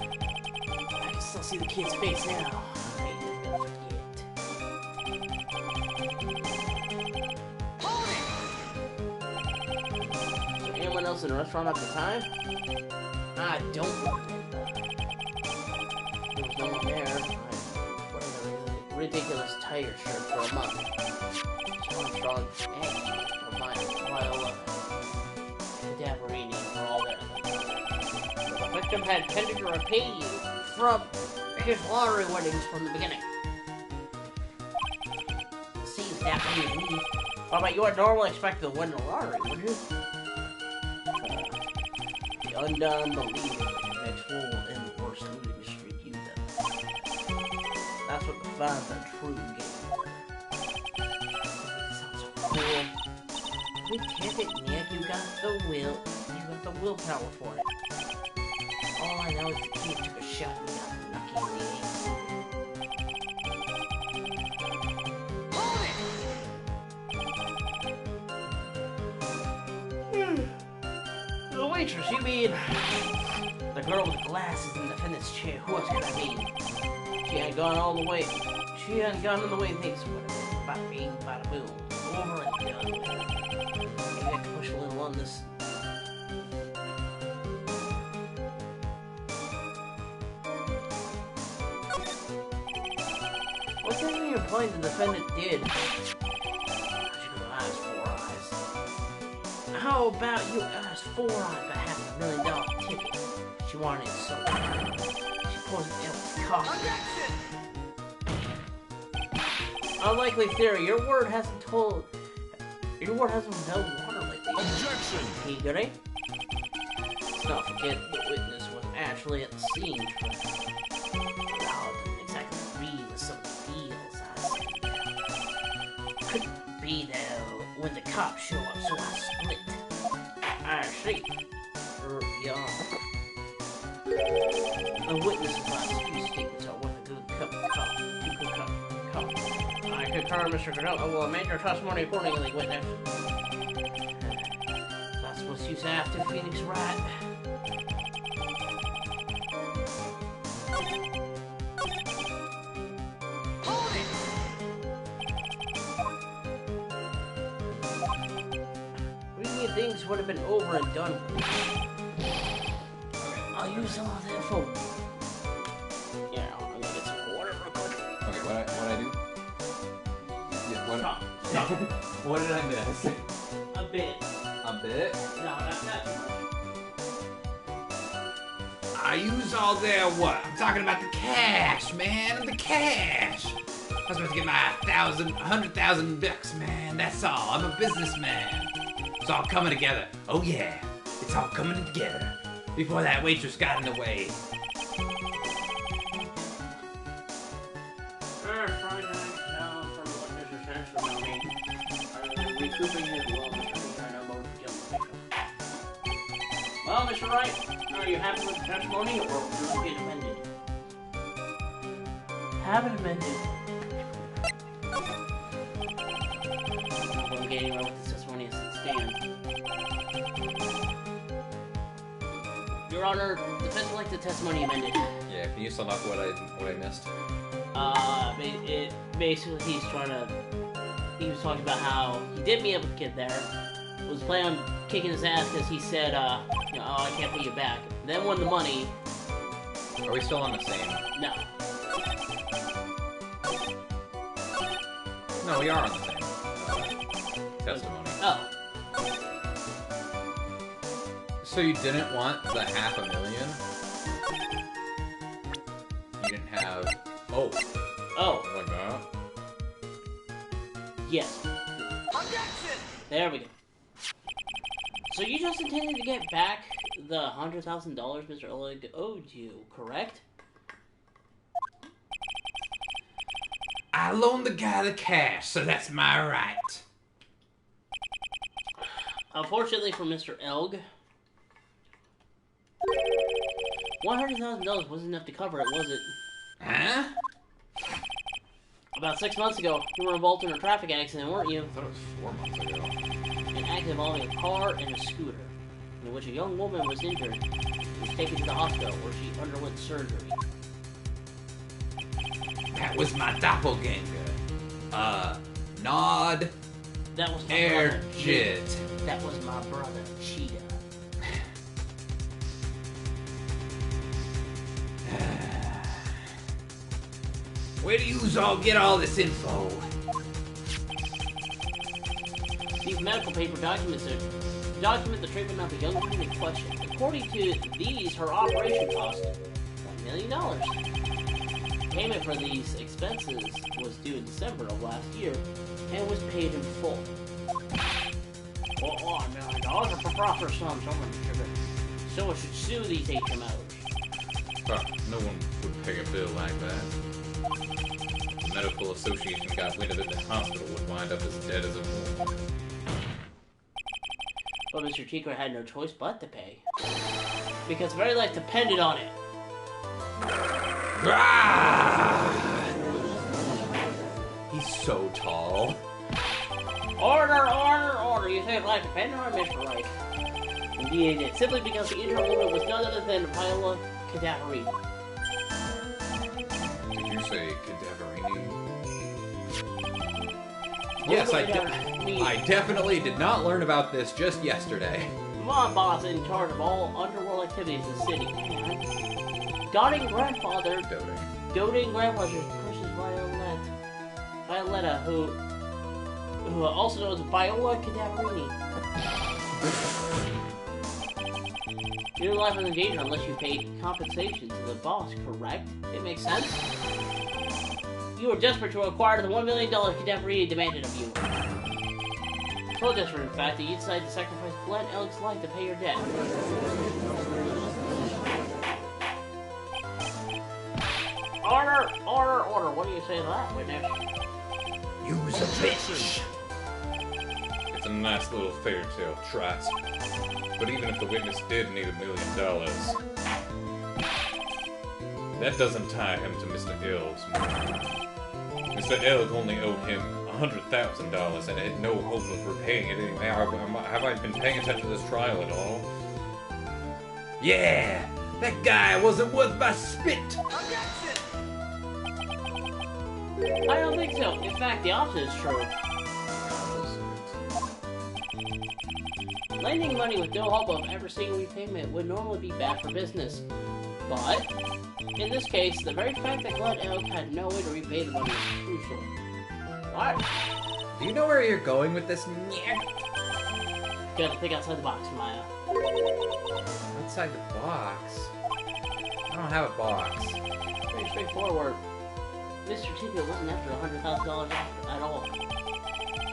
can still see the kid's face now. I ain't gonna forget. So anyone else in the restaurant at the time? I don't remember. There was no one there. Ridiculous tire shirt for a month. Armstrong and for mine, Viola, Davarini for all that. The victim had intended to repay you from his lottery winnings from the beginning. Seems that way to me. Well, but you would normally expect to win the lottery, would you? The undone believer makes fool in the worst looting street you know. That's what defines a true game. Sounds so cool. We can't admit you got the willpower for it. All I know is the kid took a shot and got lucky in the aim. The waitress, you mean the girl with the glasses in the defendant's chair? Who else could I mean? She hadn't gone all the way. She hadn't gone all the way. Things would have been bada bing, bada boom, over and done. Maybe I can push a little on this. What's that even implying the defendant did? She could have asked 4 eyes. How about you asked 4 eyes but have $1 million ticket? She wanted it so bad. She pulls it down with coffee. Unlikely theory. Your word hasn't held water lately. Objection! Higure? Let's not forget the witness was actually at the scene. Wow, didn't exactly read with some of the deals I said. Couldn't be there when the cops show up, so I split. I see. Yeah. The witness's last few statements are worth a good cup of coffee. I concur, Mr. Godot. I will amend your testimony accordingly, witness. That's what's used after Phoenix, right? things would have been over and done with. I'll use some of that for... Yeah, I'm gonna get some water real quick. Okay, what I do? Yeah, what? Stop. What did I miss? A bit. A bit? No, not that much. I use all their what? I'm talking about the cash, man. The cash. I was about to get my $100,000, man. That's all. I'm a businessman. It's all coming together. Oh yeah, it's all coming together. Before that waitress got in the way. Well, Mr. Wright, are you happy with the testimony or will you get amended? Have it amended. I'm not going to get anywhere with this testimony as it stands. Your Honor, defense would like the testimony amended. Yeah, can you sum up what I missed? Basically he was talking about how he did meet up with the kid there, was planning on kicking his ass because he said, oh, I can't pay you back. Then won the money. Are we still on the same? No. No, we are on the same testimony. Oh. So you didn't want the $500,000? You didn't have... Oh. Oh. Like that? Yes. Objection! There we go. So you just intended to get back the $100,000 Mr. Oleg owed you, correct? I loaned the guy the cash, so that's my right. Unfortunately for Mr. Elg, $100,000 wasn't enough to cover it, was it? Huh? About 6 months ago, you were involved in a traffic accident, weren't you? I thought it was 4 months ago. An accident involving a car and a scooter, in which a young woman was injured and was taken to the hospital where she underwent surgery. That was my doppelganger. Nod That was my Air brother. Jet. That was my brother, Cheetah. Where do yous all get all this info? These medical paper documents document the treatment of the young woman in question. According to these, her operation cost $1 million. Payment for these expenses was due in December of last year and was paid in full. Well, $1 million for proper sums. Someone should sue these HMOs. No one would pay a bill like that. The medical association got wind of it, the hospital would wind up as dead as a mole. But Mr. Chico had no choice but to pay. Because very life depended on it. He's so tall. Order, order, order. You say life depended on Mr. Wright. Indeed, it did. Simply because the injured woman was none other than Viola Cadaverini. Did you say Cadaverini? Yes, I definitely did not learn about this just yesterday. My boss in charge of all underworld activities in the city. Doting grandfather precious Violetta, who also knows Viola Cadaverini. Your life is in danger unless you pay compensation to the boss, correct? It makes sense? You were desperate to acquire the $1 million Cadaverini demanded of you. So desperate, in fact, that you decided to sacrifice Glenn Ellick's life to pay your debt. Order! Order! Order! What do you say to that, witness? You's a bitch. It's a nice little fairy tale, trot. But even if the witness did need $1 million, that doesn't tie him to Mr. Elg's money. Mr. Elg only owed him $100,000 and had no hope of repaying it anyway. Have I been paying attention to this trial at all? Yeah, that guy wasn't worth my spit. Objection! I don't think so. In fact, the opposite is true. Lending money with no hope of ever seeing repayment would normally be bad for business. But, in this case, the very fact that Glen Elk had no way to repay the money was crucial. What? Do you know where you're going with this? You have to think outside the box, Maya. Outside the box? I don't have a box. Pretty straightforward. Mr. Tico wasn't after $100,000 at all. So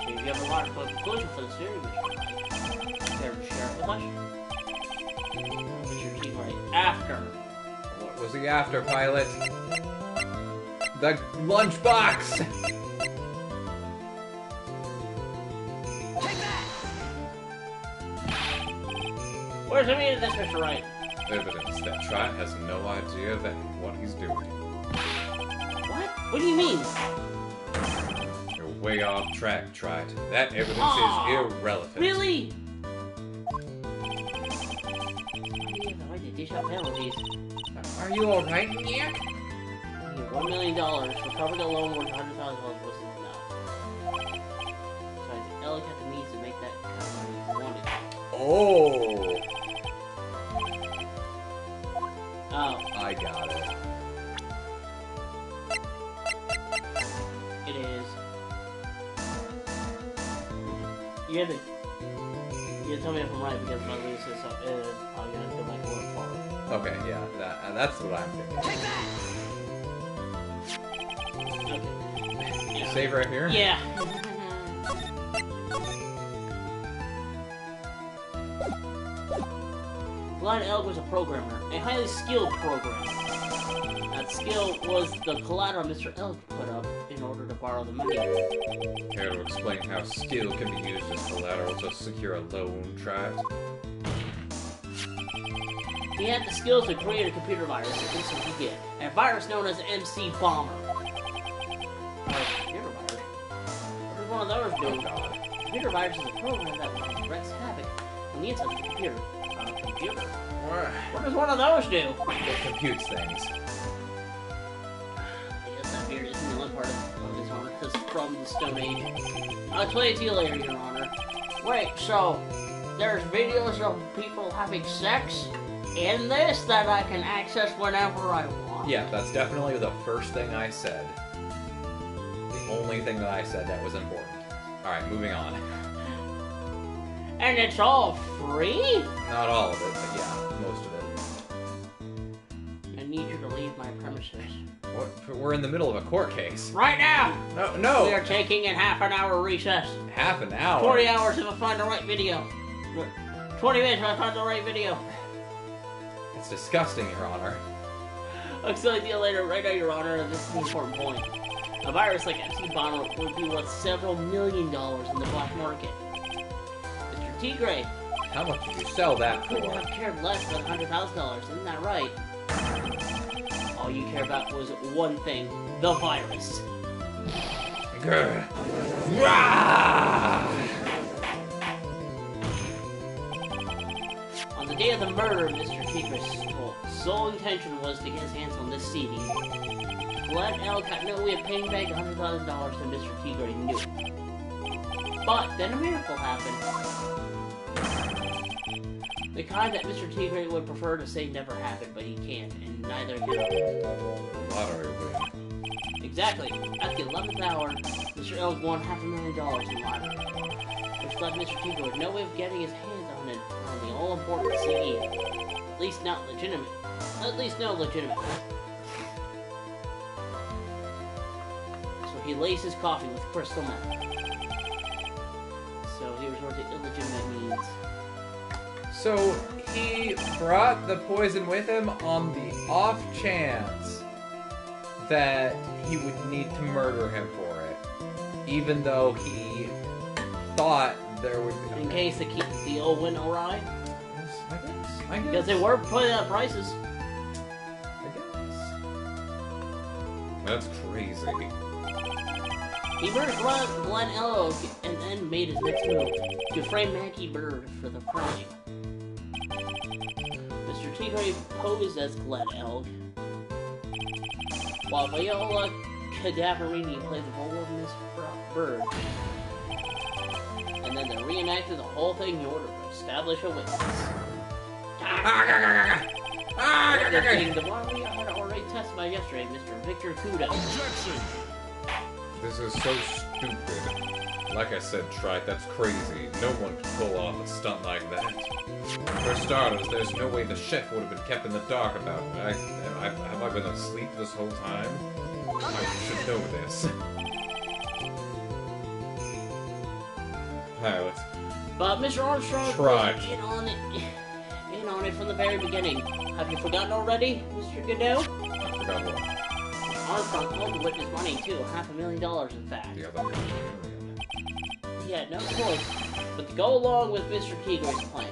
if you have a logical conclusion for the steering mission, care to share it with us? Mr. Tico right after. What was he after, pilot? The lunchbox! Take that! Where's the meaning of this, Mr. Wright? Evidence that Trite has no idea that what he's doing. What? What do you mean? You're way off track, Trite. That evidence Aw, is irrelevant. Really? How do you have the right to dish out penalties? Are you alright, Nick? $1 million for covering a loan worth $100,000 wasn't enough. Besides, Elliot had the means to make that kind of money if he wanted. Oh! Oh, I got it. it is. You have to tell me if I'm right because my lease is up. I'm gonna go back and work for it. Okay, yeah, that's what I'm thinking. Take that! Okay. Yeah. Save right here? Yeah. Glen Elk was a programmer, a highly skilled programmer. That skill was the collateral Mr. Elk put up in order to borrow the money. Care to explain how skill can be used as collateral to secure a loan, Trite? He had the skills to create a computer virus, at least what he did. A virus known as MC Bomber. Computer virus? What does one of those do? Computer virus is a program that wreaks havoc on the inside of the computer. What does one of those do? It computes things. I guess that beard isn't the only part of His Honor, because from the Stone Age. I'll explain it to you later, Your Honor. Wait, so there's videos of people having sex in this that I can access whenever I want? Yeah, that's definitely the first thing I said. The only thing that I said that was important. Alright, moving on. And it's all free? Not all of it, but yeah, most of it. I need you to leave my premises. What? We're in the middle of a court case. Right now! No! We are taking a half an hour recess. Half an hour? 40 hours if I find the right video. 20 minutes if I find the right video. It's disgusting, Your Honor. I'll explain to you later. Right now, Your Honor, this is the important point. A virus like MC Bomber would be worth several $1 million in the black market. Mr. Tigray, How much did you sell that couldn't for? have cared less than $100,000, isn't that right? All you care about was one thing, the virus. Grr. Rah! On the day of the murder, Mr. Tigray's sole intention was to get his hands on this CD. Glen Elk had no way of paying back $100,000 that Mr. Tigray knew. But then a miracle happened. The kind that Mr. Tigray would prefer to say never happened, but he can't, and neither can I. Lottery win. Exactly. At the 11th hour, Mr. Elk won $500,000 in lottery, which left Mr. Tigray with no way of getting his hands on it on the all-important CD. At least not legitimate. At least no legitimate. So he laced his coffee with crystal meth. So he resorted to illegitimate means. So he brought the poison with him on the off chance that he would need to murder him for it, even though he thought there would be. In case the deal went awry. I guess. Because they were putting up prices. I guess. That's crazy. He murdered Glen Elk and then made his next move to frame Maggie Bird for the crime. Mr. Tigray posed as Glen Elk, while Viola Cadaverini played the role of Miss Bird. And and then they reenacted the whole thing in order to establish a witness. The one we had already testified yesterday, Mr. Victor Kuda. This is so stupid. Like I said, Trite, that's crazy. No one can pull off a stunt like that. For starters, there's no way the chef would have been kept in the dark about it. Have I been asleep this whole time? I should know this. Pilot. But Mr. Armstrong Tried. was in on it from the very beginning. Have you forgotten already, Mr. Godot? I forgot what. Armstrong owed the witness money too, $500,000 in fact. Yeah, that was He had no choice but to go along with Mr. Keeger's plan.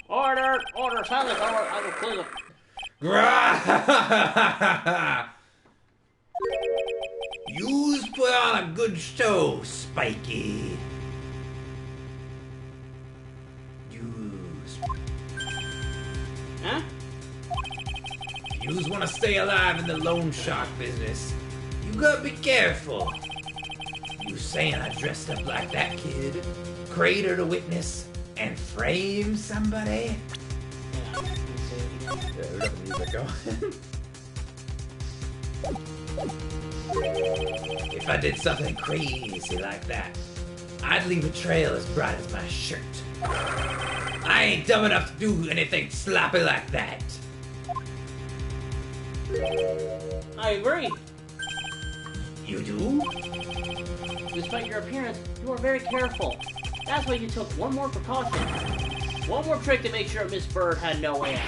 Order! Order! Silence! Order! I will close it. You's put on a good show, Spiky. Huh? You's wanna stay alive in the loan shark business. You gotta be careful. You saying I dressed up like that kid, cratered a witness, and framed somebody? Yeah, we got the music going. If I did something crazy like that, I'd leave a trail as bright as my shirt. I ain't dumb enough to do anything sloppy like that. I agree. You do? Despite your appearance, you are very careful. That's why you took one more precaution. One more trick to make sure Miss Bird had no way out.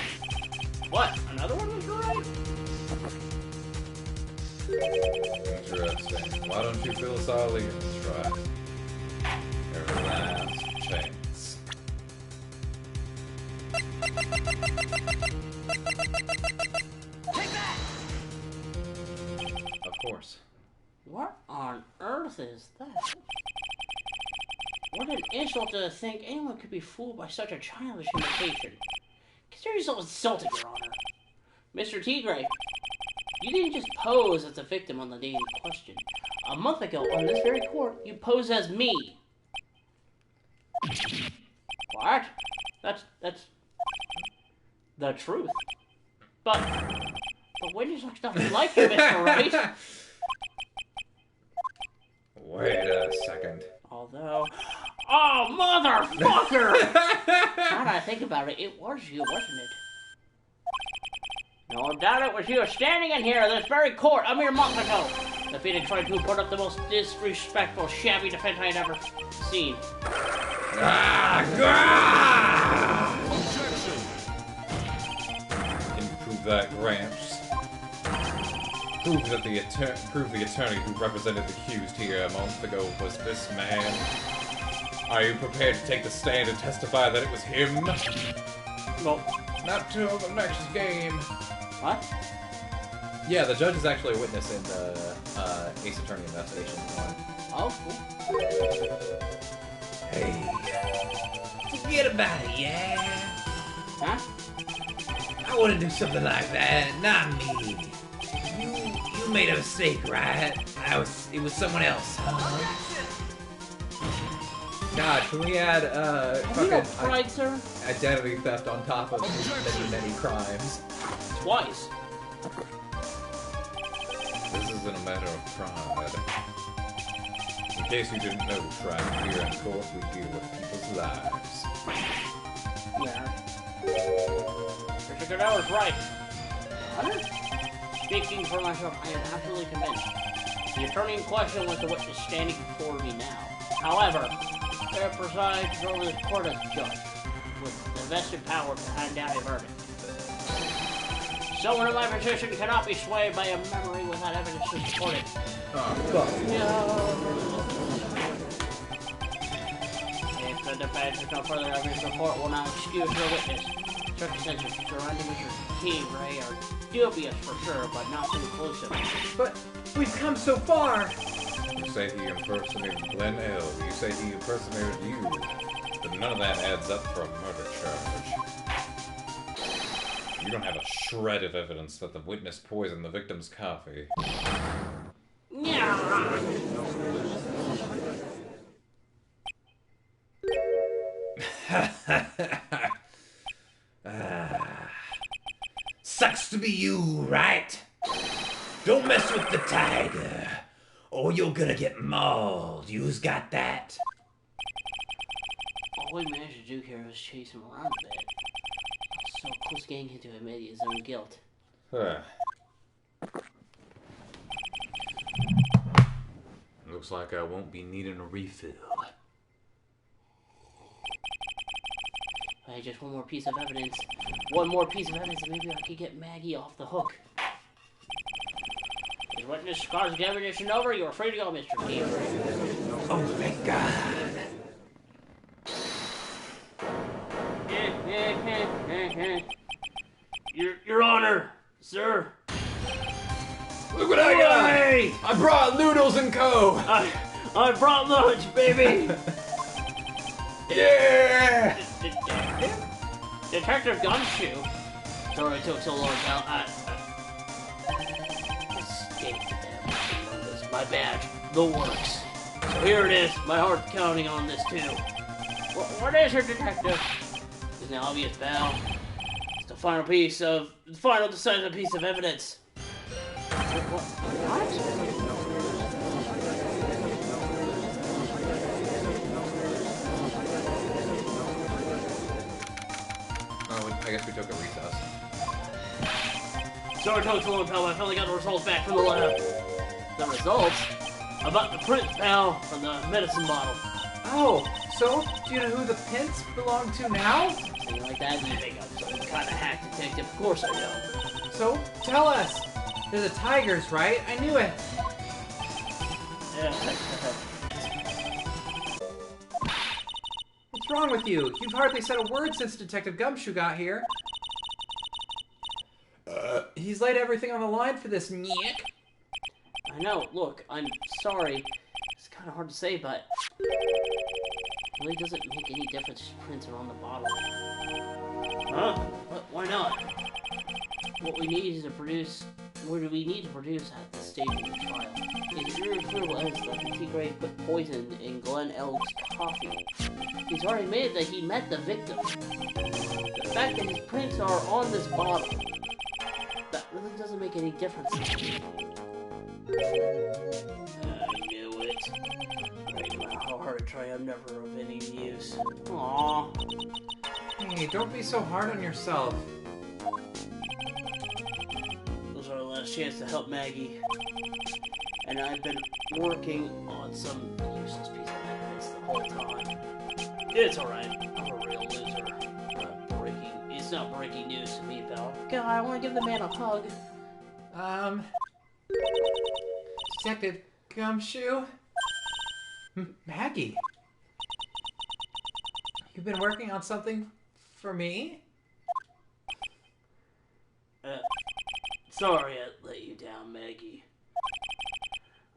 What? Another one was right? Interesting. Why don't you fill us all in, Trite? Every last chance. Take that! Of course. What on earth is that? What an insult to think anyone could be fooled by such a childish imitation. Consider yourself insulted, Your Honor. Mr. Tigre, you didn't just pose as a victim on the day in question. A month ago, on this very court, you posed as me. What? That's the truth. But witness looks nothing like you, Mr. Wright. Wait a second. Although, oh, motherfucker! Now that I think about it, it was you, wasn't it? No doubt it was you standing in here in this very court a mere month ago. The Phoenix tried to put up the most disrespectful, shabby defense I had ever seen. Can you prove that, Gramps? Prove the attorney who represented the accused here a month ago was this man. Are you prepared to take the stand and testify that it was him? Well, Not till the next game. what? Yeah, the judge is actually a witness in the Ace Attorney investigation one. Oh, cool. Hey, forget about it, yeah? Huh? I wouldn't do something like that, not me. You made a mistake, right? It was someone else, huh? God, can we add Have you no fucking pride, sir? identity theft on top of many crimes? Twice. This isn't a matter of pride. In case you didn't know, Trite, here in court we deal with people's lives. Yeah. Mr. Godot is right. Hunter? Speaking for myself, I am absolutely convinced. The attorney in question was the witness standing before me now. However, there presides over this court as judge, with the vested power to hand down a verdict. Someone in my position cannot be swayed by a memory without evidence to support it. If the defense has no further evidence, the court will not excuse your witness. Circumstances surrounding Mr. Ray are dubious for sure, but not conclusive. But we've come so far. You say he impersonated Glenn L. You say he impersonated you. But none of that adds up for a murder charge. You don't have a shred of evidence that the witness poisoned the victim's coffee. Sucks to be you, right? Don't mess with the tiger, or you're gonna get mauled. You's got that. All we managed to do here was chase him around a bit. So close getting him to admit his own guilt. Looks like I won't be needing a refill. Hey, just one more piece of evidence. One more piece of evidence, and maybe I could get Maggie off the hook. Is witness car's examination over? You're free to go, Mr. Keeper. Oh, thank God. Your Honor, sir. Look what I got! Hey! I brought noodles and co! I brought lunch, baby! Yeah! Detective Gumshoe. Sorry it took so long, pal. This is my badge. The works. So here it is. My heart's counting on this, too. What is it, Detective? It's an obvious, pal. It's the final decisive piece of evidence. What? Oh, I guess we took a recess. Sorry, took so long, pal. I finally got the results back from the lab. The results? About the print, pal, from the medicine bottle. Oh, so do you know who the pins belong to now? Something like that, you think I'm some kind of hack detective? Of course I know. So, tell us. They're the tigers, right? I knew it. What's wrong with you? You've hardly said a word since Detective Gumshoe got here. He's laid everything on the line for this nyek. I know. Look, I'm sorry. It's kind of hard to say, but it really doesn't make any difference if prints are on the bottle. Huh? Why not? What we need is to produce. What do we need to produce at the stage of the trial? It's irrefutable evidence that the Tigray put poison in Glenn Elk's coffee. He's already admitted that he met the victim. The fact that his prints are on this bottle, that really doesn't make any difference. I knew it. Right, no matter how hard I try, I'm never of any use. Aww. Hey, don't be so hard on yourself. This is our last chance to help Maggie. And I've been working on some useless piece of evidence the whole time. It's alright. I'm a real loser. It's not breaking news to me, pal. God, I want to give the man a hug. Detective Gumshoe? Maggie? You've been working on something for me? Sorry I let you down, Maggie.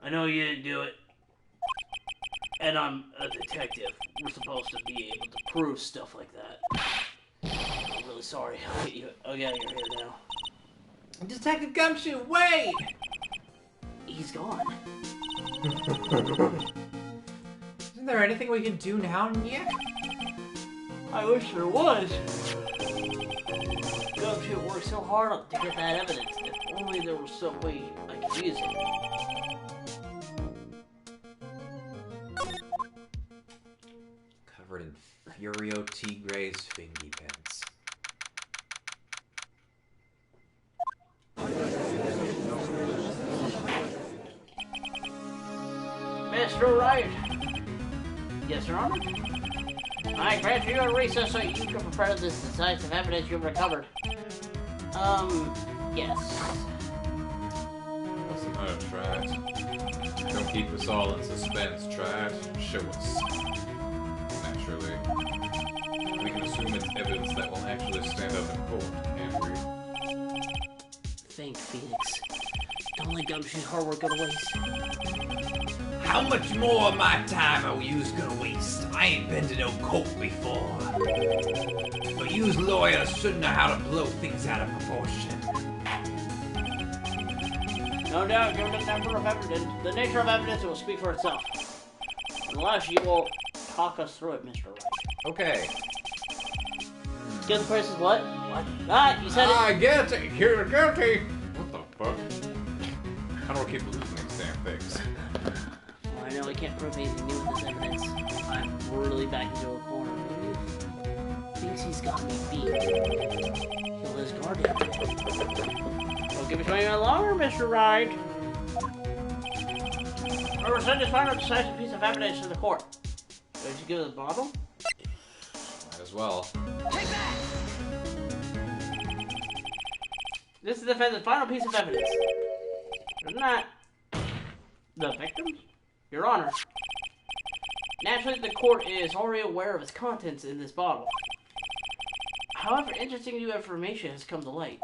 I know you didn't do it. And I'm a detective. We're supposed to be able to prove stuff like that. I'm really sorry. I'll get out of your hair now. Detective Gumshoe, wait! He's gone. Isn't there anything we can do now, Nick? I wish there was. Gumshoe worked so hard to get that evidence. If only there was some way I could use it. Covered in Furio Tigray's fingy pens. Mr. Wright. Yes, Your Honor? I grant you a recess so you can prepare this decisive evidence you've recovered. Yes. Listen, try it. Don't keep us all in suspense. Try it. Show us. Naturally. We can assume it's evidence that will actually stand up in court, can't we? Thank Phoenix. Don't let Gumshoe's hard work go to waste. How much more of my time are yous gonna waste? I ain't been to no court before. But yous lawyers should know how to blow things out of proportion. No doubt, given the number of evidence, the nature of evidence will speak for itself. Unless you will talk us through it, Mr. Wright. Okay. Guilty price is what? What? Ah, you said it. I get it. You're guilty. What the fuck? How do I keep losing these damn things? Well, I know I can't prove anything new with this evidence. I'm really back into a corner. Thinks he's got me beat. He'll his guard down. Don't give me 20 minutes longer, Mr. Wright. Or send this final decisive piece of evidence to the court. Did you give it the bottle? Might as well. Take that! This is the defendant's final piece of evidence. Isn't that the victims? Your Honor. Naturally, the court is already aware of its contents in this bottle. However, interesting new information has come to light.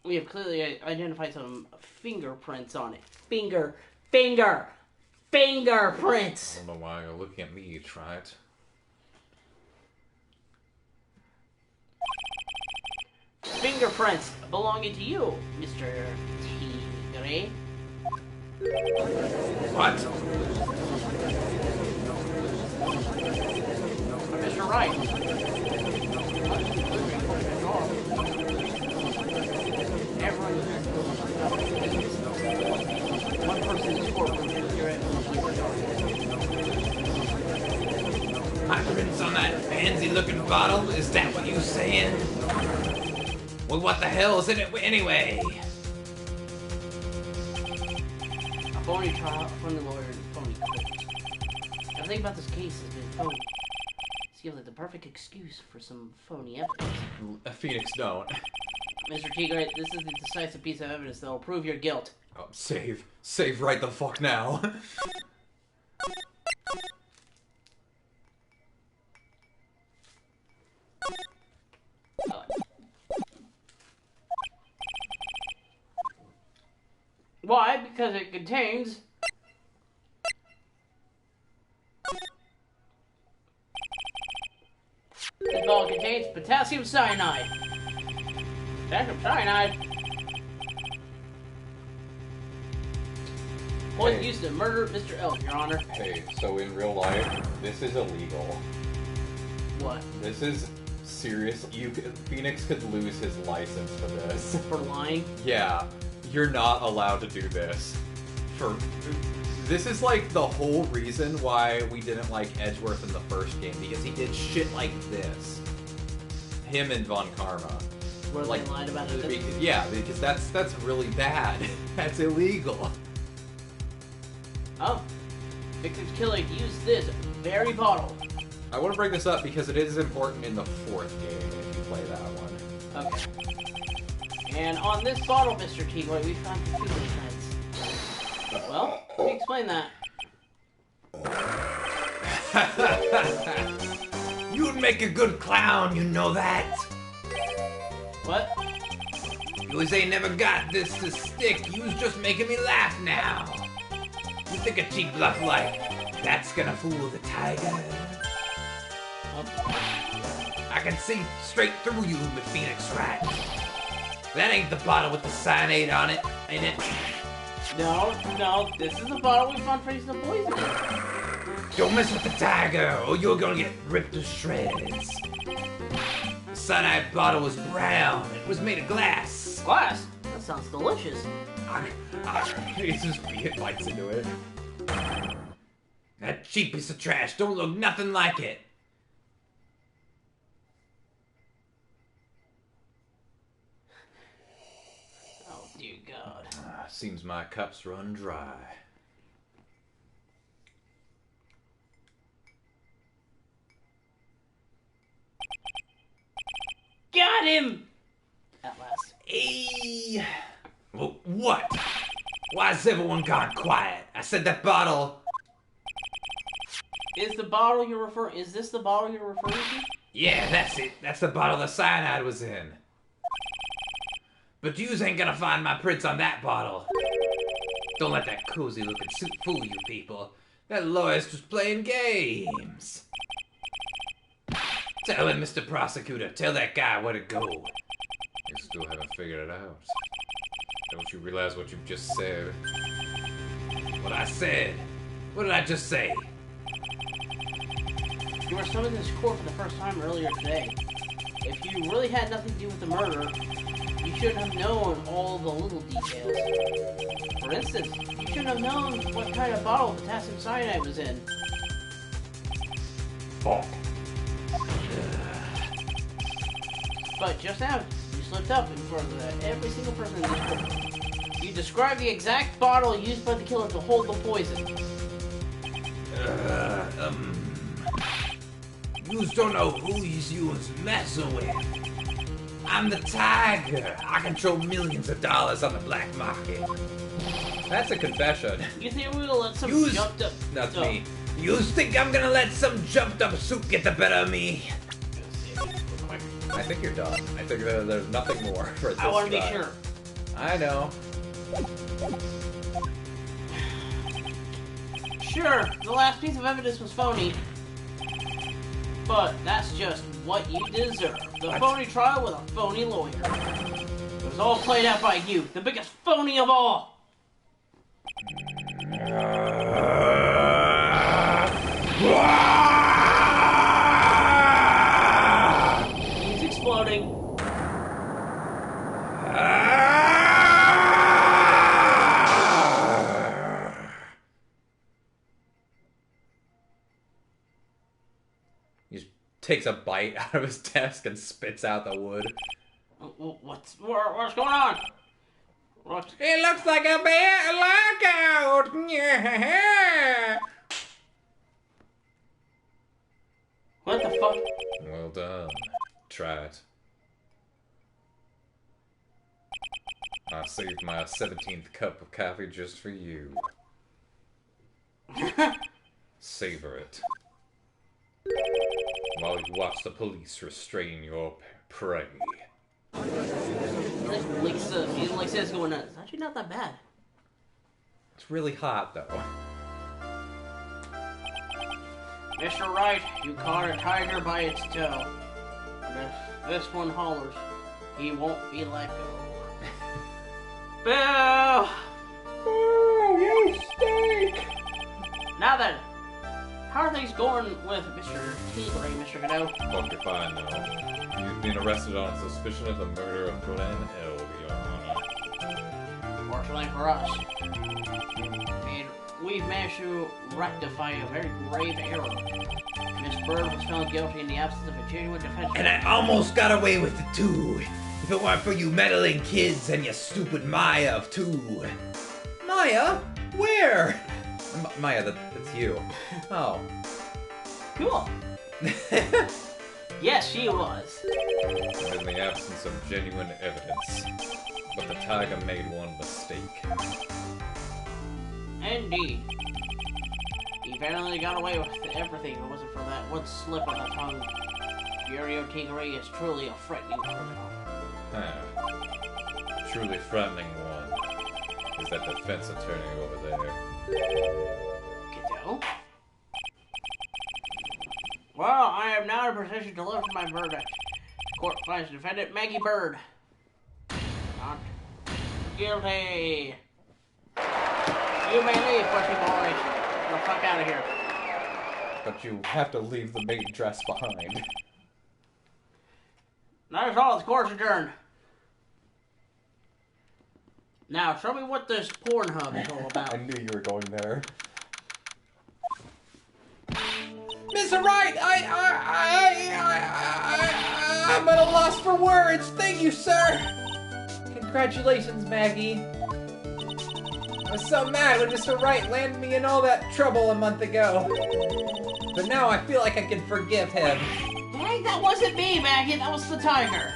We have clearly identified some fingerprints on it. Fingerprints! I don't know why you're looking at me, try it. Fingerprints belonging to you, Mr. Tigre. What? Mr. Wright. One person is courtroom. My prints on that fancy-looking bottle? Is that what you saying? Well, what the hell's in it anyway? A phony trial, a phony lawyer, and a phony court. Everything about this case has been phony. This gives it the perfect excuse for some phony evidence. Phoenix, don't. Mr. Tigre, this is the decisive piece of evidence that will prove your guilt. Oh, save right the fuck now. Why? Because it contains... This bottle contains potassium cyanide. Potassium cyanide? Was Hey. used to murder Mr. Elk, Your Honor. Hey, so in real life, this is illegal. What? This is serious. Phoenix could lose his license for this. For lying? Yeah, you're not allowed to do this. This is like the whole reason why we didn't like Edgeworth in the first game, because he did shit like this. Him and Von Karma. Where Like, they lied about it? Yeah, because that's really bad. That's illegal. Oh. Victim's killer used this very bottle. I want to bring this up because it is important in the fourth game if you play that one. Okay. And on this bottle, Mr. Tigre, we found computer prints. Well, can you explain that? You'd make a good clown, you know that? What? You ain't never got this to stick. You was just making me laugh now. You think a cheap bluff like that's gonna fool the tiger? I can see straight through you, the Phoenix Rat. That ain't the bottle with the cyanide on it, ain't it? No, this is the bottle we found tracing the poison. Don't mess with the tiger, or you're gonna get ripped to shreds. The cyanide bottle was brown. It was made of glass. Glass? That sounds delicious. He just bites into it. That cheap piece of trash don't look nothing like it. Oh, dear God. Seems my cup's run dry. Got him! At last. Hey. Well, what? Why's everyone gone quiet? I said that bottle. Is this the bottle you're referring to? Yeah, that's it. That's the bottle the cyanide was in. But yous ain't gonna find my prints on that bottle. Don't let that cozy looking suit fool you people. That lawyer's just playing games. Tell him, Mr. Prosecutor. Tell that guy where to go. You still haven't figured it out. Don't you realize what you've just said? What I said. What did I just say? You were summoned to this court for the first time earlier today. If you really had nothing to do with the murder, you should have known all the little details. For instance, you should have known what kind of bottle potassium cyanide was in. Fuck. But just now, you slipped up in front of every single person in this court. You described the exact bottle used by the killer to hold the poison. You don't know who you was messing with. I'm the Tiger. I control millions of dollars on the black market. That's a confession. You think we will let some Use- jumped up... That's Oh. me. You think I'm gonna let some jumped up suit get the better of me? I think you're done. I think there's nothing more for this I want to be try. sure. I know. Sure, the last piece of evidence was phony. But that's just what you deserve. The phony trial with a phony lawyer. It was all played out by you, the biggest phony of all. He's exploding. He just takes a bite out of his desk and spits out the wood. What's going on? What? It looks like a bad lockout. Yeah. What the fuck? Well done. Try it. I saved my 17th cup of coffee just for you. Savor it. While you watch the police restrain your prey. He like says going on. It's actually not that bad. It's really hot, though. Mr. Wright, you caught a tiger by its toe. And if this one hollers, he won't be let go. Boo! Oh, you stink! Now then, how are things going with Mr. Tigre, Mr. Godot? Fuck if I know. You've been arrested on suspicion of the murder of Glen L, Your Honor. Fortunately for us. And we've managed to rectify a very grave error. Miss Bird was found guilty in the absence of a genuine defense. And I almost got away with it too. If it weren't for you meddling kids and your stupid Maya of two. Maya? Where? Maya, that's you. Oh. Cool. Yes, she was. And in the absence of genuine evidence. But the tiger made one mistake. Indeed. He apparently got away with everything if it wasn't for that one slip of the tongue. Furio Tigre is truly a frightening criminal. Truly frightening one is that defense attorney over there. Kiddo? Well, I am now in a position to live my verdict. The court finds defendant Maggie Bird not guilty. You may leave, pussy boy. Get the fuck out of here. But you have to leave the maid dress behind. That is all. The court's adjourned. Now, show me what this Pornhub is all about. I knew you were going there. Mr. Wright, I'm at a loss for words. Thank you, sir. Congratulations, Maggie. I was so mad when Mr. Wright landed me in all that trouble a month ago. But now I feel like I can forgive him. Dang, that wasn't me, Maggie. That was the tiger.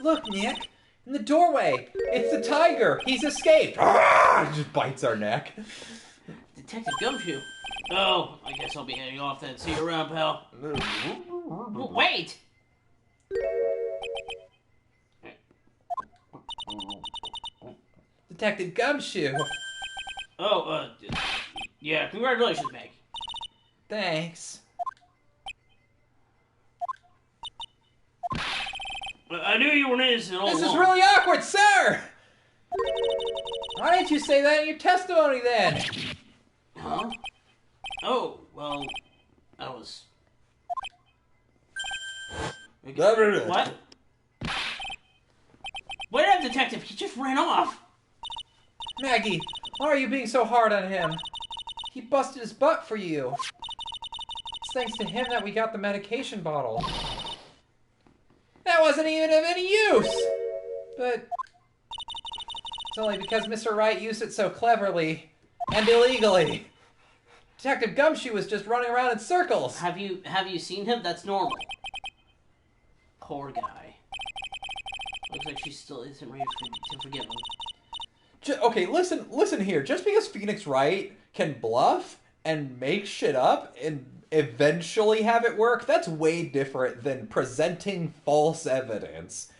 Look, Nick. In the doorway. It's the tiger. He's escaped. He just bites our neck. Detective Gumshoe. Oh, I guess I'll be heading off then. See you around, pal. Wait! Detective Gumshoe. Oh, yeah, congratulations, Maggie. Thanks. I knew you were innocent all This is along. really awkward, sir! Why didn't you say that in your testimony then? Huh? Oh, well, I was... What? Wait up, detective! He just ran off! Maggie, why are you being so hard on him? He busted his butt for you. It's thanks to him that we got the medication bottle. That wasn't even of any use! But it's only because Mr. Wright used it so cleverly and illegally. Detective Gumshoe was just running around in circles. Have you seen him? That's normal. Poor guy. Looks like she still isn't ready to forgive him. Okay, listen here. Just because Phoenix Wright can bluff and make shit up and eventually have it work, that's way different than presenting false evidence.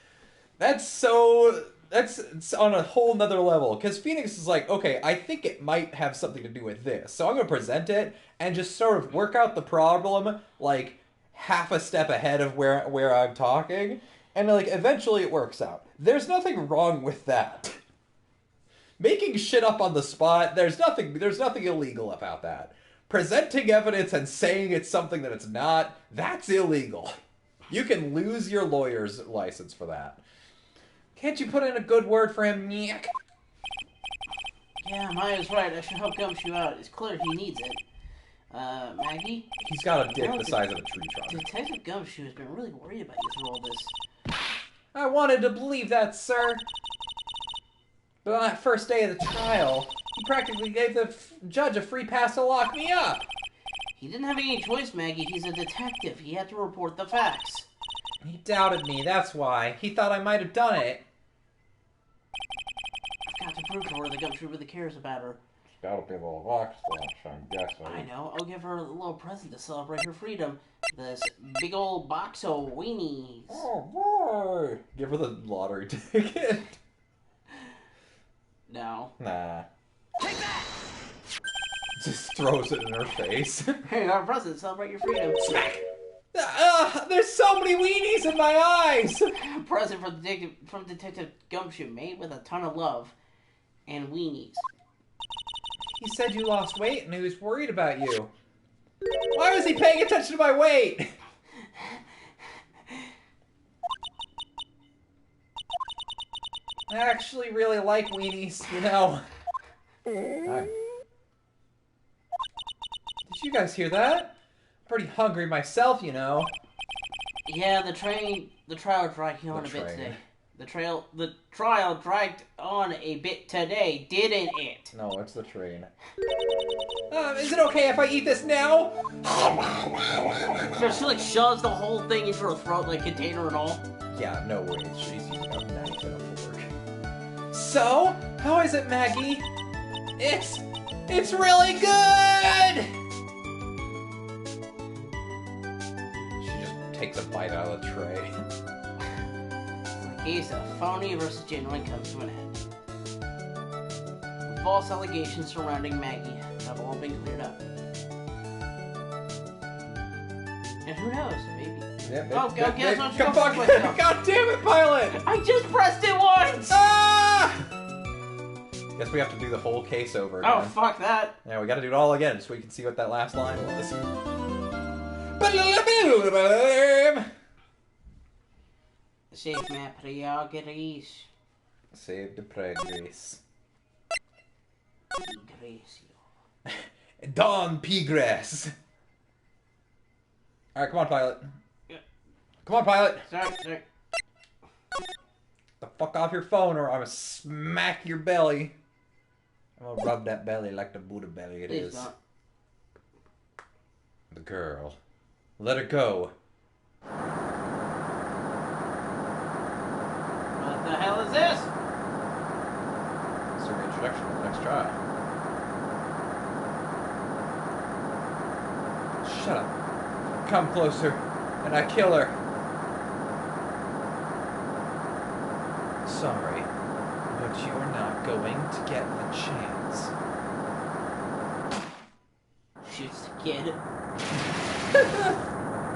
That's on a whole nother level. Because Phoenix is like, okay, I think it might have something to do with this. So I'm going to present it and just sort of work out the problem, like, half a step ahead of where I'm talking. And, like, eventually it works out. There's nothing wrong with that. Making shit up on the spot, there's nothing illegal about that. Presenting evidence and saying it's something that it's not, that's illegal. You can lose your lawyer's license for that. Can't you put in a good word for him, Nick? Yeah, Maya's right. I should help Gumshoe out. It's clear he needs it. Maggie? He's got a dick the size of a tree trunk. Detective Gumshoe has been really worried about you through all this. I wanted to believe that, sir. But on that first day of the trial, he practically gave the judge a free pass to lock me up. He didn't have any choice, Maggie. He's a detective. He had to report the facts. He doubted me, that's why. He thought I might have done it. I've got to prove to her that Gumshoe really cares about her. It's gotta be a little box flash, I'm guessing. I know. I'll give her a little present to celebrate her freedom. This big old box of weenies. Oh, boy. Give her the lottery ticket. No. Nah. Take that! Just throws it in her face. Hey, our present to celebrate your freedom. Smack! There's so many weenies in my eyes! Present from Detective Gumshoe, made with a ton of love. And weenies. He said you lost weight and he was worried about you. Why was he paying attention to my weight? I actually really like weenies, you know. Hi. Did you guys hear that? I'm pretty hungry myself, you know. Yeah, the trial dragged on a bit today. The trial dragged on a bit today, didn't it? No, it's the train. Is it okay if I eat this now? So she like shoves the whole thing into her throat, like container and all. Yeah, no worries. She's using a knife and a fork. So, how is it, Maggie? It's really good! She just takes a bite out of the tray. The case of phony versus genuine comes to an end. The false allegations surrounding Maggie have all been cleared up. And who knows, maybe. God damn it, Pilot! I just pressed it once! Ah! Guess we have to do the whole case over again. Oh, fuck that. Yeah, we gotta do it all again so we can see what that last line was. Save my prerogative. Save the progress. Igrecio. Don Pigres! Alright, come on, Pilot. Yeah. Come on, Pilot! Sorry. The fuck off your phone or I'm gonna smack your belly. I'm gonna rub that belly like the Buddha belly it is. Please don't. The girl. Let her go. What the hell is this? It's your introduction to the next trial. Shut up. Come closer, and I kill her. Sorry, but you're not going to get the chance. Shoots the kid.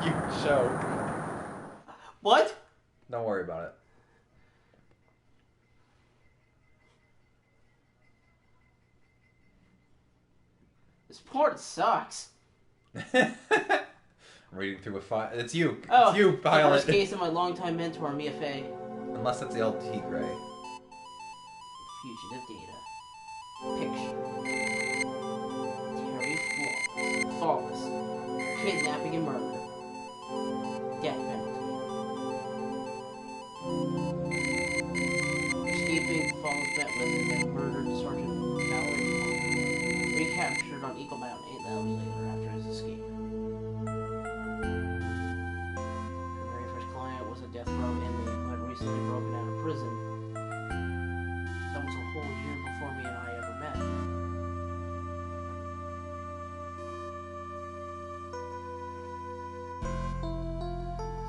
You choke. What? Don't worry about it. port sucks. I'm reading through a file. It's you. Oh, It's you, the pilot. first case of my longtime mentor, Mia Fey. Unless it's the El Tigre. Fugitive data. Picture. Terry Flawless. Kidnapping and murder. Death penalty. Escaping Flawless met with and then murdered Sergeant Valerie. Recaptured on Eagle Mountain 8 hours later after his escape. Her very first client was a death row inmate who had recently broken out of prison. That was a whole year before me and I ever met.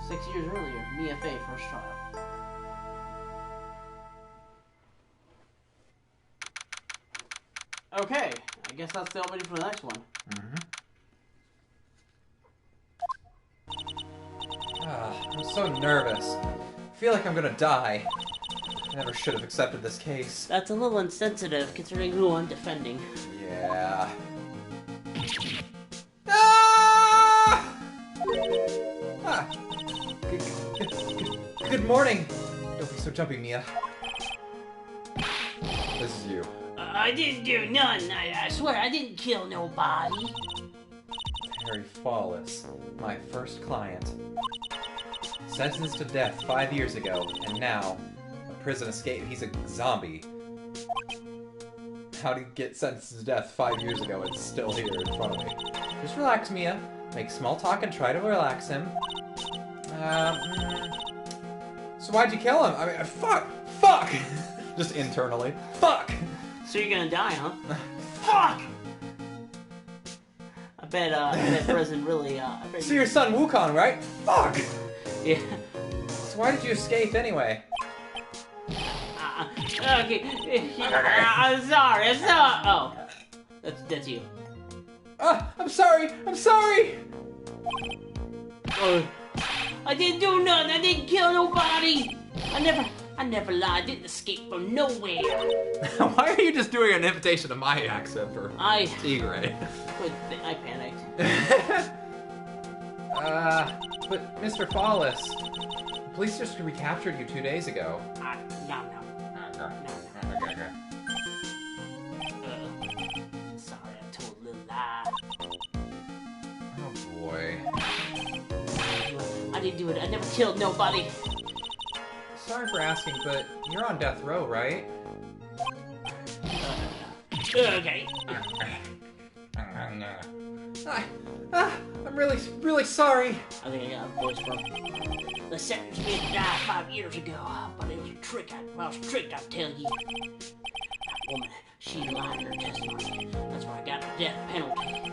Six years earlier, Mia Fey first trial. Okay, I guess that's the opening for the next one. I'm so nervous. I feel like I'm gonna die. I never should have accepted this case. That's a little insensitive considering who I'm defending. Yeah. Ah! Ah. Good morning. Don't be so jumpy, Mia. This is you. I didn't do none. I swear I didn't kill nobody. Terry Flawless, my first client. Sentenced to death 5 years ago, and now, a prison escape. He's a zombie. How'd he get sentenced to death 5 years ago and still here in front of me? Just relax, Mia. Make small talk and try to relax him. So why'd you kill him? I mean, fuck! Just internally. Fuck! So you're gonna die, huh? Fuck! I bet prison really, So your son Wukong, right? Fuck! Yeah. So why did you escape anyway? Okay. I'm sorry. Oh. That's you. I'm sorry! Oh. I didn't do nothing. I didn't kill nobody. I never lied. I didn't escape from nowhere. Why are you just doing an imitation of my accent for Tigre? I panicked. But Mr. Flawless, the police just recaptured you 2 days ago. No. Sorry, I told a little lie. Oh boy. I didn't do it. I never killed nobody. Sorry for asking, but you're on death row, right? Okay. I'm really sorry. I think I got a voice from. They sentenced me to die 5 years ago, but it was a trick. I was tricked, I tell you. That woman, she lied in her testimony. That's why I got the death penalty.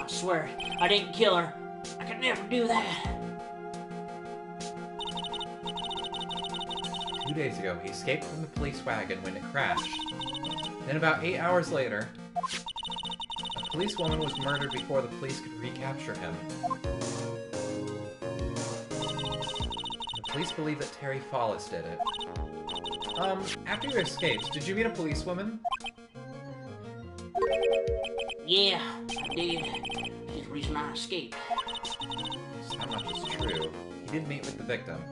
I swear, I didn't kill her. I could never do that. 2 days ago, he escaped from the police wagon when it crashed. Then about 8 hours later, a policewoman was murdered before the police could recapture him. The police believe that Terry Flawless did it. After your escapes, did you meet a policewoman? Yeah, I did. She's the reason I escaped. So that much is true. He did meet with the victim.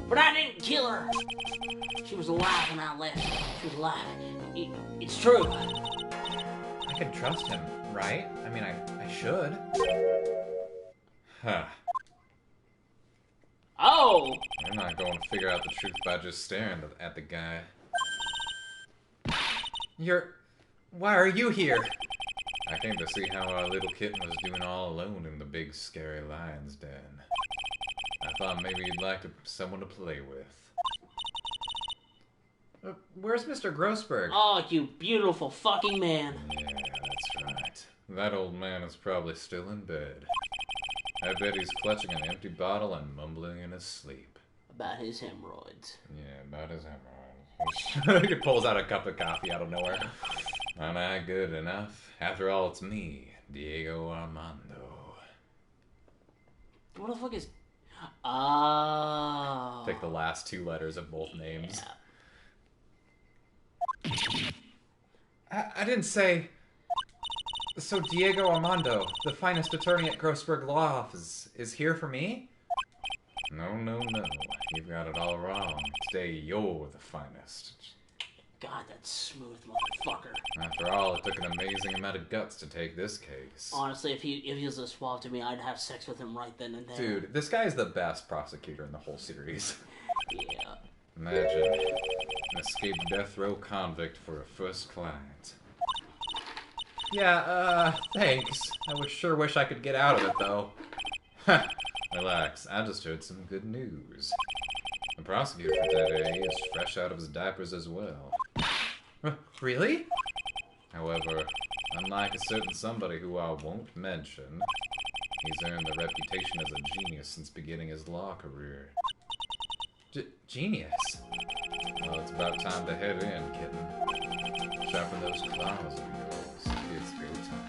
But I didn't kill her. She was alive when I left. She was alive. It's true. I can trust him, right? I mean, I should. Huh. Oh! I'm not going to figure out the truth by just staring at the guy. Why are you here? I came to see how our little kitten was doing all alone in the big scary lion's den. I thought maybe you'd like someone to play with. Where's Mr. Grossberg? Oh, you beautiful fucking man. Yeah, that's right. That old man is probably still in bed. I bet he's clutching an empty bottle and mumbling in his sleep. About his hemorrhoids. Yeah, about his hemorrhoids. He pulls out a cup of coffee out of nowhere. Am I good enough? After all, it's me, Diego Armando. What the fuck is... Oh. Take the last 2 letters of both names. Yeah. I didn't say... So Diego Armando, the finest attorney at Grossberg Law Office, is here for me? No, no, no. You've got it all wrong. Today you're the finest. God, that smooth motherfucker. After all, it took an amazing amount of guts to take this case. Honestly, if he was a swab to me, I'd have sex with him right then and there. Dude, this guy is the best prosecutor in the whole series. Yeah. Imagine an escaped death row convict for a first client. Yeah, thanks. I sure wish I could get out of it, though. Relax, I just heard some good news. The prosecutor for today is fresh out of his diapers as well. Really? However, unlike a certain somebody who I won't mention, he's earned a reputation as a genius since beginning his law career. Genius? Well, it's about time to head in, kitten. Sharpen those claws of yours. It's go time.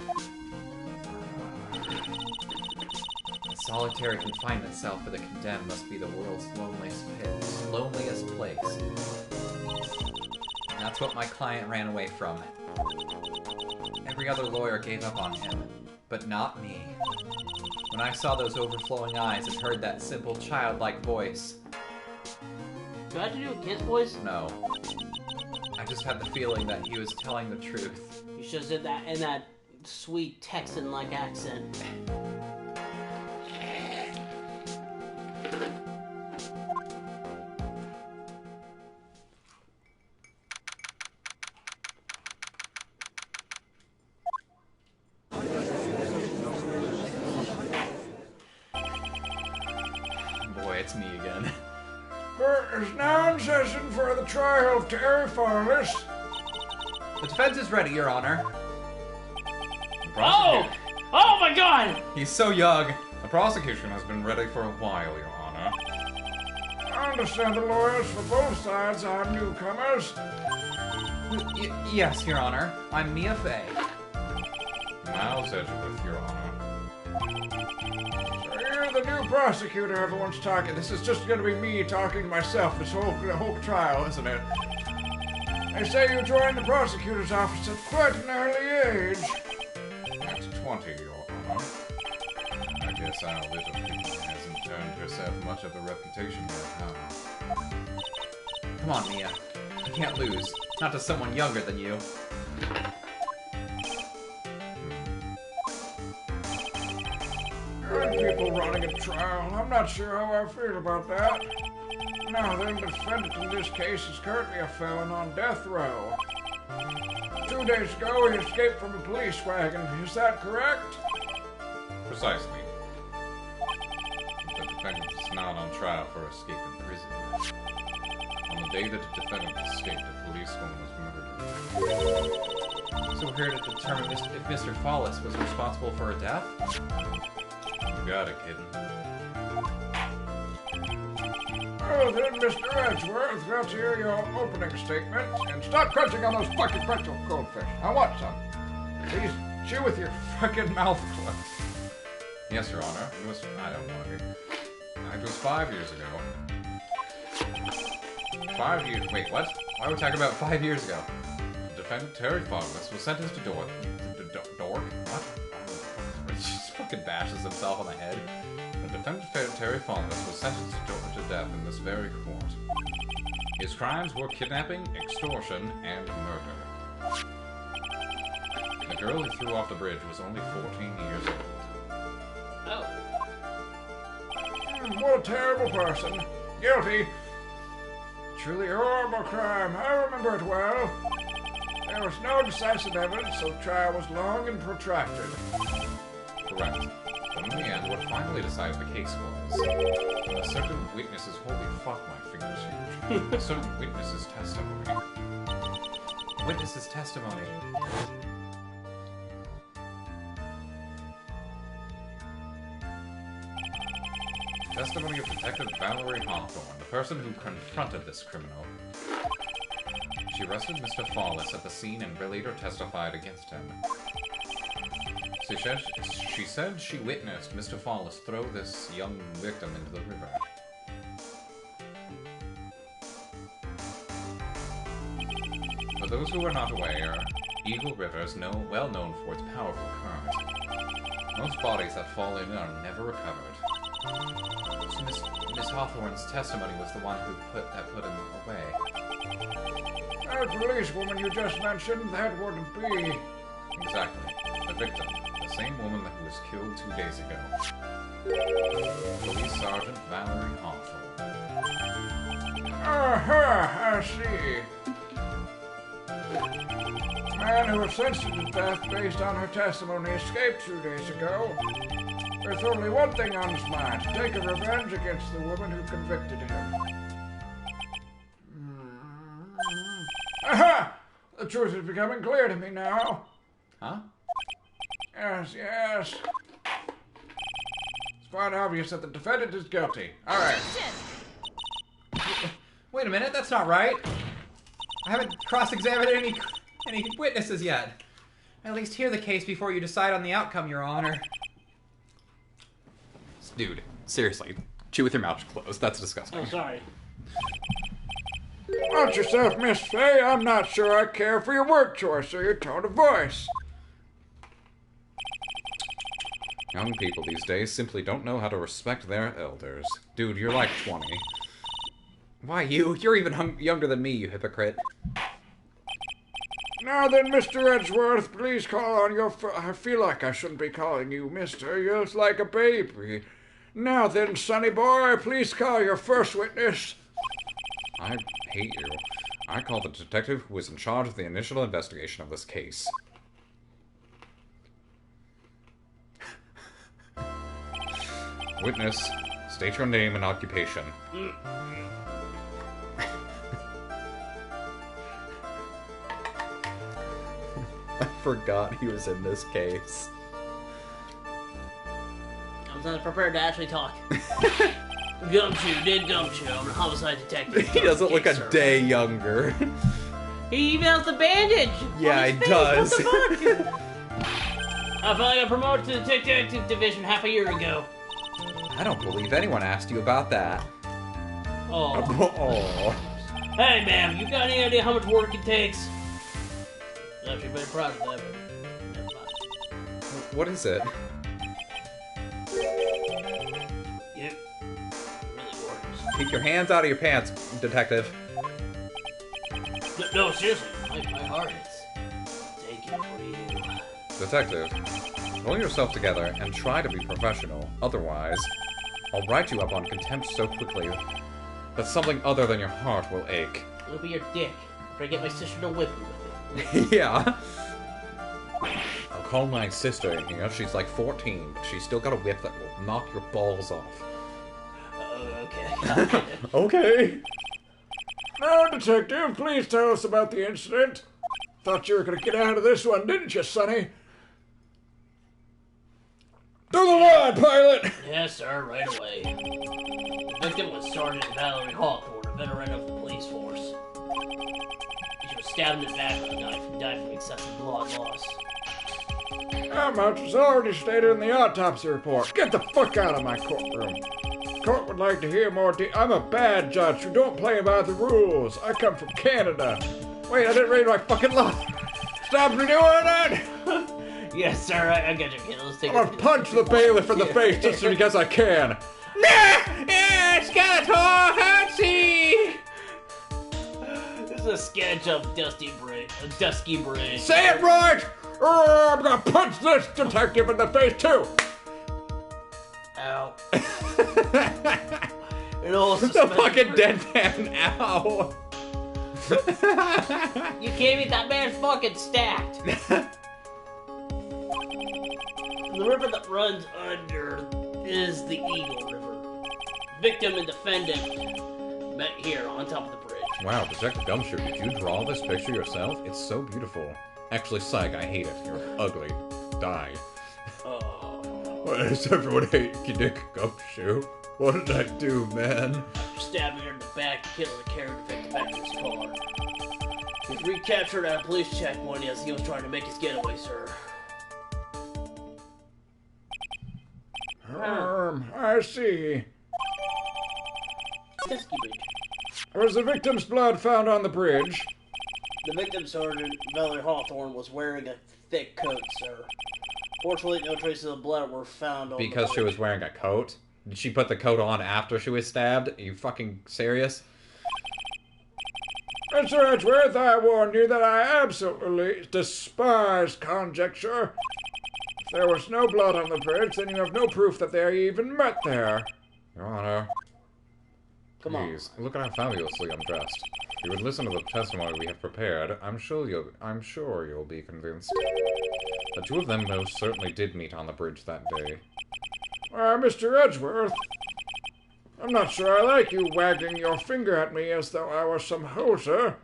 A solitary confinement cell for the condemned must be the world's loneliest place. That's what my client ran away from. Every other lawyer gave up on him, but not me. When I saw those overflowing eyes and heard that simple childlike voice... Do I have to do a kid's voice? No. I just had the feeling that he was telling the truth. You should have said that in that sweet Texan-like accent. Boy, it's me again. Court is now in session for the trial of Terry Farless. The defense is ready, Your Honor. Oh! Oh my god! He's so young. The prosecution has been ready for a while, Your Honor. I understand the lawyers for both sides are newcomers. Yes, Your Honor. I'm Mia Fey. Miles Edgeworth, Your Honor. So you're the new prosecutor everyone's talking. This is just going to be me talking to myself this whole trial, isn't it? They say you joined the prosecutor's office at quite an early age. At 20, Your Honor. I guess our little kitten hasn't turned herself much of a reputation yet, huh? Come on, Mia. You can't lose. Not to someone younger than you. Young people running a trial. I'm not sure how I feel about that. Now, the defendant in this case is currently a felon on death row. 2 days ago, he escaped from a police wagon. Is that correct? Precisely. The defendant is not on trial for escape in prison. On the day that the defendant escaped, a policewoman was murdered. So we're here to determine if Mr. Fallis was responsible for her death? You got it, kitten. Oh, then, Mr. Edgeworth, let's hear your opening statement. And stop crunching on those fucking pretzel goldfish. I want some. Please chew with your fucking mouth closed. Yes, Your Honor. I don't know. It was 5 years ago. 5 years. Wait, what? Why are we talking about 5 years ago? Defendant Terry Farless was sentenced to dork. What? He just fucking bashes himself on the head. The defendant Terry Farless was sentenced to death in this very court. His crimes were kidnapping, extortion, and murder. The girl he threw off the bridge was only 14 years old. Oh. What a terrible person. Guilty. Truly a horrible crime. I remember it well. There was no decisive evidence, so the trial was long and protracted. Correct. But in the end, what finally decided the case was a certain witness's holy fuck, my fingers huge. A certain witness's testimony. Witness's testimony. Testimony of Detective Valerie Hawthorne, the person who confronted this criminal. She arrested Mr. Fallis at the scene and later testified against him. She said she witnessed Mr. Fallis throw this young victim into the river. For those who are not aware, Eagle River is well known for its powerful current. Most bodies that fall in are never recovered. So Miss Hawthorne's testimony was the one who put him away. That policewoman you just mentioned, that wouldn't be... Exactly. The victim. The same woman who was killed 2 days ago. Police Sergeant Valerie Hawthorne. I see. The man who was sentenced to death based on her testimony escaped 2 days ago. There's only one thing on his mind, to take a revenge against the woman who convicted him. Aha! The truth is becoming clear to me now. Huh? Yes. It's quite obvious that the defendant is guilty. Alright. Wait a minute, that's not right. I haven't cross-examined any witnesses yet. At least hear the case before you decide on the outcome, Your Honor. Dude, seriously, chew with your mouth closed. That's disgusting. Oh, sorry. Watch yourself, Miss Faye. I'm not sure I care for your word choice or your tone of voice. Young people these days simply don't know how to respect their elders. Dude, you're like 20. Why you? You're even younger than me, you hypocrite. Now then, Mr. Edgeworth, please call on your... I feel like I shouldn't be calling you Mister. You're like a baby. Now then, sonny boy, please call your first witness. I hate you. I call the detective who was in charge of the initial investigation of this case. Witness, state your name and occupation. I forgot he was in this case. I was not prepared to actually talk. Gumshoe did Gumshoe. I'm a homicide detective. He doesn't look a day younger. He even has the bandage! Yeah, he does. What the fuck? I finally got promoted to the detective division half a year ago. I don't believe anyone asked you about that. Oh. Oh. Hey, ma'am, you got any idea how much work it takes? I'm actually very proud of that, but never mind. What is it? Yep. Really works. Keep your hands out of your pants, detective. No, seriously, my heart is taken for you. Detective, pull yourself together and try to be professional. Otherwise, I'll write you up on contempt so quickly that something other than your heart will ache. It'll be your dick. If I get my sister to whip you with it. Yeah. I'll call my sister in here. She's like 14, but she's still got a whip that will knock your balls off. Okay. Okay. Now, detective, please tell us about the incident. Thought you were going to get out of this one, didn't you, Sonny? To the line, pilot! Yes, sir, right away. The victim was Sergeant Valerie Hawthorne, a veteran of the police force. She was stabbed in the back with a knife and died from excessive blood loss. How much is already stated in the autopsy report? Get the fuck out of my courtroom. Court would like to hear more I'm a bad judge who don't play by the rules. I come from Canada. Wait, I didn't read my fucking law. Stop me doing it! Yes, sir, I got your kid. Let's take I'm gonna punch the bailiff in the face just because I can. This is a sketch of Dusky Bridge. Say it right! I'm gonna punch this detective in the face too! Ow. It also The fucking deadpan ow. You can't be that man's fucking stacked. The river that runs under is the Eagle River. Victim and defendant met here on top of the bridge. Wow, Detective Gumshoe, did you draw this picture yourself? It's so beautiful. Actually, psych, I hate it. You're ugly. Die. Why does everyone hate Dick Gumshoe? What did I do, man? Stabbing her in the back and killing the character victim back in his car. He was recaptured at a police checkpoint as he was trying to make his getaway, sir. I see. Dusky Bridge. Was the victim's blood found on the bridge? The victim, Sergeant Valerie Hawthorne, was wearing a thick coat, sir. Fortunately, no traces of blood were found on Because the she was wearing a coat? Did she put the coat on after she was stabbed? Are you fucking serious? Mr. Edgeworth, I warn you that I absolutely despise conjecture. If there was no blood on the bridge, then you have no proof that they even met there. Your Honor, Come on. please, look at how fabulously I'm dressed. If you would listen to the testimony we have prepared, I'm sure you'll be convinced. The two of them most certainly did meet on the bridge that day. Mr. Edgeworth, I'm not sure I like you wagging your finger at me as though I was some hoser.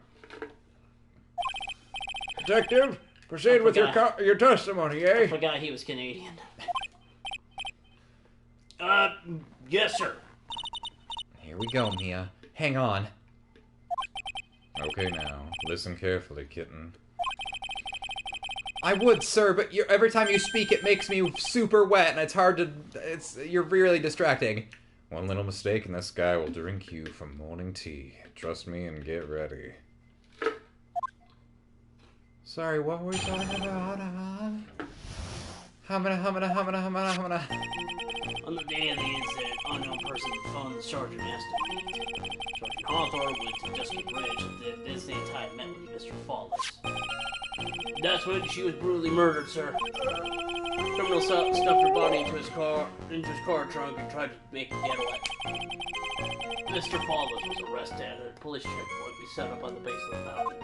Detective, proceed with your testimony, I eh? forgot he was Canadian. Yes, sir. Here we go, Mia. Hang on. Okay now, listen carefully, kitten. I would, sir, but every time you speak, it makes me super wet, and it's hard to... You're really distracting. One little mistake and this guy will drink you from morning tea. Trust me and get ready. Sorry, what were we talking about? Humana. On the day of the incident, unknown person phoned the sergeant asked to meet. Sergeant Hawthorne went to Dusky Bridge and the designated time met with Mr. Fawless. That's when she was brutally murdered, sir. Criminal stuffed her body into his car trunk and tried to make a getaway. Mr. Fawless was arrested at a police checkpoint we set up on the base of the mountain.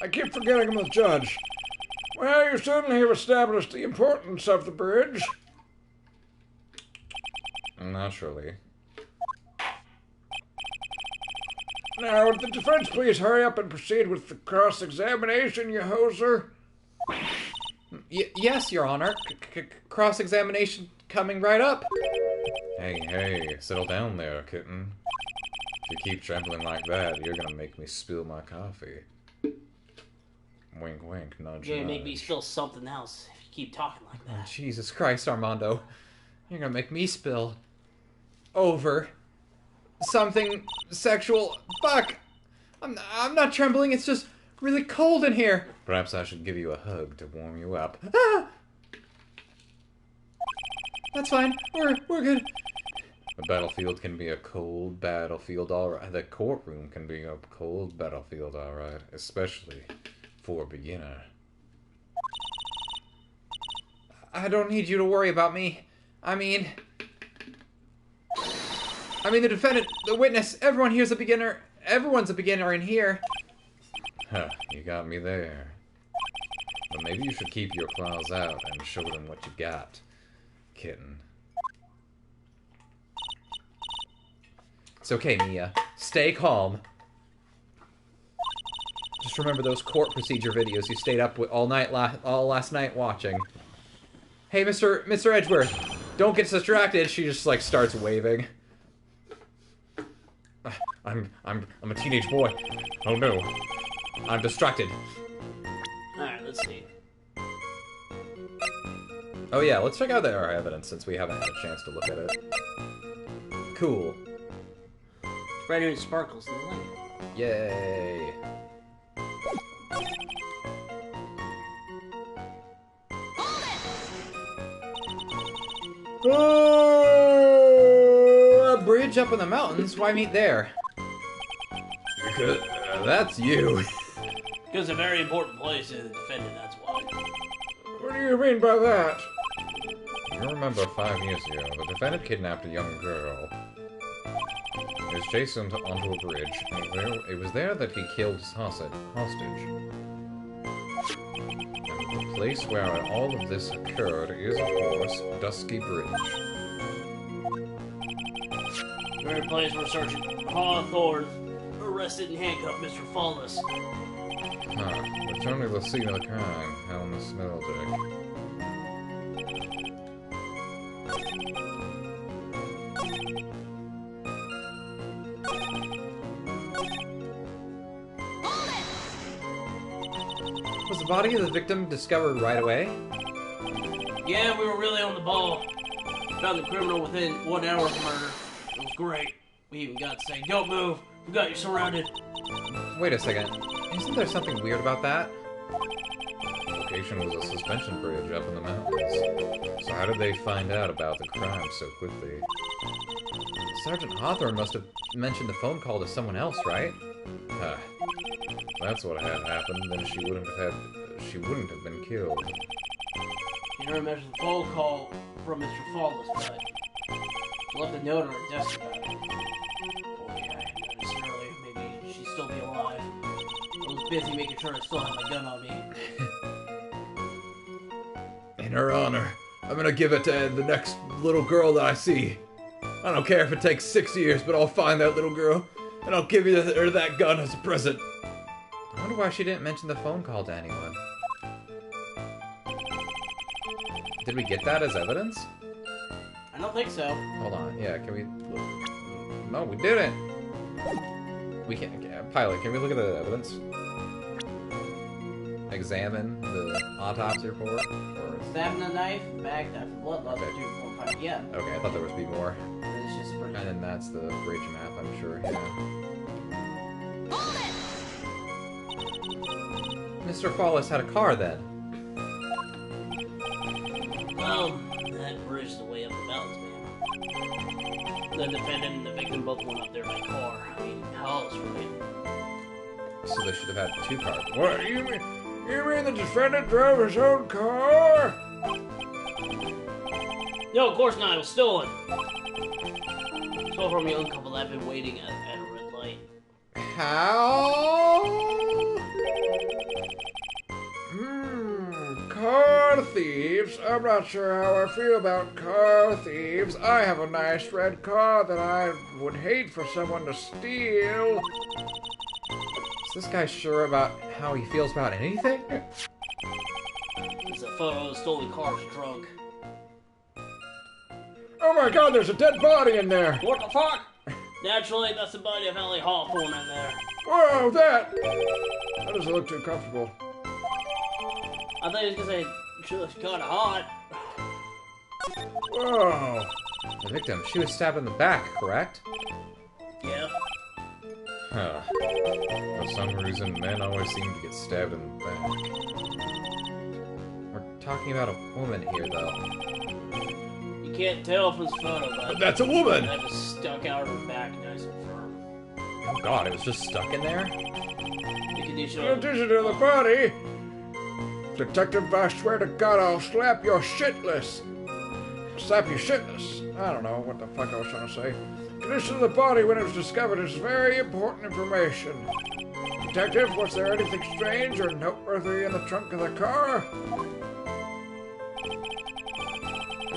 I keep forgetting I'm the judge. Well, you certainly have established the importance of the bridge. Naturally. Now, would the defense please hurry up and proceed with the cross-examination, you hoser? Yes, Your Honor. Cross-examination coming right up. Hey, settle down there, kitten. If you keep trembling like that, you're gonna make me spill my coffee. Wink, wink, nudge, You're gonna make nudge. me spill something else if you keep talking like that. Jesus Christ, Armando. You're gonna make me spill over something sexual. Fuck! I'm not trembling, it's just really cold in here. Perhaps I should give you a hug to warm you up. Ah! That's fine. We're good. The battlefield can be a cold battlefield, alright. The courtroom can be a cold battlefield, alright. Especially for a beginner. I don't need you to worry about me. I mean, the defendant, the witness, everyone here's a beginner. Everyone's a beginner in here. Huh, you got me there. But maybe you should keep your claws out and show them what you got, kitten. It's okay, Mia. Stay calm. Just remember those court procedure videos you stayed up with all last night watching. Hey, Mr. Edgeworth, don't get distracted. She just like starts waving. I'm a teenage boy. Oh no. I'm distracted. Alright, let's see. Oh yeah, let's check out our evidence since we haven't had a chance to look at it. Cool. Brighter and sparkles in the light. Yay. Oh, a bridge up in the mountains? Why meet there? Because, that's you. It's a very important place to the defendant, that's why. What do you mean by that? You remember 5 years ago, the defendant kidnapped a young girl. He was chased onto a bridge, and it was there that he killed his hostage. And the place where all of this occurred is, of course, Dusky Bridge. The very place where Sergeant Hawthorne arrested and handcuffed Mr. Fawless. Huh. Returning to the scene of the crime, hell in the smell deck. Was the body of the victim discovered right away? Yeah, we were really on the ball. Found the criminal within 1 hour of murder. It was great. We even got to say, don't move. We got you surrounded. Wait a second. Isn't there something weird about that? Location was a suspension bridge up in the mountains. So how did they find out about the crime so quickly? Sergeant Hawthorne must have mentioned the phone call to someone else, right? Huh. That's what had happened, then she wouldn't have been killed. You never mentioned the phone call from Mr. Flawless, but she left a note on her desk about it. Boy, I noticed earlier, maybe she'd still be alive. I was busy making sure I still had my gun on me. In her honor, I'm gonna give it to the next little girl that I see. I don't care if it takes 6 years, but I'll find that little girl, and I'll give her that gun as a present. I wonder why she didn't mention the phone call to anyone. Did we get that as evidence? I don't think so. Hold on, yeah, can we look? No, we didn't. We can't, Pilot, can we look at the evidence? Examine the autopsy report? Or... Stabbing a knife, bagged after blood loss, Okay. 2, 4, 5, yeah. Okay, I thought there would be more. It's just pretty. And then that's the bridge map, I'm sure, yeah. Mr. Fawless had a car then. Well, that bridge is the way up the mountains, man. The defendant and the victim both went up there by car. I mean, how else, right? So they should have had 2 cars. What, you mean the defendant drove his own car? No, of course not. It was stolen. So from a young couple that have been waiting at a red light. How? Car thieves? I'm not sure how I feel about car thieves. I have a nice red car that I would hate for someone to steal. Is this guy sure about how he feels about anything? There's a photo of the stolen car's trunk. Oh my god, there's a dead body in there! What the fuck? Naturally, that's the body of Ellie Hawthorne in there. Whoa, that doesn't look too comfortable. I thought he was gonna say she looks kinda hot. Whoa. The victim, she was stabbed in the back, correct? Yeah. Huh. For some reason, men always seem to get stabbed in the back. We're talking about a woman here, though. You can't tell from this photo, but That's a woman! that was stuck out of her back nice and firm. Oh god, it was just stuck in there? The condition In of addition to the body, Detective, I swear to God, I'll slap your shitless. Slap you shitless. I don't know what the fuck I was trying to say. Condition of the body when it was discovered is very important information. Detective, was there anything strange or noteworthy in the trunk of the car?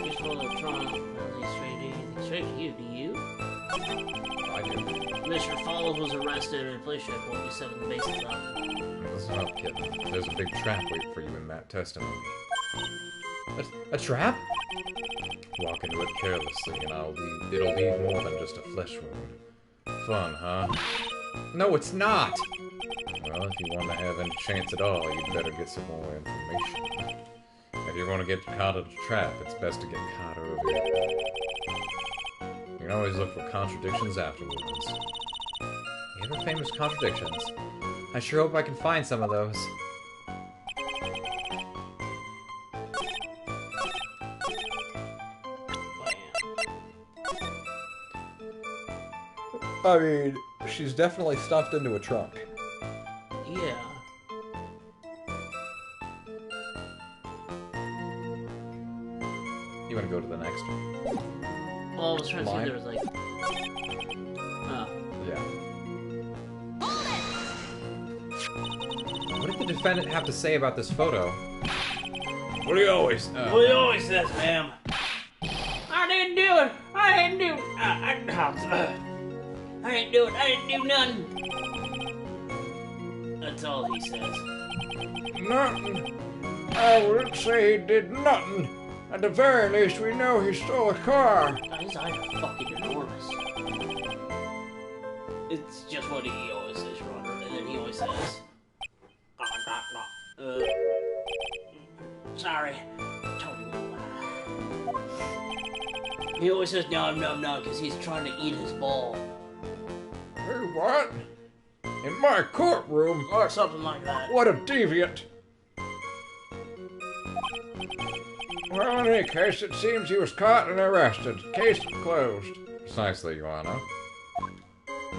just for the trunk. Nothing strange to you, do you? I do. Mr. Follows was arrested and police check what we said in the basement document. Listen up, kid. There's a big trap waiting for you in that testimony. A trap? Walk into it carelessly, and it'll leave more than just a flesh wound. Fun, huh? No, it's not! Well, if you want to have any chance at all, you'd better get some more information. If you're going to get caught in a trap, it's best to get caught early. You can always look for contradictions afterwards. The ever famous contradictions. I sure hope I can find some of those. I mean, she's definitely stuffed into a trunk. Yeah. You want to go to the next one? Well, I was trying to see Line? if there was like... Oh. Yeah. What did the defendant have to say about this photo? What do you always... Well, he always says, ma'am. I didn't do it. I didn't do it. I didn't do it. I didn't do nothing. That's all he says. Nothing. I wouldn't say he did nothing. At the very least, we know he stole a car. God, his eyes are fucking enormous. It's just what he always says, Your Honor. And then he always says... sorry. Told you a lie. He always says no, because he's trying to eat his ball. What? In my courtroom? Or something like that. What a deviant! Well, in any case, it seems he was caught and arrested. Case closed. Precisely, Your Honor.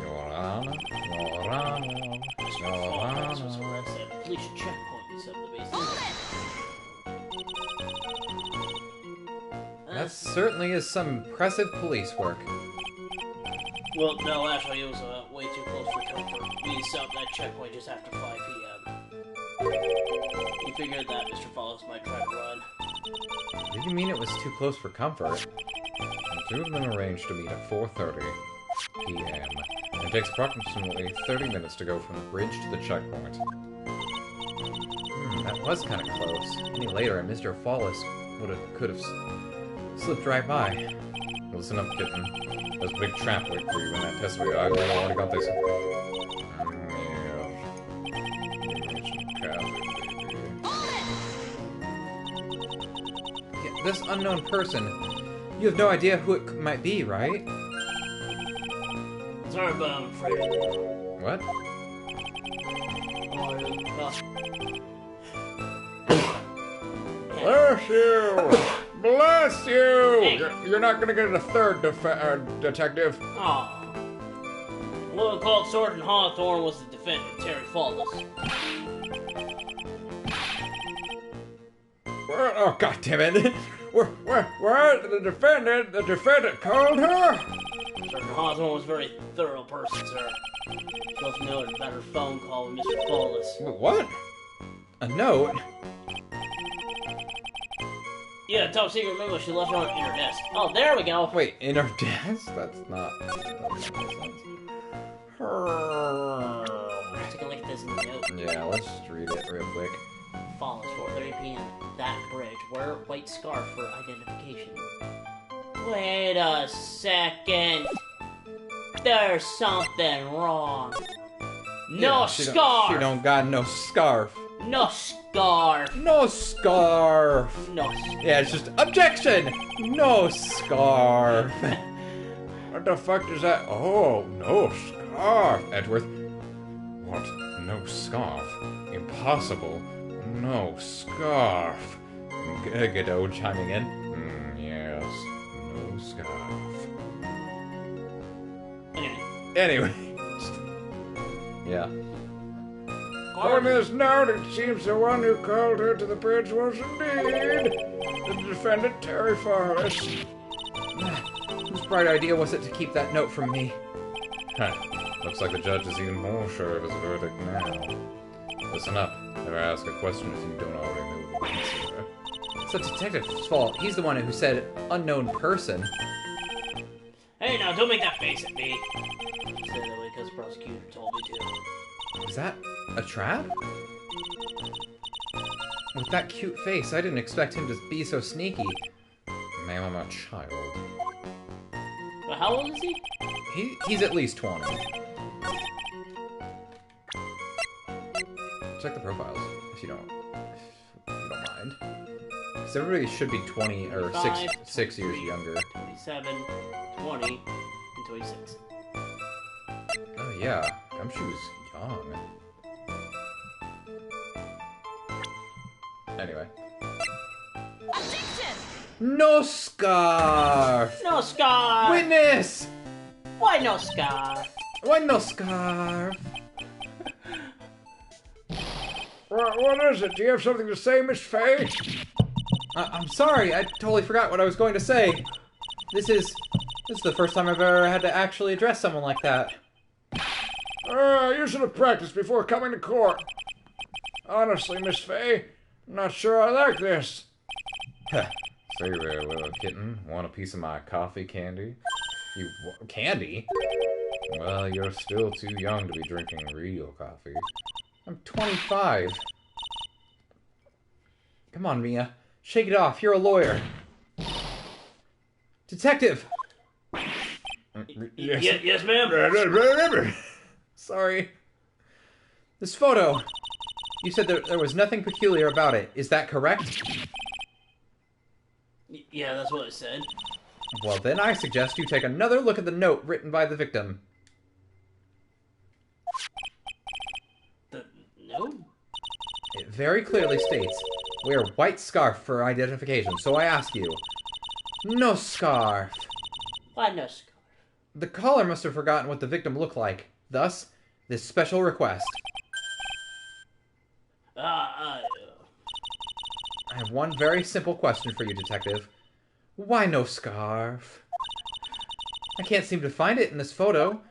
Your Honor. Your Honor. Mr. Your Falls was Honor. arrested at a police checkpoint inside the basement. That certainly is some impressive police work. Well, no, actually, it was way too close for comfort. We stopped that checkpoint just after 5 p.m. He figured that Mr. Follows might try to run. What do you mean it was too close for comfort? The two of them arranged to meet at 4:30 p.m. It takes approximately 30 minutes to go from the bridge to the checkpoint. That was kind of close. Any later, and Mr. Fallis could have slipped right by. Listen up, kitten. There's a big trap waiting for you in that test way. I already got this. Yeah, this unknown person, you have no idea who it might be, right? Sorry, but I'm afraid of it. What? Bless you! Bless you! You're not gonna get a third detective. Aw. A woman called Sergeant Hawthorne was the defendant, Terry Fallis. Oh, God damn it! Where? The defendant called her? Sergeant Hawthorne was a very thorough person, sir. She also noted about her phone call with Mr. Fallis. What? A note? Yeah, top secret memo she left on her desk. Oh, there we go. Wait, in our desk? That's not... Take a look at this note. Yeah, let's just read it real quick. Fallis, 4:30 p.m. That bridge. Wear white scarf for identification. Wait a second. There's something wrong. No scarf. She don't got no scarf. No scarf. No scarf. No. Yeah, it's just objection. No scarf. What the fuck is that? Oh, no scarf. Edgeworth. What? No scarf? Impossible. No scarf. Godot chiming in. Yes. No scarf. Anyway. Yeah. On this note, it seems the one who called her to the bridge was indeed the defendant, Terry Fallis. Whose bright idea was it to keep that note from me? Huh. Looks like the judge is even more sure of his verdict now. Listen up. Never ask a question if you don't already know the answer. It's the detective's fault. He's the one who said unknown person. Hey, now don't make that face at me. I said that way because the prosecutor told me to. Is that a trap? With that cute face, I didn't expect him to be so sneaky. Ma'am, I'm a child. But how old is he? He's at least 20. Check the profiles if you don't mind. Because everybody should be 20 or 6 years younger. 27, 20, and 26. Oh yeah, Gumshoe's young. Anyway. Objection! No scarf! No scarf! Witness! Why no scarf? Why no scarf? What is it? Do you have something to say, Miss Faye? I'm sorry, I totally forgot what I was going to say. This is the first time I've ever had to actually address someone like that. You should have practiced before coming to court. Honestly, Miss Faye, I'm not sure I like this. Say there, little kitten. Want a piece of my coffee candy? Candy? Well, you're still too young to be drinking real coffee. I'm 25. Come on, Mia. Shake it off. You're a lawyer. Detective! Yes, ma'am? Sorry. This photo. You said there was nothing peculiar about it. Is that correct? Yeah, that's what it said. Well, then I suggest you take another look at the note written by the victim. very clearly states, wear white scarf for identification. So I ask you, no scarf. Why no scarf? The caller must have forgotten what the victim looked like. Thus, this special request. I have one very simple question for you, Detective. Why no scarf? I can't seem to find it in this photo.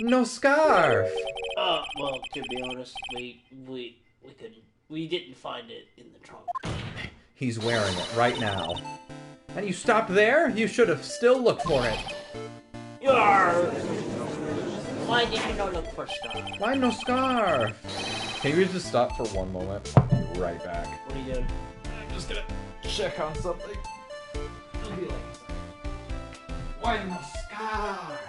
No scarf! Well, to be honest, we couldn't. We didn't find it in the trunk. He's wearing it right now. And you stopped there? You should have still looked for it. Yarr! Why did you not look for scarf? Why no scarf? Can you just stop for one moment? I'll be right back. What are you doing? I'm just gonna check on something. It'll be like, why no scarf?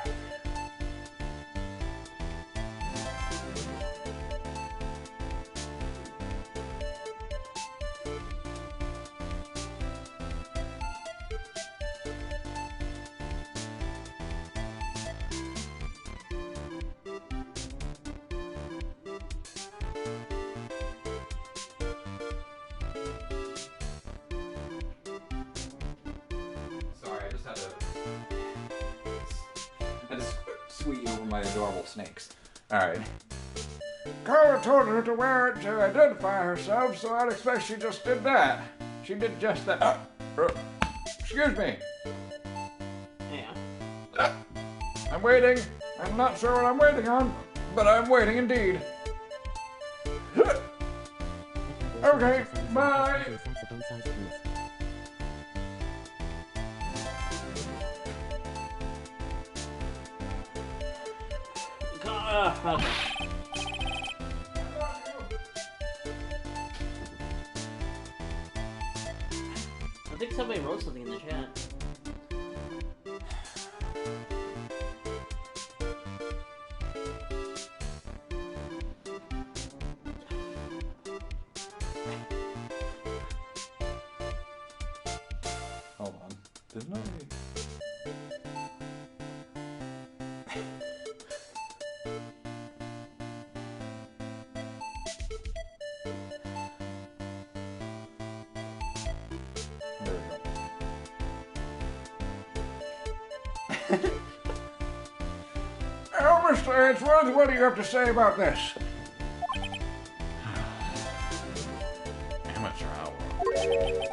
Sweet over my adorable snakes. Alright. Carla told her to wear it to identify herself, so I'd expect she just did that. She did just that. Excuse me. Yeah. I'm waiting. I'm not sure what I'm waiting on, but I'm waiting indeed. Okay, bye. Okay. I think somebody wrote something in the chat. Hold on. Didn't I? Oh, Mr. Ainsworth, what do you have to say about this? Amateur hour.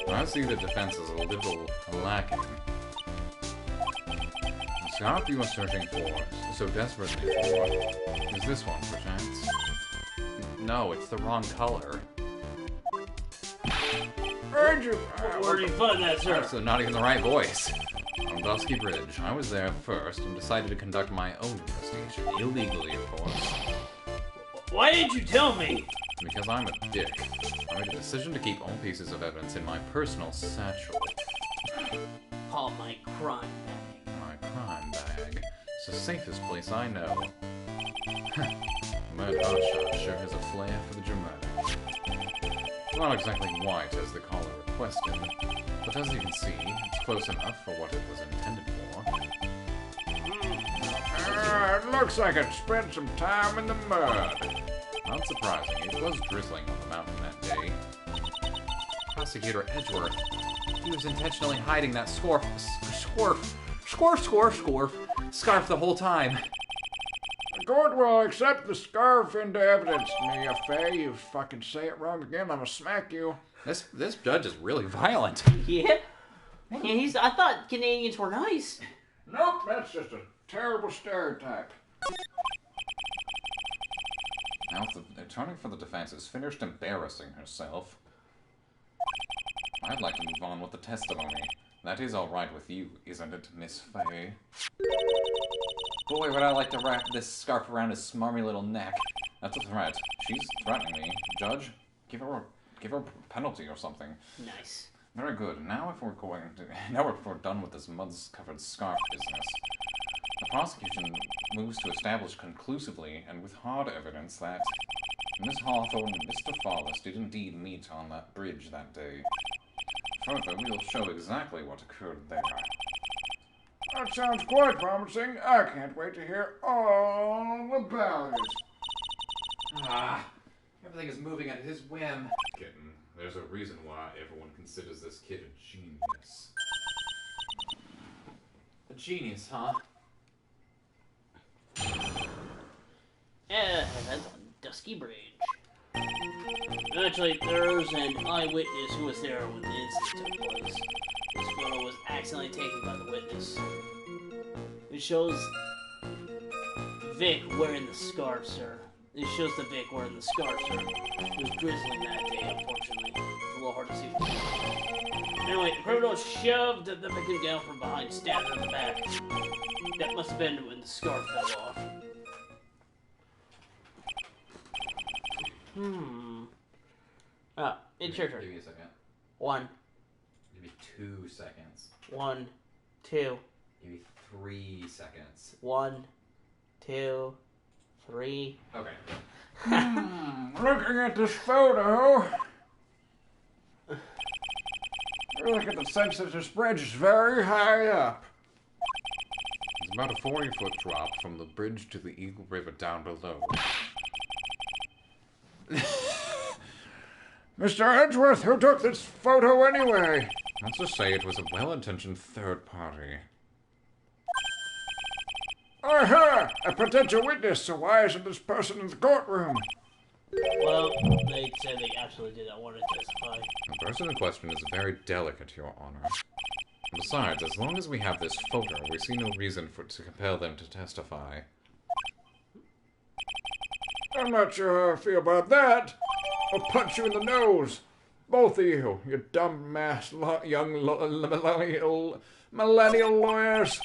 I see the defense is a little lacking. The scarf you are searching for, so desperately for, is this one, perchance? No, it's the wrong color. Where'd you... Where did you find that, sir? So not even the right voice. On Dusky Bridge, I was there first and decided to conduct my own investigation, illegally, of course. Why didn't you tell me? Because I'm a dick. I made a decision to keep all pieces of evidence in my personal satchel. Call my crime bag. My crime bag. It's the safest place I know. Maid sure has a flair for the dramatic. Not exactly white as the caller requested, but as you can see, it's close enough for what it was intended for. It looks like it spent some time in the mud. Not surprising, it was drizzling on the mountain that day. Prosecutor Edgeworth, he was intentionally hiding that scarf the whole time. The court will accept the scarf into evidence, Mia Fey. You fucking say it wrong again, I'm gonna smack you. This judge is really violent. Yeah? I thought Canadians were nice. Nope, that's just a terrible stereotype. Now, if the attorney for the defense is finished embarrassing herself, I'd like to move on with the testimony. That is all right with you, isn't it, Miss Fey? Boy, would I like to wrap this scarf around his smarmy little neck. That's a threat. She's threatening me. Judge, give her a penalty or something. Nice. Very good. Now if we're done with this mud-covered scarf business. The prosecution moves to establish conclusively and with hard evidence that Miss Hawthorne and Mr. Fawless did indeed meet on that bridge that day. Further, we will show exactly what occurred there. That sounds quite promising. I can't wait to hear all about it. Everything is moving at his whim. kitten. There's a reason why everyone considers this kid a genius. A genius, huh? That's on Dusky Bridge. Actually, there's an eyewitness who was there when the incident took place. This photo was accidentally taken by the witness. It shows Vic wearing the scarf, sir. It shows the Vic wearing the scarf, sir. It was drizzling that day, unfortunately. It's a little hard to see. Anyway, the criminal shoved the victim down from behind, stabbed her in the back. That must have been when the scarf fell off. It's your turn. Give me a second. 1, Give me 2 seconds. 1, 2, Give me 3 seconds. 1, 2, 3. Okay. Looking at this photo, look at the sense that this bridge is very high up. It's about a 40-foot drop from the bridge to the Eagle River down below. Mr. Edgeworth, who took this photo anyway? Let's just say it was a well-intentioned third party. Aha! A potential witness, so why isn't this person in the courtroom? Well, they said they absolutely did not want to testify. The person in question is very delicate, Your Honor. Besides, as long as we have this photo, we see no reason to compel them to testify. I'm not sure how I feel about that. I'll punch you in the nose. Both of you, you dumb-ass young millennial lawyers.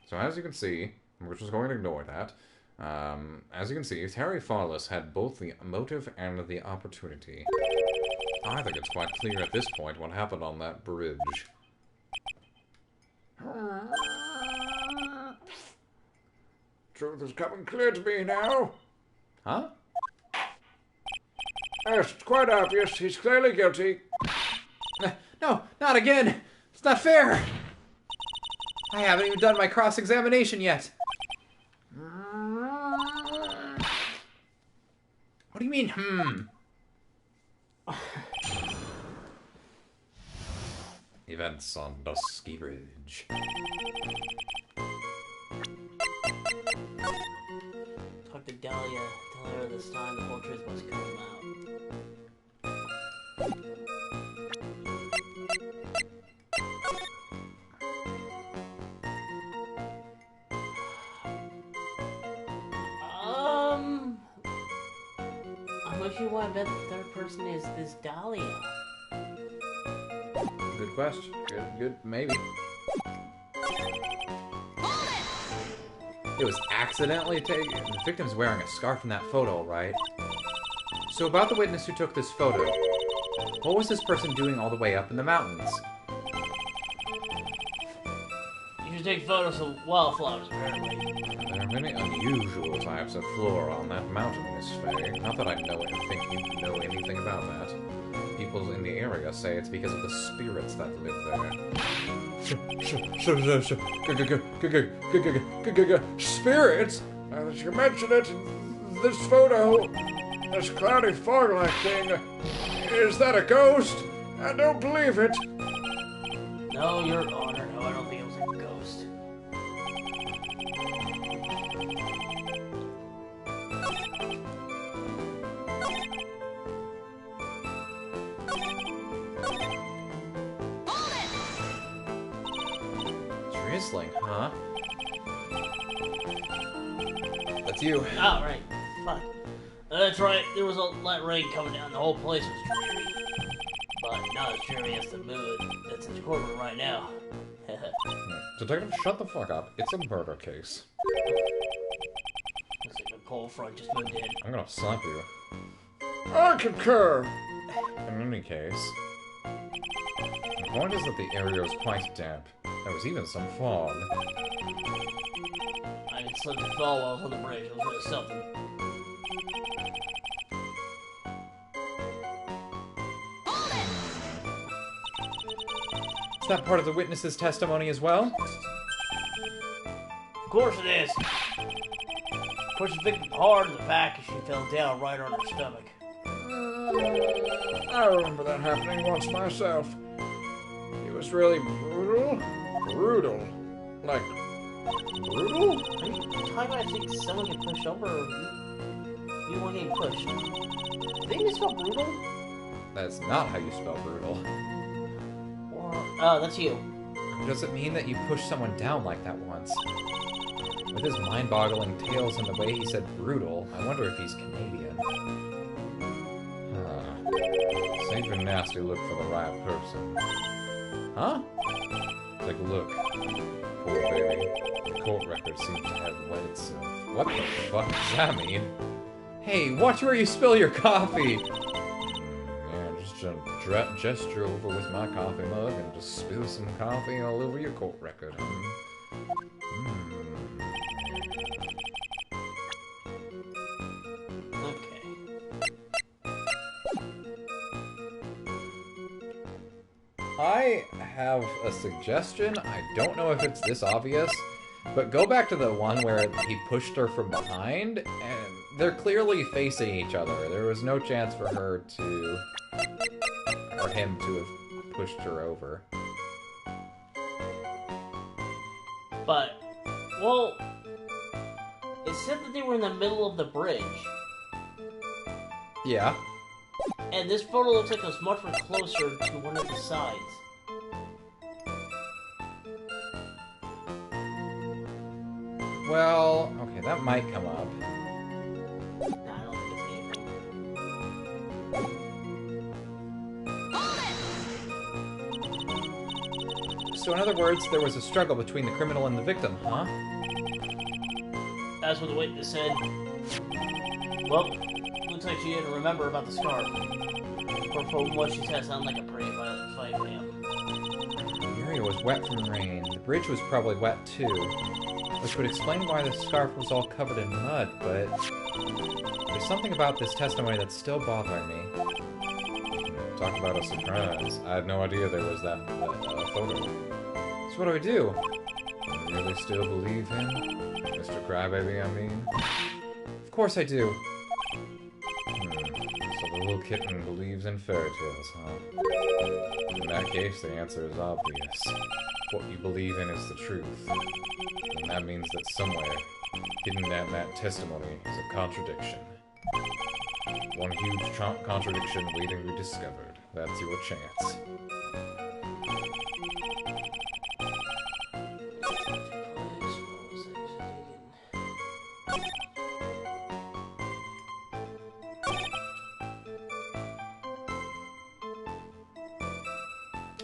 So as you can see, we're just going to ignore that. As you can see, Terry Farless had both the motive and the opportunity. I think it's quite clear at this point what happened on that bridge. Truth is coming clear to me now. Huh? Yes, it's quite obvious. He's clearly guilty. No, not again! It's not fair! I haven't even done my cross-examination yet. What do you mean, Events on Dusky Bridge. Talk to Dahlia. Tell her this time the whole truth must come out. I'm not sure why I bet the third person is this Dahlia. Good question. Good, maybe. It was accidentally taken. The victim's wearing a scarf in that photo, right? So about the witness who took this photo, what was this person doing all the way up in the mountains? You should take photos of wildflowers, apparently. There are many unusual types of flora on that mountain, Miss Faye. Not that I think you know anything about that. People in the area say it's because of the spirits that live there. Spirits? Now that you mention it, this photo, this cloudy fog-like thing, is that a ghost? I don't believe it. No, Your Honor, no, I don't think it was a ghost. Drizzling, huh? That's you. Oh, right. Fuck. That's right, there was a light rain coming down, the whole place was dreary. But not as dreary as the mood that's in the courtroom right now. Detective, shut the fuck up. It's a murder case. Looks like the cold front just moved in. I'm gonna slap you. I concur. In any case, the point is that the area was quite damp. There was even some fog. I had slipped and fell while I was on the bridge. It was really something. Is that part of the witness's testimony as well? Of course it is. Pushed the victim hard in the back and she fell down right on her stomach. I remember that happening once myself. He was really brutal. Brutal. Like, brutal? Are you talking about I think someone get pushed over or you want getting pushed? Didn't you spell brutal? That's not how you spell brutal. Or, oh, that's you. Does it mean that you push someone down like that once? With his mind-boggling tales and the way he said brutal, I wonder if he's Canadian. Save your nasty look for the right person. Huh? Take a look. Poor baby. The court record seems to have wet itself. What the fuck does that mean? Hey, watch where you spill your coffee! Yeah, just gesture over with my coffee mug and just spill some coffee all over your court record. Okay. I have a suggestion. I don't know if it's this obvious, but go back to the one where he pushed her from behind, and they're clearly facing each other. There was no chance for her to, or him to have pushed her over. But, well, it said that they were in the middle of the bridge. Yeah. And this photo looks like it was much more closer to one of the sides. Well, okay, that might come up. Nah, I don't think it's anything. So in other words, there was a struggle between the criminal and the victim, huh? That's what the witness said. Well, looks like she didn't remember about the scarf. Or from what she said, sounded like a pretty violent fight, ma'am. The area was wet from rain. The bridge was probably wet too, which would explain why the scarf was all covered in mud, but there's something about this testimony that's still bothering me. Talk about a surprise. I had no idea there was that photo. So what do I do? You really still believe him? Mr. Crybaby, I mean? Of course I do. So the little kitten believes in fairy tales, huh? In that case, the answer is obvious. What you believe in is the truth. And that means that somewhere, hidden in that testimony, is a contradiction. One huge contradiction waiting to be discovered. That's your chance.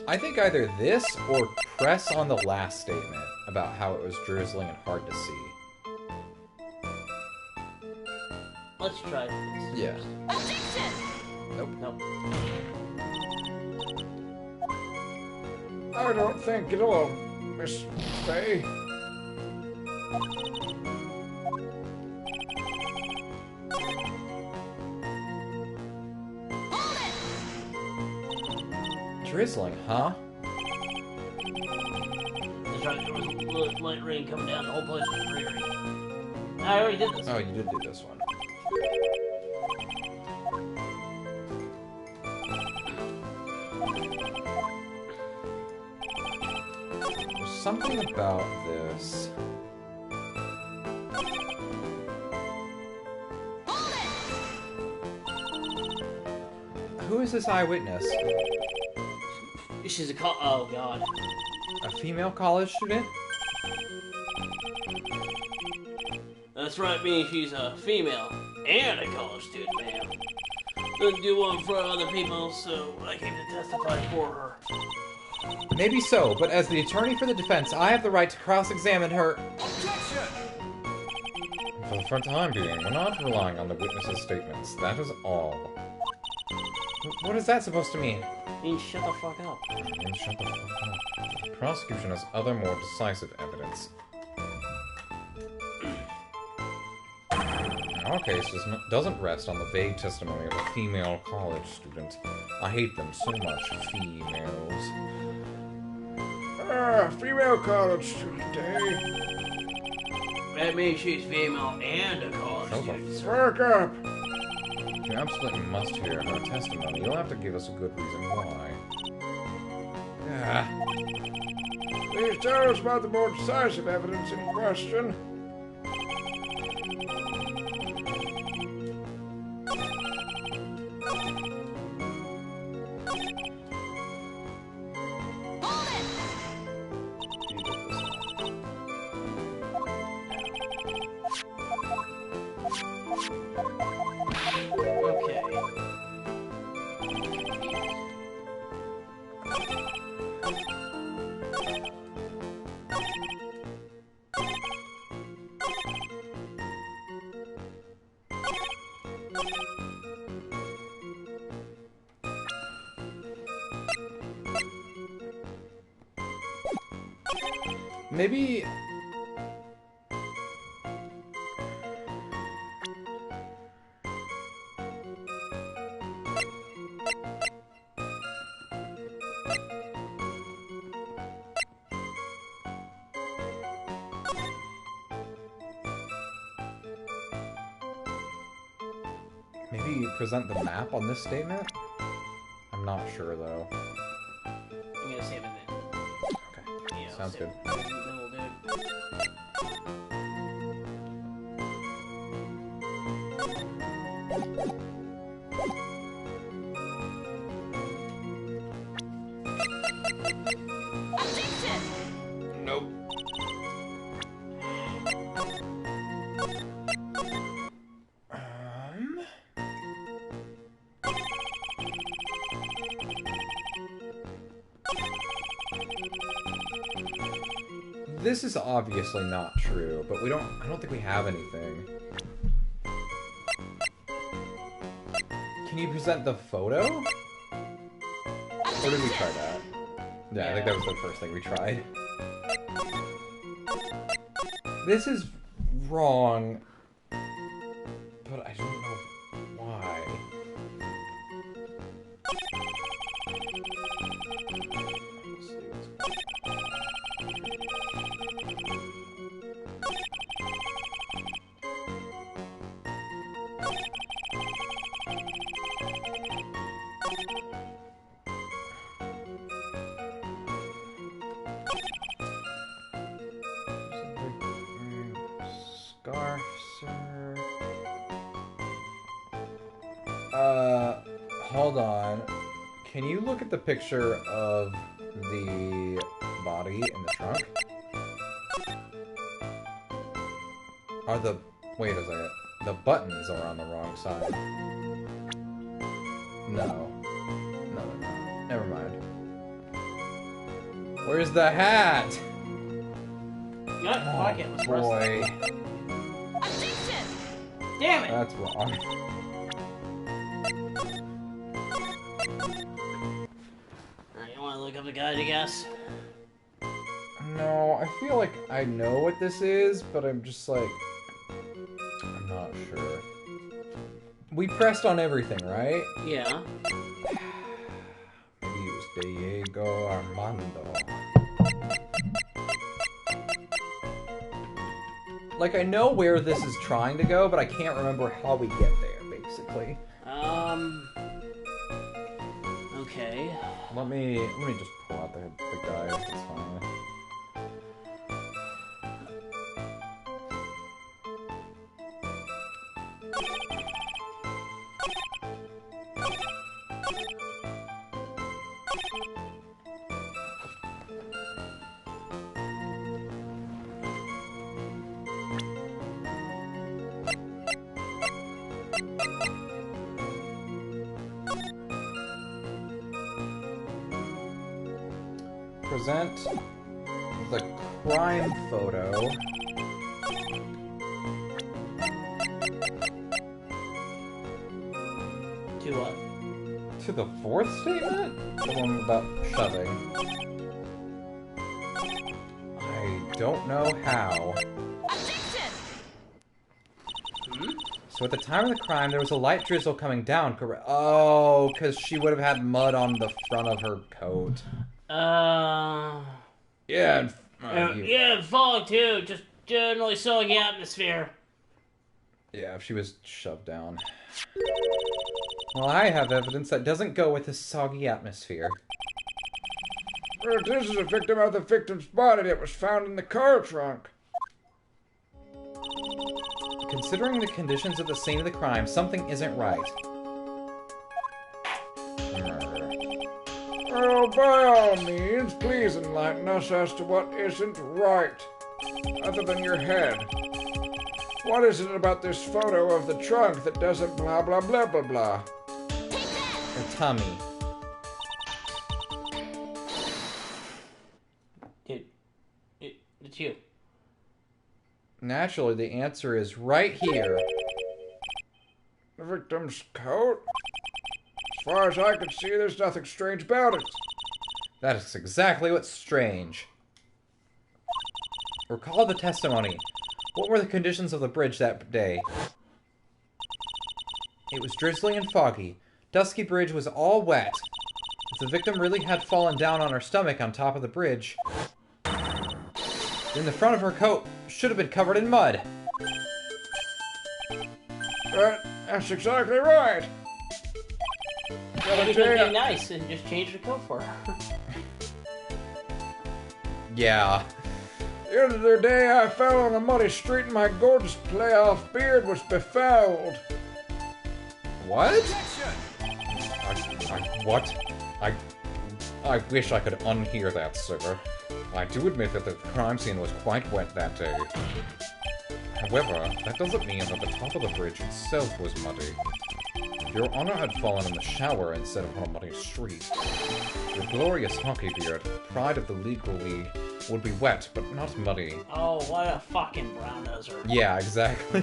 I think either this or press on the last statement about how it was drizzling and hard to see. Let's try this. Yeah. Nope. Nope. I don't think it'll, Miss Faye. Drizzling, huh? That's right, there was a little light rain coming down, the whole place was dreary. I already did this. Oh, you did do this one. There's something about this. Who is this eyewitness? She's a oh god. A female college student? That's right, meaning she's a female and a college student, ma'am. Doesn't do one for other people, so I came to testify for her. Maybe so, but as the attorney for the defense, I have the right to cross-examine her. For the time being, we're not relying on the witness's statements. That is all. What is that supposed to mean? Means shut the fuck up. And shut the fuck up. The prosecution has other more decisive evidence. Our case doesn't rest on the vague testimony of a female college student. I hate them so much, females. Female college student, eh? That means she's female and a college student. Work up! If you absolutely must hear her testimony, you'll have to give us a good reason why. Yeah. Please tell us about the more decisive evidence in question. Okay. Maybe... Maybe you present the map on this statement? I'm not sure, though. I'm gonna save it then. Okay, Yeah, I'll sounds save good. it. Then we'll do it. Nope. This is obviously not true, but I don't think we have anything. Can you present the photo? Or did we try that? Yeah, I think that was the first thing we tried. This is wrong, but I don't know why. Scarf, sir. Hold on. Can you look at the picture of the body in the trunk? Wait a second. The buttons are on the wrong side. No. No. Never mind. Where's the hat? Yep, fuck it. Let's press Boy. Damn it! That's wrong. Alright, you wanna look up the guide, I guess? No, I feel like I know what this is, but I'm just like... I'm not sure. We pressed on everything, right? Yeah. Maybe it was Diego Armando. Like, I know where this is trying to go, but I can't remember how we get there, basically. Okay. Let me just pull out the guide. It's fine. Present the crime photo. To what? To the fourth statement? The one about shoving. I don't know how. So at the time of the crime, there was a light drizzle coming down, correct? Oh, because she would have had mud on the front of her coat. Yeah, Yeah, fog too. Just generally soggy atmosphere. yeah, if she was shoved down. Well, I have evidence that doesn't go with this soggy atmosphere. Well, this is a victim of the victim's body that was found in the car trunk. Considering the conditions of the scene of the crime, something isn't right. Well, by all means, please enlighten us as to what isn't right, other than your head. What is it about this photo of the trunk that doesn't blah blah blah blah blah? Her tummy. It's you. Naturally, the answer is right here. The victim's coat? As far as I can see, there's nothing strange about it. That is exactly what's strange. Recall the testimony. What were the conditions of the bridge that day? It was drizzly and foggy. Dusky Bridge was all wet. If the victim really had fallen down on her stomach on top of the bridge, then the front of her coat should have been covered in mud. That's exactly right. Maybe he was being nice and just changed the coat for her. Yeah. The other day, I fell on a muddy street and my gorgeous playoff beard was befouled. What? What? I wish I could unhear that, sir. I do admit that the crime scene was quite wet that day. However, that doesn't mean that the top of the bridge itself was muddy. If Your Honor had fallen in the shower instead of on a muddy street, your glorious hockey beard, pride of the legal league, would be wet, but not muddy. Oh, what a fucking brown-noser. Yeah, exactly.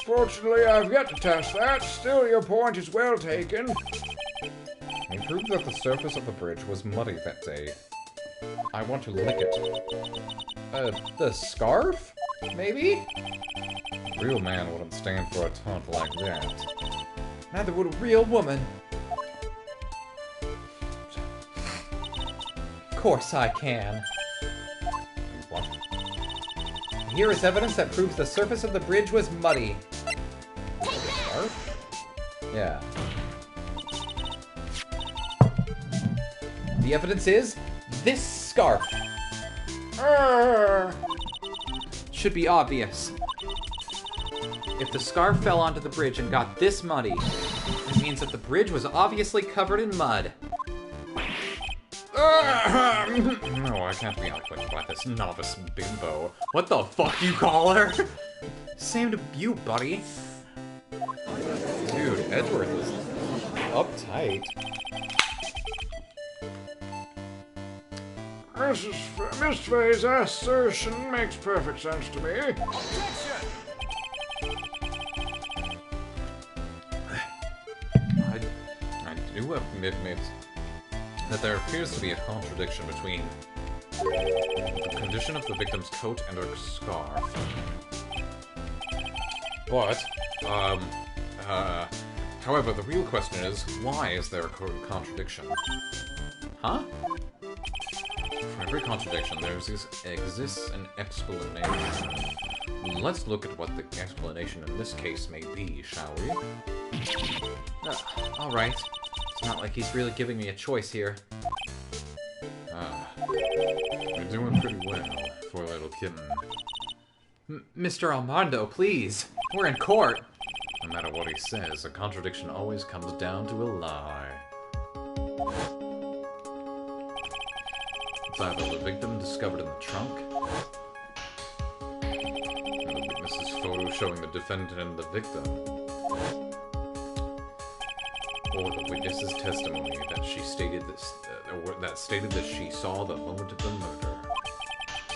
Fortunately, I've yet to test that. Still, your point is well taken. We proved that the surface of the bridge was muddy that day. I want to lick it. The scarf? Maybe? A real man wouldn't stand for a taunt like that. Neither would a real woman. Of course I can. What? Here is evidence that proves the surface of the bridge was muddy. Scarf? Yeah. The evidence is this scarf. Should be obvious. If the scarf fell onto the bridge and got this muddy, it means that the bridge was obviously covered in mud. No, I can't be outquicked by this novice bimbo. What the fuck you call her? Same to you, buddy. Dude, Edgeworth is uptight. Miss Faye's assertion makes perfect sense to me. I do admit that there appears to be a contradiction between the condition of the victim's coat and her scarf. But, however, the real question is, why is there a contradiction? Huh? For every contradiction, there exists an explanation. Let's look at what the explanation in this case may be, shall we? Alright. It's not like he's really giving me a choice here. You're doing pretty well for a little kitten. Mr. Armando, please. We're in court. No matter what he says, a contradiction always comes down to a lie. It's either the victim discovered in the trunk, and the witness's photo showing the defendant and the victim, or the witness's testimony that she stated that she saw the moment of the murder.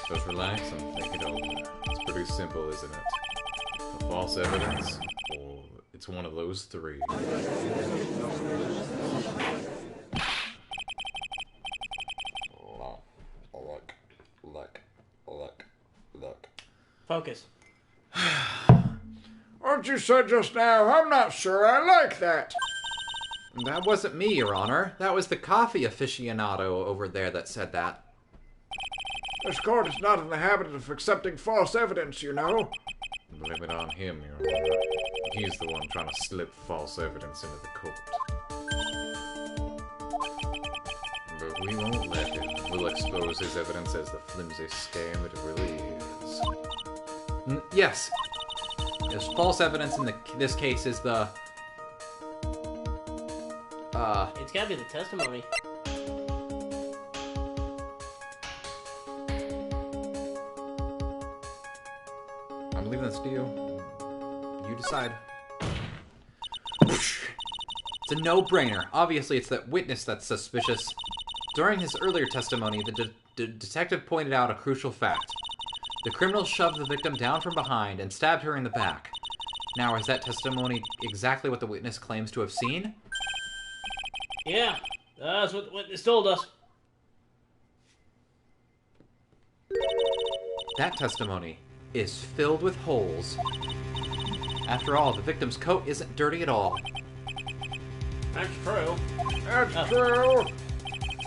Just relax and think it over. It's pretty simple, isn't it? The false evidence, or it's one of those three. Look. Focus. What you said just now, I'm not sure I like that. That wasn't me, Your Honor. That was the coffee aficionado over there that said that. This court is not in the habit of accepting false evidence, you know. Blame it on him, Your Honor. He's the one trying to slip false evidence into the court. But we won't let him. We'll expose his evidence as the flimsy scam that it really is. Yes. There's false evidence in this case is the... It's gotta be the testimony. I'm leaving this to you. You decide. It's a no-brainer. Obviously, it's that witness that's suspicious. During his earlier testimony, the detective pointed out a crucial fact. The criminal shoved the victim down from behind and stabbed her in the back. Now, is that testimony exactly what the witness claims to have seen? Yeah, that's what the witness told us. That testimony is filled with holes. After all, the victim's coat isn't dirty at all. That's true. That's true.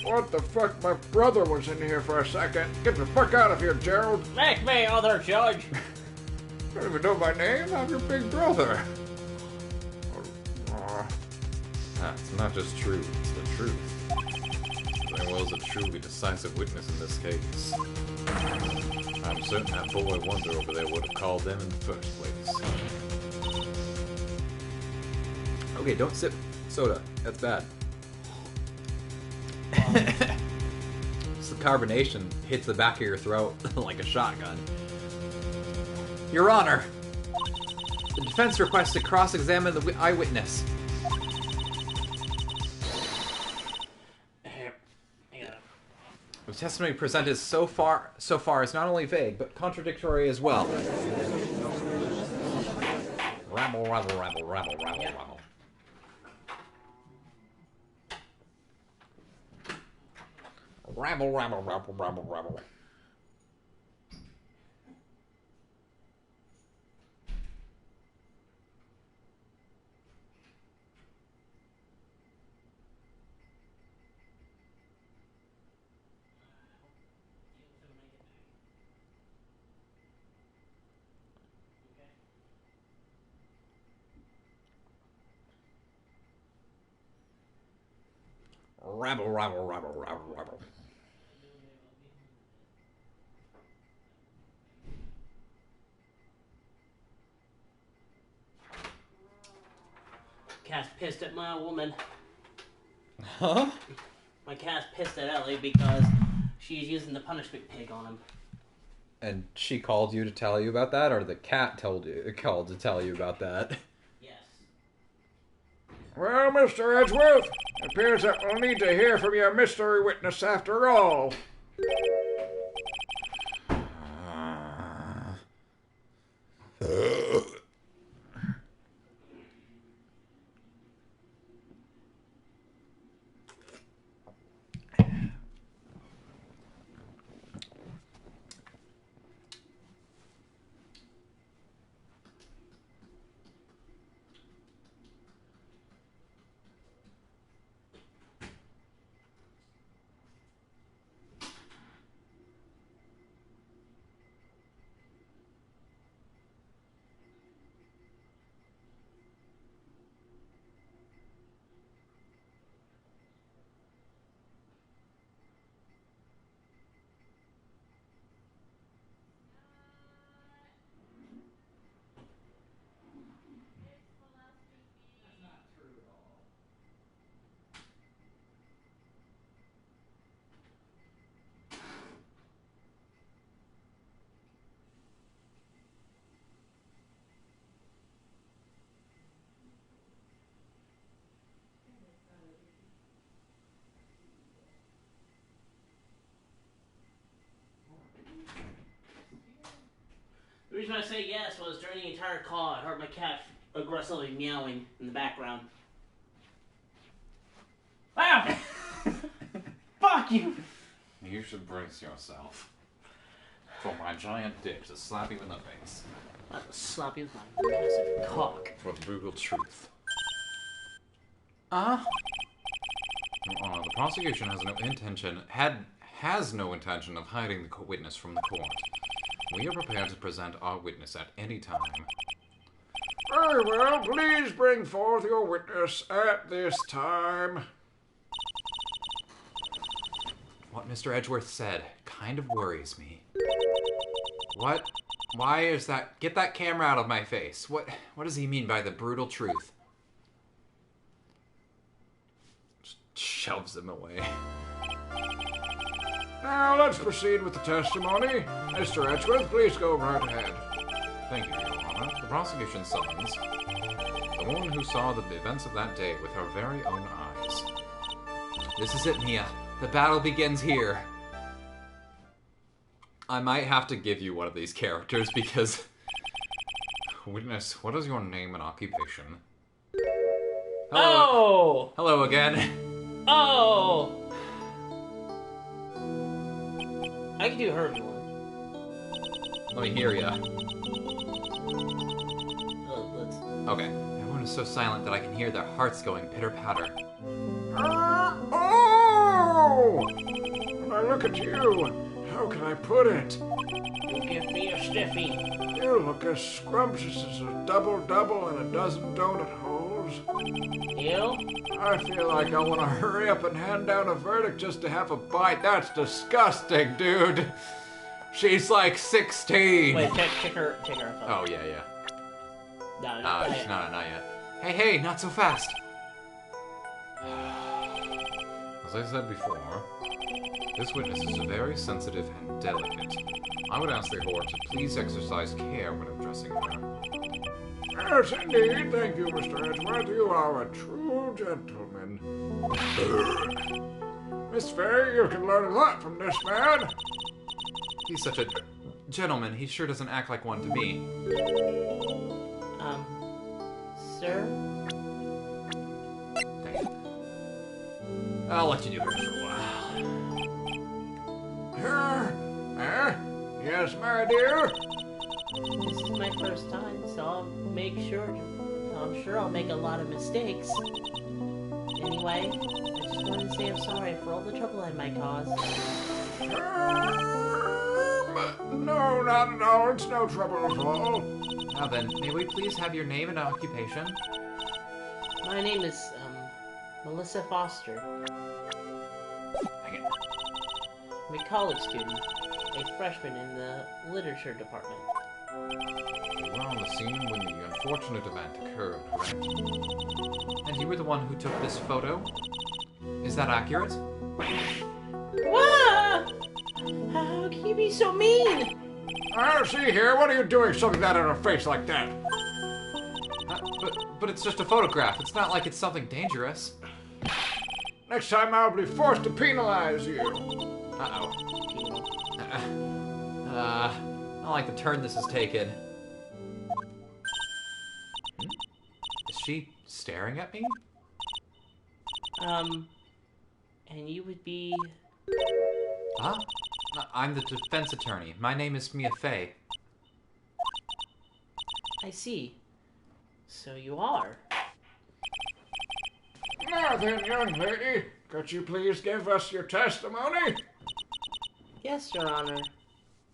What the fuck? My brother was in here for a second. Get the fuck out of here, Gerald. Make me other judge. I don't even know my name. I'm your big brother. It's not just true, it's the truth. There was a truly decisive witness in this case. I'm certain that boy Wonder over there would have called them in the first place. Okay, don't sip soda. That's bad. So the carbonation hits the back of your throat like a shotgun. Your Honor, the defense requests to cross-examine the eyewitness. The testimony presented so far is not only vague, but contradictory as well. Rabble, rabble, rabble, rabble, rabble, rabble. Rabble, rabble, rabble, rabble, rabble. Rabble, rabble, rabble, rabble, rabble. Cat's pissed at my woman. Huh? My cat's pissed at Ellie because she's using the punishment pig on him. And she called you to tell you about that, or the cat called to tell you about that? Yes. Well, Mr. Edgeworth, it appears that we'll need to hear from your mystery witness after all. The reason I say yes was during the entire call, I heard my cat aggressively meowing in the background. Ah! Fuck you! You should brace yourself for my giant dick to slap you in the face. I will slap you with my massive cock. For the brutal truth. Uh? The prosecution has no intention of hiding the witness from the court. We are prepared to present our witness at any time. Very well, please bring forth your witness at this time. What Mr. Edgeworth said kind of worries me. What? Why is that? Get that camera out of my face. What does he mean by the brutal truth? Just shoves him away. Now let's proceed with the testimony. Mr. Edgeworth, please go right ahead. Thank you, Your Honor. The prosecution summons the woman who saw the events of that day with her very own eyes. This is it, Mia. The battle begins here. I might have to give you one of these characters because... Witness, what is your name and occupation? Oh! Hello again. Oh! I can do her if you want. Let me hear ya. Let's... Okay. Everyone is so silent that I can hear their hearts going pitter-patter. Oh! When I look at you, how can I put it? You give me a stiffy. You look as scrumptious as a double-double and a dozen donut holes. You? I feel like I want to hurry up and hand down a verdict just to have a bite. That's disgusting, dude. She's like 16. Wait, check her phone. Oh, yeah. No, not yet. Not yet. Hey, not so fast. As I said before, this witness is very sensitive and delicate. I would ask the court to please exercise care when addressing her. Yes, indeed. Thank you, Mr. Edgeworth. You are a true gentleman. Miss Fay, you can learn a lot from this man. He's such a gentleman. He sure doesn't act like one to me. Sir? Dang it. I'll let you do hers for a while. Yes, my dear? This is my first time, so I'm sure I'll make a lot of mistakes. Anyway, I just wanted to say I'm sorry for all the trouble I might cause. No, not at all. It's no trouble at all. Now then, may we please have your name and occupation? My name is, Melissa Foster. Dang it. I'm a college student, a freshman in the literature department. You were on the scene when the unfortunate event occurred, correct? And you were the one who took this photo? Is that accurate? What? How can you be so mean? See here, what are you doing shoving that in her face like that? But it's just a photograph. It's not like it's something dangerous. Next time I'll be forced to penalize you. Uh-oh. I don't like the turn this has taken. Is she staring at me? And you would be... Huh? I'm the defense attorney. My name is Mia Fey. I see. So you are. Now then, young lady, could you please give us your testimony? Yes, Your Honor.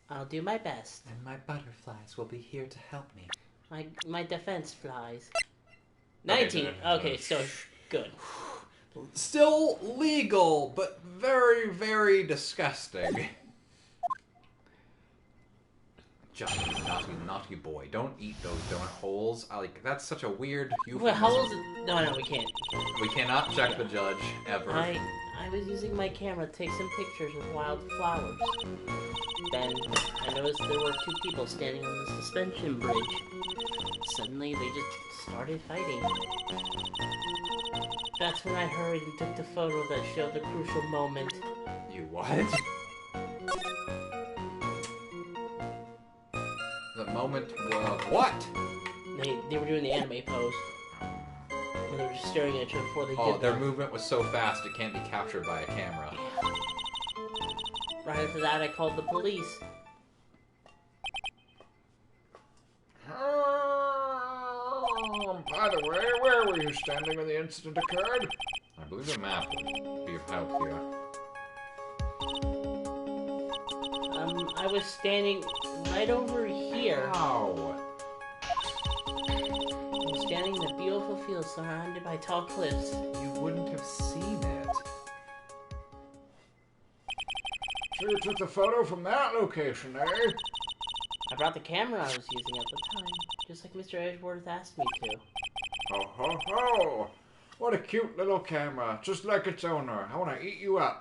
I'll do my best. And my butterflies will be here to help me. My defense flies. 19. Okay, so good. Still legal, but very, very disgusting. Johnny, naughty boy. Don't eat those donut holes. That's such a weird euphemism. Wait, how old is it? No, we can't. We cannot check the judge, ever. I was using my camera to take some pictures of wild flowers. Then, I noticed there were two people standing on the suspension bridge. Suddenly, they just started fighting. That's when I hurried and took the photo that showed the crucial moment. You what? The moment of what? They were doing the anime pose. And they were just staring at each other before they did their that. movement was so fast it can't be captured by a camera. Right after that, I called the police. By the way, where were you standing when the incident occurred? I believe a map would be of help here. I was standing right over here. Ow. feel surrounded by tall cliffs. You wouldn't have seen it. So you took the photo from that location, eh? I brought the camera I was using at the time, just like Mr. Edgeworth asked me to. Ho ho ho! What a cute little camera, just like its owner. I want to eat you up.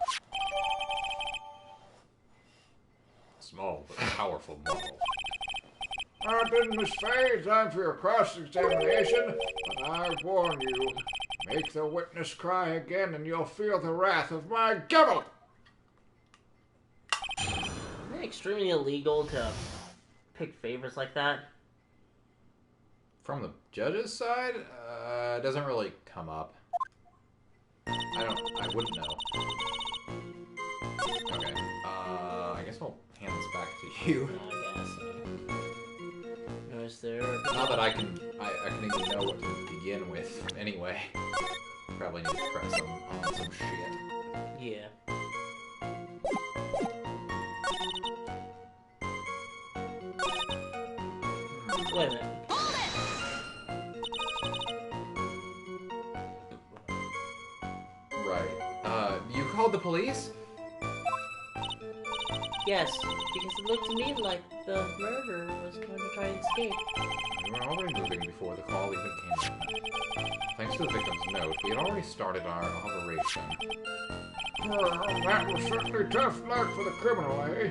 Small but powerful model. Didn't Miss Faye, time for your cross-examination, but I warn you, make the witness cry again and you'll feel the wrath of my gavel! Isn't it extremely illegal to pick favorites like that? From the judge's side, it doesn't really come up. I wouldn't know. Okay, I guess I'll hand this back to you. I guess. No, is there... Not that I can even know what to begin with, anyway. Probably need to press on some shit. Yeah. Wait a minute. Right. You called the police? Yes, because it looked to me like the murderer was going to try and escape. We were already moving before the call even came in. Thanks to the victim's note, we had already started our operation. Well, that was certainly tough luck for the criminal, eh?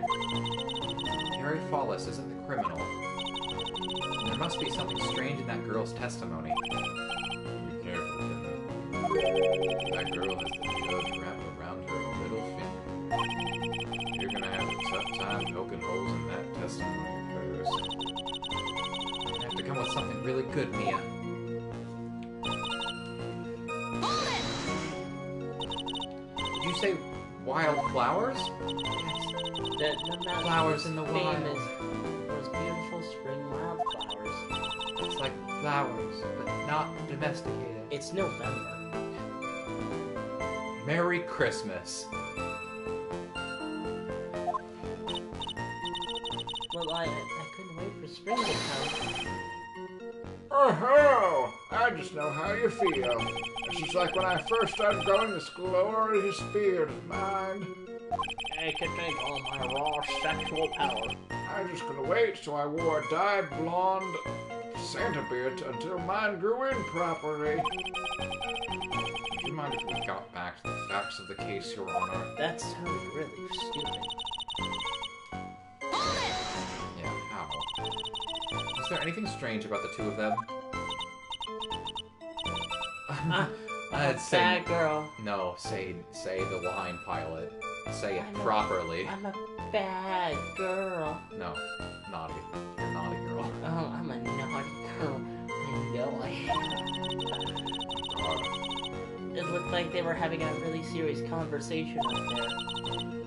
Harry Follis isn't the criminal. There must be something strange in that girl's testimony. Be careful, Kevin. That girl has the judge wrapped around her little finger. You're gonna have a tough time poking holes in that testimony of hers. I have to come with something really good, Mia. Did you say wildflowers? That the mountain Flowers in the famous wild. for those beautiful spring wildflowers. It's like flowers, but not domesticated. It's November. Merry Christmas. Well, I couldn't wait for spring to come. Oh, I just know how you feel. This is like when I first started growing this glorious beard of mine. I could take all my raw sexual power. I was just gonna wait, so I wore a dyed blonde Santa beard until mine grew in properly. Would you mind if we got back to the facts of the case, Your Honor? That sounded really stupid. Yeah, how? Was there anything strange about the two of them? I'd say Bad girl. no. Say the line, pilot. Say it I'm a- properly. I'm a bad girl. No, naughty. You're a naughty girl. Oh, I'm a naughty girl. I know I am. It looked like they were having a really serious conversation up there.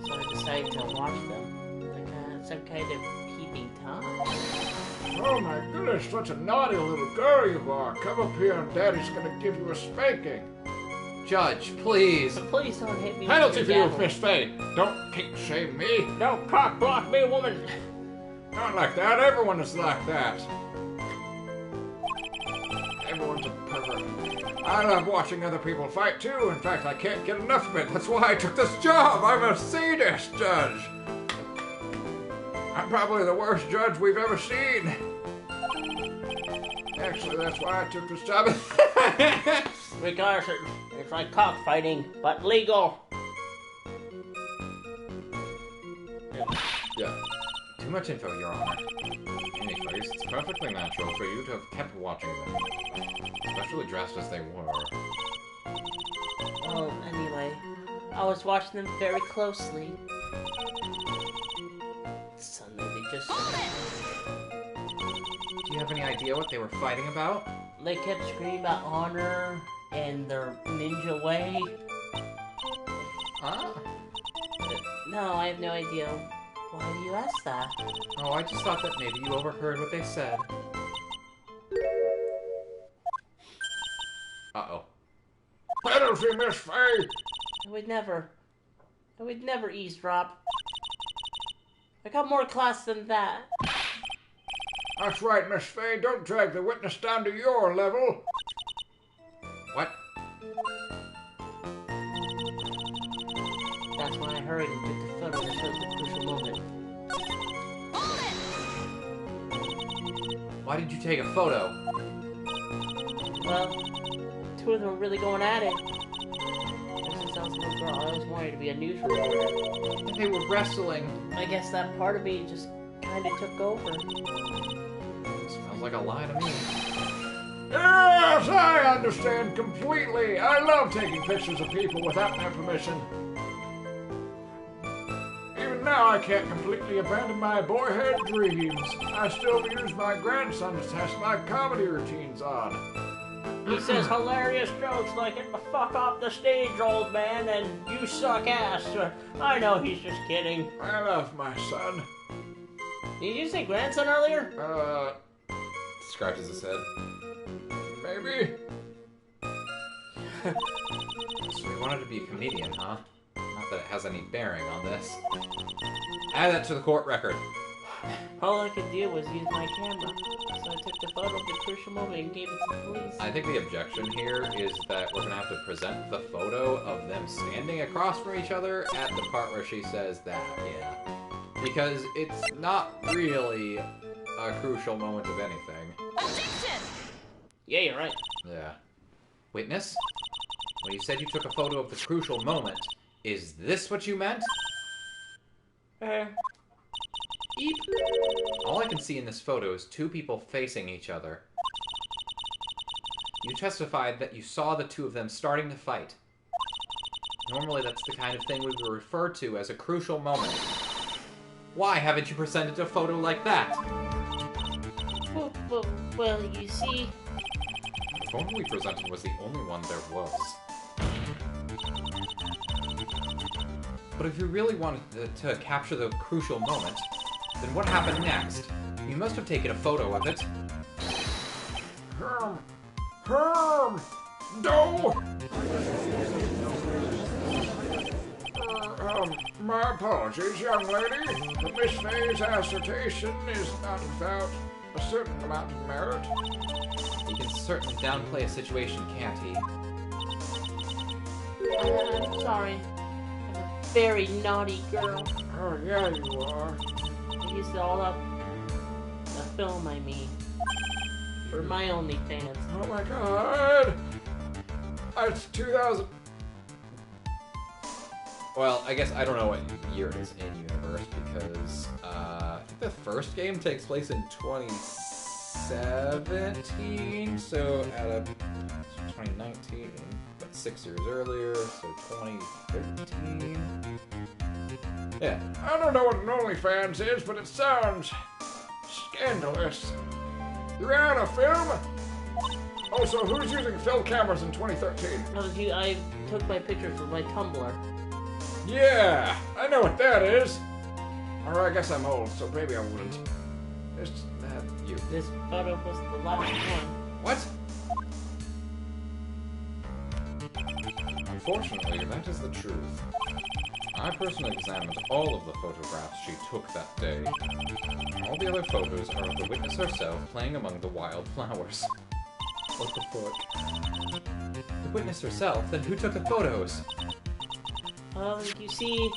So I decided to watch them. Like some kind of peeping Tom. Oh my goodness, such a naughty little girl you are. Come up here and Daddy's gonna give you a spanking. Judge, please. So please don't hit me Penalty with for your you, gavel. Miss Faye. Don't kink shame me. Don't cock block me, woman! Not like that. Everyone is like that. Everyone's a pervert. I love watching other people fight too. In fact, I can't get enough of it. That's why I took this job. I'm a sadist judge. I'm probably the worst judge we've ever seen. Actually, that's why I took this job. Regardless, it's like cockfighting, but legal. Yeah. Too much info, Your Honor. In any case, it's perfectly natural for you to have kept watching them. Especially dressed as they were. Well, anyway, I was watching them very closely. Suddenly they just... Do you have any idea what they were fighting about? They kept screaming about honor and their ninja way. Ah. No, I have no idea. Why do you ask that? Oh, I just thought that maybe you overheard what they said. Uh-oh. Penalty, Miss Faye. I would never eavesdrop. I got more class than that. That's right, Miss Faye. Don't drag the witness down to your level. That's why I hurried and took the photo that showed the crucial moment. Why did you take a photo? Well, two of them were really going at it. Ever since I was a little girl, I always wanted to be a news reporter. They were wrestling. I guess that part of me just kind of took over. Sounds like a lie to me. Yes, I understand completely. I love taking pictures of people without their permission. Even now, I can't completely abandon my boyhood dreams. I still use my grandson to test my comedy routines on. He says hilarious jokes like, "Get the fuck off the stage, old man," and "You suck ass." I know he's just kidding. I love my son. Did you say grandson earlier? Scratches his head. Maybe. So you wanted to be a comedian, huh? Not that it has any bearing on this. Add that to the court record. All I could do was use my camera, so I took the photo of the crucial moment and gave it to the police. I think the objection here is that we're gonna have to present the photo of them standing across from each other at the part where she says that, yeah. Because it's not really a crucial moment of anything. Yeah, you're right. Yeah. Witness? When you said you took a photo of the crucial moment, is this what you meant? Eep. All I can see in this photo is two people facing each other. You testified that you saw the two of them starting to fight. Normally that's the kind of thing we would refer to as a crucial moment. Why haven't you presented a photo like that? Well, you see... The photo we presented was the only one there was. But if you really wanted to capture the crucial moment, then what happened next? You must have taken a photo of it. No! My apologies, young lady. But Miss May's assertion is not without a certain amount of merit. He can certainly downplay a situation, can't he? I'm sorry. I'm a very naughty girl. Oh, yeah, you are. I used it all up. The film, I mean. For my OnlyFans. Oh my god! It's 2000. Well, I guess I don't know what year it is in universe because I think the first game takes place in 2017, so out of 2019, but 6 years earlier, so 2013. Yeah. I don't know what an OnlyFans is, but it sounds scandalous. You're out of film? Also, who's using film cameras in 2013? I took my pictures with my Tumblr. Yeah, I know what that is. Or I guess I'm old, so maybe I wouldn't. It's you. This photo was the last one. What? Unfortunately, that is the truth. I personally examined all of the photographs she took that day. All the other photos are of the witness herself playing among the wildflowers. What the fuck? The witness herself? Then who took the photos? You see,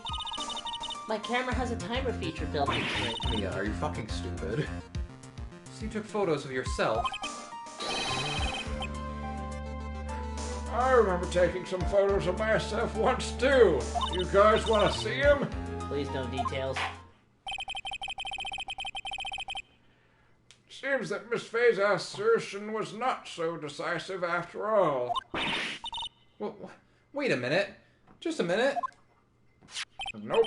my camera has a timer feature built into it. Mia, are you fucking stupid? So you took photos of yourself? I remember taking some photos of myself once too. You guys want to see them? Please no details. Seems that Miss Faye's assertion was not so decisive after all. Well, wait a minute. Just a minute. Nope.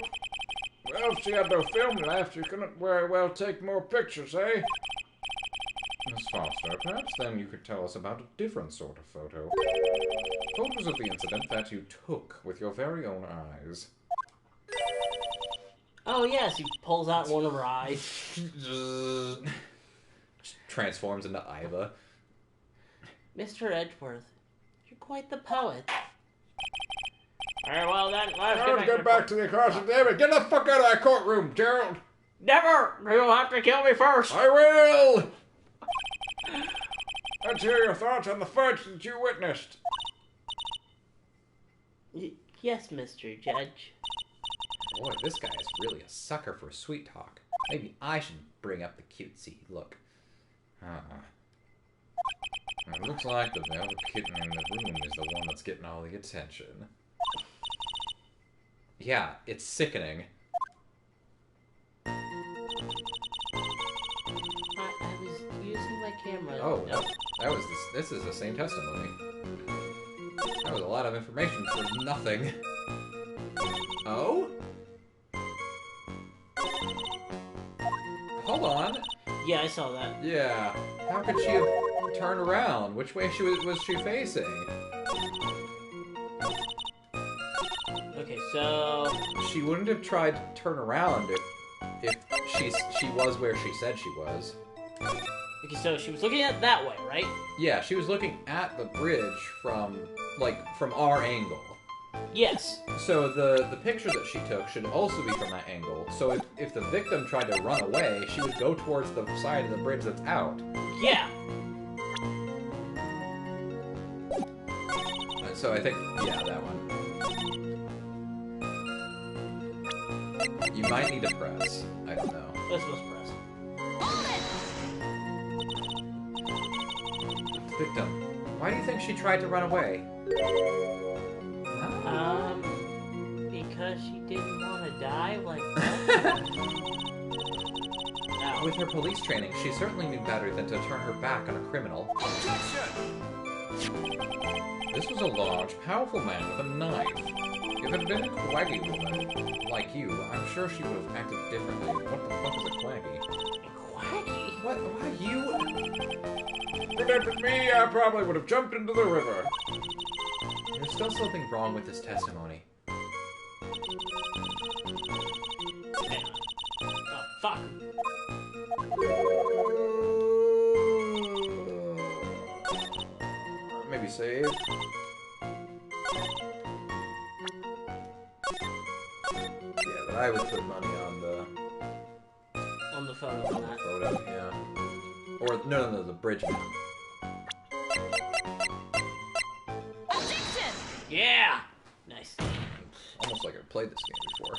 Well, if she had no film left, you couldn't very well take more pictures, eh? Miss Foster, perhaps then you could tell us about a different sort of photo. Photos of the incident that you took with your very own eyes. Oh yes, he pulls out one of her eyes. Transforms into Iva. Mr. Edgeworth, you're quite the poet. Alright, well then, Let's get back to the caution, David. Get the fuck out of that courtroom, Gerald. Never! You'll have to kill me first! I will! Let's hear your thoughts on the fights that you witnessed. Yes, Mr. Judge. Boy, this guy is really a sucker for sweet talk. Maybe I should bring up the cutesy look. It looks like the velvet kitten in the room is the one that's getting all the attention. Yeah, it's sickening. I was using my camera. Oh, Nope. this is the same testimony. That was a lot of information for nothing. Oh? Hold on. Yeah, I saw that. Yeah. How could she have turned around? Which way was she facing? Okay, so She wouldn't have tried to turn around if she was where she said she was. okay, so she was looking at it that way, right? Yeah, she was looking at the bridge from our angle. Yes. So the picture that she took should also be from that angle. So if the victim tried to run away, she would go towards the side of the bridge that's out. Yeah. So I think, yeah, that one. You might need to press. I don't know. Let's press. Victim, why do you think she tried to run away? Because she didn't want to die like that. Ow. With her police training, she certainly knew better than to turn her back on a criminal. This was a large, powerful man with a knife. If it had been a quaggy woman like you, I'm sure she would have acted differently. What the fuck is a quaggy? Quaggy? What? Why you? If it had been me, I probably would have jumped into the river. There's still something wrong with this testimony. Hang on. Oh, fuck. Maybe save. Yeah, but I would put money on the photo on that. photo, yeah. Or no, the bridge map. Yeah! Nice. Almost like I've played this game before.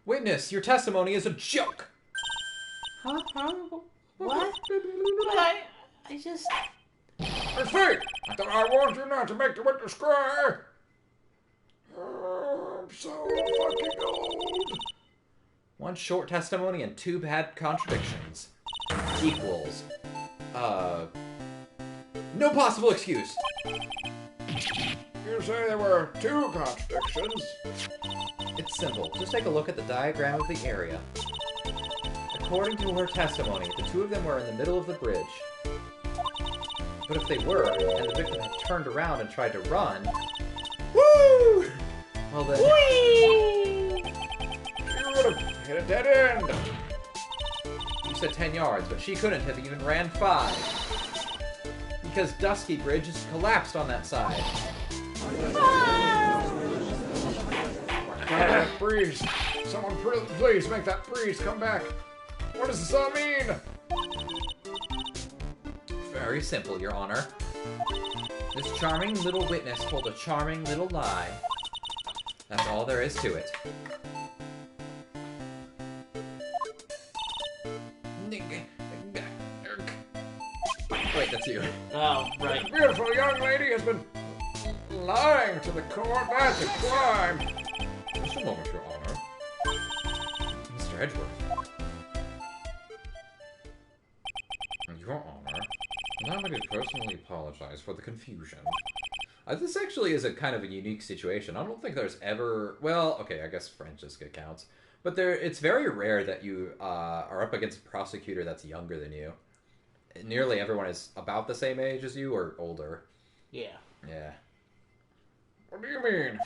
Witness, your testimony is a joke. Huh? What? But I just... Hey, Fate! I thought I warned you not to make the witness cry! I'm so fucking old. One short testimony and two bad contradictions. Equals. No possible excuse. You say there were two contradictions? It's simple. Just take a look at the diagram of the area. According to her testimony, the two of them were in the middle of the bridge. But if they were, and the victim had turned around and tried to run... Woo! Well then... You would have hit a dead end! You said 10 yards, but she couldn't have even ran 5. Because Dusky Bridge has collapsed on that side. That breeze! Someone please make that breeze come back! What does this all mean? Very simple, Your Honor. This charming little witness told a charming little lie. That's all there is to it. Wait, that's you. Oh, right. The beautiful young lady has been lying to the court. That's a crime! Just a moment, Your Honor. Mr. Edgeworth. Your Honor, allow me to personally apologize for the confusion. This actually is a kind of a unique situation. I don't think there's ever... Well, okay, I guess Francesca counts. But it's very rare that you are up against a prosecutor that's younger than you. Nearly everyone is about the same age as you or older. Yeah. Yeah. What do you mean?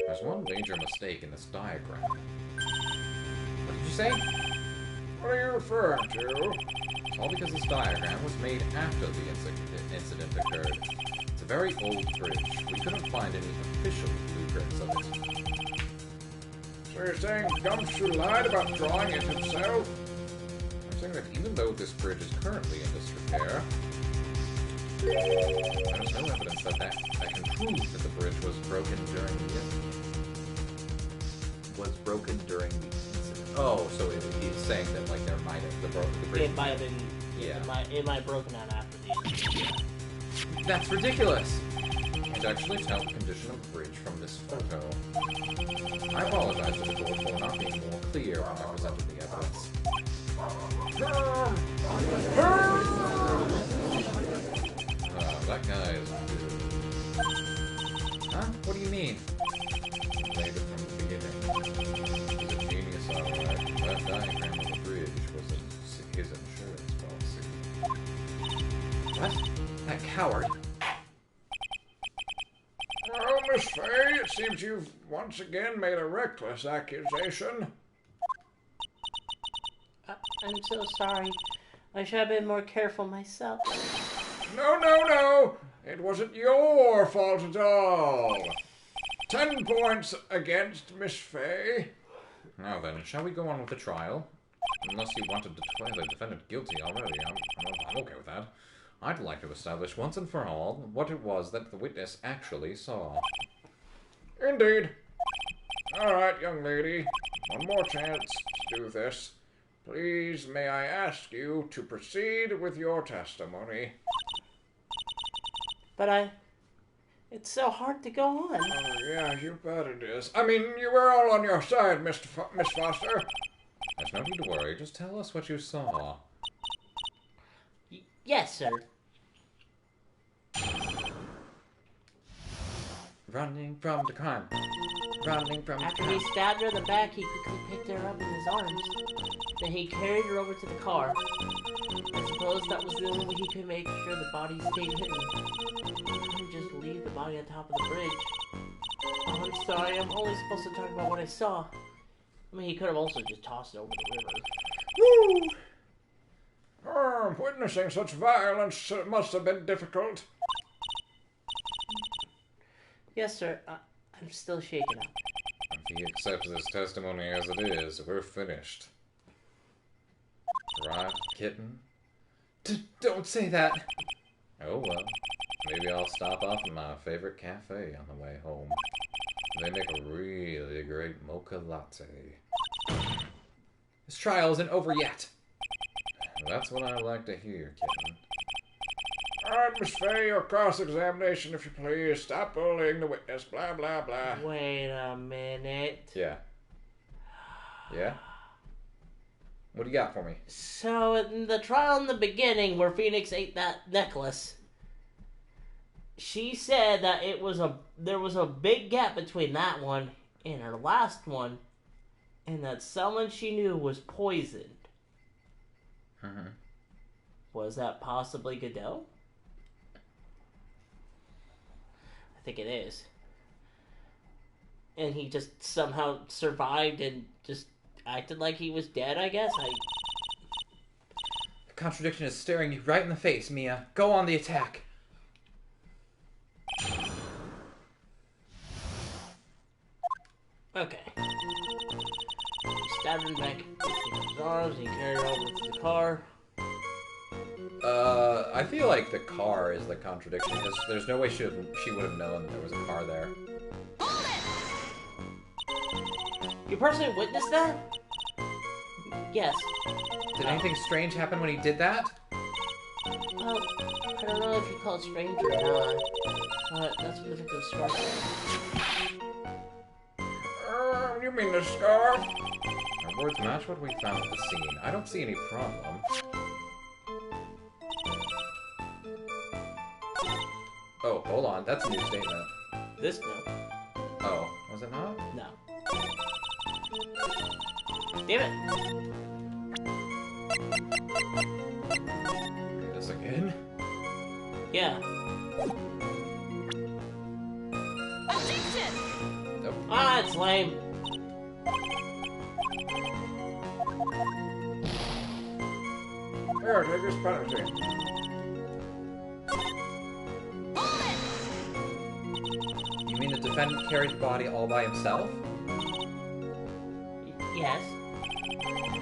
There's one major mistake in this diagram. What did you say? What are you referring to? It's all because this diagram was made after the incident occurred. It's a very old bridge. We couldn't find any official blueprints of it. So you're saying Gumshoe lied about drawing it himself? I'm saying that even though this bridge is currently in disrepair, There's no evidence that can prove that the bridge was broken during the incident. Oh, so he's saying that like there might have the bridge. It might have been. Yeah. It might have broken out after the incident. That's ridiculous. Can't actually tell the condition of the bridge from this photo. I apologize to the court for not being more clear when I presented the evidence. That guy is good. Huh? What do you mean? Laid it from the beginning. He's a genius, alright. That diagram of the bridge was his insurance policy. What? That coward. Oh, Miss Fay, it seems you've once again made a reckless accusation. I'm so sorry. I should have been more careful myself. No. It wasn't your fault at all. 10 points against Miss Fay. Now then, shall we go on with the trial? Unless you wanted to declare the defendant guilty already, I'm okay with that. I'd like to establish once and for all what it was that the witness actually saw. Indeed. All right, young lady. One more chance to do this. Please, may I ask you to proceed with your testimony? But it's so hard to go on. Oh, yeah, you bet it is. I mean, you were all on your side, Miss Foster. There's no need to worry, just tell us what you saw. Yes, sir. Running from the crime. Running from the After crime. he stabbed her in the back, he quickly picked her up in his arms. Then he carried her over to the car. I suppose that was the only way he could make sure the body stayed hidden. He couldn't just leave the body on top of the bridge. Oh, I'm sorry, I'm only supposed to talk about what I saw. I mean, he could have also just tossed it over the river. Woo! Witnessing such violence must have been difficult. Yes, sir. I'm still shaken up. If he accepts this testimony as it is, we're finished. Right, kitten? Don't say that. Oh well. Maybe I'll stop off at my favorite cafe on the way home. They make a really great mocha latte. This trial isn't over yet. That's what I like to hear, kitten. All right, Miss Fay, your cross-examination, if you please. Stop bullying the witness, blah, blah, blah. Wait a minute. Yeah. Yeah? What do you got for me? So, in the trial in the beginning where Phoenix ate that necklace, she said that there was a big gap between that one and her last one, and that someone she knew was poisoned. Mm-hmm. Was that possibly Godot? I think it is. And he just somehow survived and just acted like he was dead, I guess? The contradiction is staring you right in the face, Mia. Go on the attack. Okay. He stabbed him back in his arms, he carried her over to the car. I feel like the car is the contradiction, because there's no way she would have known that there was a car there. You personally witnessed that? Yes. Did anything strange happen when he did that? Well, I don't know if you call it strange or not, but that's what the victim scarf said. You mean the scarf? Our words match what we found at the scene. I don't see any problem. Oh, hold on. That's a new statement. This no. Oh, was it not? No. Damn it! Read this again? Yeah. Objection! Nope. Ah, it's lame. Here, take this penalty. You mean the defendant carried the body all by himself? Yes.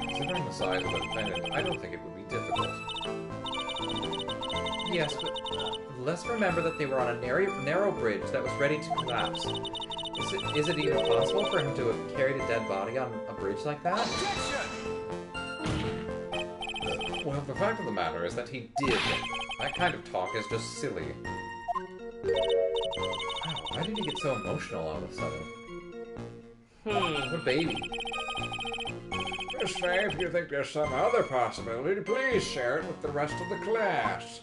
Considering the size of the defendant, I don't think it would be difficult. Yes, but let's remember that they were on a narrow bridge that was ready to collapse. Is it even possible for him to have carried a dead body on a bridge like that? Well, the fact of the matter is that he did. That kind of talk is just silly. Wow, why did he get so emotional all of a sudden? What a baby. Miss Faye, if you think there's some other possibility, please share it with the rest of the class.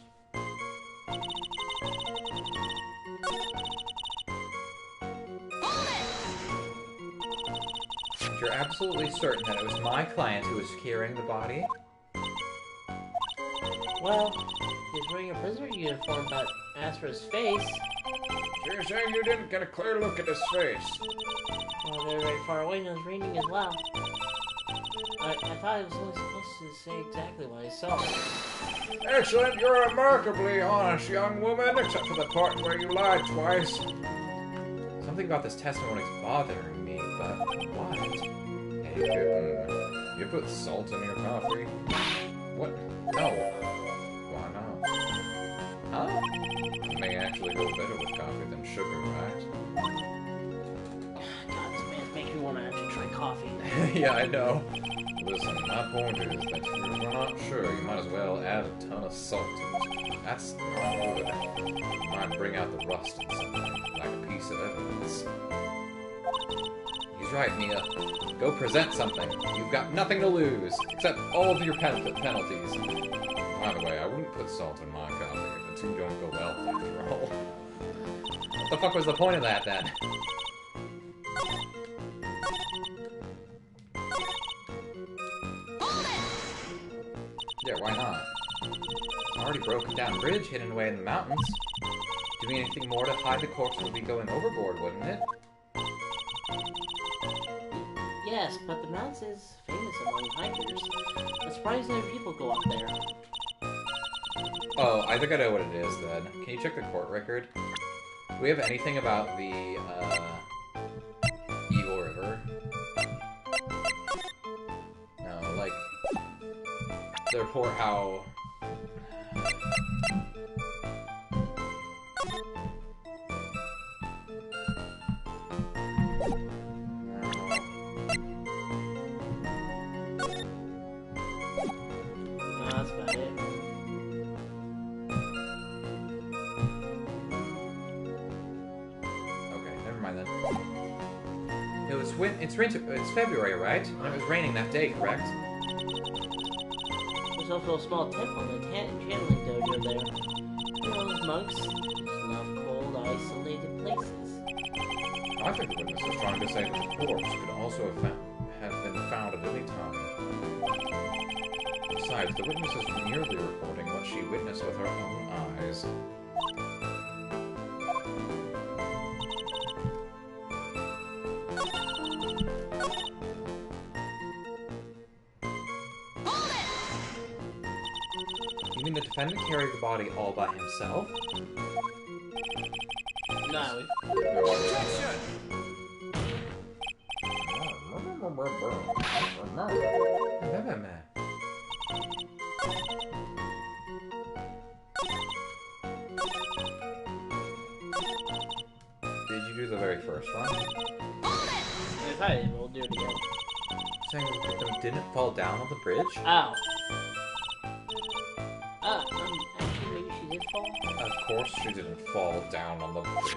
You're absolutely certain that it was my client who was carrying the body? Well, he's wearing a prisoner uniform, but as for his face... So you're saying you didn't get a clear look at his face? Well, they're very far away and it was raining as well. I thought I was only supposed to say exactly what I saw. Excellent, you're a remarkably honest young woman, except for the part where you lied twice. Something about this testimony is bothering me, but what? Hey, kitten, you put salt in your coffee? What? No. Why not? Huh? It may actually go better with coffee than sugar, right? God, this man's making me want to actually try coffee. Yeah, I know. Listen, my point is that if you're not sure, you might as well add a ton of salt to it. That's not good. You might bring out the rust in something, like a piece of evidence. He's right, Mia. Go present something. You've got nothing to lose, except all of your penalties. By the way, I wouldn't put salt in my coffee. The two don't go well after all. What the fuck was the point of that, then? Yeah, why not? Already broken down bridge hidden away in the mountains. Doing anything more to hide the corpse would be going overboard, wouldn't it? Yes, but the mountain is famous among hikers. I'm surprised other people go up there. Oh, I think I know what it is, then. Can you check the court record? Do we have anything about the, Eagle River? No, like... the report how... That's about it. Okay, never mind then. It's February, right? And it was raining that day, correct? There's also a small temple in the channeling dojo there. You know, those monks just love cold, isolated places. I think the witness is trying to say that the corpse could also have been found at any time. Besides, the witness is merely reporting what she witnessed with her own eyes. You mean the defendant carried the body all by himself? No, Did you do the very first one? if I did, we'll do it again. Saying the victim didn't fall down on the bridge? Ow. Actually, maybe she did fall? Of course she didn't fall down on the bridge.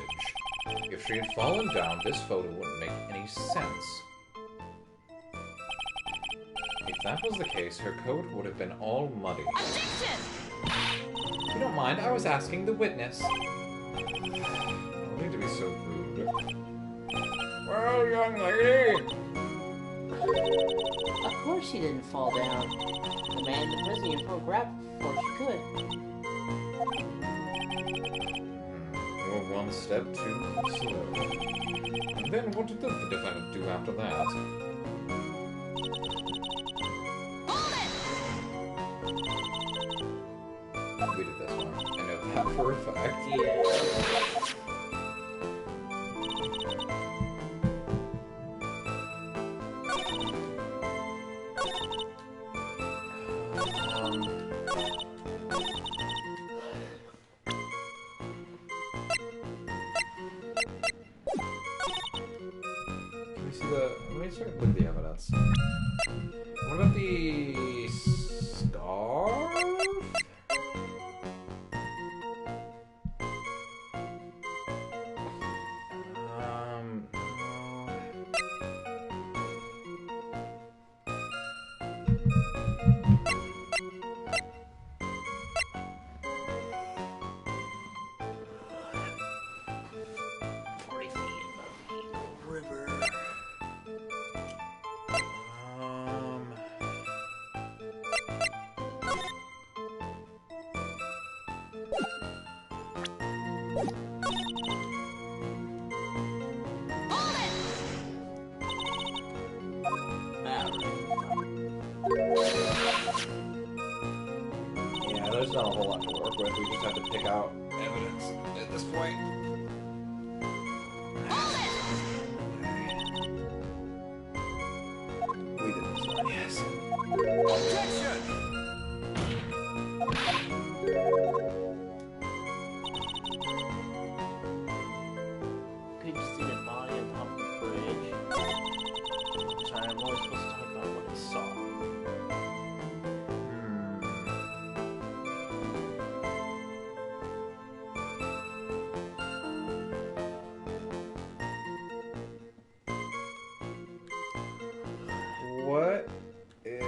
If she had fallen down, this photo wouldn't make any sense. If that was the case, her coat would have been all muddy. Objection! If you don't mind, I was asking the witness. No need to be so rude. Well, young lady, Of course she didn't fall down. The man in the prison uniform grabbed her before she could. You're one step too slow. And then what did the defendant do after that? We did this one. I know that for a fact. Yeah. What about the scarf? Yeah, there's not a whole lot to work with. We just have to pick out evidence at this point. We did this one, yes. Could you see the body on top of the bridge? Sorry, I'm only supposed to talk about what I saw. What if...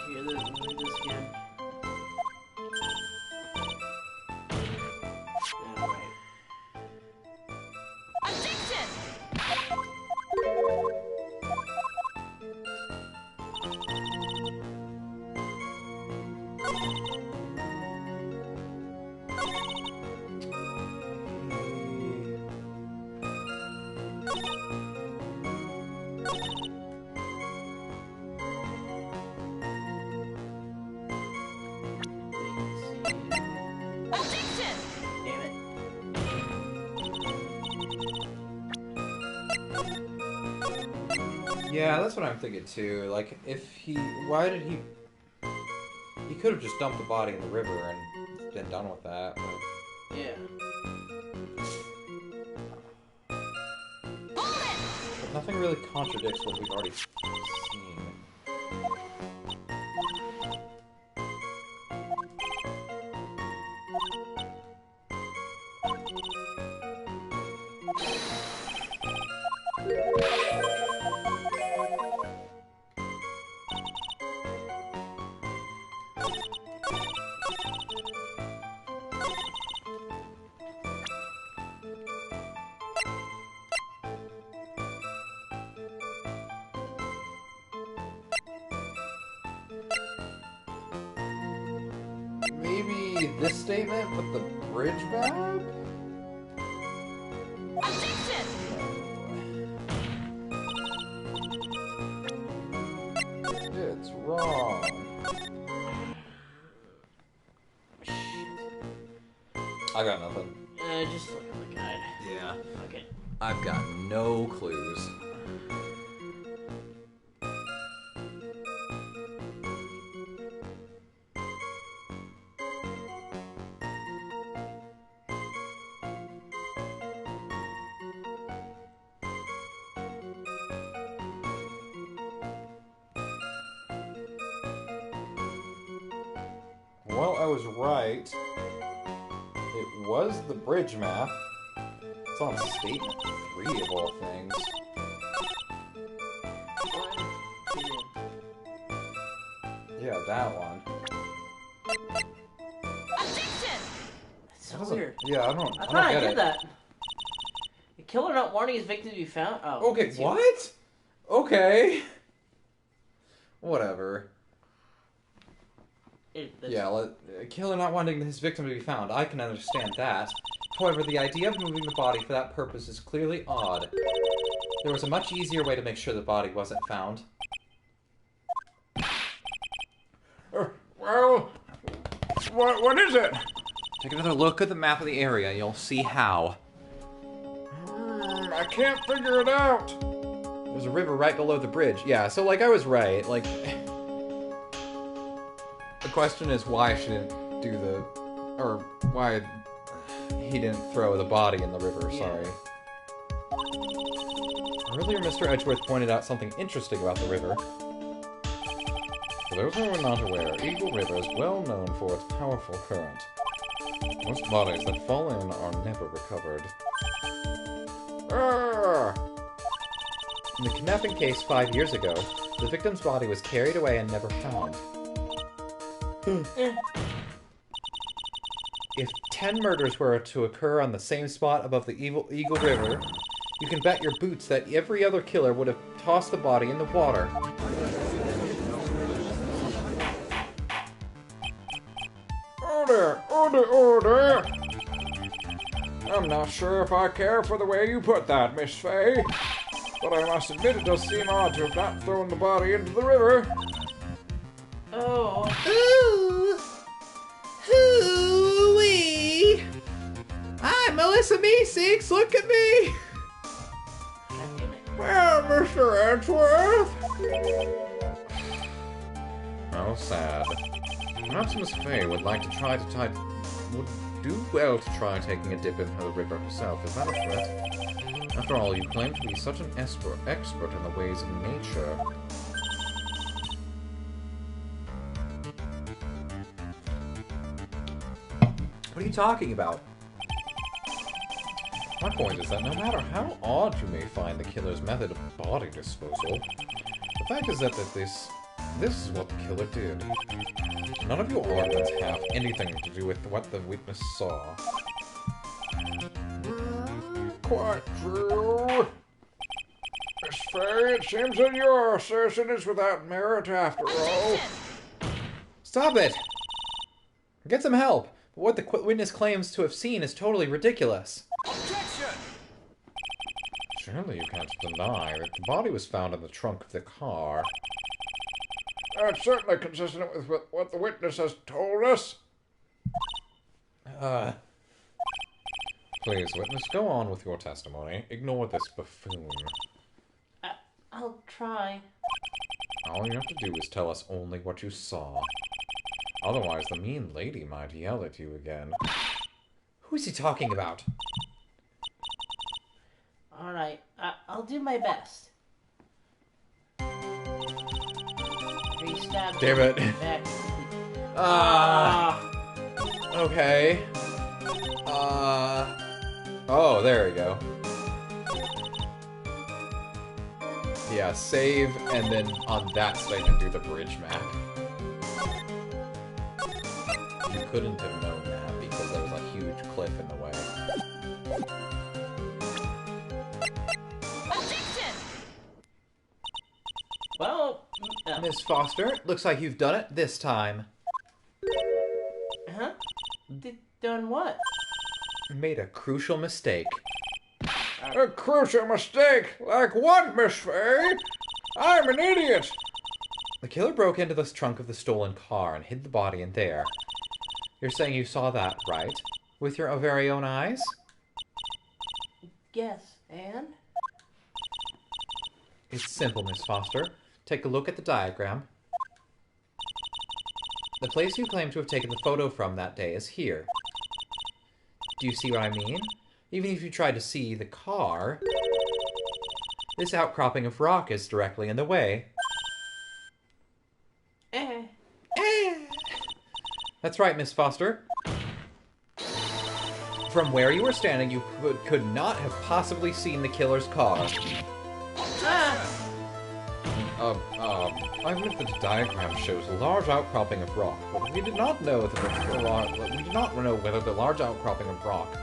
Hear this, read this again. Yeah, right. Objection! Objection! Damn it. Yeah, that's what I'm thinking too. Like, if he... Why did he... He could have just dumped the body in the river and been done with that, but... Yeah. But nothing really contradicts what we've already seen. Maybe this statement, but the bridge map? Objection! It's wrong. I got nothing. Just look at the guide. Yeah. Okay. I've got no clues. Well, I was right. It was the bridge map. It's on statement 3 of all things. Yeah, that one. Objection! That's so weird. Yeah, I don't I thought I get did it. that. The killer not warning his victim to be found. Oh. Okay, it's you. what? Okay. Whatever. Yeah, killer not wanting his victim to be found. I can understand that. However, the idea of moving the body for that purpose is clearly odd. There was a much easier way to make sure the body wasn't found. What is it? Take another look at the map of the area, and you'll see how. I can't figure it out. There's a river right below the bridge. Yeah, so, like, I was right. Like, the question is why she didn't do the... Or why he didn't throw the body in the river, sorry. Earlier, Mr. Edgeworth pointed out something interesting about the river. For those who are not aware, Eagle River is well known for its powerful current. Most bodies that fall in are never recovered. In the kidnapping case 5 years ago, the victim's body was carried away and never found. If 10 murders were to occur on the same spot above the Eagle River, you can bet your boots that every other killer would have tossed the body in the water. Order! I'm not sure if I care for the way you put that, Miss Fay, but I must admit it does seem odd to have not thrown the body into the river. Oh. Hoo-wee! I'm Melissa Meeseeks, look at me! Well, Mr. Edgeworth. How sad. Perhaps Miss Fay would like to would do well to try taking a dip into the river herself. Is that a threat? After all, you claim to be such an expert in the ways of nature. What are you talking about? My point is that no matter how odd you may find the killer's method of body disposal, the fact is that this is what the killer did. None of your arguments have anything to do with what the witness saw. Quite true. Miss Fay, it seems that your assertion is without merit after all. Stop it! Get some help! What the witness claims to have seen is totally ridiculous. Surely you can't deny that the body was found in the trunk of the car. That's certainly consistent with what the witness has told us. Please, witness, go on with your testimony. Ignore this buffoon. I'll try. All you have to do is tell us only what you saw. Otherwise, the mean lady might yell at you again. Who is he talking about? Alright, I'll do my best. Restab. Damn it. Back. Okay. Oh, there we go. Yeah, save, and then on that statement do the bridge map. You couldn't have known that because there was a huge cliff in the way. Objection! Well, Miss Foster, looks like you've done it this time. huh? Done what? Made a crucial mistake. A crucial mistake? Like what, Miss Fay? I'm an idiot. The killer broke into the trunk of the stolen car and hid the body in there. You're saying you saw that, right? With your very own eyes? Yes, and? It's simple, Miss Foster. Take a look at the diagram. The place you claim to have taken the photo from that day is here. Do you see what I mean? Even if you tried to see the car, this outcropping of rock is directly in the way. That's right, Miss Foster. From where you were standing, you could not have possibly seen the killer's car. I admit that the diagram shows a large outcropping of rock, but we did not know whether the large outcropping of rock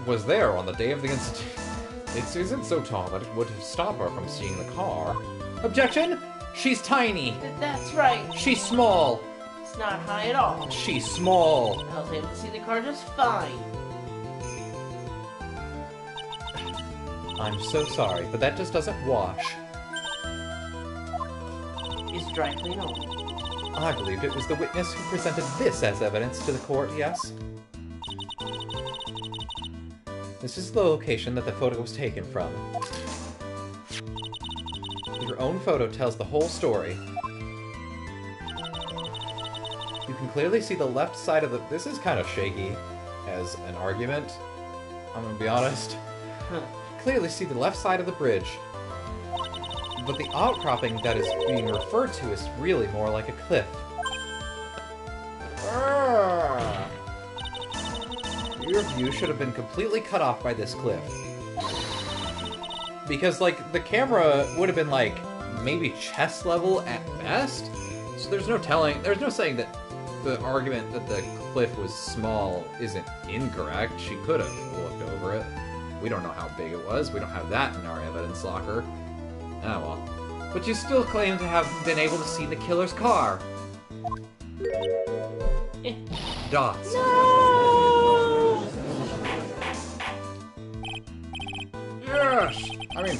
was there on the day of the incident. It isn't so tall that it would stop her from seeing the car. Objection! She's tiny. That's right. She's small. It's not high at all. She's small. I was able to see the car just fine. I'm so sorry, but that just doesn't wash. Is dry clean only. I believed it was the witness who presented this as evidence to the court, yes? This is the location that the photo was taken from. Your own photo tells the whole story. You can clearly see the left side of the... This is kind of shaky as an argument. I'm gonna be honest. Clearly see the left side of the bridge. But the outcropping that is being referred to is really more like a cliff. Ah. Your view should have been completely cut off by this cliff. Because, like, the camera would have been, like, maybe chest level at best. So there's no saying that the argument that the cliff was small isn't incorrect. She could have looked over it. We don't know how big it was. We don't have that in our evidence locker. Oh well. But you still claim to have been able to see the killer's car. Dots. Yes! I mean,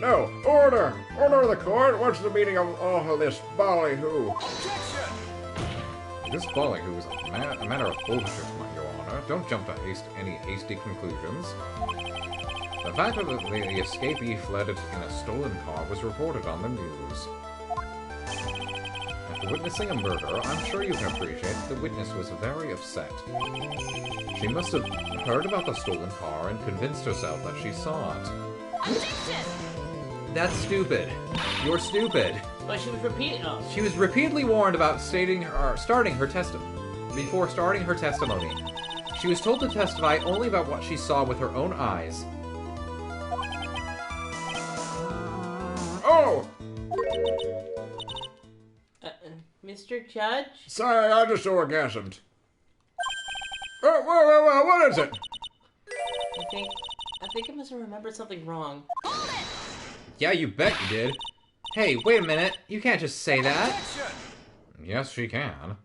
no. Order! Order of the court! What's the meaning of all of this ballyhoo? This ballyhoo is a matter of bullshit, Your Honor. Don't jump to any hasty conclusions. The fact that the escapee fled in a stolen car was reported on the news. After witnessing a murder, I'm sure you can appreciate the witness was very upset. She must have heard about the stolen car and convinced herself that she saw it. That's stupid. You're stupid. But she was repeating. Oh. She was repeatedly warned about starting her testimony. Before starting her testimony, she was told to testify only about what she saw with her own eyes. Oh! Mr. Judge? Sorry, I just orgasmed. Oh, whoa, what is it? I think I must have remembered something wrong. Yeah, you bet you did. Hey, wait a minute. You can't just say that. Yes, she can.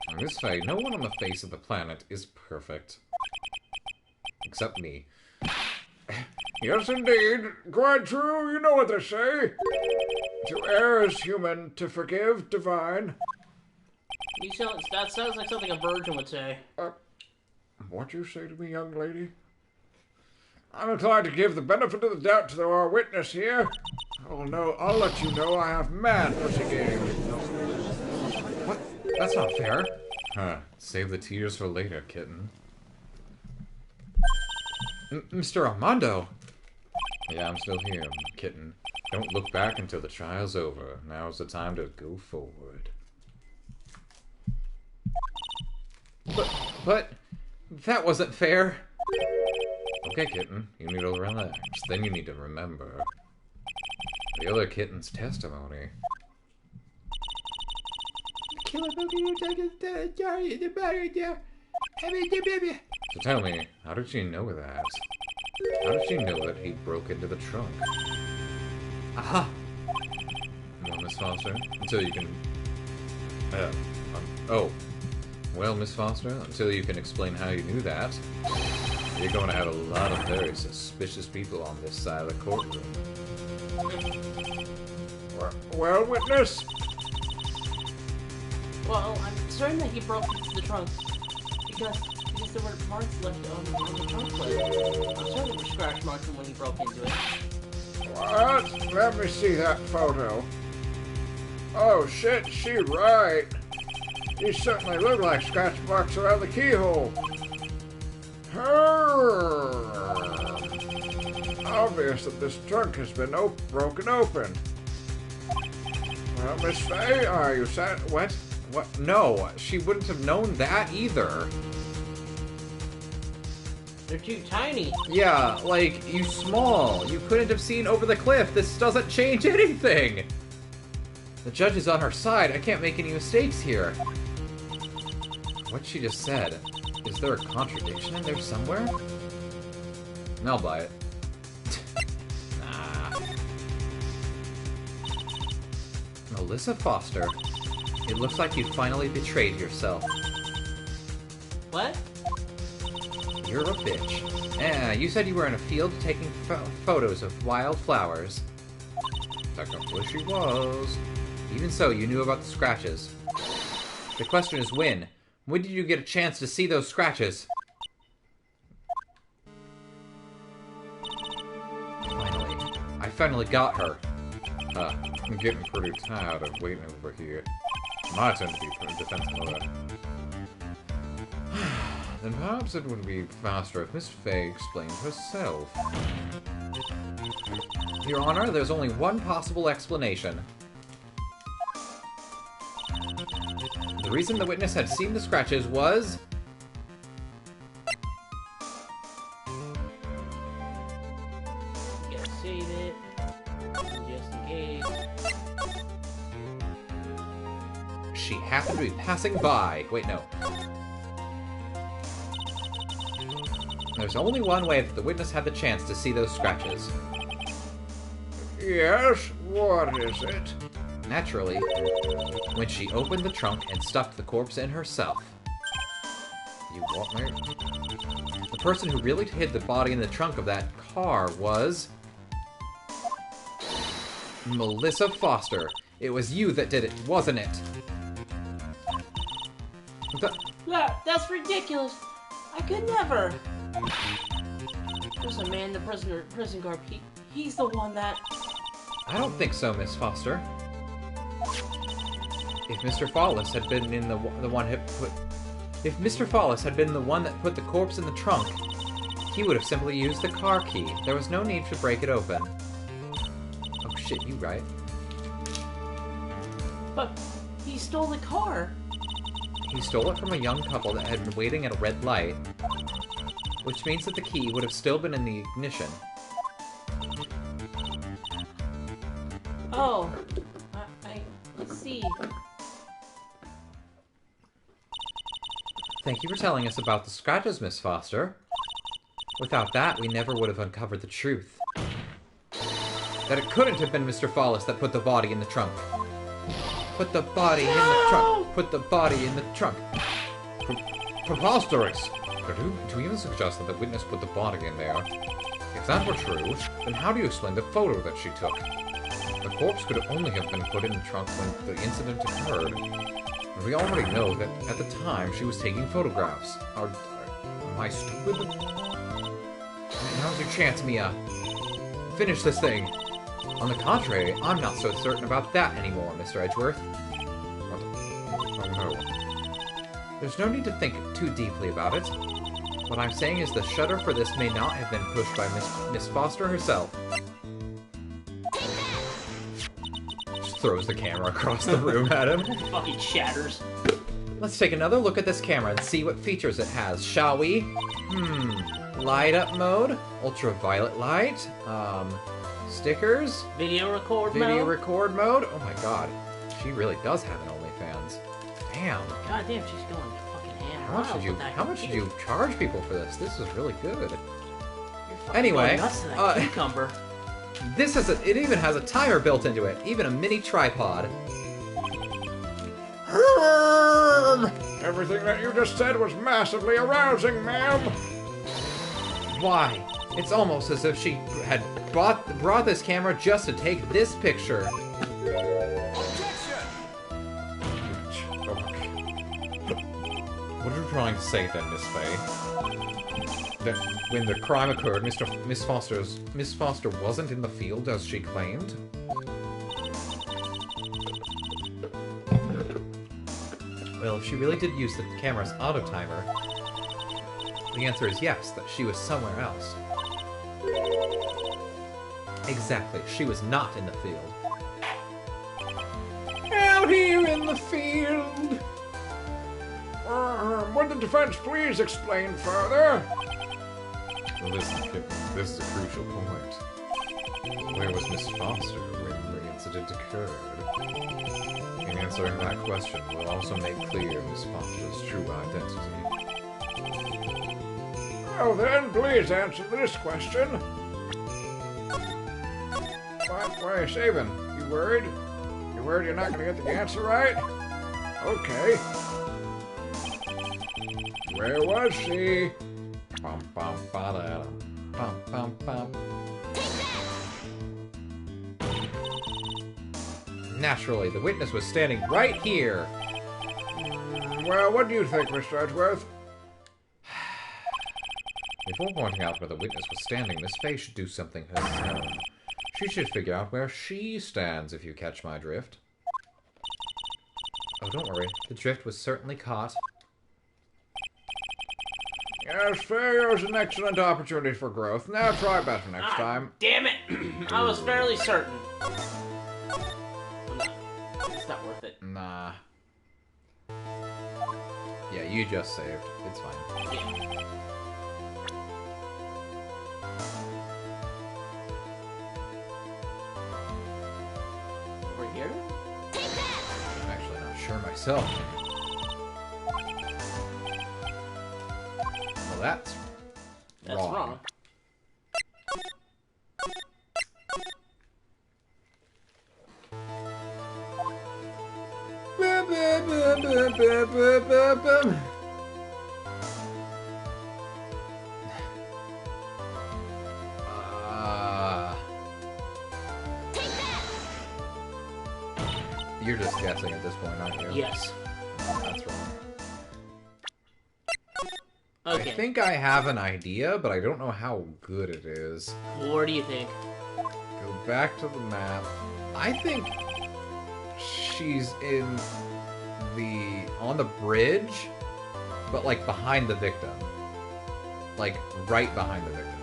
I must say, no one on the face of the planet is perfect. Except me. Yes, indeed. Quite true. You know what they say. To err is human, to forgive divine. That sounds like something a virgin would say. What you say to me, young lady? I'm inclined to give the benefit of the doubt to our witness here. Oh no, I'll let you know I have mad pussy game. What? That's not fair. Huh. Save the tears for later, kitten. Mr. Armando! Yeah, I'm still here, kitten. Don't look back until the trial's over. Now's the time to go forward. But that wasn't fair. Okay, kitten, you need to relax. Then you need to remember the other kitten's testimony. So tell me, how did she know that? How did she know that he broke into the trunk? Aha! Well, Miss Foster, until you can... Well, Miss Foster, until you can explain how you knew that, you're going to have a lot of very suspicious people on this side of the courtroom. Well, witness? Well, I'm certain that he broke into the trunk because there were marks left on the trunk lid. I'm certain there were scratch marks from when he broke into it. What? Let me see that photo. Oh shit, she right. These certainly look like scratch marks around the keyhole. Obvious that this trunk has been broken open. Well, Miss Faye, are you what? What? No, she wouldn't have known that either. They're too tiny. Yeah, like, you small. You couldn't have seen over the cliff. This doesn't change anything. The judge is on her side. I can't make any mistakes here. What she just said. Is there a contradiction in there somewhere? I'll buy it. Nah. Melissa Foster. It looks like you finally betrayed yourself. What? You're a bitch. Yeah, you said you were in a field taking photos of wild flowers. Technically she was. Even so, you knew about the scratches. The question is when? When did you get a chance to see those scratches? I finally got her. I'm getting pretty tired of waiting over here. My turn to be defensive of that. Then perhaps it would be faster if Miss Faye explained herself. Your Honor, there's only one possible explanation. The reason the witness had seen the scratches was... Gotta save it. Just in case. She happened to be passing by. Wait, no. There's only one way that the witness had the chance to see those scratches. Yes, what is it? Naturally, when she opened the trunk and stuffed the corpse in herself. You what, mate? The person who really hid the body in the trunk of that car was... Melissa Foster. It was you that did it, wasn't it? That's ridiculous. I could never. There's a man in the prison guard. He's the one that... I don't think so, Miss Foster. If Mr. Follis had been in the one who put... If Mr. Follis had been the one that put the corpse in the trunk, he would have simply used the car key. There was no need to break it open. Oh shit, you right. But he stole the car. He stole it from a young couple that had been waiting at a red light, which means that the key would have still been in the ignition. Oh, I see. Thank you for telling us about the scratches, Miss Foster. Without that, we never would have uncovered the truth. That it couldn't have been Mr. Follis that put the body in the trunk. Put the body in the trunk. Put the body in the trunk. Preposterous! To even suggest that the witness put the body in there. If that were true, then how do you explain the photo that she took? The corpse could only have been put in the trunk when the incident occurred. And we already know that at the time she was taking photographs. Am I stupid? Now's your chance, Mia. Finish this thing. On the contrary, I'm not so certain about that anymore, Mr. Edgeworth. What? Oh no. There's no need to think too deeply about it. What I'm saying is the shutter for this may not have been pushed by Miss Foster herself. Just throws the camera across the room at him. Fucking shatters. Let's take another look at this camera and see what features it has, shall we? Light up mode, ultraviolet light, stickers, Video record mode. Oh my god, she really does have an OnlyFans. Damn. God damn, she's going fucking ham. How much did you charge people for this? This is really good. You're fucking Anyway, going nuts to that cucumber. It even has a timer built into it, even a mini tripod. Everything that you just said was massively arousing, ma'am. Why? It's almost as if she had brought this camera just to take this picture. What are you trying to say then, Miss Faye? That when the crime occurred, Miss Foster wasn't in the field as she claimed? Well, if she really did use the camera's auto timer, the answer is yes, that she was somewhere else. Exactly, she was not in the field. Out here in the field. Would the defense please explain further? Well, this is a crucial point. Where was Miss Foster when the incident occurred? In answering that question, we'll also make clear Miss Foster's true identity. Well then, please answer this question. Why are you saving? You worried? You worried you're not gonna get the answer right? Okay. Where was she? Bum bum ba da bum bum bum. Naturally, the witness was standing right here. Well, what do you think, Mr. Edgeworth? Before pointing out where the witness was standing, Miss Fay should do something herself. She should figure out where she stands, if you catch my drift. Oh, don't worry. The drift was certainly caught. Yes, failure is an excellent opportunity for growth. Now try better next time. Damn it! I was fairly certain. It's not worth it. Nah. Yeah, you just saved. It's fine. Yeah. Over here? I'm actually not sure myself. Well, that's wrong. You're just guessing at this point, aren't you? Yes. Oh, that's wrong. Okay. I think I have an idea, but I don't know how good it is. Where do you think? Go back to the map. I think she's on the bridge, but like behind the victim. Like right behind the victim.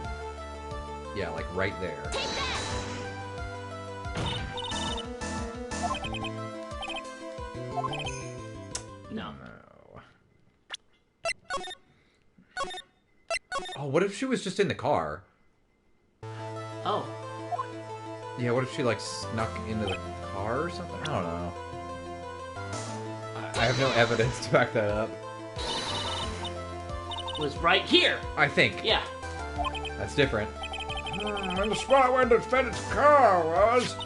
Yeah, like right there. No. Oh, what if she was just in the car? Oh. Yeah, what if she like snuck into the car or something? I don't know. I have no evidence to back that up. It was right here. I think. Yeah. That's different. In the spot where the defendant's car was.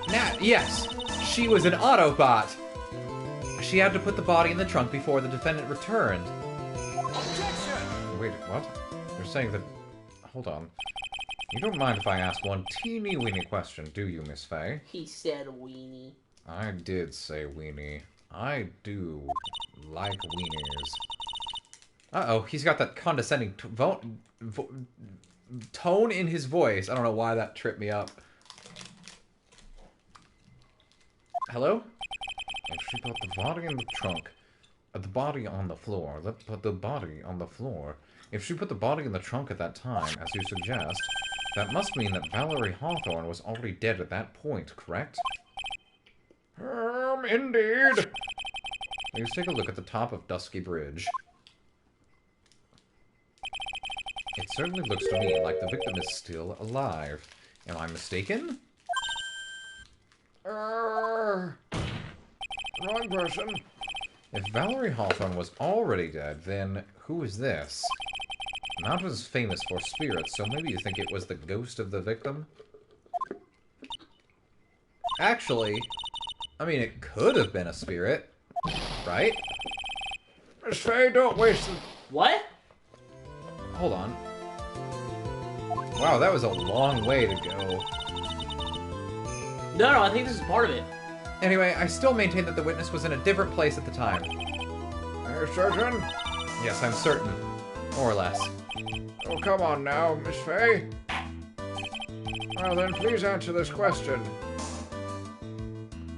Nat, yes. She was an Autobot. She had to put the body in the trunk before the defendant returned. Objection! Wait, what? You're saying that... Hold on. You don't mind if I ask one teeny-weeny question, do you, Miss Fay? He said weenie. I did say weenie. I do like weenies. Uh-oh, he's got that condescending tone in his voice. I don't know why that tripped me up. Hello? If she put the body in the trunk, the body on the floor, put the body on the floor. If she put the body in the trunk at that time, as you suggest, that must mean that Valerie Hawthorne was already dead at that point, correct? Indeed. Please take a look at the top of Dusky Bridge. It certainly looks to me like the victim is still alive. Am I mistaken? Wrong person. If Valerie Hawthorne was already dead, then who is this? The mountain is famous for spirits, so maybe you think it was the ghost of the victim? Actually, I mean, it could have been a spirit, right? Miss Fay, don't waste the... What? Hold on. Wow, that was a long way to go. No, I think this is part of it. Anyway, I still maintain that the witness was in a different place at the time. Are you certain? Yes, I'm certain. More or less. Oh, come on now, Miss Fay. Well then, please answer this question.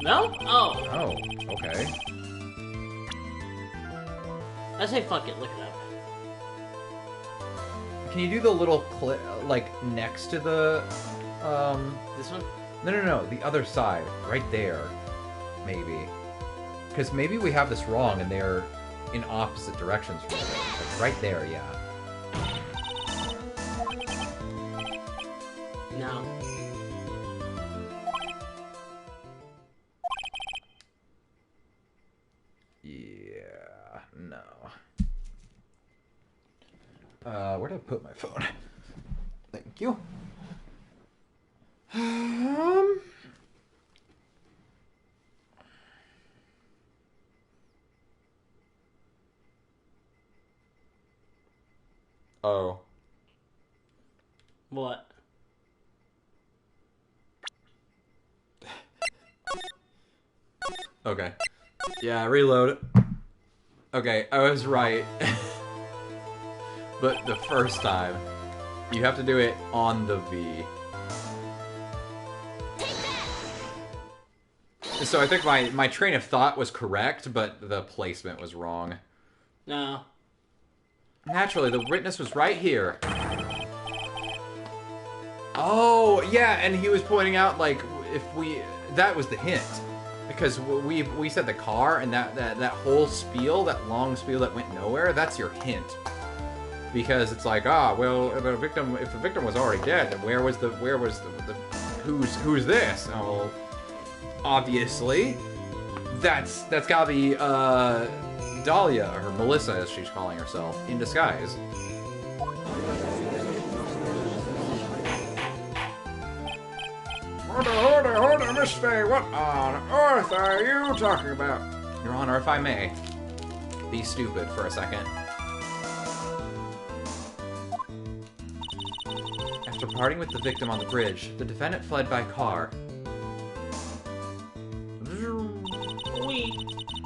No? Oh. Oh, okay. I say fuck it, look it up. Can you do the little clip, like, next to the, This one? No, the other side. Right there. Maybe. Because maybe we have this wrong and they're in opposite directions from each other. Like, right there, yeah. No. Yeah, no. Where did I put my phone? Thank you. Oh. What? Okay. Yeah, reload. Okay, I was right. But the first time, you have to do it on the V. So I think my train of thought was correct, but the placement was wrong. No. Naturally, the witness was right here. Oh, yeah, and he was pointing out, like, if we... That was the hint. Because we said the car, and that whole spiel, that long spiel that went nowhere, that's your hint. Because it's like, well, if the victim was already dead, then who's this? Oh, well, obviously, that's gotta be, Dahlia, or Melissa, as she's calling herself, in disguise. Hold on, Miss Faye. What on earth are you talking about? Your Honor, if I may, be stupid for a second. After parting with the victim on the bridge, the defendant fled by car.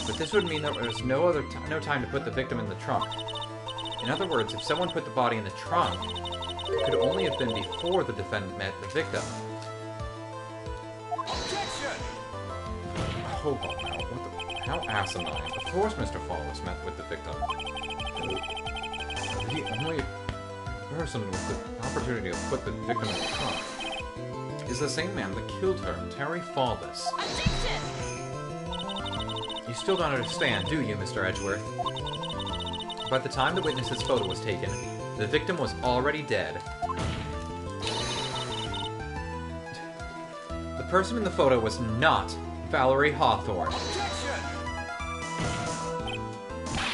But this would mean that there was no time to put the victim in the trunk. In other words, if someone put the body in the trunk, it could only have been before the defendant met the victim. Hold on now, how asinine. Of course Mr. Fawless met with the victim. The only person with the opportunity to put the victim in the trunk is the same man that killed her, Terry Fawless. Objection! You still don't understand, do you, Mr. Edgeworth? By the time the witness's photo was taken, the victim was already dead. The person in the photo was not Valerie Hawthorne.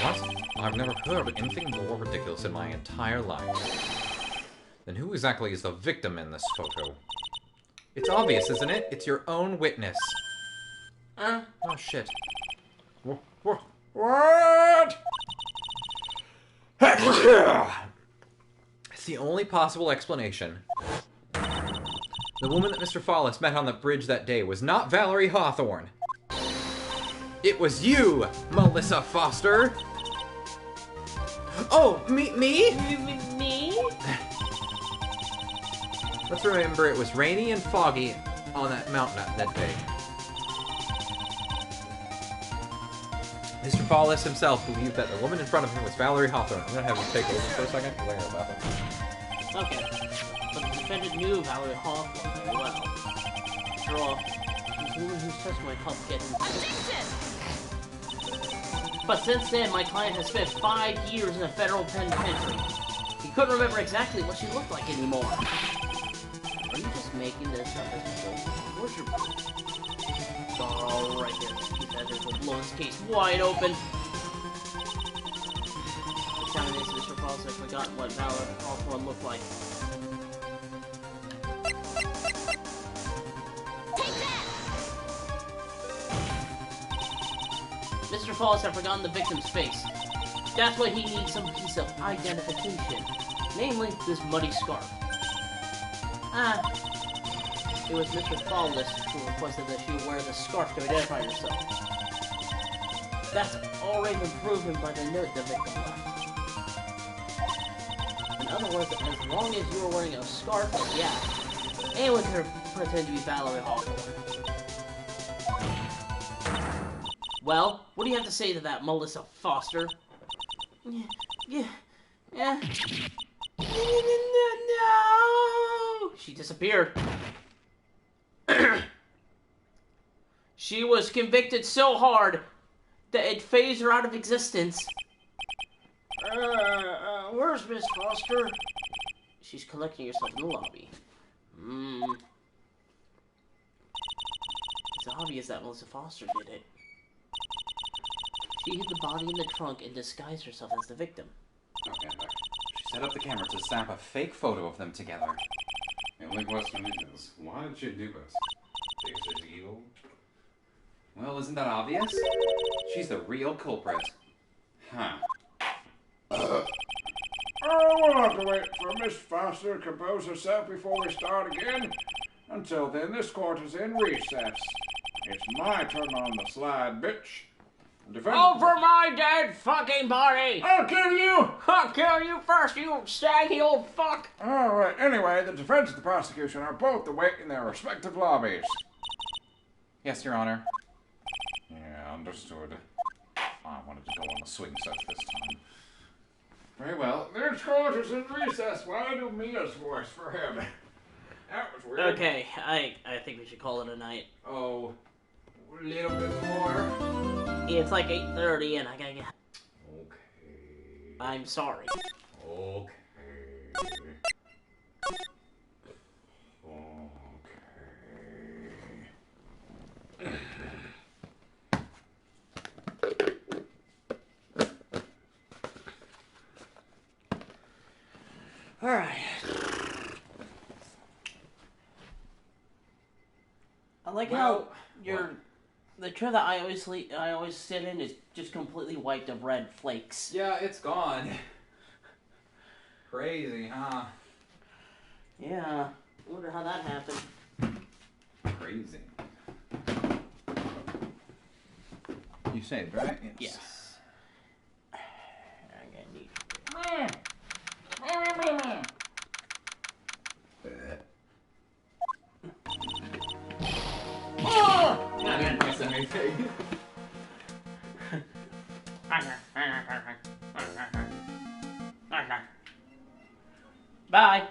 What? I've never heard of anything more ridiculous in my entire life. Then who exactly is the victim in this photo? It's obvious, isn't it? It's your own witness. Oh, shit. What? It's the only possible explanation. The woman that Mr. Fawless met on the bridge that day was not Valerie Hawthorne. It was you, Melissa Foster. Oh, me? Me? Let's remember it was rainy and foggy on that mountain that day. Mr. Fawless himself believed that the woman in front of him was Valerie Hawthorne. I'm gonna have you take over for a second, because I gotta laugh. Okay. But the defendant knew Valerie Hawthorne very well. After all, he's the woman whose testimony helped get him. But since then, my client has spent 5 years in a federal penitentiary. He couldn't remember exactly what she looked like anymore. Are you just making this up as you go? Where's your proof? Oh, right there. These guys will blow this case wide open. Examination, Mr. Fawless has forgotten what Valerie Hawthorne looked like. Mr. Fawless had forgotten the victim's face. That's why he needs some piece of identification. Namely, this muddy scarf. It was Mr. Fawless who requested that she wear the scarf to identify herself. That's already been proven by the note the victim left. In other words, as long as you were wearing a scarf, yeah, anyone could pretend to be Valerie Hawthorne. Well, what do you have to say to that, Melissa Foster? Yeah. No! She disappeared. She was convicted so hard that it phased her out of existence. Where's Miss Foster? She's collecting herself in the lobby. It's obvious that Melissa Foster did it. She hid the body in the trunk and disguised herself as the victim. Okay, look. She set up the camera to snap a fake photo of them together. The only question is, why did she do this? Because she's evil? Well, isn't that obvious? She's the real culprit. Huh. Oh, we'll have to wait for Miss Foster to compose herself before we start again. Until then, this court is in recess. It's my turn on the slide, bitch. Defense. Over my dead fucking body! I'll kill you! I'll kill you first, you saggy old fuck! Alright, anyway, the defense and the prosecution are both awaiting their respective lobbies. Yes, Your Honor. Yeah, understood. I wanted to go on the swing set this time. Very well. This court is in recess while I do Mia's voice for him. That was weird. Okay, I think we should call it a night. Oh, a little bit more. It's like 8:30 and I gotta get... Okay. I'm sorry. Okay. Alright. I like how the chair that I always sit in is just completely wiped of red flakes. Yeah, it's gone. Crazy, huh? Yeah. I wonder how that happened. Crazy. You saved, right? Yes. I'm gonna need... I didn't miss anything. Bye.